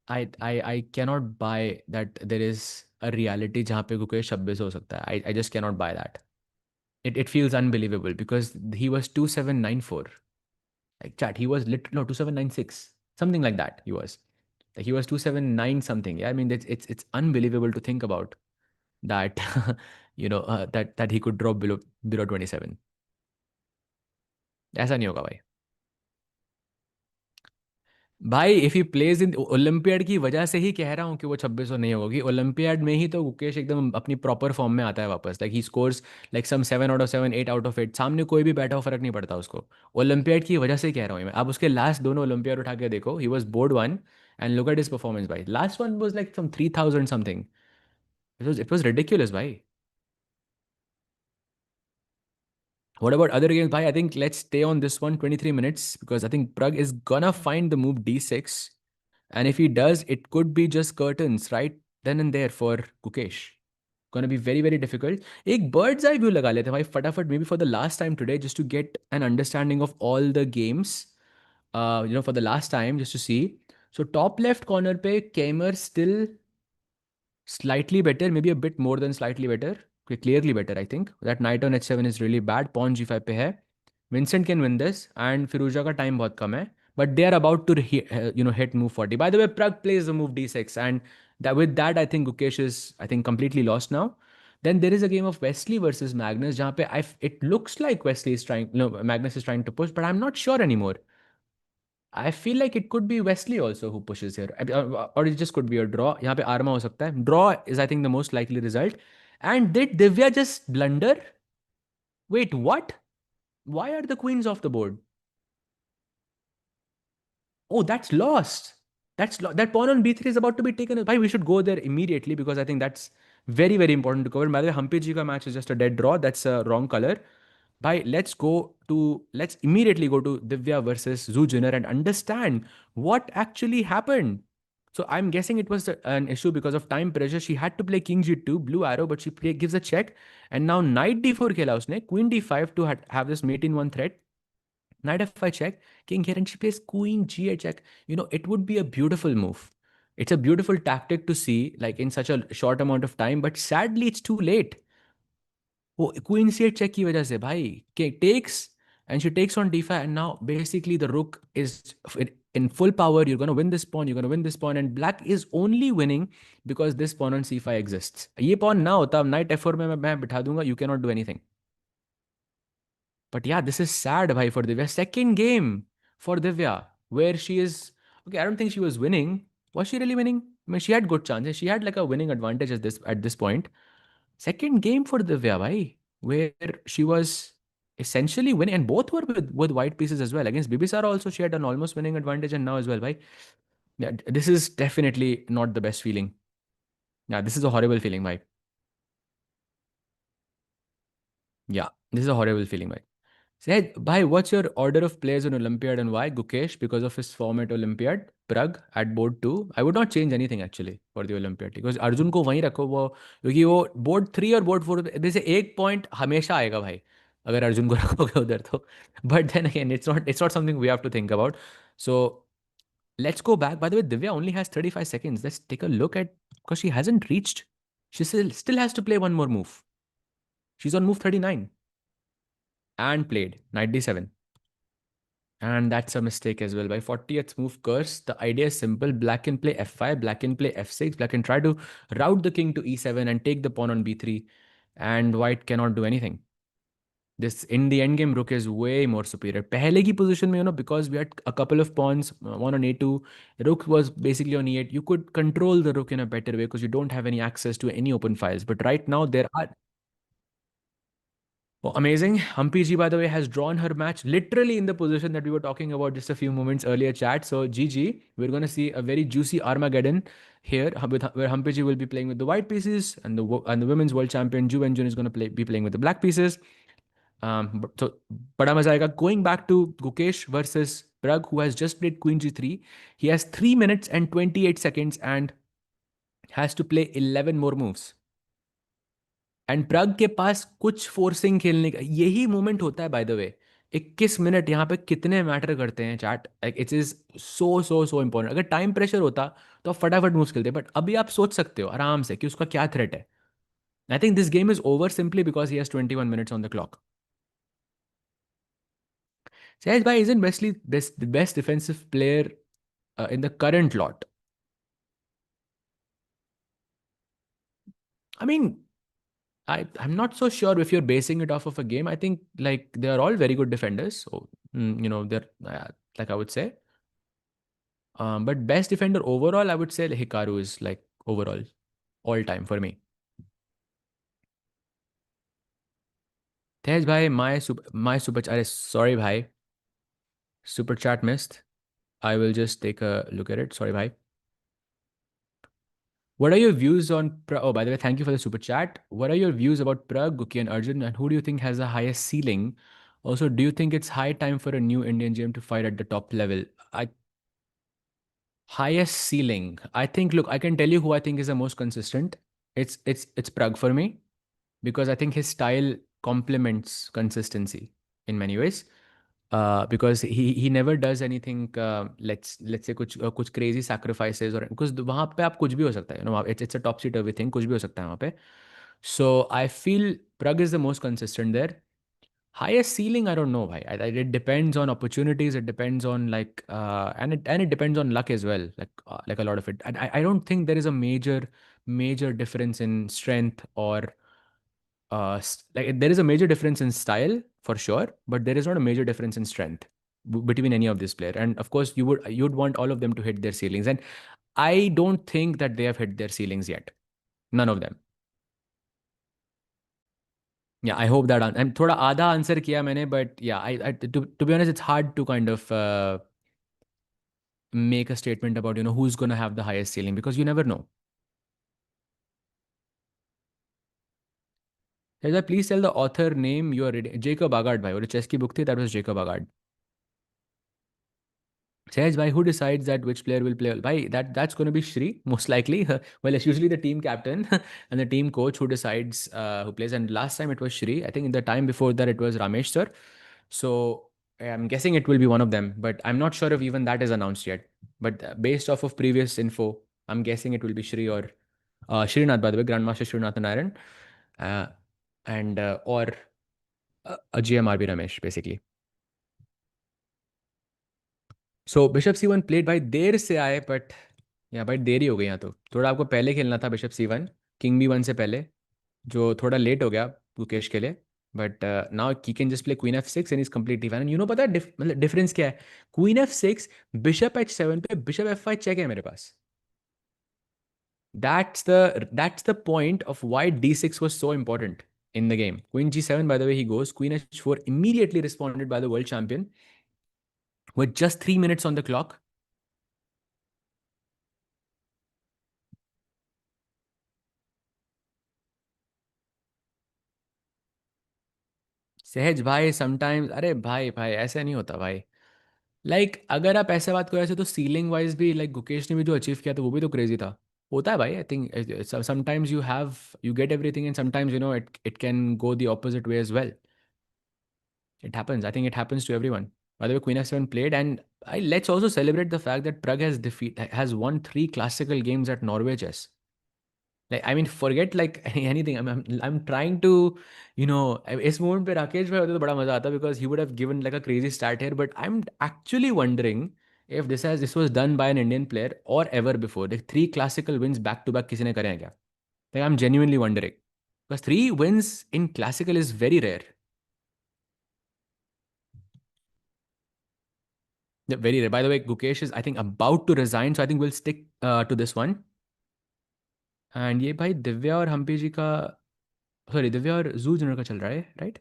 I cannot buy that there is a reality जहाँ पे गुकेश 26 हो सकता है. I just cannot buy that. It feels unbelievable because he was 2794. Like chat, he was 2796, something like that. He was 279 something. Yeah, I mean it's unbelievable to think about that. That he could drop below 27. ऐसा नहीं होगा भाई. भाई if he plays in olympiad की वजह से ही कह रहा हूँ कि वो 2600 नहीं होगी. ओलंपियाड में ही तो गुकेश एकदम अपनी प्रॉपर फॉर्म में आता है वापस. Like he scores like some 7 out of 7, 8 out of 8. सामने कोई भी बैठा हो फर्क नहीं पड़ता उसको. ओलंपियाड की वजह से कह रहा हूँ मैं. आप उसके लास्ट दोनों ओलंपियाड उठा के देखो. He was board one and look at his performance भाई. Last one was like from 3000 something. It was ridiculous भाई. What about other games? Bhai, I think let's stay on this one 23 minutes because I think Pragg is gonna find the move d6. And if he does, it could be just curtains right then and there for Gukesh. Gonna be very, very difficult. एक bird's eye view लगा लेते हैं भाई फटाफट, maybe for the last time today, just to get an understanding of all the games. For the last time, just to see. So top left corner पे Kamer still slightly better, maybe a bit more than slightly better. Okay, clearly better, I think. That knight on h7 is really bad. Pawn g5 पे है. Vincent can win this and फिरोजा का time बहुत कम है. but they are about to hit move 40. By the way, Pragg plays the move d6, and with that, I think Gukesh is, I think, completely lost now. Then there is a game of Wesley versus Magnus, जहाँ पे it looks like Wesley is trying, no, Magnus is trying to push, but I'm not sure anymore. I feel like it could be Wesley also who pushes here, or it just could be a draw. यहाँ पे Arma हो सकता है. Draw is, I think, the most likely result. And did Divya just blunder? Wait, what? Why are the queens off the board? Oh, that's lost. That pawn on b3 is about to be taken. Bhai, we should go there immediately because I think that's very, very important to cover. By the way, Hampi ji ka match is just a dead draw. That's a wrong color. Bhai, let's immediately go to Divya versus Zujiner and understand what actually happened. So I'm guessing it was an issue because of time pressure. She had to play King G2, blue arrow, but gives a check. And now Knight D4 खेला उसने, Queen D5 to have this mate in one threat. Knight f5 check, king here, and she plays queen g8 check. It would be a beautiful move. It's a beautiful tactic to see, like in such a short amount of time, but sadly it's too late. वो queen c8 check की वजह से भाई takes, and she takes on d5, and now basically the rook is in full power. You're going to win this pawn, you're going to win this pawn, and black is only winning because this pawn on c5 exists. ये pawn ना होता, knight f4 में मैं बिठा दूंगा, you cannot do anything. But yeah, this is sad, bhai, for Divya. Second game for Divya, where she is okay. I don't think she was winning. Was she really winning? I mean, she had good chances. She had like a winning advantage at this point. Second game for Divya, bhai, where she was essentially winning, and both were with white pieces as well. Against Bibisara also, she had an almost winning advantage, and now as well, bhai. Yeah, this is definitely not the best feeling. Yeah, this is a horrible feeling, bhai. Yeah, this is a horrible feeling, bhai. Said, bhai, what's your order of players on Olympiad and why? Gukesh, because of his form at Olympiad. Pragg at board 2. I would not change anything actually for the Olympiad because Arjun को वहीं रखो वो, क्योंकि वो board 3 और board 4 जैसे एक point हमेशा आएगा भाई अगर अर्जुन को रखोगे उधर तो. But then again, it's not something we have to think about. So let's go back. By the way, Divya only has 35 seconds. Let's take a look at, because she hasn't reached. She still has to play one more move. She's on move 39 and played knight d7. And that's a mistake as well. By 40th move curse, the idea is simple. Black can play f5, black can play f6, black can try to route the king to e7 and take the pawn on b3, and white cannot do anything. This, in the endgame, rook is way more superior. Pehle ki position mein, because we had a couple of pawns, one on a2, rook was basically on e8. You could control the rook in a better way because you don't have any access to any open files. But right now, there are. Oh, amazing. Humpy ji, by the way, has drawn her match literally in the position that we were talking about just a few moments earlier, chat. So, GG, we're going to see a very juicy Armageddon here, where Humpy ji will be playing with the white pieces, and the women's world champion Ju Jun is going to be playing with the black pieces. So, bada maza aayega. Going back to Gukesh versus Pragg, who has just played Queen G3. He has 3 minutes and 28 seconds and has to play 11 more moves. And प्रग के पास कुछ forcing खेलने का यही moment होता है. Bye the way, 21 minute यहाँ पे कितने मैटर करते हैं chat. Like it is so so so important. अगर टाइम प्रेशर होता तो आप फटाफट मूव खेलते, बट अभी आप सोच सकते हो आराम से कि उसका क्या थ्रेट है. I think this game is over simply because he has 21 minutes on the clock. Sahej bhai, isn't Wesley the best defensive player in the current lot? I mean, I'm not so sure if you're basing it off of a game. I think like they are all very good defenders. So they're like I would say. But best defender overall, I would say Hikaru is like overall all time for me. Tej bhai, my super chat. Sorry bhai, super chat missed. I will just take a look at it. Sorry bhai. What are your views on Oh, by the way, thank you for the super chat. What are your views about Pragg, Guki, and Arjun, and who do you think has the highest ceiling? Also, do you think it's high time for a new Indian GM to fight at the top level? Highest ceiling. I think, look, I can tell you who I think is the most consistent. It's Pragg for me because I think his style complements consistency in many ways. Because he never does anything. Let's say कुछ crazy sacrifices or because वहाँ पे आप कुछ भी हो सकता है. It's a top topsy-turvy thing. कुछ भी हो सकता है वहाँ पे. So I feel Pragg is the most consistent there. Highest ceiling, I don't know, bhai. It depends on opportunities. It depends on like, and it depends on luck as well. Like a lot of it. And I don't think there is a major difference in strength or like there is a major difference in style for sure, but there is not a major difference in strength between any of this player. And of course, you'd want all of them to hit their ceilings, and I don't think that they have hit their ceilings yet. None of them. Yeah, I hope that and थोड़ा आधा answer किया मैंने, but yeah, to be honest, it's hard to kind of make a statement about who's gonna have the highest ceiling because you never know. Please tell the author name you are reading. Jacob Agard, bhai. और chess की book थी, that was Jacob Agard. Says by who decides that which player will play? Bhai, that's going to be Shri most likely. Well, it's usually the team captain and the team coach who decides who plays. And last time it was Shri. I think in the time before that it was Ramesh sir. So I'm guessing it will be one of them, but I'm not sure if even that is announced yet. But based off of previous info, I'm guessing it will be Shri or Srinath, by the way, Grandmaster Srinath Narayan, uh, and or a GMRB Ramesh, basically. So bishop C1 played भाई देर से आए, but या भाई देरी हो गई यहाँ तो थोड़ा आपको पहले खेलना था बिशप C1 किंग B1 से पहले, जो थोड़ा लेट हो गया गुकेश के लिए. But now he can just play queen F6 and is completely fine. पता है मतलब डिफरेंस क्या है? क्वीन F6, बिशप H7 पे बिशप F5 चेक है मेरे पास. That's the point of why D6 was so important in the game. Queen G7, by the way, he goes. Queen H4 immediately responded by the world champion with just 3 minutes on the clock. सहज भाई sometimes, अरे भाई भाई ऐसे नहीं होता भाई. अगर आप ऐसे बात करो ऐसे, तो सीलिंग वाइज भी गुकेश ने भी जो अचीव किया था वो भी तो क्रेजी था. होता है भाई. I think sometimes you get everything and sometimes it can go the opposite way as well. It happens. I think it happens to everyone. By the way, Queen F7 played, and let's also celebrate the fact that Pragg has won 3 classical games at Norway chess. I mean, forget anything. I'm trying to, इस moment पे राकेश भाई होते तो बड़ा मजा आता, because he would have given like a crazy stat here. But I'm actually wondering if this was done by an Indian player or ever before. Like 3 classical wins back to back किसी ने करे हैं क्या? I'm genuinely wondering, because 3 wins in classical is very rare. Yeah, very rare. By the way, Gukesh is, I think, about to resign, so I think we'll stick to this one. And ये भाई दिव्या और हम्पी जी का, sorry, Divya और जू जनर का चल रहा है, right?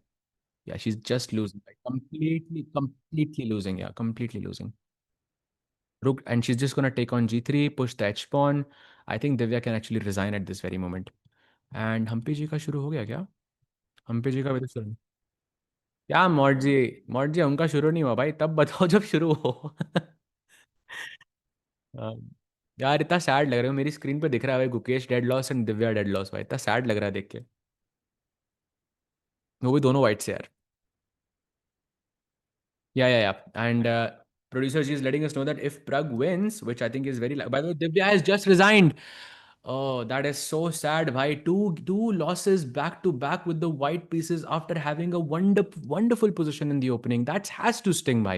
Yeah, she's just losing. Like, completely losing. Yeah, completely losing. Rook, and she's just gonna take on G3, push the H pawn. I think Divya can actually resign at this very moment. And Hampi ji का शुरू हो गया क्या? हम्पी जी का भी तो शुरू. क्या मौर्ट जी उनका शुरू नहीं हुआ भाई, तब बताओ जब शुरू हो. हाँ. यार इतना सैड लग रहा है, मेरी स्क्रीन पे दिख रहा है भाई, Gukesh dead loss and Divya dead loss. भाई इतना सैड लग रहा है देख के. वो भी दोनों वाइट से यार. Yeah. And producer G is letting us know that if Pragg wins, which I think is very by the way, Divya has just resigned. Oh, that is so sad, bhai. Two losses back to back with the white pieces after having a wonderful position in the opening. That has to sting, bhai.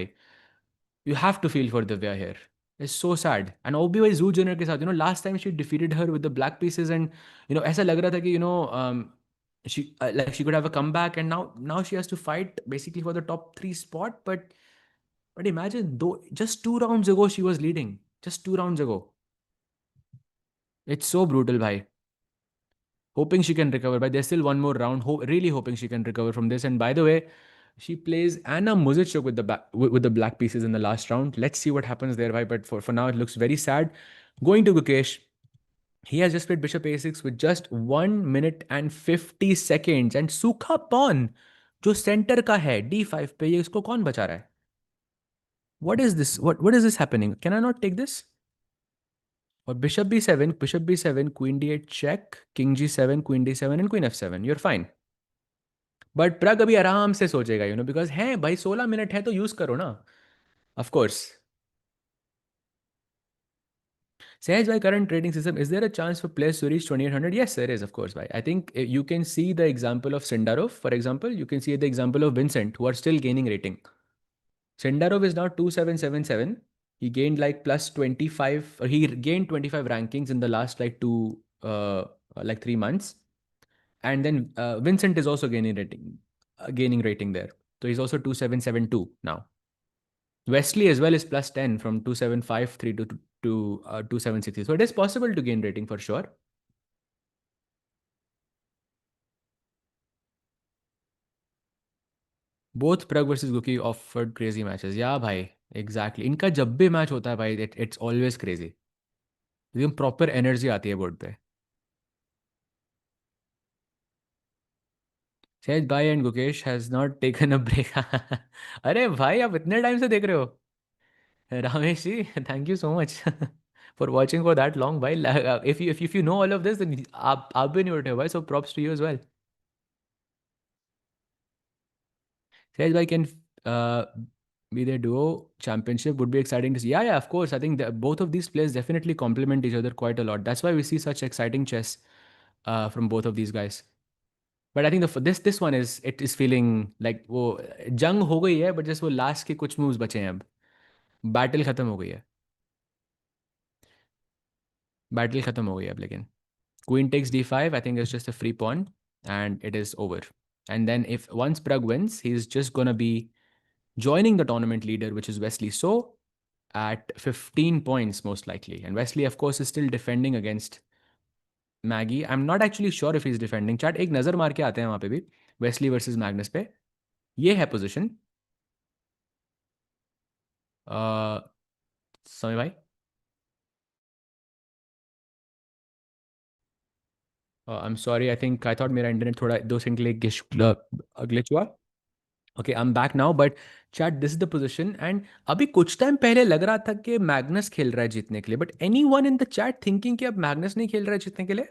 You have to feel for Divya here. It's so sad. And OBY Zoo Junior के साथ, last time she defeated her with the black pieces, and ऐसा लग रहा था कि she could have a comeback, and now she has to fight basically for the top 3 spot. But imagine, though, just 2 rounds ago she was leading. Just 2 rounds ago. It's so brutal, bhai. Hoping she can recover, but there's still one more round. Really hoping she can recover from this. And by the way, she plays Anna Muzichuk with the black pieces in the last round. Let's see what happens there, bhai. But for now, it looks very sad. Going to Gukesh. He has just played Bishop A6 with just 1 minute and 50 seconds. And सूखा pawn जो center का है D5 पे, ये इसको कौन बचा रहा है? What is this? What is this happening? Can I not take this? Or bishop b7, queen d8 check, king g7, queen d7 and queen f7. You're fine. But Pragg अभी आराम से सोचेगा, बिकॉज है भाई 16 मिनट है तो यूज करो ना. Of course. Sahaj, by current rating system, is there a chance for players to reach 2800? Yes, there is, of course. Bhai. I think you can see the example of Sindarov, for example. You can see the example of Vincent, who are still gaining rating. Sindarov is now 2777. He gained like plus 25, or he gained 25 rankings in the last like like 3 months. And then Vincent is also gaining rating there. So he's also 2772 now. Wesley as well is plus 10 from 2753 to 2760. So it is possible to gain rating for sure. Both Pragg versus Guki offered crazy matches. Yeah, भाई, exactly. इनका जब भी match होता है भाई, it's always crazy. एकदम proper energy आती है बोर्ड पे. Sahaj Bhai and Gukesh has not taken a break. अरे भाई, आप इतने टाइम से देख रहे हो? Ramesh ji, thank you so much for watching for that long. Bhai, if you know all of this, then आप भी नहीं उठे हो भाई. So props to you as well. Sahaj Bhai, can uh, be their duo championship would be exciting to see. Yeah, yeah, of course. I think that both of these players definitely complement each other quite a lot. That's why we see such exciting chess from both of these guys. But I think this one is feeling like वो जंग हो गई है, but just वो last के कुछ moves बचे हैं अब. Battle खत्म हो गई है. Battle खत्म हो गई है अब लेकिन. Queen takes d5. I think it's just a free pawn, and it is over. And then if once Pragg wins, he's just gonna be joining the tournament leader, which is Wesley So, at 15 points most likely. And Wesley, of course, is still defending against Maggie. I'm not actually sure if he's defending. Chat एक नजर मार के आते हैं वहां पे भी. Wesley versus Magnus पे. ये है position. समय भाई. I'm sorry. I thought मेरा इंटरनेट थोड़ा 2 सेकंड के लिए ग्लिच हुआ. Okay, I'm back now. But chat, this is the position. And अभी कुछ टाइम पहले लग रहा था कि मैग्नस खेल रहा है जीतने के लिए. But anyone in the chat thinking कि अब मैग्नस नहीं खेल रहा है जीतने के लिए?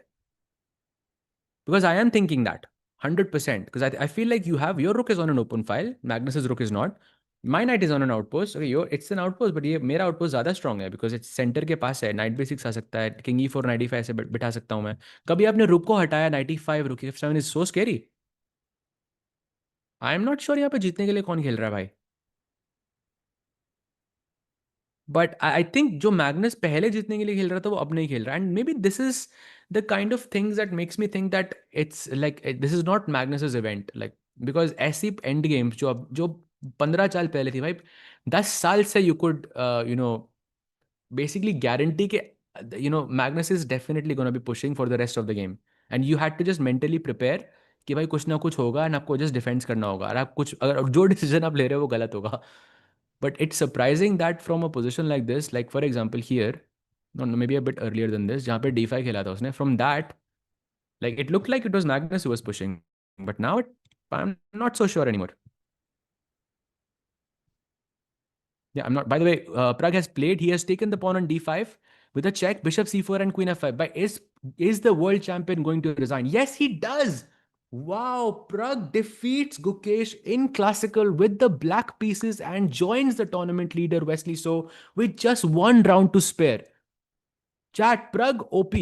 Because I am thinking that 100%. Because I feel like your rook is on an open file. Magnus's rook is not. My knight is on an outpost. Okay, it's an outpost, but ये मेरा outpost ज़्यादा strong है because it's center के पास है. Knight b6 आ सकता है. King e4 knight e5 से बिठा सकता हूँ मैं. कभी आपने rook को हटाया knight e5 rook e7 is so scary. I am not sure यहाँ पे जीतने के लिए कौन खेल रहा है भाई. बट आई थिंक जो मैग्नस पहले जीतने के लिए खेल रहा था वो अब नहीं खेल रहा. And maybe this is the kind of things that makes me think that it's like this is not Magnus event. Like because ऐसी एंड गेम्स जो 15 साल पहले थी भाई, 10 साल से you could know basically guarantee कि Magnus is definitely going to be pushing for the rest of the game, and you had to just mentally prepare कि भाई कुछ ना कुछ होगा and आपको just defense करना होगा. और आप कुछ अगर जो decision आप ले रहे हो वो गलत होगा. But it's surprising that from a position like this, like for example here, no, maybe a bit earlier than this, जहाँ पे d5 खेला था उसने, from that, like it looked like it was Magnus who was pushing, but now I'm not so sure anymore. Yeah, I'm not. By the way, Pragg has played. He has taken the pawn on d5 with a check, bishop c4 and queen f5. But is the world champion going to resign? Yes, he does. Wow, Pragg defeats Gukesh in classical with the black pieces and joins the tournament leader Wesley So with just one round to spare. Chat, Pragg OP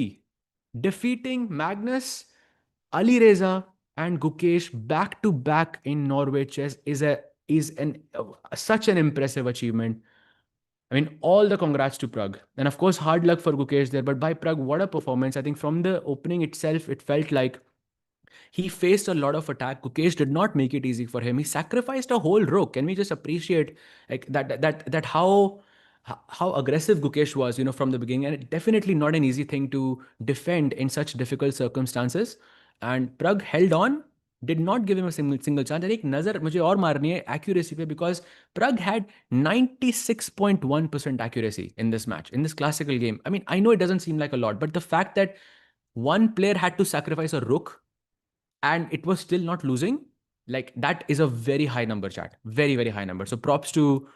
defeating Magnus, Ali Reza, and Gukesh back to back in Norway chess is such an impressive achievement. I mean, all the congrats to Pragg. And of course, hard luck for Gukesh there. But by Pragg, what a performance. I think from the opening itself, it felt like he faced a lot of attack. Gukesh did not make it easy for him. He sacrificed a whole rook. Can we just appreciate like that how aggressive Gukesh was, from the beginning? And it, definitely not an easy thing to defend in such difficult circumstances. And Pragg held on, did not give him a single chance. And एक नजर मुझे और मारनी है accuracy पे, because Pragg had 96.1% accuracy in this match, in this classical game. I mean, I know it doesn't seem like a lot, but the fact that one player had to sacrifice a rook and it was still not losing, like that is a very high number, chat. Very, very high number. So props to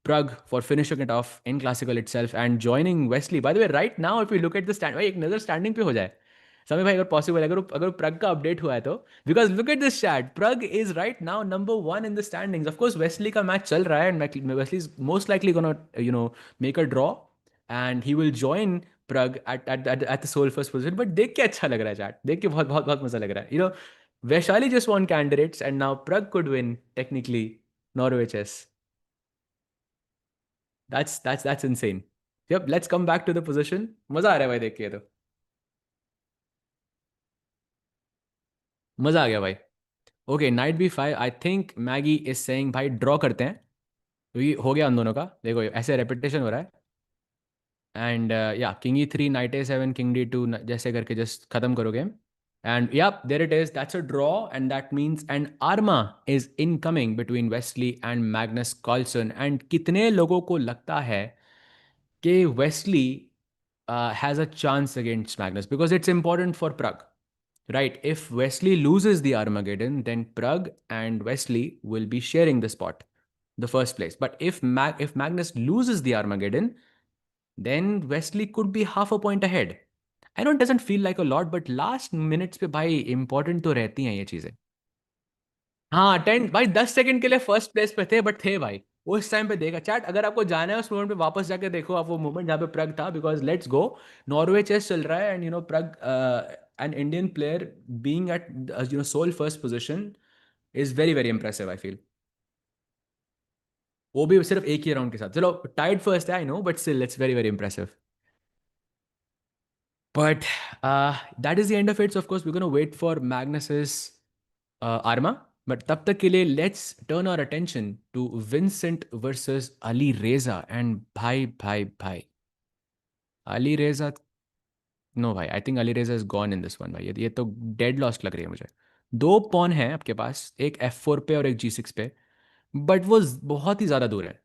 Pragg for finishing it off in classical itself and joining Wesley. By the way, right now, if we look at the stand, भाई एक नजर standing पे हो जाए. समय भाई अगर possible, अगर Pragg का update हुआ है तो, because look at this chat, Pragg is right now number 1 in the standings. Of course, Wesley का match चल रहा है and Wesley is most likely gonna make a draw and he will join Pragg at the sole first position. But देख के अच्छा लग रहा है chat. देख के बहुत बहुत बहुत मजा लग रहा है. Vaishali just won candidates, and now Pragg could win technically Norway chess. That's insane. Yep, let's come back to the position. मजा आ रहा है भाई देख के तो. मजा आ गया भाई. Okay, night B5. I think Maggi is saying भाई ड्रॉ करते हैं, क्योंकि हो गया उन दोनों का. देखो ऐसे रेपिटेशन हो रहा है. एंड या king E3, night A7, king D2, जैसे करके जस्ट खत्म करो game. And yeah there it is, that's a draw, and that means an arma is incoming between Wesley and Magnus Carlsen. And कितने लोगों को लगता है कि Wesley has a chance against Magnus, because it's important for Pragg, right? If Wesley loses the Armageddon, then Pragg and Wesley will be sharing the spot, the first place. But if Magnus loses the Armageddon, then Wesley could be half a point ahead. I know it doesn't feel like a lot, but last minutes पे भाई important तो रहती हैं ये चीजें. हाँ, 10 भाई 10 second के लिए फर्स्ट प्लेस पे थे, बट थे भाई उस टाइम पे. देखा चैट, अगर आपको जाना है उस मोमेंट पे वापस जाके देखो आप वो मोमेंट जहाँ पे प्रग था, because let's go. Norway chess चल रहा है, and Pragg, an Indian player being at sole first position is very very impressive I feel. वो भी सिर्फ एक ही राउंड के साथ. चलो टाइड फर्स्ट है I know, but still it's very very impressive. But that is the end of it. So of course we're going to wait for Magnus's Arma. But तब तक के लिए let's turn our attention to Vincent versus Ali Reza. And भाई Ali Reza, no भाई, I think Ali Reza is gone in this one भाई. ये तो dead lost लग रही है मुझे. दो पॉन हैं आपके पास, एक F4 पे और एक G6 पे, बट वो बहुत ही ज़्यादा दूर है.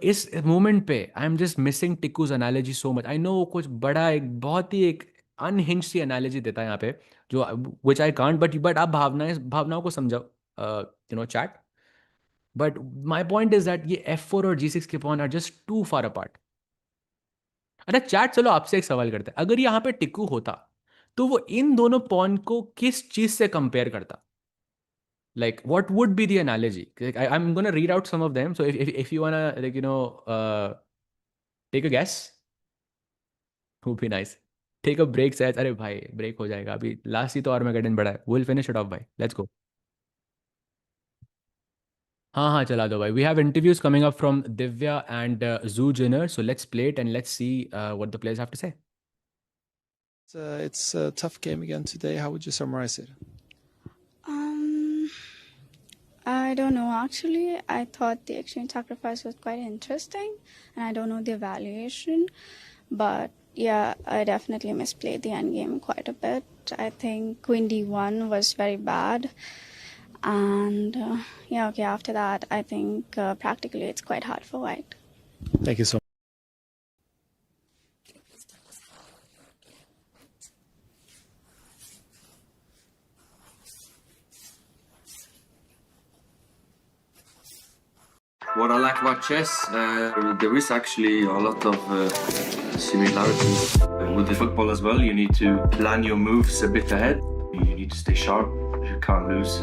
इस मोमेंट पे I am just missing Tikku's analogy so much. I know वो कुछ बड़ा एक बहुत ही एक अनहिंज सी एनालॉजी देता है यहाँ पे, जो विच आई कांट, बट आप भावनाओं को समझाओ, chat. But my point is that ये F4 और G6 के pawn are just too far apart. अरे चैट, चलो आपसे एक सवाल करते हैं, अगर यहाँ पे टिक्कू होता तो वो इन दोनों पॉन को किस चीज से कंपेयर करता? Like what would be the analogy? Like, I'm gonna read out some of them, so if you wanna, like, take a guess, would be nice. Take a break, says. अरे भाई break हो जाएगा अभी, last ही तो आर्मेगेडन बड़ा है. We'll finish it off भाई, let's go. हाँ हाँ चला दो भाई. We have interviews coming up from Divya and Zoo Jinner, so let's play it and let's see what the players have to say. It's a tough game again today. How would you summarize it? I don't know actually. I thought the exchange sacrifice was quite interesting, and I don't know the evaluation, but yeah, I definitely misplayed the endgame quite a bit. I think Queen D1 was very bad, and yeah, okay, after that, I think practically it's quite hard for white. Thank you so much. What I like about chess, there is actually a lot of similarities with the football as well. You need to plan your moves a bit ahead. You need to stay sharp. You can't lose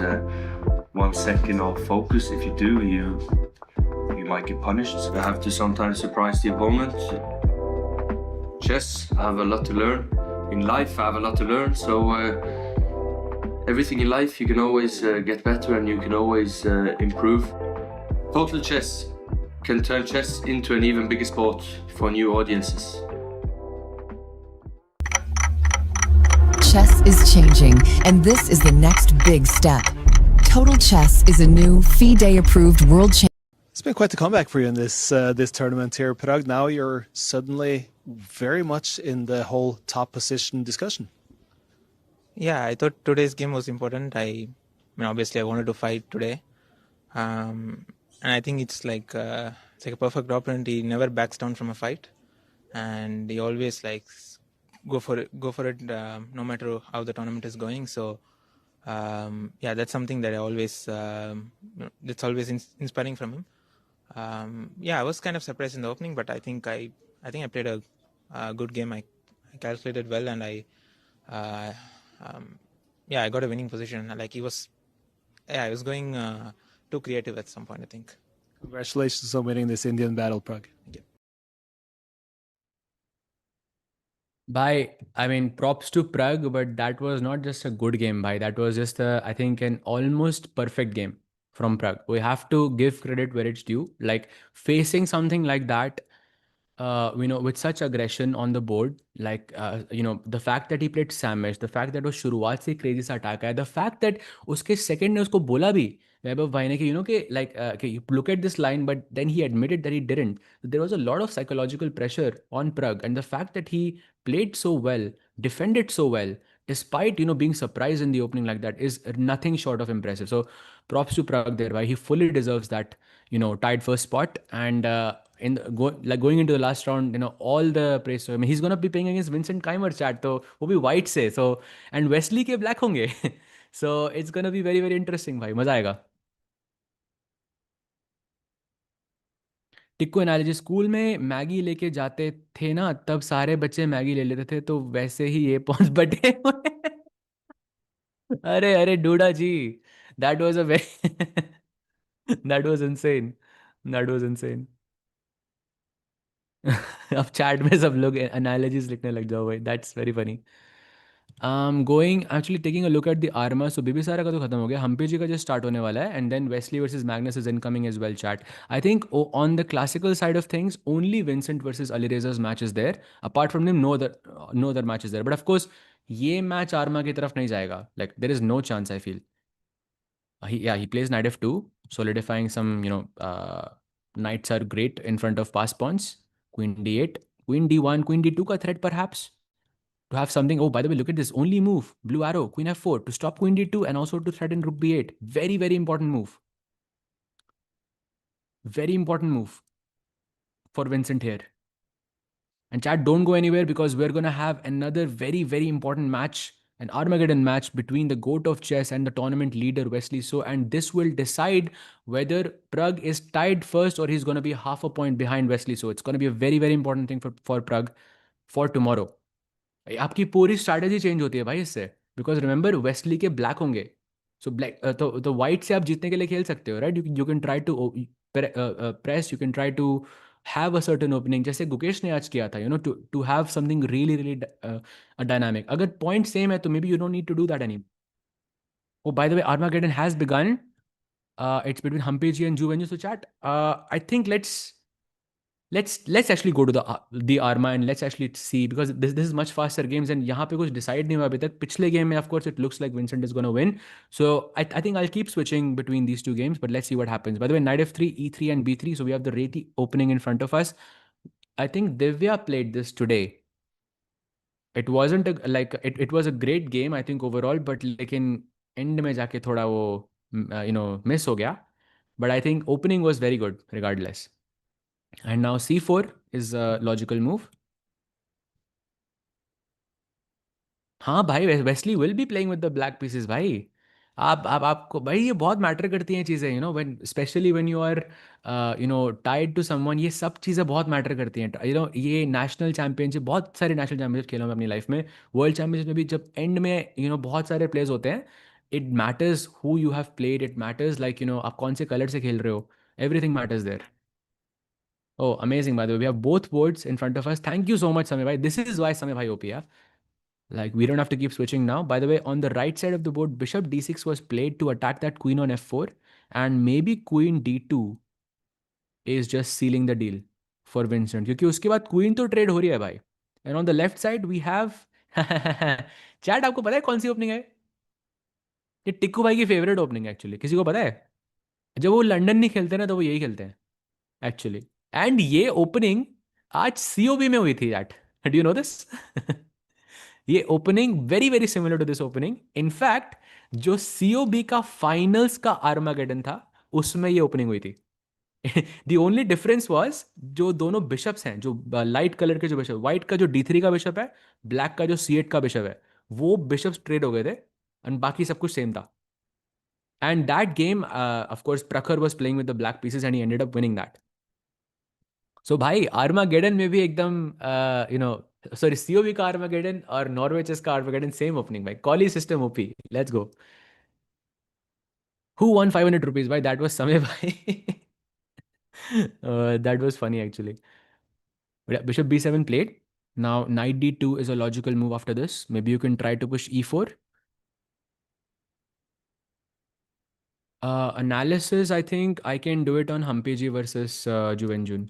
1 second of focus. If you do, you might get punished. You have to sometimes surprise the opponent. Chess, I have a lot to learn. In life, I have a lot to learn. So everything in life, you can always get better and you can always improve. Total chess can turn chess into an even bigger sport for new audiences. Chess is changing, and this is the next big step. Total Chess is a new FIDE-approved world champion. It's been quite the comeback for you in this tournament here, Pragg. Now you're suddenly very much in the whole top position discussion. Yeah, I thought today's game was important. I mean, obviously, I wanted to fight today. And I think it's like a perfect opponent. He never backs down from a fight, and he always go for it, no matter how the tournament is going. So yeah, that's something that I always that's always inspiring from him. Yeah, I was kind of surprised in the opening, but I think I played a good game. I calculated well, and yeah, I got a winning position. Like I was going too creative at some point, I think. Congratulations on winning this Indian battle, Pragg. Thank you. Bhai, I mean, props to Pragg, but that was not just a good game, bhai. That was just I think, an almost perfect game from Pragg. We have to give credit where it's due. Like, facing something like that, with such aggression on the board, like, the fact that he played Samish, the fact that वो शुरुआत से crazy सा attack है, the fact that उसके second ने उसको बोला भी वैभव भाई ने कि कि like, कि you look at this line, but then he admitted that he didn't. There was a lot of psychological pressure on Pragg, and the fact that he played so well, defended so well, despite being surprised in the opening like that, is nothing short of impressive. So props to Pragg there, why he fully deserves that tied first spot. And going into the last round, all the praise to him. He's gonna be playing against Vincent Keimer, chat, तो वो भी white से, so and Wesley के black होंगे. So it's gonna be very very interesting, भाई, मजा आएगा. Tikko analogy, school में मैगी लेके जाते थे ना, तब सारे बच्चे मैगी ले लेते थे, तो वैसे ही ये पॉन्स बटे हुए. अरे अरे Duda ji, that was a very that was insane, that was insane. अब चैट में सब लोग एनालॉजीज लिखने लग जाओ भाई, that's very funny. Going actually taking a look at the armour. So Bibisara का तो खत्म हो गया, हम्पी जी का जो स्टार्ट होने वाला है, and then Wesley versus Magnus is incoming as well, chat. I think on the classical side of things only Vincent versus Alireza's match is there. Apart from them no other match is there, but of course ये match arma की तरफ नहीं जाएगा. Like there is no chance, I feel. He plays knight f2, solidifying some, knights are great in front of pass pawns. Queen d8, queen d1, queen d2 ka threat perhaps. To have something, oh, by the way, look at this. Only move, blue arrow, queen f4 to stop queen d2 and also to threaten rook b8. Very, very important move. Very important move for Vincent here. And chat, don't go anywhere because we're going to have another very, very important match, an Armageddon match between the GOAT of chess and the tournament leader, Wesley So. And this will decide whether Pragg is tied first or he's going to be half a point behind Wesley So. It's going to be a very, very important thing for Pragg for tomorrow. आपकी पूरी strategy change होती है भाई इससे, because remember vastly के black होंगे. So black, तो white से आप जीतने के लिए खेल सकते हो, right. You can try to press, you can try to have a certain opening, जैसे गुकेश ने आज किया था, to have something really really dynamic. अगर पॉइंट सेम है तो maybe you don't need to do that any. Oh by the way, Armageddon has begun. It's between Hampeji and Juventus. So chat, I think let's actually go to the Arma and let's actually see, because this is much faster games and यहाँ पे कुछ decide नहीं हुआ अभी तक. पिछले game में of course it looks like Vincent is going to win. So I think I'll keep switching between these two games, but let's see what happens. By the way, knight f3, e3 and b3. So we have the Reti opening in front of us. I think Divya played this today. It wasn't it was a great game I think overall, but लेकिन end में जाके थोड़ा वो miss हो गया. But I think opening was very good regardless. And now c4 is a logical move. हाँ भाई, Wesley will be playing with the black pieces भाई. आपको भाई ये बहुत मैटर करती हैं चीज़ें, when specially when you are tied to someone. ये सब चीज़ें बहुत मैटर करती हैं. ये नेशनल चैंपियनशिप, बहुत सारे नेशनल चैंपियनशिप खेला हूँ मैं अपनी लाइफ में. वर्ल्ड चैंपियनशिप में भी जब एंड में बहुत सारे प्लेयर्स होते हैं, it matters who you have played. It matters like आप कौन से कलर से खेल रहे हो. Everything matters there. Oh, amazing, by the way. We have both boards in front of us. Thank you so much, Samay bhai. This is why Samay bhai OP. Like, we don't have to keep switching now. By the way, on the right side of the board, bishop d6 was played to attack that queen on f4. And maybe queen d2 is just sealing the deal for Vincent. क्योंकि उसके बाद queen तो trade हो रही है भाई. And on the left side, we have... chat, आपको पता है कौन सी ओपनिंग है? ये टिक्कू भाई की फेवरेट ओपनिंग है एक्चुअली. किसी को पता है? जब वो लंदन नहीं खेलते ना, तो वो यही खेलते हैं एक्चुअली. एंड ये ओपनिंग आज सीओबी में हुई थी. That, do you know this? ये opening very very similar to this opening. In fact जो सीओबी का फाइनल्स का आर्मागेडन था, उसमें ये ओपनिंग हुई थी. द ओनली डिफरेंस वाज जो दोनों बिशप्स हैं, जो लाइट कलर के जो बिशप, व्हाइट का जो d3 का बिशप है, ब्लैक का जो c8 का बिशप है, वो बिशप्स ट्रेड हो गए थे एंड बाकी सब कुछ सेम था. And that game of course Prakhar was playing with the black pieces and he ended up winning that. So भाई, आर्मागेडन में भी एकदम सॉरी, सीओबी का आर्मागेडन और नॉर्वे चेस का आर्मागेडन सेम ओपनिंग भाई. Colle system OP. Let's go. Who won 500 rupees भाई? That was Samay भाई. That was funny actually. Bishop b7 played. Now knight d2 is a logical move after this. Maybe you can try to push e4. Analysis, I think I can do it on Hampiji versus Juvenjun.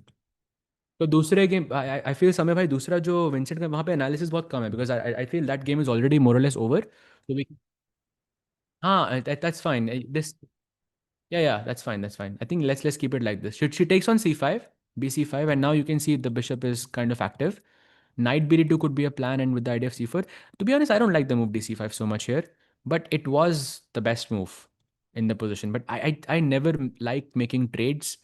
तो दूसरे game I feel समय भाई दूसरा जो Vincent का वहाँ पे analysis बहुत कम है because I feel that game is already मोर और लेस ओवर तो वी हाँ that's fine this yeah, that's fine. I think let's keep it like this. She takes on c5, bc5, and now you can see the bishop is kind of active. Knight bd2 could be a plan, and with the idea of c4. To be honest, I don't like the move dc5 so much here, but it was the best move in the position. But I never like making trades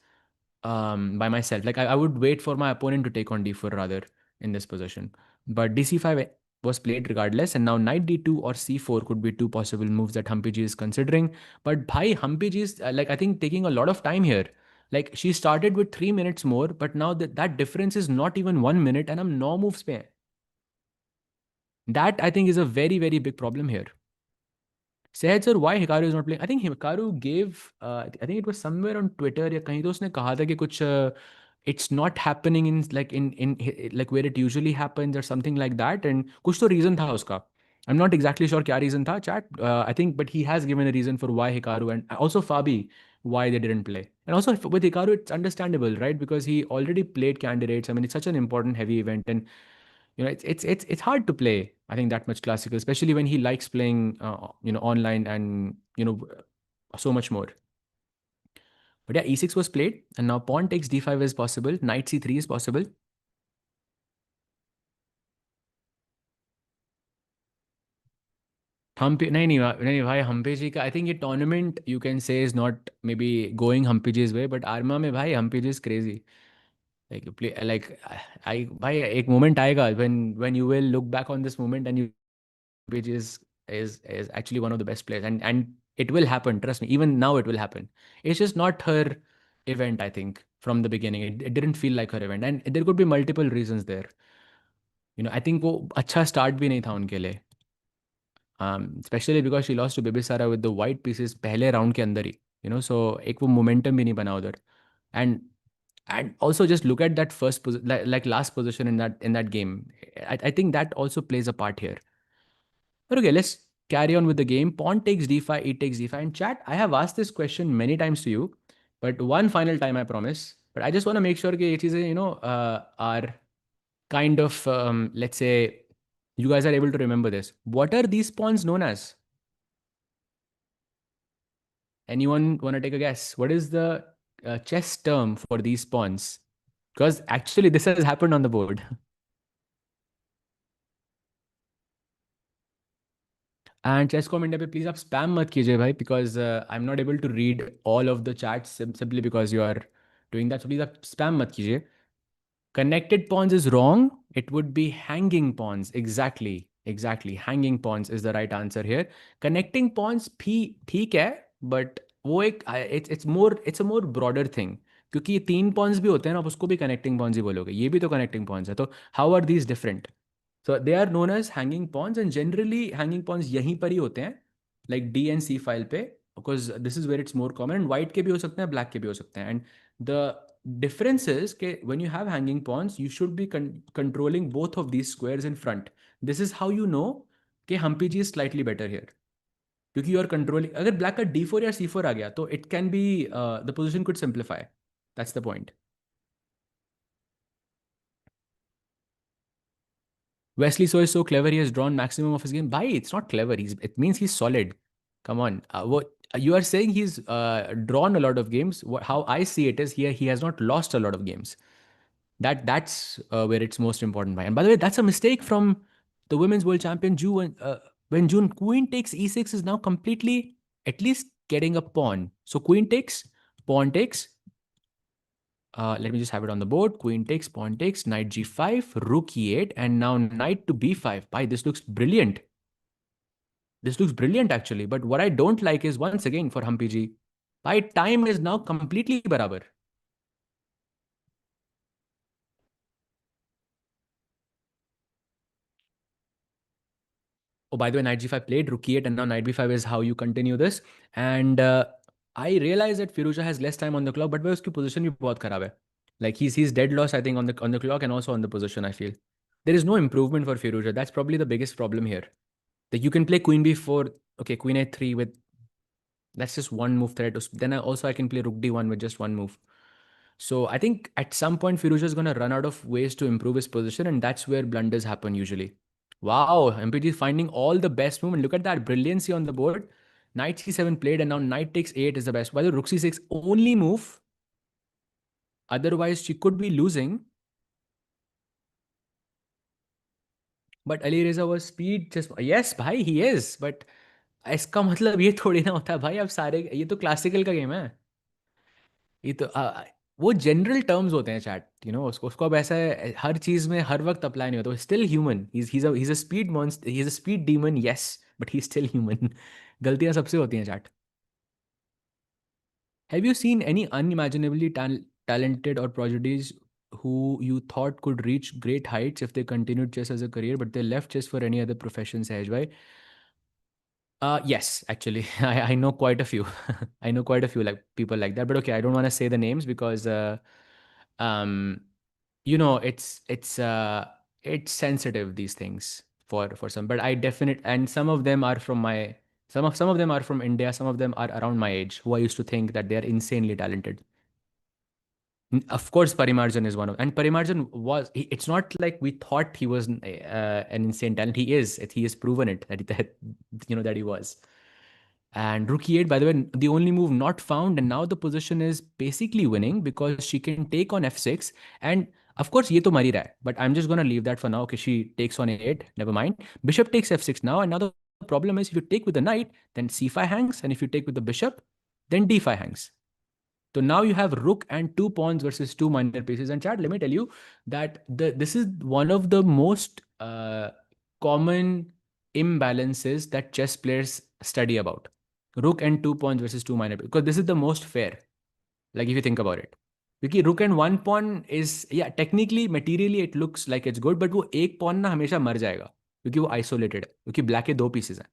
by myself. Like I would wait for my opponent to take on d4 rather in this position. But dc5 was played regardless, and now knight d2 or c4 could be two possible moves that Humpy is considering. But bhai, Humpy is like I think taking a lot of time here. Like she started with 3 minutes more, but now that difference is not even 1 minute, and I'm no moves pe. That I think is a very very big problem here. Said sir, why Hikaru is not playing? I think Hikaru gave, I think it was somewhere on Twitter या कहीं तो उसने कहा था कि कुछ it's not happening in like where it usually happens or something like that, and कुछ तो reason था उसका. I'm not exactly sure क्या reason था chat. I think, but he has given a reason for why Hikaru and also Fabi why they didn't play. And also with Hikaru, it's understandable, right? Because he already played candidates. I mean, it's such an important heavy event, and it's hard to play, I think, that much classical, especially when he likes playing online and so much more. But yeah, e6 was played, and now pawn takes d5 is possible, knight c3 is possible. नहीं भाई हम्पी जी का I think ये tournament you can say is not maybe going Humpy ji's way but arma में भाई Humpy ji is crazy like play like I भाई एक moment आएगा when you will look back on this moment and you which is actually one of the best players, and it will happen, trust me, even now it will happen. It's just not her event, I think, from the beginning. It didn't feel like her event, and there could be multiple reasons there. I think वो अच्छा start भी नहीं था उनके लिए, especially because she lost to Bibisara with the white pieces पहले round के अंदर ही, so एक वो momentum भी नहीं बना उधर. And also just look at that first like last position in that game. I think that also plays a part here. But okay, let's carry on with the game. Pawn takes d5, e takes d5. And chat, I have asked this question many times to you, but one final time, I promise. But I just want to make sure that it is, are kind of, let's say, you guys are able to remember this. What are these pawns known as? Anyone want to take a guess? What is the chess term for these pawns? Because actually, this has happened on the board. And Chesscom India पे please आप spam मत कीजिए भाई, because I'm not able to read all of the chats simply because you are doing that. So please आप spam मत कीजिए. Connected pawns is wrong. It would be hanging pawns. Exactly. Hanging pawns is the right answer here. Connecting pawns भी ठीक है, but वो एक it's a more broader thing. क्योंकि ये 3 pawns भी होते हैं ना, आप उसको भी connecting pawns ही बोलोगे. ये भी तो connecting pawns है. तो how are these different? So they are known as hanging pawns, and generally hanging pawns यहीं पर ही होते हैं, like D and C file पे, because this is where it's more common. And white के भी हो सकते हैं, black के भी हो सकते हैं. And the difference is कि when you have hanging pawns, you should be controlling both of these squares in front. This is how you know कि Humpy G is slightly better here. क्योंकि you are controlling, अगर black का D4 या C4 आ गया, तो it can be the position could simplify. That's the point. Wesley So is so clever. He has drawn maximum of his game. Bhai, it's not clever. It means he's solid. Come on. What you are saying? He's drawn a lot of games. How I see it is he has not lost a lot of games. That's where it's most important. Bhai. And by the way, that's a mistake from the women's world champion Ju. When June queen takes e6 is now completely at least getting a pawn. So queen takes, pawn takes. Let me just have it on the board. Queen takes, pawn takes, knight g5, rook e8, and now knight to b5. Bhai, this looks brilliant. This looks brilliant actually. But what I don't like is, once again, for Humpy G, bhai, time is now completely barabar. Oh, by the way, knight g5 played, rook e8, and now knight b5 is how you continue this. And I realize that Firuza has less time on the clock, but his position भी बहुत खराब है. Like he's dead loss, I think, on the clock and also on the position, I feel. There is no improvement for Firouzja. That's probably the biggest problem here. That you can play queen b4, okay, queen a3 with that's just one move threat. Then I can play rook d1 with just one move. So I think at some point Firouzja is going to run out of ways to improve his position, and that's where blunders happen usually. Wow, MPG is finding all the best movement. Look at that brilliancy on the board. Knight c7 played, and now knight takes 8 is the best. By the rook c6 only move. Otherwise, she could be losing. But Ali Reza was speed just yes भाई he is. But इसका मतलब ये थोड़ी ना होता है भाई अब सारे ये तो क्लासिकल का गेम है. ये तो वो जनरल टर्म्स होते हैं चैट उसको उसको अब ऐसा है हर चीज में हर वक्त अप्लाई नहीं होता still human he is a speed monster he is a speed demon yes but he still human गलतियां सबसे होती हैं chat have you seen any unimaginably talented or prodigies who you thought could reach great heights if they continued chess as a career but they left chess for any other profession Sahaj bhai? Yes, actually, I know quite a few. I know quite a few like people like that. But okay, I don't want to say the names because, um, it's sensitive these things for some. But I definitely and some of them are from India. Some of them are around my age who I used to think that they are insanely talented. Of course, Parimarjan is one of, and Parimarjan it's not like we thought he was an insane talent. He is. He has proven it that he was. And rook e8, by the way, the only move not found, and now the position is basically winning because she can take on f6. And of course, ये तो मर ही रहा है, but I'm just gonna leave that for now. Okay, she takes on a8. Never mind. Bishop takes f6 now, and now the problem is if you take with the knight, then c5 hangs, and if you take with the bishop, then d5 hangs. So now you have rook and two pawns versus two minor pieces. And chat, let me tell you that this is one of the most common imbalances that chess players study about. Rook and two pawns versus two minor pieces. Because this is the most fair. Like if you think about it. क्योंकि rook and one pawn is yeah technically materially it looks like it's good but वो एक pawn ना हमेशा मर जाएगा क्योंकि वो isolated है क्योंकि black के दो pieces हैं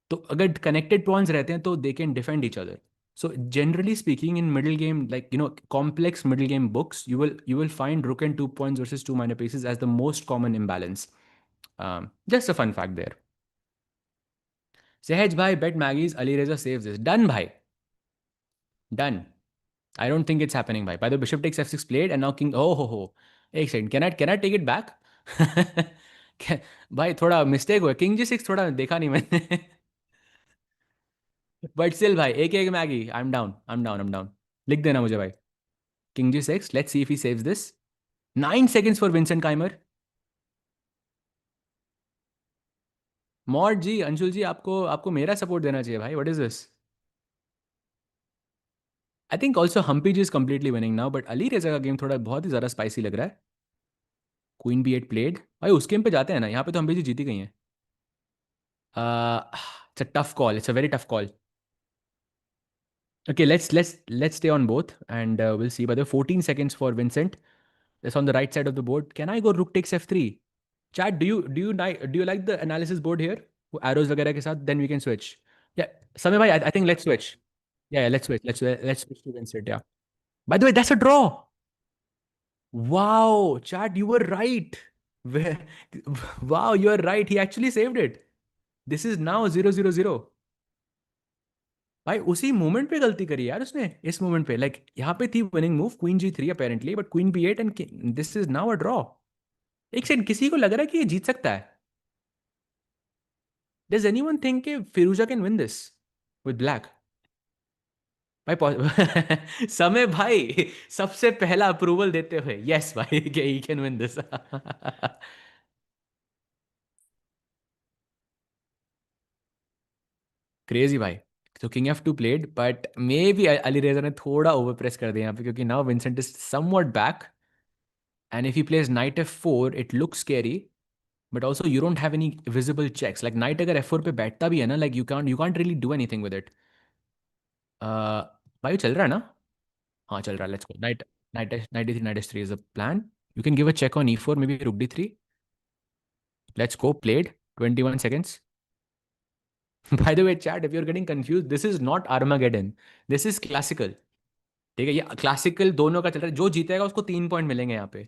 तो अगर connected pawns रहते हैं तो they can defend each other. So generally speaking, in middle game, like complex middle game books, you will find rook and two pawns versus two minor pieces as the most common imbalance. Just a fun fact there. Sehaj bhai bet Maggie's Ali Reza saves this. Done bhai. Done. I don't think it's happening bhai. By the bishop takes f6 played and now king. Oh ho ho. एक second. Can I take it back? भाई थोड़ा mistake हुआ king G six थोड़ा देखा नहीं मैंने but still भाई एक एक मैगी आई एम डाउन लिख देना मुझे भाई king G six let's see if he saves this 9 seconds for Vincent Keymer mod ji Anshul ji आपको आपको मेरा सपोर्ट देना चाहिए भाई what is this I think also Humpy ji is completely winning now but Alireza का गेम थोड़ा बहुत ही ज़्यादा स्पाइसी लग रहा है क्वीन बी एट प्लेड भाई उस गेम पे जाते हैं ना यहाँ पे तो हम्पी जी जीती गई हैं it's a tough call it's a very tough call Okay, let's stay on both, and we'll see. By the way, 14 seconds for Vincent. That's on the right side of the board. Can I go rook takes f3? Chat, do you like the analysis board here? Arrows वगैरह के साथ, then we can switch. Yeah, Samir bhai, I think let's switch. Yeah, let's switch. Let's switch to Vincent. Yeah. By the way, that's a draw. Wow, chat, you were right. Where- Wow, you are right. He actually saved it. This is now 0-0-0. भाई उसी moment पे गलती करी यार उसने इस moment पे like यहाँ पे थी winning move queen G three apparently but queen B eight and this is now a draw एक सेकंड किसी को लग रहा है कि ये जीत सकता है डज एनीवन थिंक कि Firouzja can win this with black भाई समय भाई सबसे पहला अप्रूवल देते हुए यस भाई he can win this crazy भाई तो king F two played but may be Ali रेजा ने थोड़ा ओवर प्रेस कर दिया यहाँ पे क्योंकि now Vincent is somewhat back and if he plays knight f4 it looks scary but also you don't have any visible checks like knight अगर f4 पे बैठता भी है ना like you can't really do anything with it भाई चल रहा है ना हाँ चल रहा है let's go knight d3 knight h3 is a plan you can give a check on e4 maybe rook d3 let's go played 21 seconds by the way chat if you're getting confused this is not Armageddon this is classical ठीक है ये classical दोनों का चल रहा है जो जीतेगा उसको 3 पॉइंट मिलेंगे यहाँ पे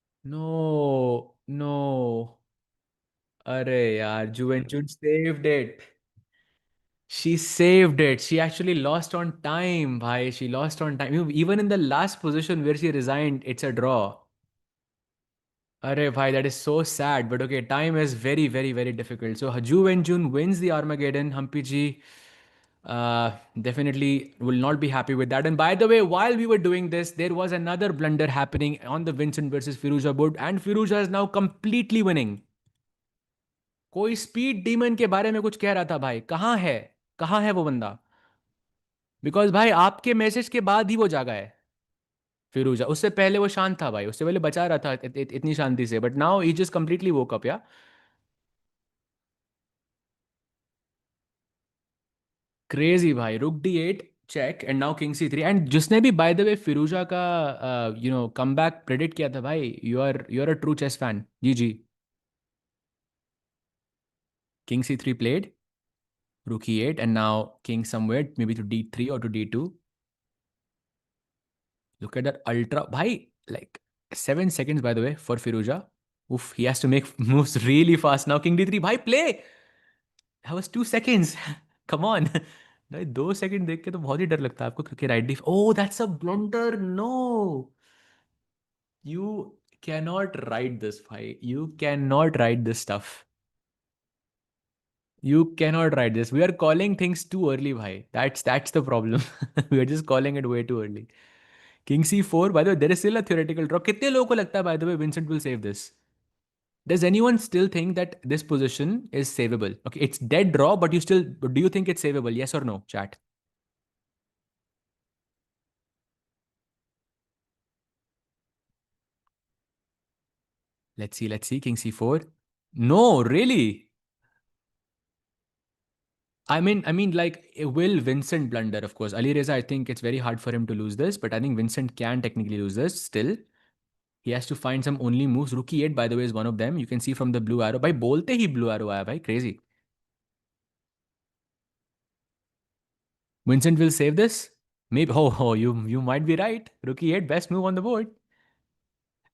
No, no. अरे यार, Juventud saved it. She saved it. She actually lost on time, bhai. She lost on time. Even in the last position where she resigned, it's a draw. Arey bhai, that is so sad. But okay, time is very, very, very difficult. So Haju and Jun wins the Armageddon. Humpy ji definitely will not be happy with that. And by the way, while we were doing this, there was another blunder happening on the Vincent versus Firuza board, and Firuza is now completely winning. कोई speed demon के बारे में कुछ कह रहा था भाई, कहाँ है वो बंदा? बिकॉज भाई आपके मैसेज के बाद ही वो जागा है फिरूजा। उससे पहले वो शांत था भाई, उससे पहले बचा रहा था इतनी शांति से, but now he just completely woke up yeah. Crazy भाई, rook D8 check and now king C3। And जिसने भी बाय द वे फिरूजा का कम बैक प्रेडिक्ट किया था भाई, you are a true chess fan. G G. King C3 played, rook E8 and now king somewhere maybe to D3 or to D2. Look at that ultra bhai, like 7 seconds by the way for Firuza. Oof, he has to make moves really fast now. King D3, bhai, play. That was 2 seconds. Come on. भाई 2 second देख के तो बहुत ही डर लगता है आपको क्योंकि write D. Oh that's a blunder, no. You can not write this भाई, you can not write this stuff. You cannot write this. We are calling things too early, bhai. That's the problem. We are just calling it way too early. King C4, by the way, there is still a theoretical draw. कितने लोगों को लगता है, by the way, Vincent will save this? Does anyone still think that this position is savable? Okay, it's dead draw, but do you think it's savable? Yes or no, chat? Let's see. King C4. No, really? I mean, like, will Vincent blunder? Of course, Ali Reza, I think it's very hard for him to lose this, but I think Vincent can technically lose this still. He has to find some only moves. Rook E8, by the way, is one of them. You can see from the blue arrow. By bolte he blue arrow आया भाई, crazy. Vincent will save this. Maybe. Oh, you might be right. Rook E8, best move on the board.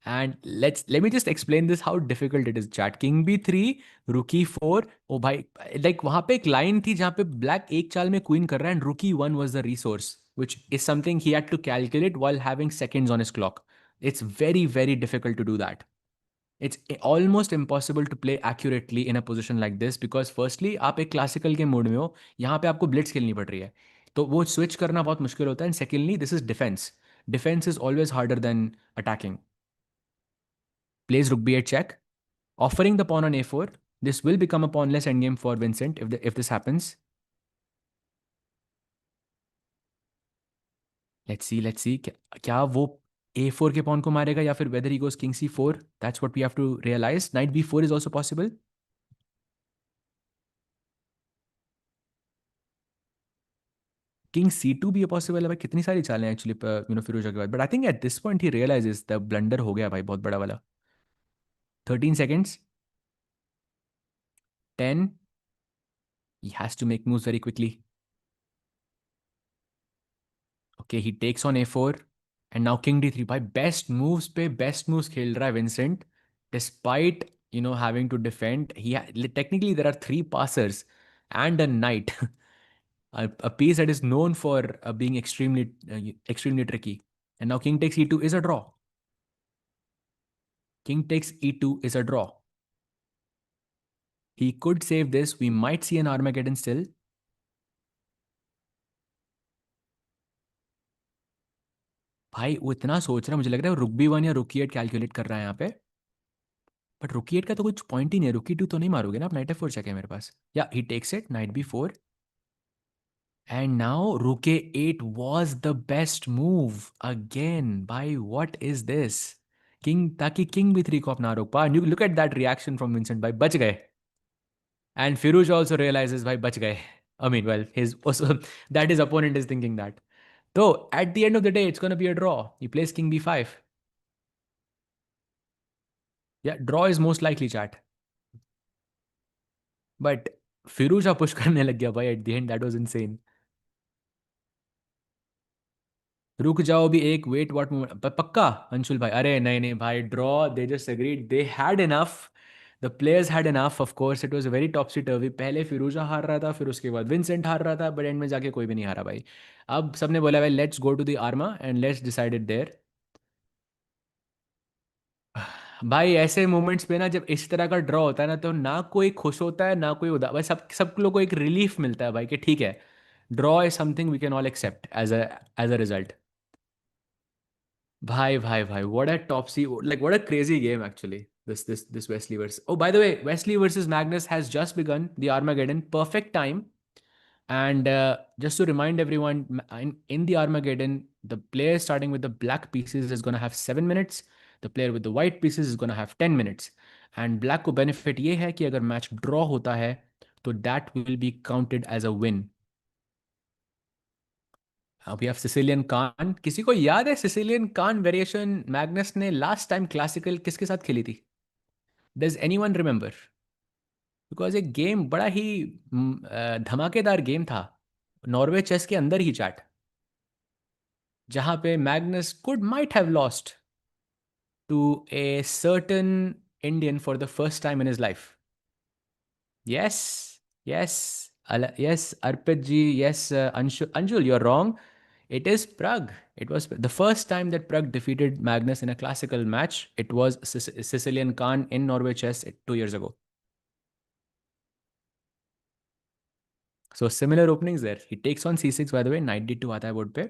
And let me just explain this how difficult it is. Chat King B3, Rook E4. Oh भाई, like वहां पे एक line थी जहां पे black एक चाल में queen कर रहा है and Rook E1 was the resource, which is something he had to calculate while having seconds on his clock. It's very, very difficult to do that. It's almost impossible to play accurately in a position like this because firstly आप एक classical के mode में हो, यहाँ पे आपको Blitz खेलनी पड़ रही है, तो वो स्विच करना बहुत मुश्किल होता है। And secondly this is defence, defence is always harder than attacking. Plays rook b8 check, offering the pawn on a4. This will become a pawnless endgame for Vincent if this happens. Let's see क्या वो a4 के pawn को मारेगा या फिर whether he goes king c4. That's what we have to realize. Knight b4 is also possible. King c2 भी possible है भाई। कितनी सारी चालें एक्चुअली फिरोजा के बाद, but I think at this point he realizes the blunder हो गया भाई बहुत बड़ा वाला। 13 seconds, 10, he has to make moves very quickly. Okay, he takes on a4 and now king d3 भाई, बेस्ट मूव्स पे बेस्ट मूव्स खेल रहा है Vincent despite having to defend. Technically there are three passers and a knight. A piece that is known for being extremely tricky. And now king takes e2 is a draw. King takes e2 is a draw. He could save this. We might see an Armageddon still. भाई वो इतना सोच रहा है, मुझे लग रहा है रुक B1 या रुक E8 कैलकुलेट कर रहा है यहाँ पे। बट रुक E8 का तो कुछ पॉइंट ही नहीं है, रुक E2 तो नहीं मारोगे ना आप। नाइट F4 चेक है मेरे पास, या he takes it, knight B4। And now rook A8 was the best move again. भाई what is this? किंग, ताकि किंग B3 को अपना रोक पा। You look at that reaction from Vincent भाई, बच गए। एंड फिरोज ऑल्सो रियलाइजेस भाई बच गए। I mean, well, his also that his opponent is thinking that. So at the end of the day, it's gonna be a draw. He plays king b5. Yeah, draw is most likely, chat. But Firuza push करने लग गया भाई at the end. That was insane. रुक जाओ भी एक wait what moment पक्का अंशुल भाई, अरे नहीं नहीं भाई, draw, they just agreed, they had enough, the players had enough, of course it was very topsy turvy, पहले फिरोजा हार रहा था, फिर उसके बाद विंसेंट हार रहा था, बट एंड में जाके कोई भी नहीं हारा भाई। अब सबने बोला भाई let's go to the arma and let's decide it there. भाई ऐसे मोमेंट्स पे ना, जब इस तरह का ड्रॉ होता है ना, तो ना कोई खुश होता है ना कोई उदास, भाई सब लोग को एक रिलीफ मिलता है भाई कि ठीक है, draw is something we can all accept as a result. भाई what a topsy, like what a crazy game actually, this Wesley versus, oh by the way, Wesley versus Magnus has just begun, the Armageddon, perfect time. And just to remind everyone, in the Armageddon, the player starting with the black pieces is going to have 7 minutes, the player with the white pieces is going to have 10 minutes. And black को benefit ये है कि अगर match draw होता है तो that will be counted as a win. अब we have Sicilian कान, किसी को याद है सिसिलियन कान वेरिएशन मैग्नस ने लास्ट टाइम क्लासिकल किसके साथ खेली थी? Does anyone remember? बिकॉज एक गेम बड़ा ही धमाकेदार गेम था, नॉर्वे चेस के अंदर ही चैट, जहां पे Magnus could might have lost to a certain Indian for the first time in his life. Yes, yes, yes, Arpit ji, yes, Anshul, you're wrong. It is Pragg. It was the first time that Pragg defeated Magnus in a classical match. It was Sicilian Khan in Norway chess 2 years ago. So similar openings there. He takes on c6, by the way, knight d2 आता है board पे.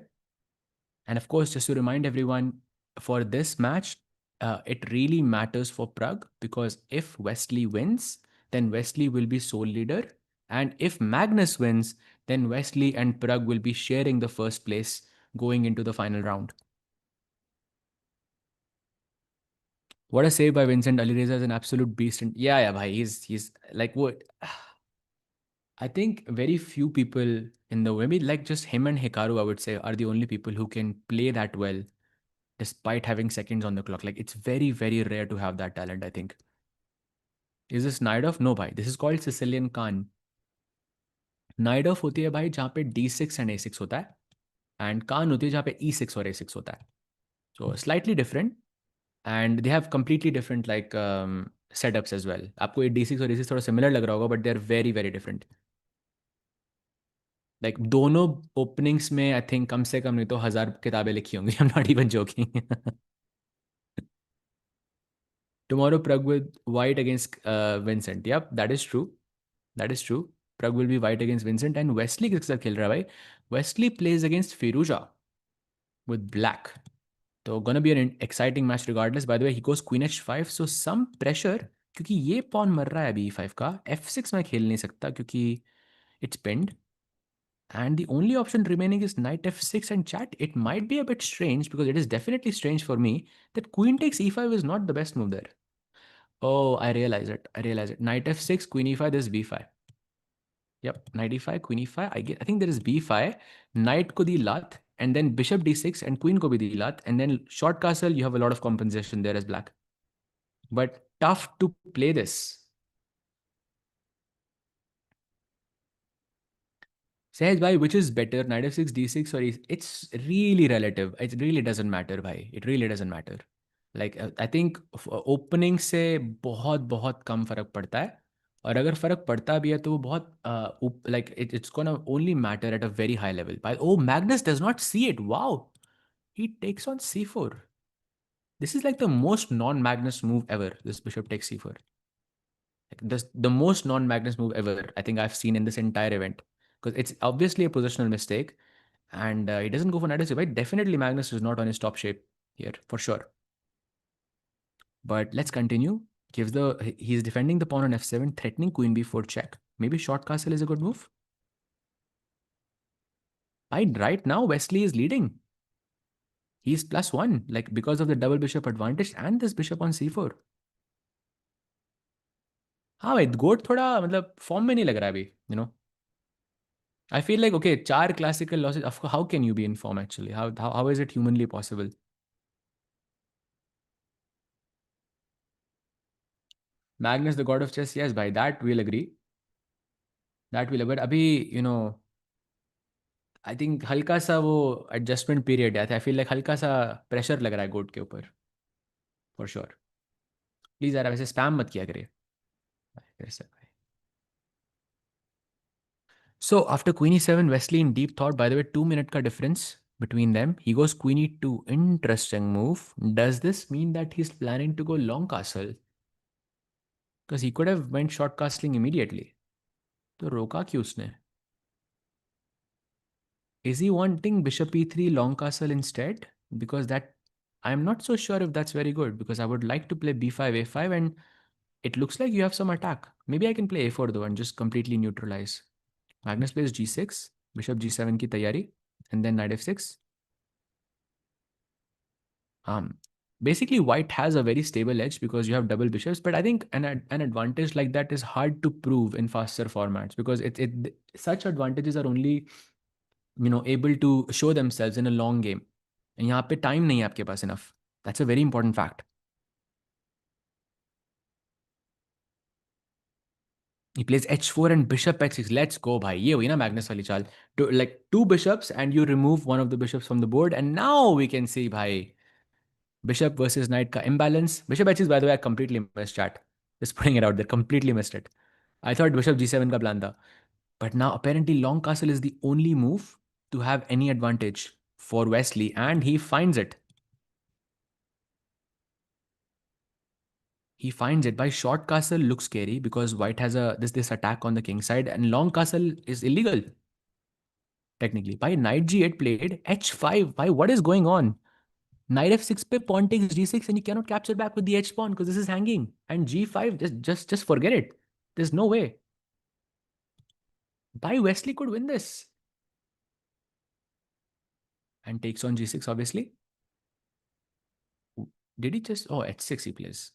And of course, just to remind everyone, for this match, it really matters for Pragg, because if Wesley wins, then Wesley will be sole leader. And if Magnus wins, then Wesley and Pragg will be sharing the first place going into the final round. What a save by Vincent. Alireza is an absolute beast. And yeah, bhai, he's like what? I think very few people in the maybe like just him and Hikaru, I would say, are the only people who can play that well despite having seconds on the clock. Like it's very, very rare to have that talent, I think. Is this knight off? No, bhai. This is called Sicilian Khan. Knight off होती है भाई जहाँ पे d6 and a6 होता है, and Khan होती है जहाँ पे e6 और a6 होता है. So slightly different, and they have completely different like setups as well. आपको ये d6 और a6 थोड़ा similar लग रहा होगा, but they are very, very different. Like दोनों openings में I think कम से कम नहीं तो 1000 किताबें लिखी होंगी. I'm not even joking. Tomorrow, Pragg with white against Vincent. Yep, that is true. That is true. Pragg will be white against Vincent. And Wesley किसके साथ खेल रहा है भाई? Wesley plays against Firuza with black. So gonna be an exciting match regardless. By the way, he goes queen h5. So some pressure, क्योंकि ये pawn मर रहा है अभी e5 का. f6 मैं खेल नहीं सकता क्योंकि it's pinned. And the only option remaining is knight f6 and chat. It might be a bit strange, because it is definitely strange for me that queen takes e5 is not the best move there. Oh, I realize it. I realize it. Knight f6, queen e5, this is b5. Yep, knight e5, queen e5. I think there is b5, knight ko di lat, and then bishop d6 and queen ko bhi di lat, and then short castle, you have a lot of compensation there as black. But tough to play this. Sahej bhai, which is better, knight f6, d6, or it's really relative. It really doesn't matter, bhai. It really doesn't matter. Like I think opening से बहुत बहुत कम फर्क पड़ता है, और अगर फर्क पड़ता भी है तो वो बहुत like it's gonna only matter at a very high level. Oh, Magnus does not see it. Wow, he takes on c4. This is like the most non-Magnus move ever. This bishop takes c4. Like the most non-Magnus move ever I think I've seen in this entire event, because it's obviously a positional mistake, and he doesn't go for knight f6. Definitely Magnus is not on his top shape here for sure. But let's continue. He's defending the pawn on f7, threatening queen b4 check. Maybe short castle is a good move. Right now, Wesley is leading. He's +1, like because of the double bishop advantage and this bishop on c4. हाँ भाई, गोट थोड़ा मतलब form में नहीं लग रहा है अभी, I feel like, okay, 4 classical losses. Of course, how can you be in form actually? How is it humanly possible? Magnus, the god of chess. Yes, by that we'll agree. That will, but abhi, I think हल्का सा वो adjustment period है, I feel like हल्का सा pressure लग रहा है गोट के ऊपर, फॉर श्योर। प्लीज यार वैसे स्पैम मत किया करे फिर से भाई। So after queen e7, Wesley in deep thought. By the way, 2 minute का difference between them. He goes queen e2. Interesting move. Does this mean that he's planning to go long castle? Because he could have went short castling immediately. तो रोका क्यों उसने? Is he wanting bishop e3 long castle instead? Because that I'm not so sure if that's very good, because I would like to play b5 a5 and it looks like you have some attack. Maybe I can play a4 though and just completely neutralize. Magnus plays g6, bishop g7 की तैयारी, and then knight f6. Um, Basically, white has a very stable edge because you have double bishops. But I think an advantage like that is hard to prove in faster formats, because it such advantages are only able to show themselves in a long game. And यहाँ पे time नहीं है आपके पास enough. That's a very important fact. He plays h4 and bishop x6. Let's go, bhai. ये हुई ना Magnus वाली चाल. Like two bishops and you remove one of the bishops from the board, and now we can see, bhai. Bishop versus knight ka imbalance. Bishop h6, by the way, I completely missed chat. Just putting it out there, completely missed it. I thought bishop g7 ka plan tha. But now apparently long castle is the only move to have any advantage for Wesley, and he finds it. He finds it. By short castle looks scary because white has a this attack on the king side, and long castle is illegal technically. By knight g8 played h5. Why? What is going on? Knight f6 पे pawn takes g6 and you cannot capture back with the h pawn because this is hanging. And g5, just forget it. There's no way. By Wesley could win this. And takes on g6 obviously. Did he just h6 he plays.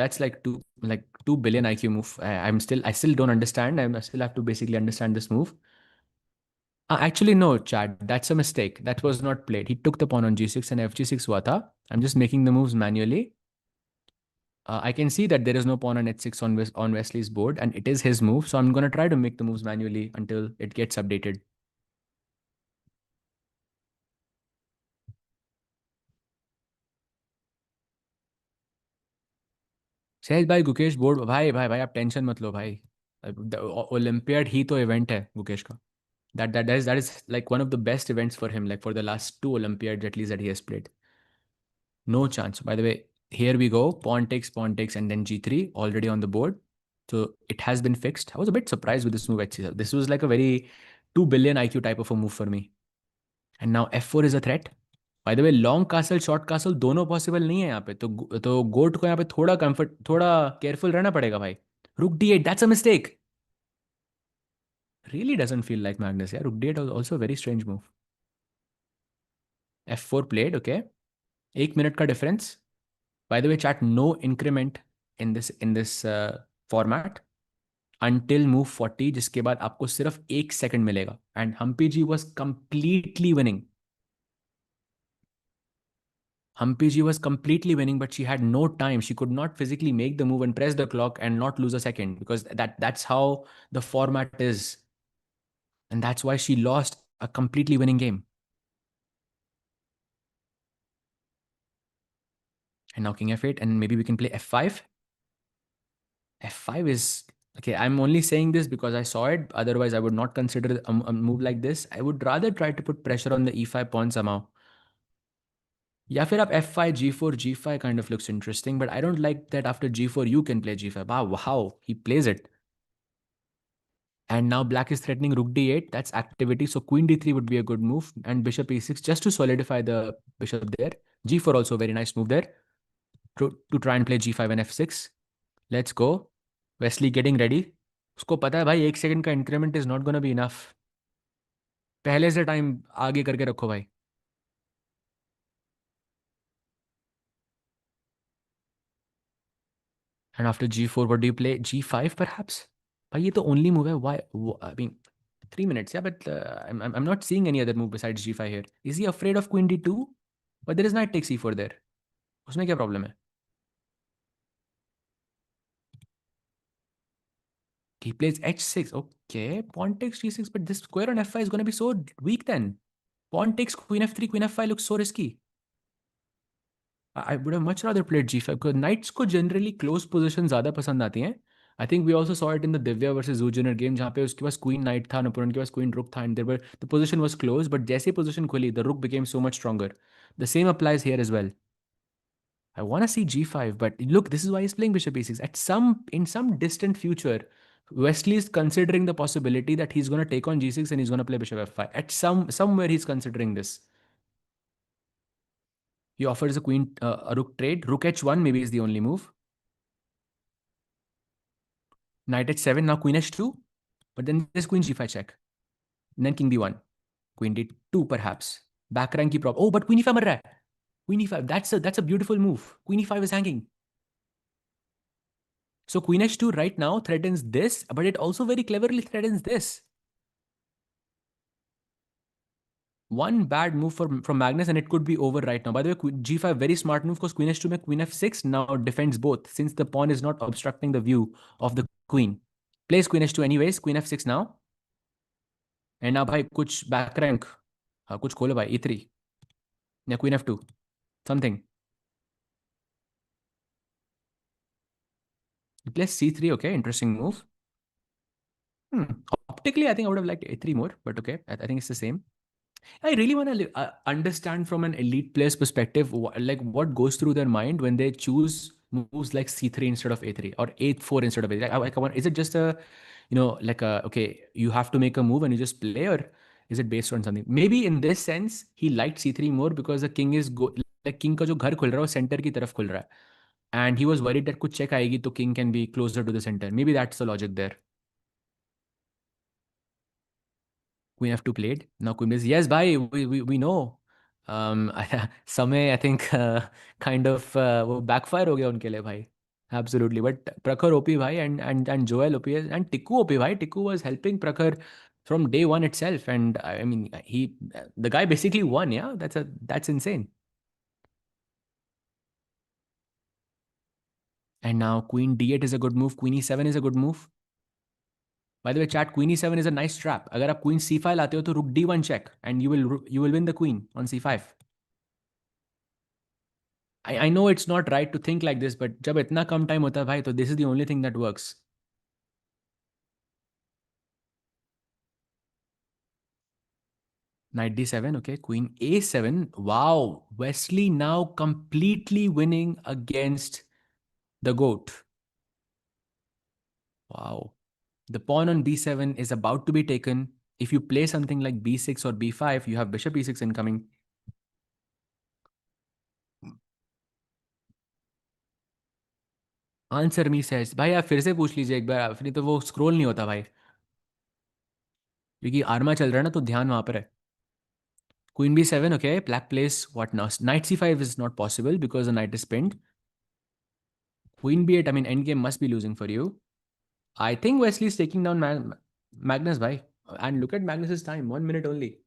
That's like 2 billion IQ move. I still don't understand. I still have to basically understand this move. Actually no, Chad, that's a mistake. That was not played. He took the pawn on g6 and fg6 हुआ था. I'm just making the moves manually. I can see that there is no pawn on h6 on Wesley's board, and it is his move. So I'm going to try to make the moves manually until it gets updated. सहज भाई Gukesh board भाई भाई भाई आप tension मत लो भाई. Olympiad ही तो event है गुकेश का. That is like one of the best events for him, like for the last two Olympiads at least that he has played. No chance. By the way, here we go. Pawn takes, and then g3 already on the board. So it has been fixed. I was a bit surprised with this move h6. This was like a very 2 billion IQ type of a move for me. And now f4 is a threat. By the way, long castle, short castle दोनों possible नहीं है यहाँ पे. तो गोट को यहाँ पे थोड़ा careful रहना पड़ेगा भाई. Rook d8, that's a mistake. Really doesn't feel like Magnus. Yeah, Rook d8 was also a very strange move. f4 played, okay. 1 minute का difference. By the way, chat, no increment in this format until move 40, जिसके बाद आपको सिर्फ 1 second मिलेगा. And Humpy G was completely winning. Humpy G was completely winning, but she had no time. She could not physically make the move and press the clock and not lose a second, because that's how the format is. And that's why she lost a completely winning game. And now king f8, and maybe we can play f5. F5 is okay. I'm only saying this because I saw it. Otherwise, I would not consider a move like this. I would rather try to put pressure on the e5 pawn somehow. Yeah, फिर आप f5, g4, g5 kind of looks interesting, but I don't like that after g4 you can play g5. Wow, he plays it. And now black is threatening rook d8. That's activity. So queen d3 would be a good move, and bishop e6 just to solidify the bishop there. g4 also a very nice move there to try and play g5 and f6. Let's go. Wesley getting ready. उसको पता है भाई 1 second का increment is not gonna be enough. पहले से time आगे करके रखो भाई. And after g4, what do you play? g5 perhaps? भाई ये तो only move है. Why? I mean, 3 minutes, yeah, but I'm not seeing any other move besides g5 here. Is he afraid of queen d2? But there is knight takes e4 there. उसमें क्या problem है? He plays h6. Okay, pawn takes g6, but this square on f5 is going to be so weak then. Pawn takes queen f3, queen f5 looks so risky. I would have much rather played g5 because knights को generally close position ज़्यादा पसंद आती हैं. I think we also saw it in the Divya versus Zujiner game जहाँ पे उसके पास queen knight था, opponent के पास queen rook था, and there were the position was close, but जैसे position खुली, the rook became so much stronger. The same applies here as well. I want to see g5, but look, this is why he's playing bishop e6. In some distant future, Wesley is considering the possibility that he's going to take on g6 and he's going to play bishop f5. At somewhere he's considering this. He offers a rook trade. Rook h1 maybe is the only move. Knight h7, now queen h2. But then there's queen g5 check. And then king b1. Queen d2 perhaps. Back rank ki problem. Oh, but queen e5 mar raha hai. Queen e5. That's a beautiful move. Queen e5 is hanging. So queen h2 right now threatens this, but it also very cleverly threatens this. One bad move from Magnus and it could be over right now. By the way, g5 very smart move because queen h2 में queen f6 now defends both since the pawn is not obstructing the view of the queen. Plays queen h2 anyways, queen f6 now. And now भाई कुछ back rank. हाँ कुछ खोलो भाई e3 या queen f2 something. He plays c3. Okay, interesting move. Optically, I think I would have liked a3 more, but okay, I think it's the same. I really want to understand from an elite player's perspective, like what goes through their mind when they choose moves like c3 instead of a3 or a4 instead of a3. Is it just okay, you have to make a move and you just play, or is it based on something? Maybe in this sense, he liked c3 more because the king is like king का जो घर खुल रहा है वो center की तरफ खुल रहा है, and he was worried that कुछ check आएगी तो king can be closer to the center. Maybe that's the logic there. Queen f2 played. Now queen is yes, bhai. We know. समय I think kind of वो backfire हो गया उनके लिए भाई. Absolutely. But Prakhar OP bhai and Joel OP and Tikku OP bhai. Tikku was helping Prakhar from day one itself, and I mean the guy basically won. Yeah, that's insane. And now queen d8 is a good move. Queen e7 is a good move. By the way, chat, queen e7 is a nice trap. अगर आप queen c5 लाते हो तो rook d1 check and you will win the queen on c5. I know it's not right to think like this, but जब इतना कम time होता है भाई तो this is the only thing that works. Knight d7, okay. Queen a7. Wow, Wesley now completely winning against the goat. Wow. The pawn on d7 is about to be taken. If you play something like b6 or b5, you have bishop e6 incoming. Answer me says भाई आप फिर से पूछ लीजिए एक बार, फिर तो वो स्क्रॉल नहीं होता भाई, क्योंकि आर्मा चल रहा है ना तो ध्यान वहां पर है. Queen b7, okay. Black plays what now? Knight c5 is not possible because the knight is pinned. Queen b8, I mean endgame must be losing for you. I think Wesley is taking down Magnus bhai. And look at Magnus's time, 1 minute only.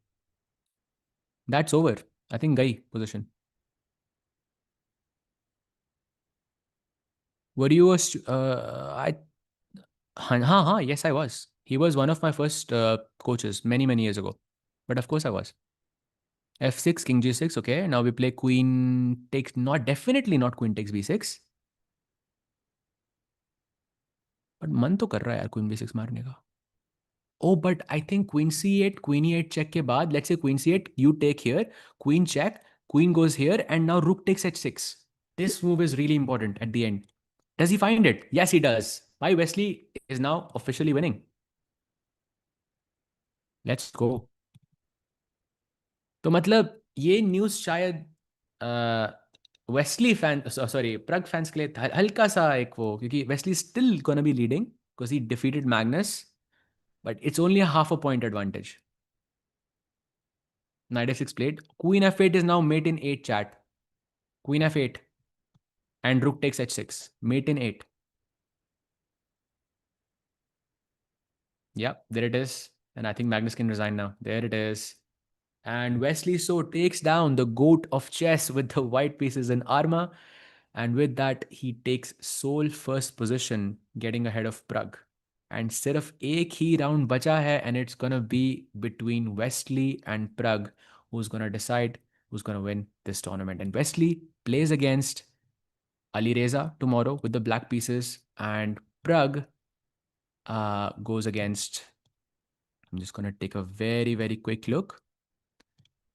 That's over. I think Gai position. Were you yes, I was. He was one of my first coaches many years ago. But of course I was. f6, king g6, okay. Now we play queen takes, definitely not queen takes b6. But मन तो कर रहा है यार queen b6 मारने का. Oh, but I think queen c8, queen e8 check के बाद, let's say queen c8, you take here, queen check, queen goes here, and now rook takes h6. This move is really important at the end. Does he find it? Yes, he does. Why Wesley is now officially winning. Let's go. तो मतलब ये news शायद Wesley fan sorry प्रग fans के लिए हल्का सा एक वो, क्योंकि Wesley still gonna be leading because he defeated Magnus, but it's only a half a point advantage. Knight f6 played. Queen f8 is now mate in 8 chat. Queen f8 and rook takes h6. Mate in 8. Yeah, there it is. And I think Magnus can resign now. There it is. And Wesley so takes down the goat of chess with the white pieces in armor. And with that, he takes sole first position, getting ahead of Pragg. And सिर्फ एक ही round बचा है, and it's gonna be between Wesley and Pragg, who's gonna decide who's gonna win this tournament. And Wesley plays against Ali Reza tomorrow with the black pieces, and Pragg goes against. I'm just gonna take a very very quick look.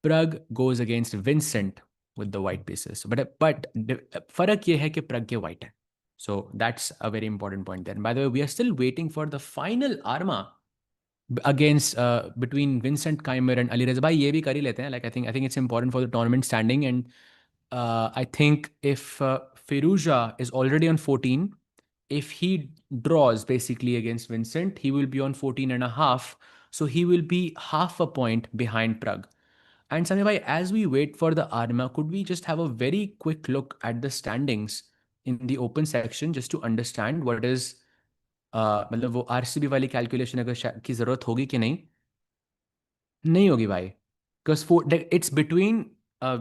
Pragg goes against Vincent with the white pieces. But फर्क ये है कि Pragg के white है. So that's a very important point there. And by the way, we are still waiting for the final arma against between Vincent Keimer and Ali Reza. भाई ये भी कर ही लेते हैं. Like I think it's important for the tournament standing, and I think if Firuza is already on 14, if he draws basically against Vincent, he will be on 14 and a half. So he will be half a point behind Pragg. And Samir bhai, as we wait for the Arma, could we just have a very quick look at the standings in the open section just to understand what is मतलब वो RCB वाली calculation अगर की जरूरत होगी कि नहीं? नहीं होगी भाई, because it's between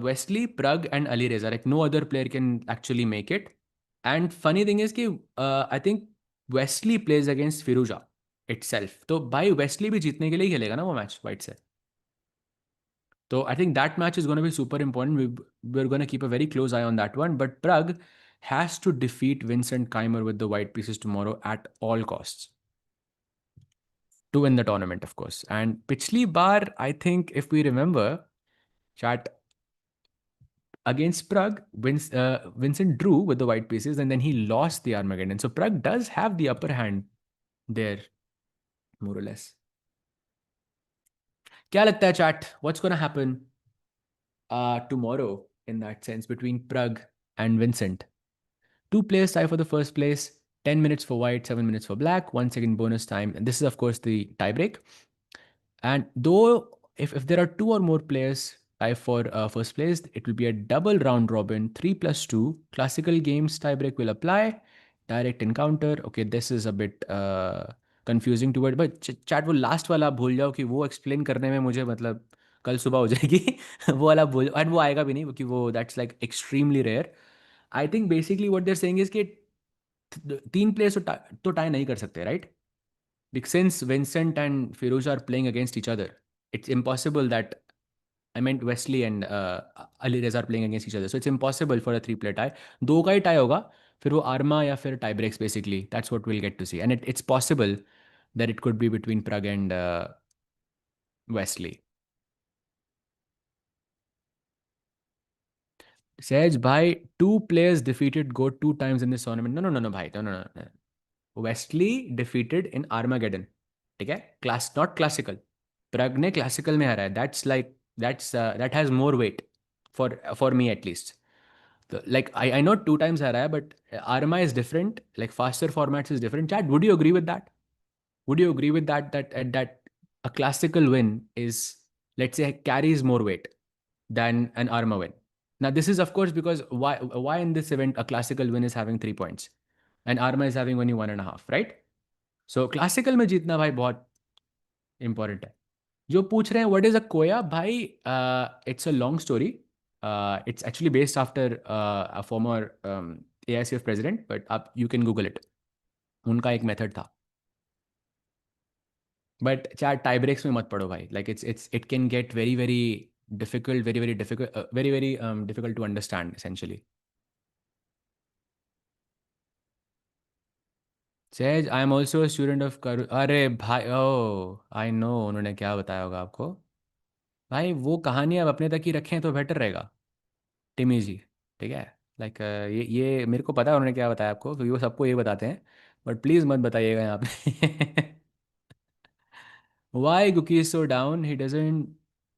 Wesley, Pragg and Ali Reza. Like no other player can actually make it. And funny thing is कि I think Wesley plays against Firuza itself. तो भाई Wesley भी जीतने के लिए ही खेलेगा ना वो मैच वाइट से. So I think that match is going to be super important. We're going to keep a very close eye on that one. But Pragg has to defeat Vincent Keimer with the white pieces tomorrow at all costs to win the tournament, of course. And pichli bar, I think if we remember, chat against Pragg, Vincent drew with the white pieces and then he lost the Armageddon. So Pragg does have the upper hand there, more or less. क्या लगता है chat? What's going to happen tomorrow in that sense between Pragg and Vincent? Two players tie for the first place, 10 minutes for white, 7 minutes for black, 1 second bonus time. And this is, of course, the tiebreak. And though if there are two or more players tie for first place, it will be a double round robin, 3+2. Classical games tiebreak will apply. Direct encounter. Okay, this is a bit confusing to it. But chat वो last वाला भूल जाओ कि वो explain करने में मुझे मतलब कल सुबह हो जाएगी वो वाला भूल, and वो आएगा भी नहीं क्योंकि वो that's like extremely rare. I think basically what they're saying is कि तीन प्लेयर्स तो टाई नहीं कर सकते, right? Since Vincent and Firouz are playing against each other, it's impossible that I meant Wesley and Ali Reza are playing against each other. So it's impossible for a three-player tie. दो का ही tie होगा, फिर वो Arma या फिर tie breaks basically. That's what we'll get to see. And it's possible that it could be between Pragg and Wesley. Sej, bhai, two players defeated Go two times in this tournament. No, bhai. No. Wesley defeated in Armageddon. ठीक है? Class, not classical. Pragg ने classical में हराया है. That has more weight for me at least. So, like I know two times हराया है, but Arma is different. Like faster formats is different. Chad, would you agree with that? Would you agree with that a classical win is, let's say, carries more weight than an Arma win? Now this is of course because why in this event a classical win is having 3 points and Arma is having only 1.5, right? So classical में जीतना भाई बहुत important है. जो पूछ रहे हैं what is a koya, भाई it's a long story. It's actually based after a former AICF president, but you can Google it. उनका एक method था. But chat tie breaks में मत पढ़ो भाई. Like it can get very very difficult, very difficult, very difficult to understand essentially. Sej, I am also a student of अरे भाई, oh I know उन्होंने क्या बताया होगा आपको. भाई वो कहानी आप अपने तक ही रखें तो बेटर रहेगा. टिमी जी, ठीक है? लाइक ये मेरे को पता है उन्होंने क्या बताया आपको क्योंकि वो सबको ये बताते हैं, बट प्लीज़ मत बताइएगा यहाँ पे. Why Guki is so down? He doesn't.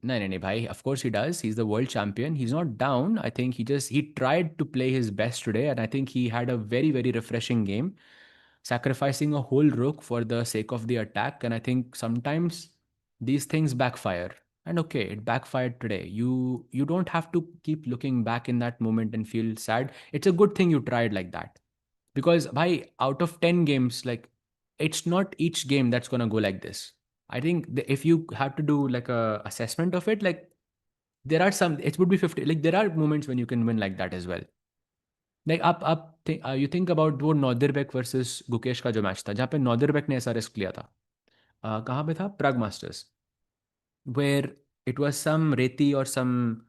No, bhai. Of course he does. He's the world champion. He's not down. I think he tried to play his best today, and I think he had a very refreshing game, sacrificing a whole rook for the sake of the attack. And I think sometimes these things backfire. And okay, it backfired today. You don't have to keep looking back in that moment and feel sad. It's a good thing you tried like that. Because bhai, out of 10 games, like it's not each game that's gonna go like this. I think if you have to do like a assessment of it, like there are some, it would be 50, like there are moments when you can win like that as well. Like आप you think about वो नॉर्दरबेक versus Gukesh का जो match था, जहाँ पे नॉर्दरबेक ने ऐसा risk लिया था. कहाँ पे था? प्रग masters, where it was some Reti or some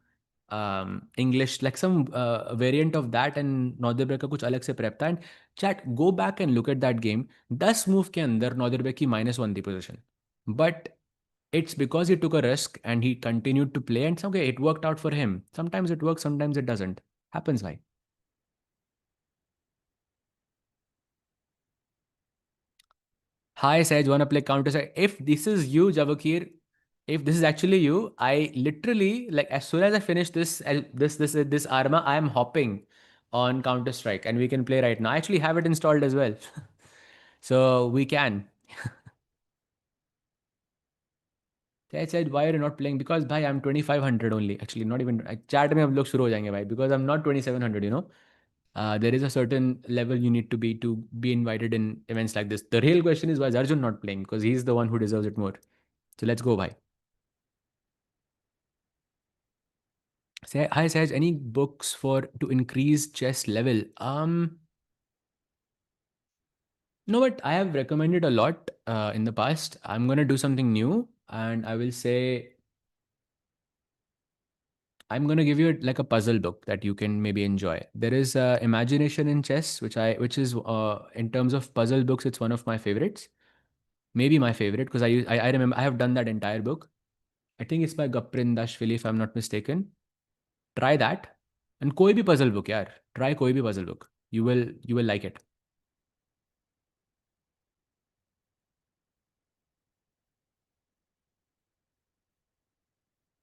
English, like some variant of that, and Northern का कुछ अलग से prep था. And chat, go back and look at that game. 10 move के अंदर Northern की -1 थी position. But it's because he took a risk and he continued to play, and some okay, it worked out for him. Sometimes it works, sometimes it doesn't. Happens, bhai. Hi, Saj, wanna play counter? If this is you, Javakir, if this is actually you, I literally like as soon as I finish this Arma, I am hopping on Counter Strike and we can play right now. I actually have it installed as well, so we can. They said, why are you not playing? Because bhai, I'm 2500 only. Actually, not even chat में हम लोग शुरू हो जाएंगे भाई. Because I'm not 2700. There is a certain level you need to be invited in events like this. The real question is why is Arjun not playing? Because he's the one who deserves it more. So let's go, bhai. Say, hi, Saj. Any books for to increase chess level? No, but I have recommended a lot in the past. I'm gonna do something new, and I will say I'm gonna give you like a puzzle book that you can maybe enjoy. There is Imagination in Chess, which is in terms of puzzle books, it's one of my favorites. Maybe my favorite because I remember I have done that entire book. I think it's by Gaprin Dashvili if I'm not mistaken. Try that, and कोई भी puzzle book यार. Try कोई भी puzzle book. You will like it.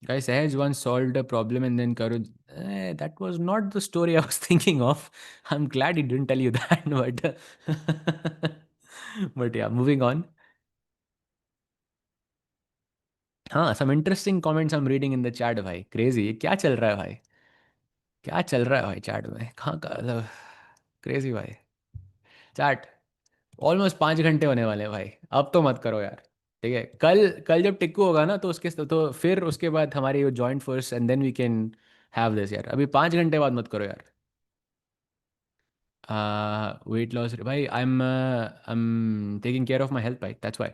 Guys, Sahaj once solved a problem and then Karun. That was not the story I was thinking of. I'm glad he didn't tell you that, but yeah, moving on. हाँ, some interesting comments I'm reading in the chat भाई. Crazy. ये क्या चल रहा है भाई? क्या चल रहा है भाई चैट में? कहाँ का मतलब क्रेजी भाई. चैट ऑलमोस्ट 5 घंटे होने वाले हैं भाई. अब तो मत करो यार. ठीक है, कल कल जब टिक्कू होगा ना तो फिर उसके बाद हमारी joint force and then we can have this यार. अभी 5 घंटे बाद मत करो यार. Weight loss भाई. I'm taking care of my health भाई. That's why.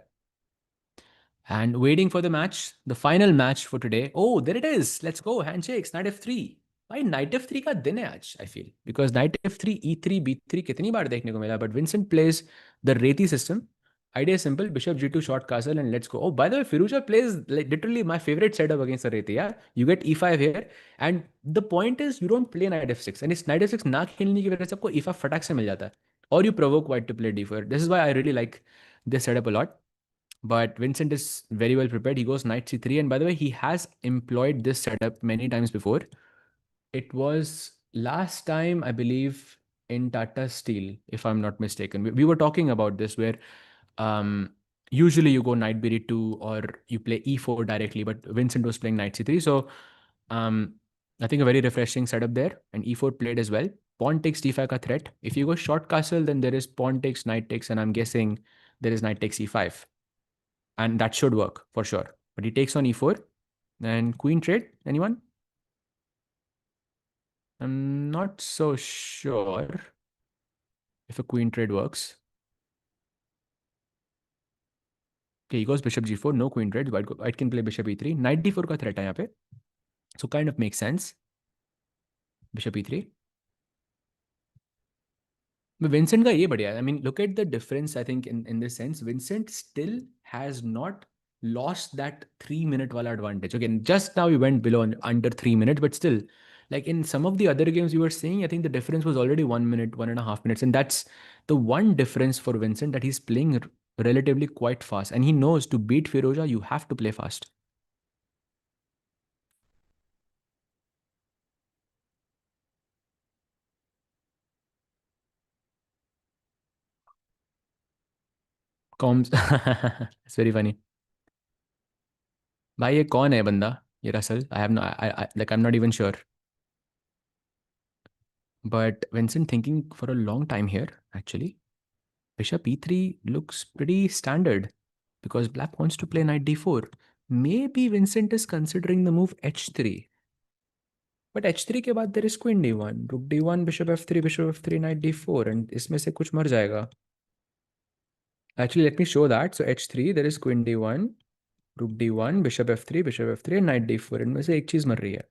And waiting for the match, the final match for today. Oh, there it is. Let's go. Handshakes. Knight F3. भाई नाइट एफ थ्री का दिन है आज. I feel because night F three E3 B3 कितनी बार देखने को मिला. But Vincent plays the रेती system. Idea is simple. Bishop G2 short castle and let's go. Oh, by the way, Firuza plays like literally my favorite setup against the Reti. Yeah, you get E5 here, and the point is you don't play knight F6. And इस knight F6 ना खेलने की वजह से आपको E5 फटाक से मिल जाता है. Or you provoke white to play D4. This is why I really like this setup a lot. But Vincent is very well prepared. He goes knight C3, and by the way, he has employed this setup many times before. It was last time, I believe, in Tata Steel, if I'm not mistaken. We were talking about this where um, usually you go knight B2 or you play E4 directly, but Vincent was playing knight C3. So um, I think a very refreshing setup there. And E4 played as well. Pawn takes D5 ka threat. If you go short castle, then there is pawn takes, knight takes, and I'm guessing there is knight takes E5. And that should work for sure. But he takes on E4 and queen trade. Anyone? I'm not so sure if a queen trade works. Okay, he goes bishop G4, no queen trade. White can play bishop E3. Knight D4 का threat है यहाँ पे. So kind of makes sense. Bishop E3. But Vincent का ये बढ़िया है. I mean, look at the difference. I think in this sense, Vincent still has not lost that 3 minute wala advantage. Again, just now we went below under 3 minutes, but still, like in some of the other games you were saying, I think the difference was already 1 minute, 1.5 minutes, and that's the one difference for Vincent, that he's playing relatively quite fast, and he knows to beat Firoja, you have to play fast. Coms, it's very funny. भाई ये कौन है बंदा? ये Russell? I have no, like I'm not even sure. But Vincent thinking for a long time here, actually. Bishop E3 looks pretty standard because black wants to play knight D4. Maybe Vincent is considering the move H3. But h3 के बाद there is queen d1, रुक d1, bishop f3, night d4, and इसमें से कुछ मर जाएगा. Actually, let me show that. So h3, there is queen d1, rook d1, bishop f3, and knight d4. इनमें से एक चीज मर रही है.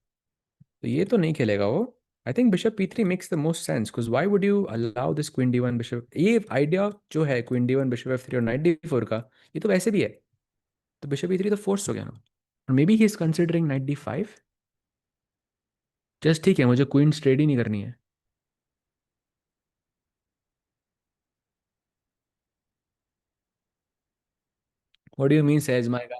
तो ये तो नहीं खेलेगा वो. I think bishop p3 makes the most sense because why would you allow this queen d1 bishop? ये आइडिया जो है queen d1 bishop f3 और knight d4 का, ये तो वैसे भी है. तो bishop e3 तो फोर्स हो गया ना. और may be he is considering knight d5. Just ठीक है, मुझे क्वीन स्ट्रेट ही नहीं करनी है. What do you mean, says my guy?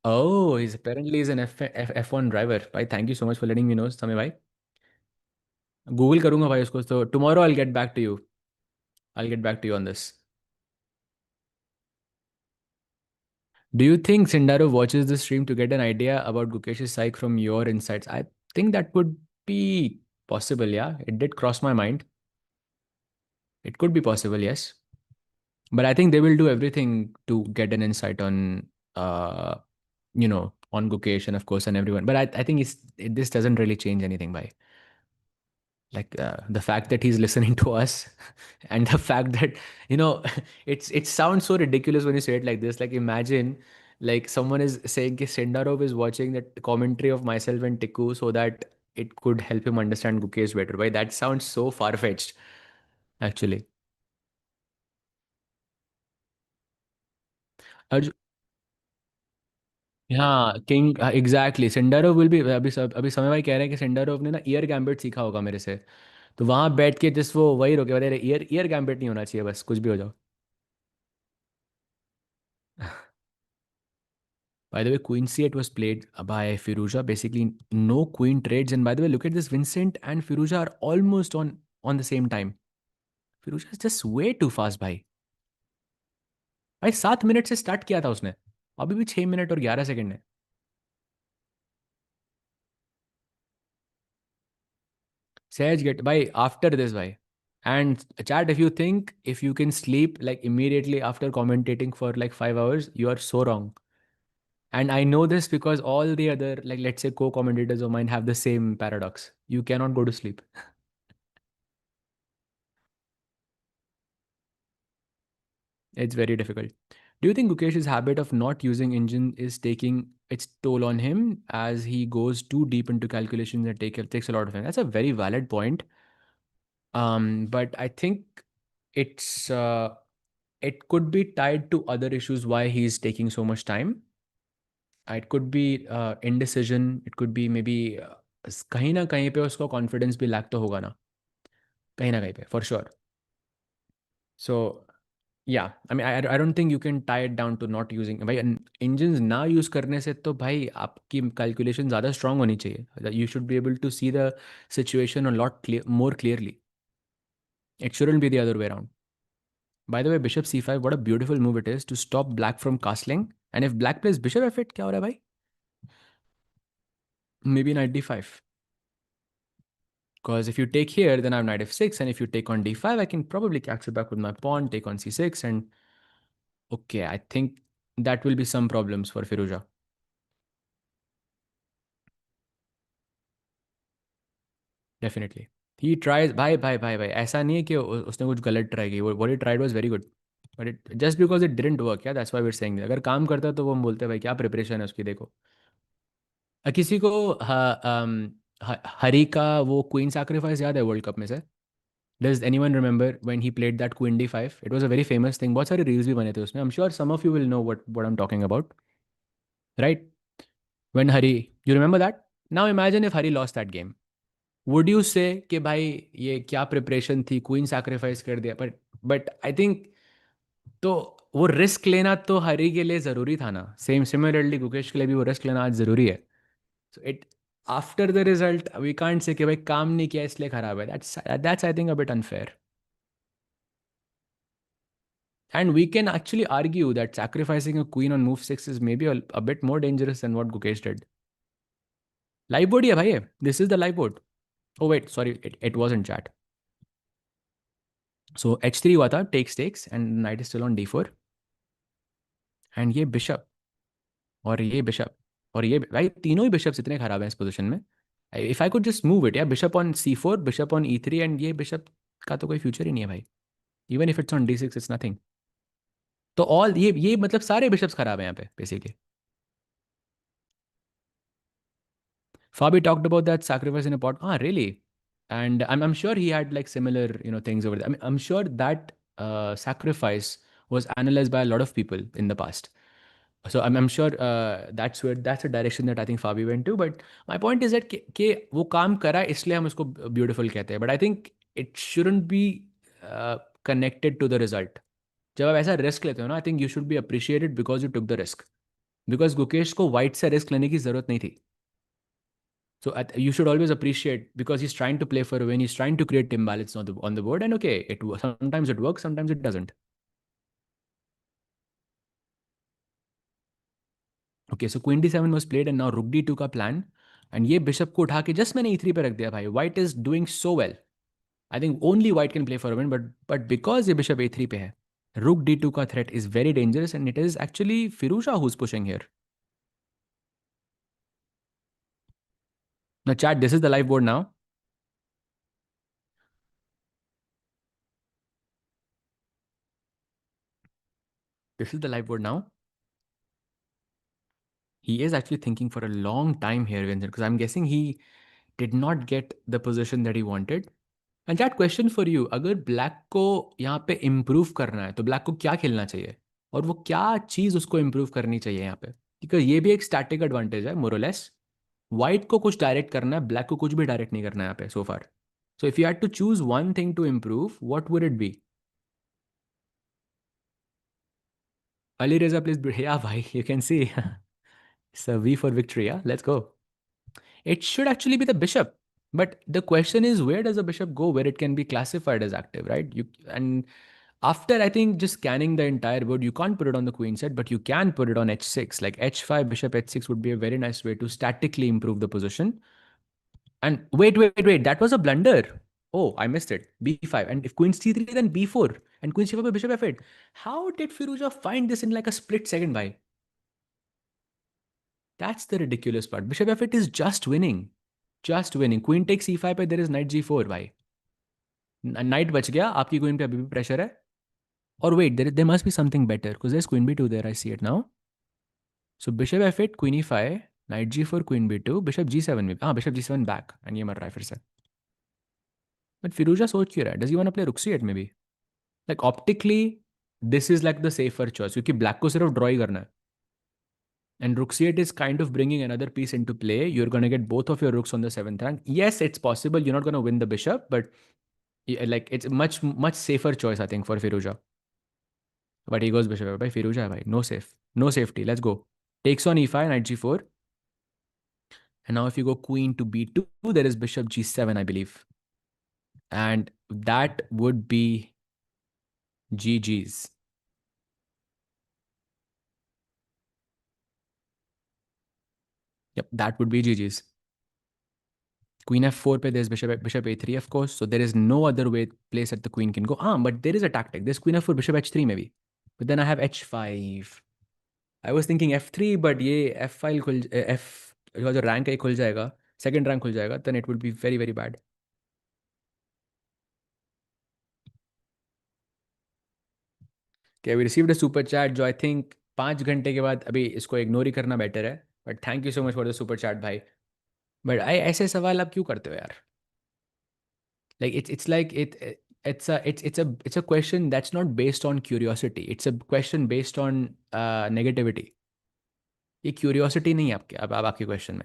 Oh, he's apparently is an F1 driver. भाई thank you so much for letting me know, समय भाई. Google करूंगा भाई उसको. तो tomorrow I'll get back to you. I'll get back to you on this. Do you think Sindaro watches the stream to get an idea about Gukesh's psyche from your insights? I think that would be possible, yeah. It did cross my mind. It could be possible, yes. But I think they will do everything to get an insight on, on Gukesh and of course on everyone. But I think this doesn't really change anything by like the fact that he's listening to us and the fact that you know it sounds so ridiculous when you say it like this. Like imagine like someone is saying that Sendarov is watching that commentary of myself and Tiku so that it could help him understand Gukesh better. Why that sounds so far-fetched actually. Arju- हाँ king exactly. सेंडारोव will भी अभी समय भाई कह रहे हैं कि सेंडारोव ने ना ईयर गैम्बिट सीखा होगा मेरे से. तो वहां बैठ के जिस वो वही रोके बता रहे ईयर ईयर गैम्बिट नहीं होना चाहिए, बस कुछ भी हो जाओ. By the way, Queen C8 was played by Firuza. Basically, no queen trades. And by the way, look at this. Vincent and Firuza are almost on the same time. Firuza is just way too fast, भाई. भाई 7 minute से start किया था उसने. अभी भी 6 minute और 11 second है. Sage get भाई after this भाई. And chat, if you can sleep like immediately after commentating for like 5 hours, you are so wrong. And I know this because all the other, like let's say co-commentators of mine have the same paradox. You cannot go to sleep. It's very difficult. Do you think Gukesh's habit of not using engine is taking its toll on him as he goes too deep into calculations and takes a lot of time? That's a very valid point. But I think it's it could be tied to other issues why he's taking so much time. It could be indecision. It could be maybe कहीं ना कहीं पे उसको confidence भी lack तो होगा ना कहीं पे for sure. So yeah, I mean, I don't think you can tie it down to not using भाई engines ना use करने से तो भाई आपकी calculation ज़्यादा strong होनी चाहिए. That you should be able to see the situation a lot more clearly. It shouldn't be the other way around. By the way, bishop c5, what a beautiful move it is to stop black from castling. And if black plays bishop f8, क्या हो रहा है भाई? Maybe knight d5. Because if you take here, then I have knight f6, and if you take on d5, I can probably catch it back with my pawn, take on c6, and okay, I think that will be some problems for Firuza. Definitely. He tries, भाई ऐसा नहीं है कि उसने कुछ गलत try की. What he tried was very good. But just because it didn't work, yeah, that's why we're saying that. अगर काम करता तो वो हम बोलते भाई क्या प्रिपरेशन है उसकी देखो. किसी को हरी का वो क्वीन सैक्रिफाइस याद है वर्ल्ड कप में से? Does anyone remember when he played that Queen D5? It was a very famous thing. बहुत सारे रील्स भी बने थे उसमें. I'm sure some of you will know what I'm talking about, right? When Hari, you remember that? Now imagine if Hari lost that game. Would you say कि भाई ये क्या प्रिपरेशन थी, क्वीन सैक्रिफाइस कर दिया? बट आई थिंक तो वो risk लेना तो हरी के लिए जरूरी था ना. सेम सिमिलरली गुकेश के लिए भी वो रिस्क लेना आज जरूरी है. So it after the result we can't say कि भाई काम नहीं किया इसलिए खराब है. That's I think a bit unfair. And we can actually argue that sacrificing a queen on move 6 is maybe a bit more dangerous than what Gukesh did. Live board, yeah, bhai. This is the live board. Oh, wait, sorry, it wasn't chat. So h3 हुआ था, takes, and knight is still on d4. And ये bishop, और ये bishop, और ये भाई तीनों ही bishops इतने खराब हैं इस पोजीशन में. If I could just move it, या bishop on C4, bishop on E3, and ये बिशप का तो कोई फ्यूचर ही नहीं है भाई. Even if it's on D6 it's nothing. तो ऑल ये मतलब सारे बिशप्स खराब हैं यहाँ पे basically. Fabi talked about that sacrifice in a pot. Ah, really? And I'm sure he had like similar, things over there. I mean, I'm sure that sacrifice was analyzed by a lot of people in the past. So I'm sure that's a direction that I think Fabi went to. But my point is that कि वो काम करा इसलिए हम उसको beautiful कहते हैं. But I think it shouldn't be connected to the result. जब आप ऐसा रिस्क लेते हो ना, I think you should be appreciated because you took the risk. Because Gukesh को वाइट से रिस्क लेने की जरूरत नहीं थी. So you should always appreciate because he's trying to play for a win. He's trying to create imbalance on the board, and okay, sometimes it works, sometimes it doesn't. Okay, so Queen D7 was played, and now Rook D2 का plan, and ये bishop को उठा के just मैंने E3 पे रख दिया भाई. White is doing so well. I think only White can play for a win, but because ये bishop A3 पे है, Rook D2 का threat is very dangerous, and it is actually Firouzja who's pushing here. Now, chat, this is the live board now. This is the live board now. He is actually thinking for a long time here, Vincent, because I'm guessing he did not get the position that he wanted. And that question for you, अगर black को यहाँ पे improve करना है तो black को क्या खेलना चाहिए और वो क्या चीज़ उसको इम्प्रूव करनी चाहिए यहाँ पे, क्योंकि ये भी एक स्टैटिक एडवांटेज है मोरलेस. वाइट को कुछ डायरेक्ट करना है, ब्लैक को कुछ भी डायरेक्ट नहीं करना है यहाँ पे so far. So if you had to choose one thing to improve, what would it be? Alireza please, या भाई you can see. So we for victory, या let's go. It should actually be the bishop. But the question is, where does the bishop go where it can be classified as active, right? And after I think just scanning the entire board, you can't put it on the queen set, but you can put it on h6. Like h5, bishop h6 would be a very nice way to statically improve the position. And wait, that was a blunder. Oh, I missed it. b5. And if queen c3, then b4. And queen c5 by bishop f8. How did Firouzja find this in like a split second, by? That's the ridiculous part. Bishop f8 is just winning. Just winning. Queen takes e5 पे there is knight g4 भाई. Knight बच गया, आपकी queen पे अभी भी pressure है. Or wait, there must be something better because there's queen b2 there. I see it now. So bishop f8, queen e5, knight g4, queen b2, bishop g7 में. हाँ, bishop g7 back. And ये मर रहा है फिर से. But Firouzja सोच क्यों रहा है? Does he want to play rook c8 maybe? Like optically, this is like the safer choice क्योंकि black को सिर्फ draw ही करना है. And rook c8 is kind of bringing another piece into play. You're going to get both of your rooks on the 7th rank. Yes, it's possible. You're not going to win the bishop, but like it's a much safer choice, I think, for Firouzja. But he goes bishop by Firouzja, bhai. No safety. Let's go. Takes on e5, knight g4. And now if you go queen to b2, there is bishop g7, I believe. And that would be GG's. Yep, that would be GG's. Queen f4 pe there's bishop a3, of course. So there is no other way place that the queen can go. But there is a tactic. There's queen f4, bishop h3 maybe. But then I have h5. I was thinking f3, but ये f file खुल f जो rank है खुल जाएगा, second rank खुल जाएगा, then it would be very very bad. Okay, we received a super chat जो I think 5 घंटे के बाद अभी इसको इग्नोर ही करना बेटर है. But thank you so much for the super chat भाई. But ऐसे सवाल आप क्यों करते हो यार? Like it's like it's a question that's not based on curiosity. It's a question based on negativity. ये curiosity नहीं है आपके question में.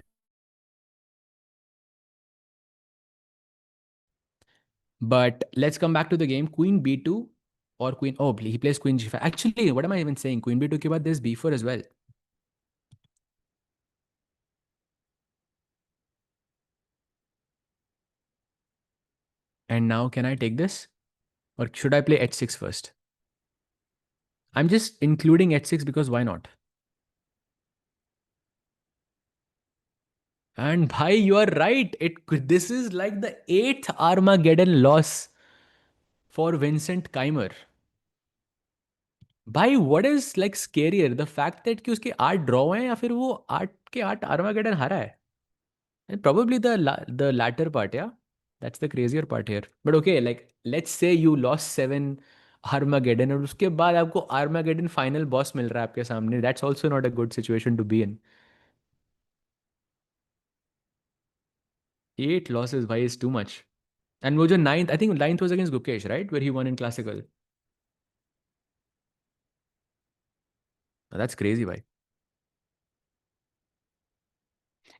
But let's come back to the game. Queen b2 or queen. Oh, he plays queen g5. Actually, what am I even saying? Queen b2 के बाद there's b4 as well. And now can I take this? Or should I play h6 first? I'm just including h6 because why not? And bhai, you are right. This is like the 8th Armageddon loss for Vincent Keimer. भाई what is like scarier, the fact that कि उसके 8 draw हैं या फिर वो 8 के 8 Armageddon हारा है? Probably the latter part, yeah. That's the crazier part here. But okay, like let's say you lost 7 Armageddon और उसके बाद आपको Armageddon final boss मिल रहा है आपके सामने. That's also not a good situation to be in. 8 losses, भाई, is too much. And वो जो ninth, I think ninth was against Gukesh, right? Where he won in classical. That's crazy, भाई.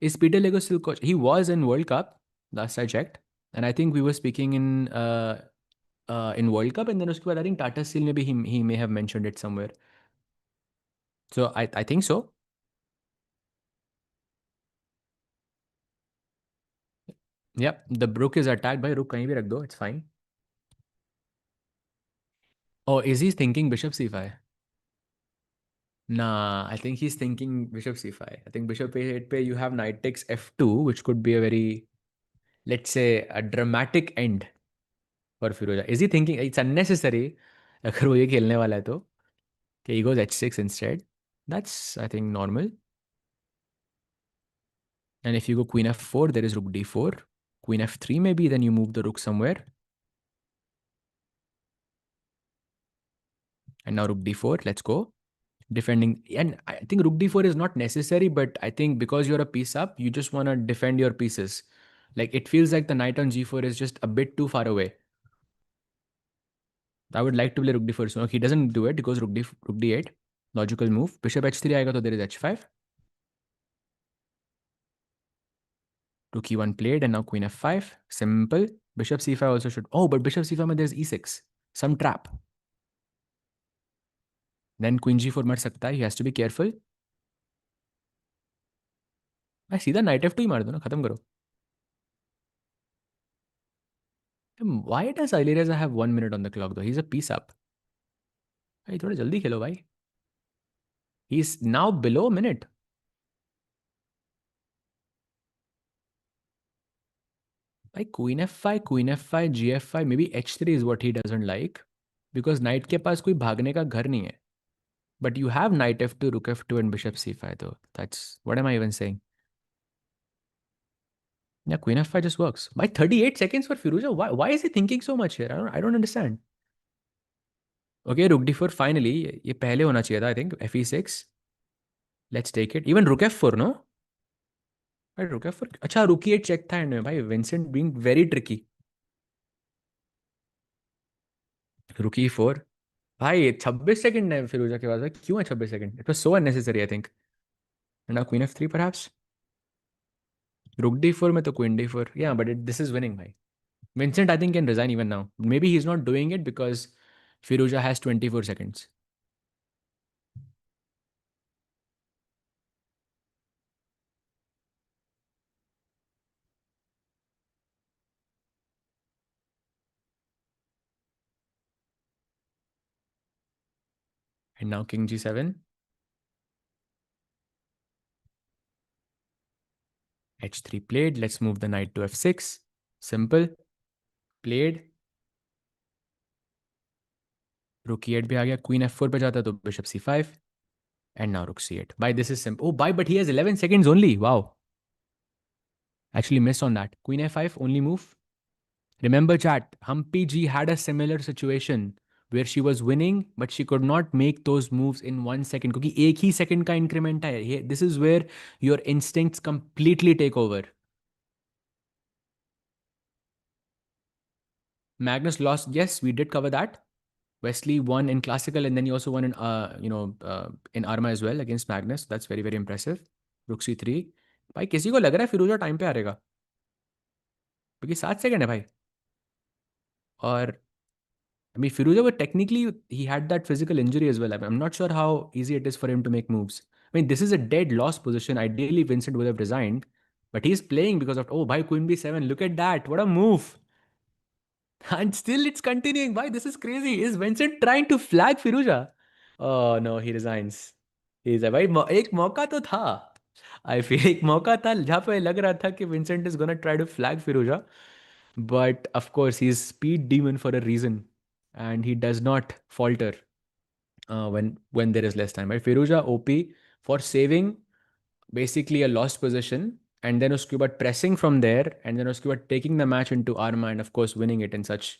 Is Peter Lego still coach? He was in World Cup last I checked, and I think we were speaking in World Cup, and then उसके बाद I think Tata Steel maybe he may have mentioned it somewhere. So I think so. Yep, the Brook is attacked by Rook. कहीं भी रख दो, it's fine. Oh, is he thinking Bishop C5? Nah, I think he's thinking Bishop C5. I think Bishop A8 पे you have Knight takes F2, which could be a very, let's say, a dramatic end for Firoza. Is he thinking it's unnecessary? अगर वो ये खेलने वाला है तो कि he goes H6 instead. That's, I think, normal. And if you go Queen F4, there is Rook D4. Queen F3 maybe, then you move the Rook somewhere. And now Rook D4, let's go. Defending, and I think Rook D4 is not necessary, but I think because you're a piece up, you just want to defend your pieces. Like it feels like the knight on G4 is just a bit too far away. I would like to play Rook D4 so he doesn't do it. He goes Rook D8. Logical move. Bishop H3 आएगा तो there is H5. Rook E1 played and now Queen F5. Simple. Bishop C5 also should. Oh, but Bishop C5 में there's E6. Some trap. Then Queen G4 मर सकता है. He has to be careful. भाई सीधा Knight F2 ही मार दो ना, खत्म करो. Why does Alireza have 1 minute on the clock though? He's a piece up. भाई थोड़ा जल्दी खेलो भाई. He's now below a minute. भाई Queen F5, G5, maybe H3 is what he doesn't like. Because knight के पास कोई भागने का घर नहीं है. But you have Knight F2, Rook F2 and Bishop C5 though. That's, what am I even saying? Yeah, Queen F5 just works. By 38 seconds for Firuza? Why is he thinking so much here? I don't understand. Okay, Rook D4 finally. ये पहले होना चाहिए था, I think. Fe6. Let's take it. Even Rook F4, no? भाई Rook F4. अच्छा, Rook E8 check था and में भाई. Vincent being very tricky. Rook E4. भाई 26 सेकंड है फिरोजा के पास. भाई क्यों है 26 second? It was so unnecessary, I think. And now Queen F3 perhaps. Rook D4 में तो Queen D4. Yeah, but this is winning, भाई. Vincent, I think, can resign even now. Maybe he's not doing it because Firuza has 24 seconds. And now King G7. H3 played. Let's move the knight to F6. Simple. Played. Rook E8 भी आ गया. Queen F4 पे जाता तो Bishop C5. And now Rook C8. Bye, this is simple. Oh, bye, but he has 11 seconds only. Wow. Actually missed on that. Queen F5, only move. Remember chat, Humpy G had a similar situation where she was winning, but she could not make those moves in 1 second. क्योंकि एक ही second का increment है. This is where your instincts completely take over. Magnus lost. Yes, we did cover that. Wesley won in classical, and then he also won in in Arma as well against Magnus. That's very very impressive. Rook C3. भाई किसी को लग रहा है फिरोजा time पे हारेगा? क्योंकि 7 second है भाई. और I mean, Firuza, but technically, he had that physical injury as well. I'm not sure how easy it is for him to make moves. I mean, this is a dead loss position. Ideally, Vincent would have resigned, but he's playing because of, oh, bhai, Queen B7. Look at that. What a move. And still it's continuing. Why? This is crazy. Is Vincent trying to flag Firuza? Oh, no, he resigns. He's like, भाई एक मौका तो था. I feel एक मौका था जहाँ पे लग रहा था कि Vincent is gonna try to flag Firuza. But of course, he's speed demon for a reason. And he does not falter. when there is less time, right? Firuza OP for saving basically a lost position, and then उसके बाद pressing from there, and then उसके बाद taking the match into Arma, and of course winning it in such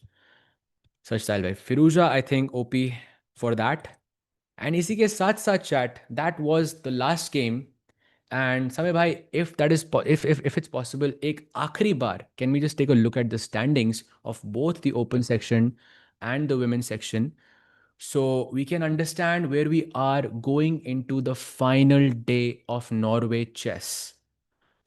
style way. Firuza, I think OP for that. And इसी के साथ साथ chat, that was the last game. And Samay bhai, if that is if it's possible, एक आखिरी बार, can we just take a look at the standings of both the open section and the women's section, so we can understand where we are going into the final day of Norway chess.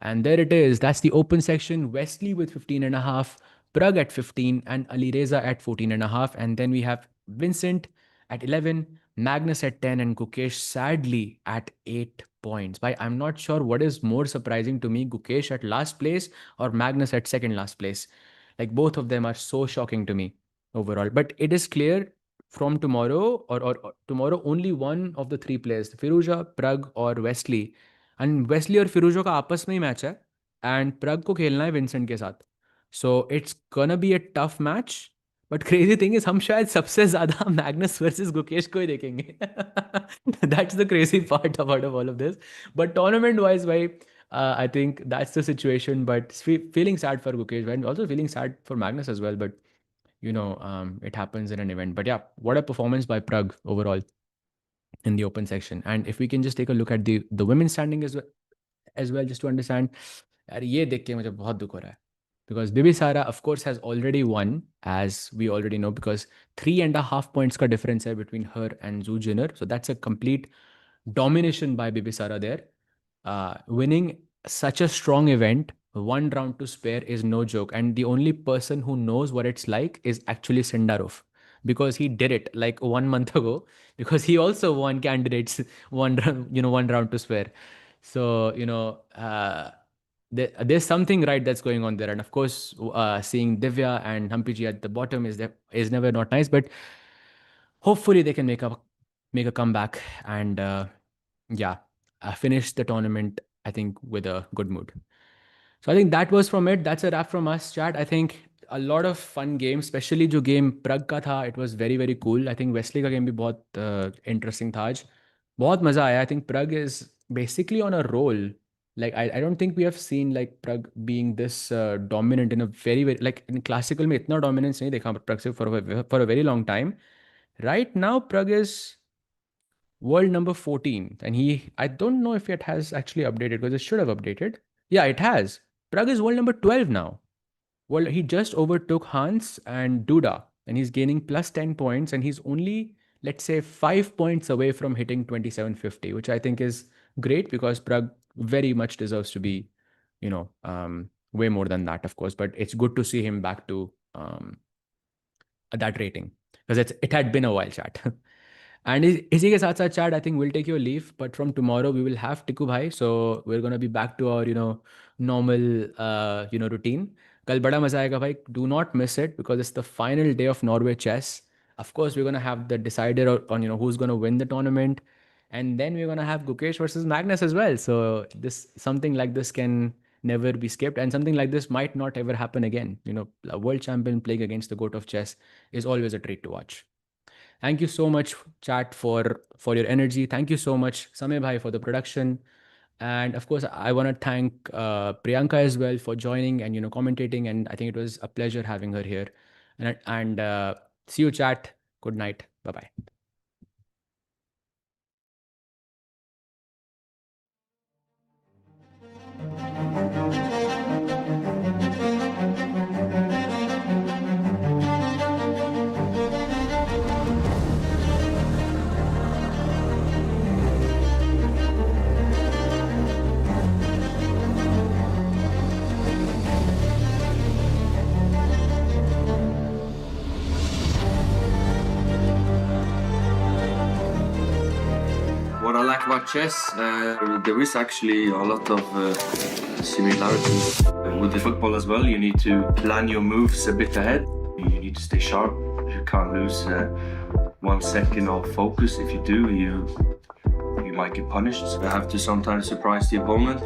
And there it is. That's the open section. Wesley with 15.5, Pragg at 15, and Alireza at 14.5. And then we have Vincent at 11, Magnus at 10, and Gukesh sadly at 8 points. But I'm not sure what is more surprising to me, Gukesh at last place or Magnus at second last place. Like both of them are so shocking to me overall. But it is clear from tomorrow, or tomorrow, only one of the three players, Firuza, Pragg, or Wesley, and Wesley और फिरोजो का आपस में ही match है, and प्रग को खेलना है Vincent के साथ. So it's gonna be a tough match. But crazy thing is हम शायद सबसे ज्यादा मैग्नस वर्सेस गुकेश को ही देखेंगे. That's the crazy part about all of this. But tournament wise भाई, I think that's the situation. But feeling sad for Gukesh, and also feeling sad for Magnus as well. But it happens in an event. But yeah, what a performance by Pragg overall in the open section. And if we can just take a look at the women's standing as well, just to understand, यार ये देख के मुझे बहुत दुख हो रहा है, because Bibisara of course has already won, as we already know, because 3.5 points ka difference hai between her and Zhu Jinner. So that's a complete domination by Bibisara there. Winning such a strong event, one round to spare, is no joke. And the only person who knows what it's like is actually Sendarov, because he did it like 1 month ago, because he also won candidates one round to spare. So there's something right that's going on there. And of course, seeing Divya and Hampiji at the bottom is never not nice. But hopefully they can make a comeback and finish the tournament, I think, with a good mood. So I think that was from it. That's a wrap from us, chat. I think a lot of fun games, especially जो game Pragg का था, it was very very cool. I think Wesley का game भी बहुत interesting था आज. बहुत मजा आया. I think Pragg is basically on a roll. Like I don't think we have seen like Pragg being this dominant in a very very, like in classical में इतना dominance नहीं देखा Pragg से for a very long time. Right now Pragg is world number 14, and I don't know if it has actually updated, because it should have updated. Yeah, it has. Pragg is world number 12 now. Well, he just overtook Hans and Duda, and he's gaining plus 10 points, and he's only, let's say, 5 points away from hitting 2750, which I think is great, because Pragg very much deserves to be, way more than that, of course. But it's good to see him back to that rating, because it had been a while, chat. And इसी के साथ साथ chat, I think we'll take your leave, but from tomorrow we will have Tiku bhai, so we're going to be back to our normal routine. कल बड़ा मजा आएगा भाई. Do not miss it, because it's the final day of Norway chess. Of course, we're going to have the decider on who's going to win the tournament, and then we're going to have Gukesh versus Magnus as well. So something like this can never be skipped, and something like this might not ever happen again. A world champion playing against the GOAT of chess is always a treat to watch. Thank you so much, chat, for your energy. Thank you so much, Samay bhai, for the production. And of course, I want to thank Priyanka as well for joining and commentating. And I think it was a pleasure having her here. And see you, chat. Good night. Bye bye. What I like about chess, there is actually a lot of similarities with the football as well. You need to plan your moves a bit ahead. You need to stay sharp. You can't lose 1 second of focus. If you do, you might get punished. You have to sometimes surprise the opponent.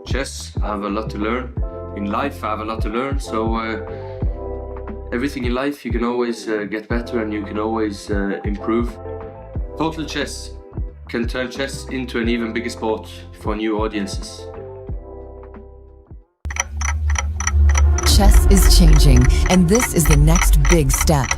Chess, I have a lot to learn. In life, I have a lot to learn. So everything in life, you can always get better and you can always improve. Total Chess can turn chess into an even bigger sport for new audiences. Chess is changing, and this is the next big step.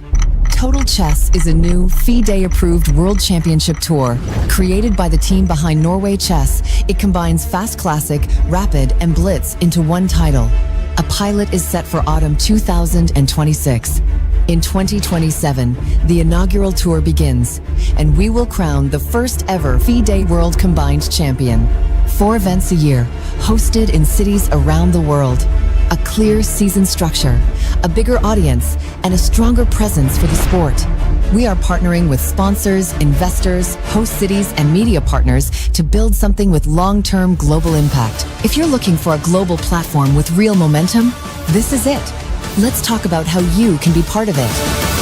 Total Chess is a new FIDE-approved World Championship Tour. Created by the team behind Norway Chess, it combines Fast Classic, Rapid, and Blitz into one title. A pilot is set for autumn 2026. In 2027, the inaugural tour begins, and we will crown the first ever FIDE World Combined Champion. 4 events a year, hosted in cities around the world. A clear season structure, a bigger audience, and a stronger presence for the sport. We are partnering with sponsors, investors, host cities, and media partners to build something with long-term global impact. If you're looking for a global platform with real momentum, this is it. Let's talk about how you can be part of it.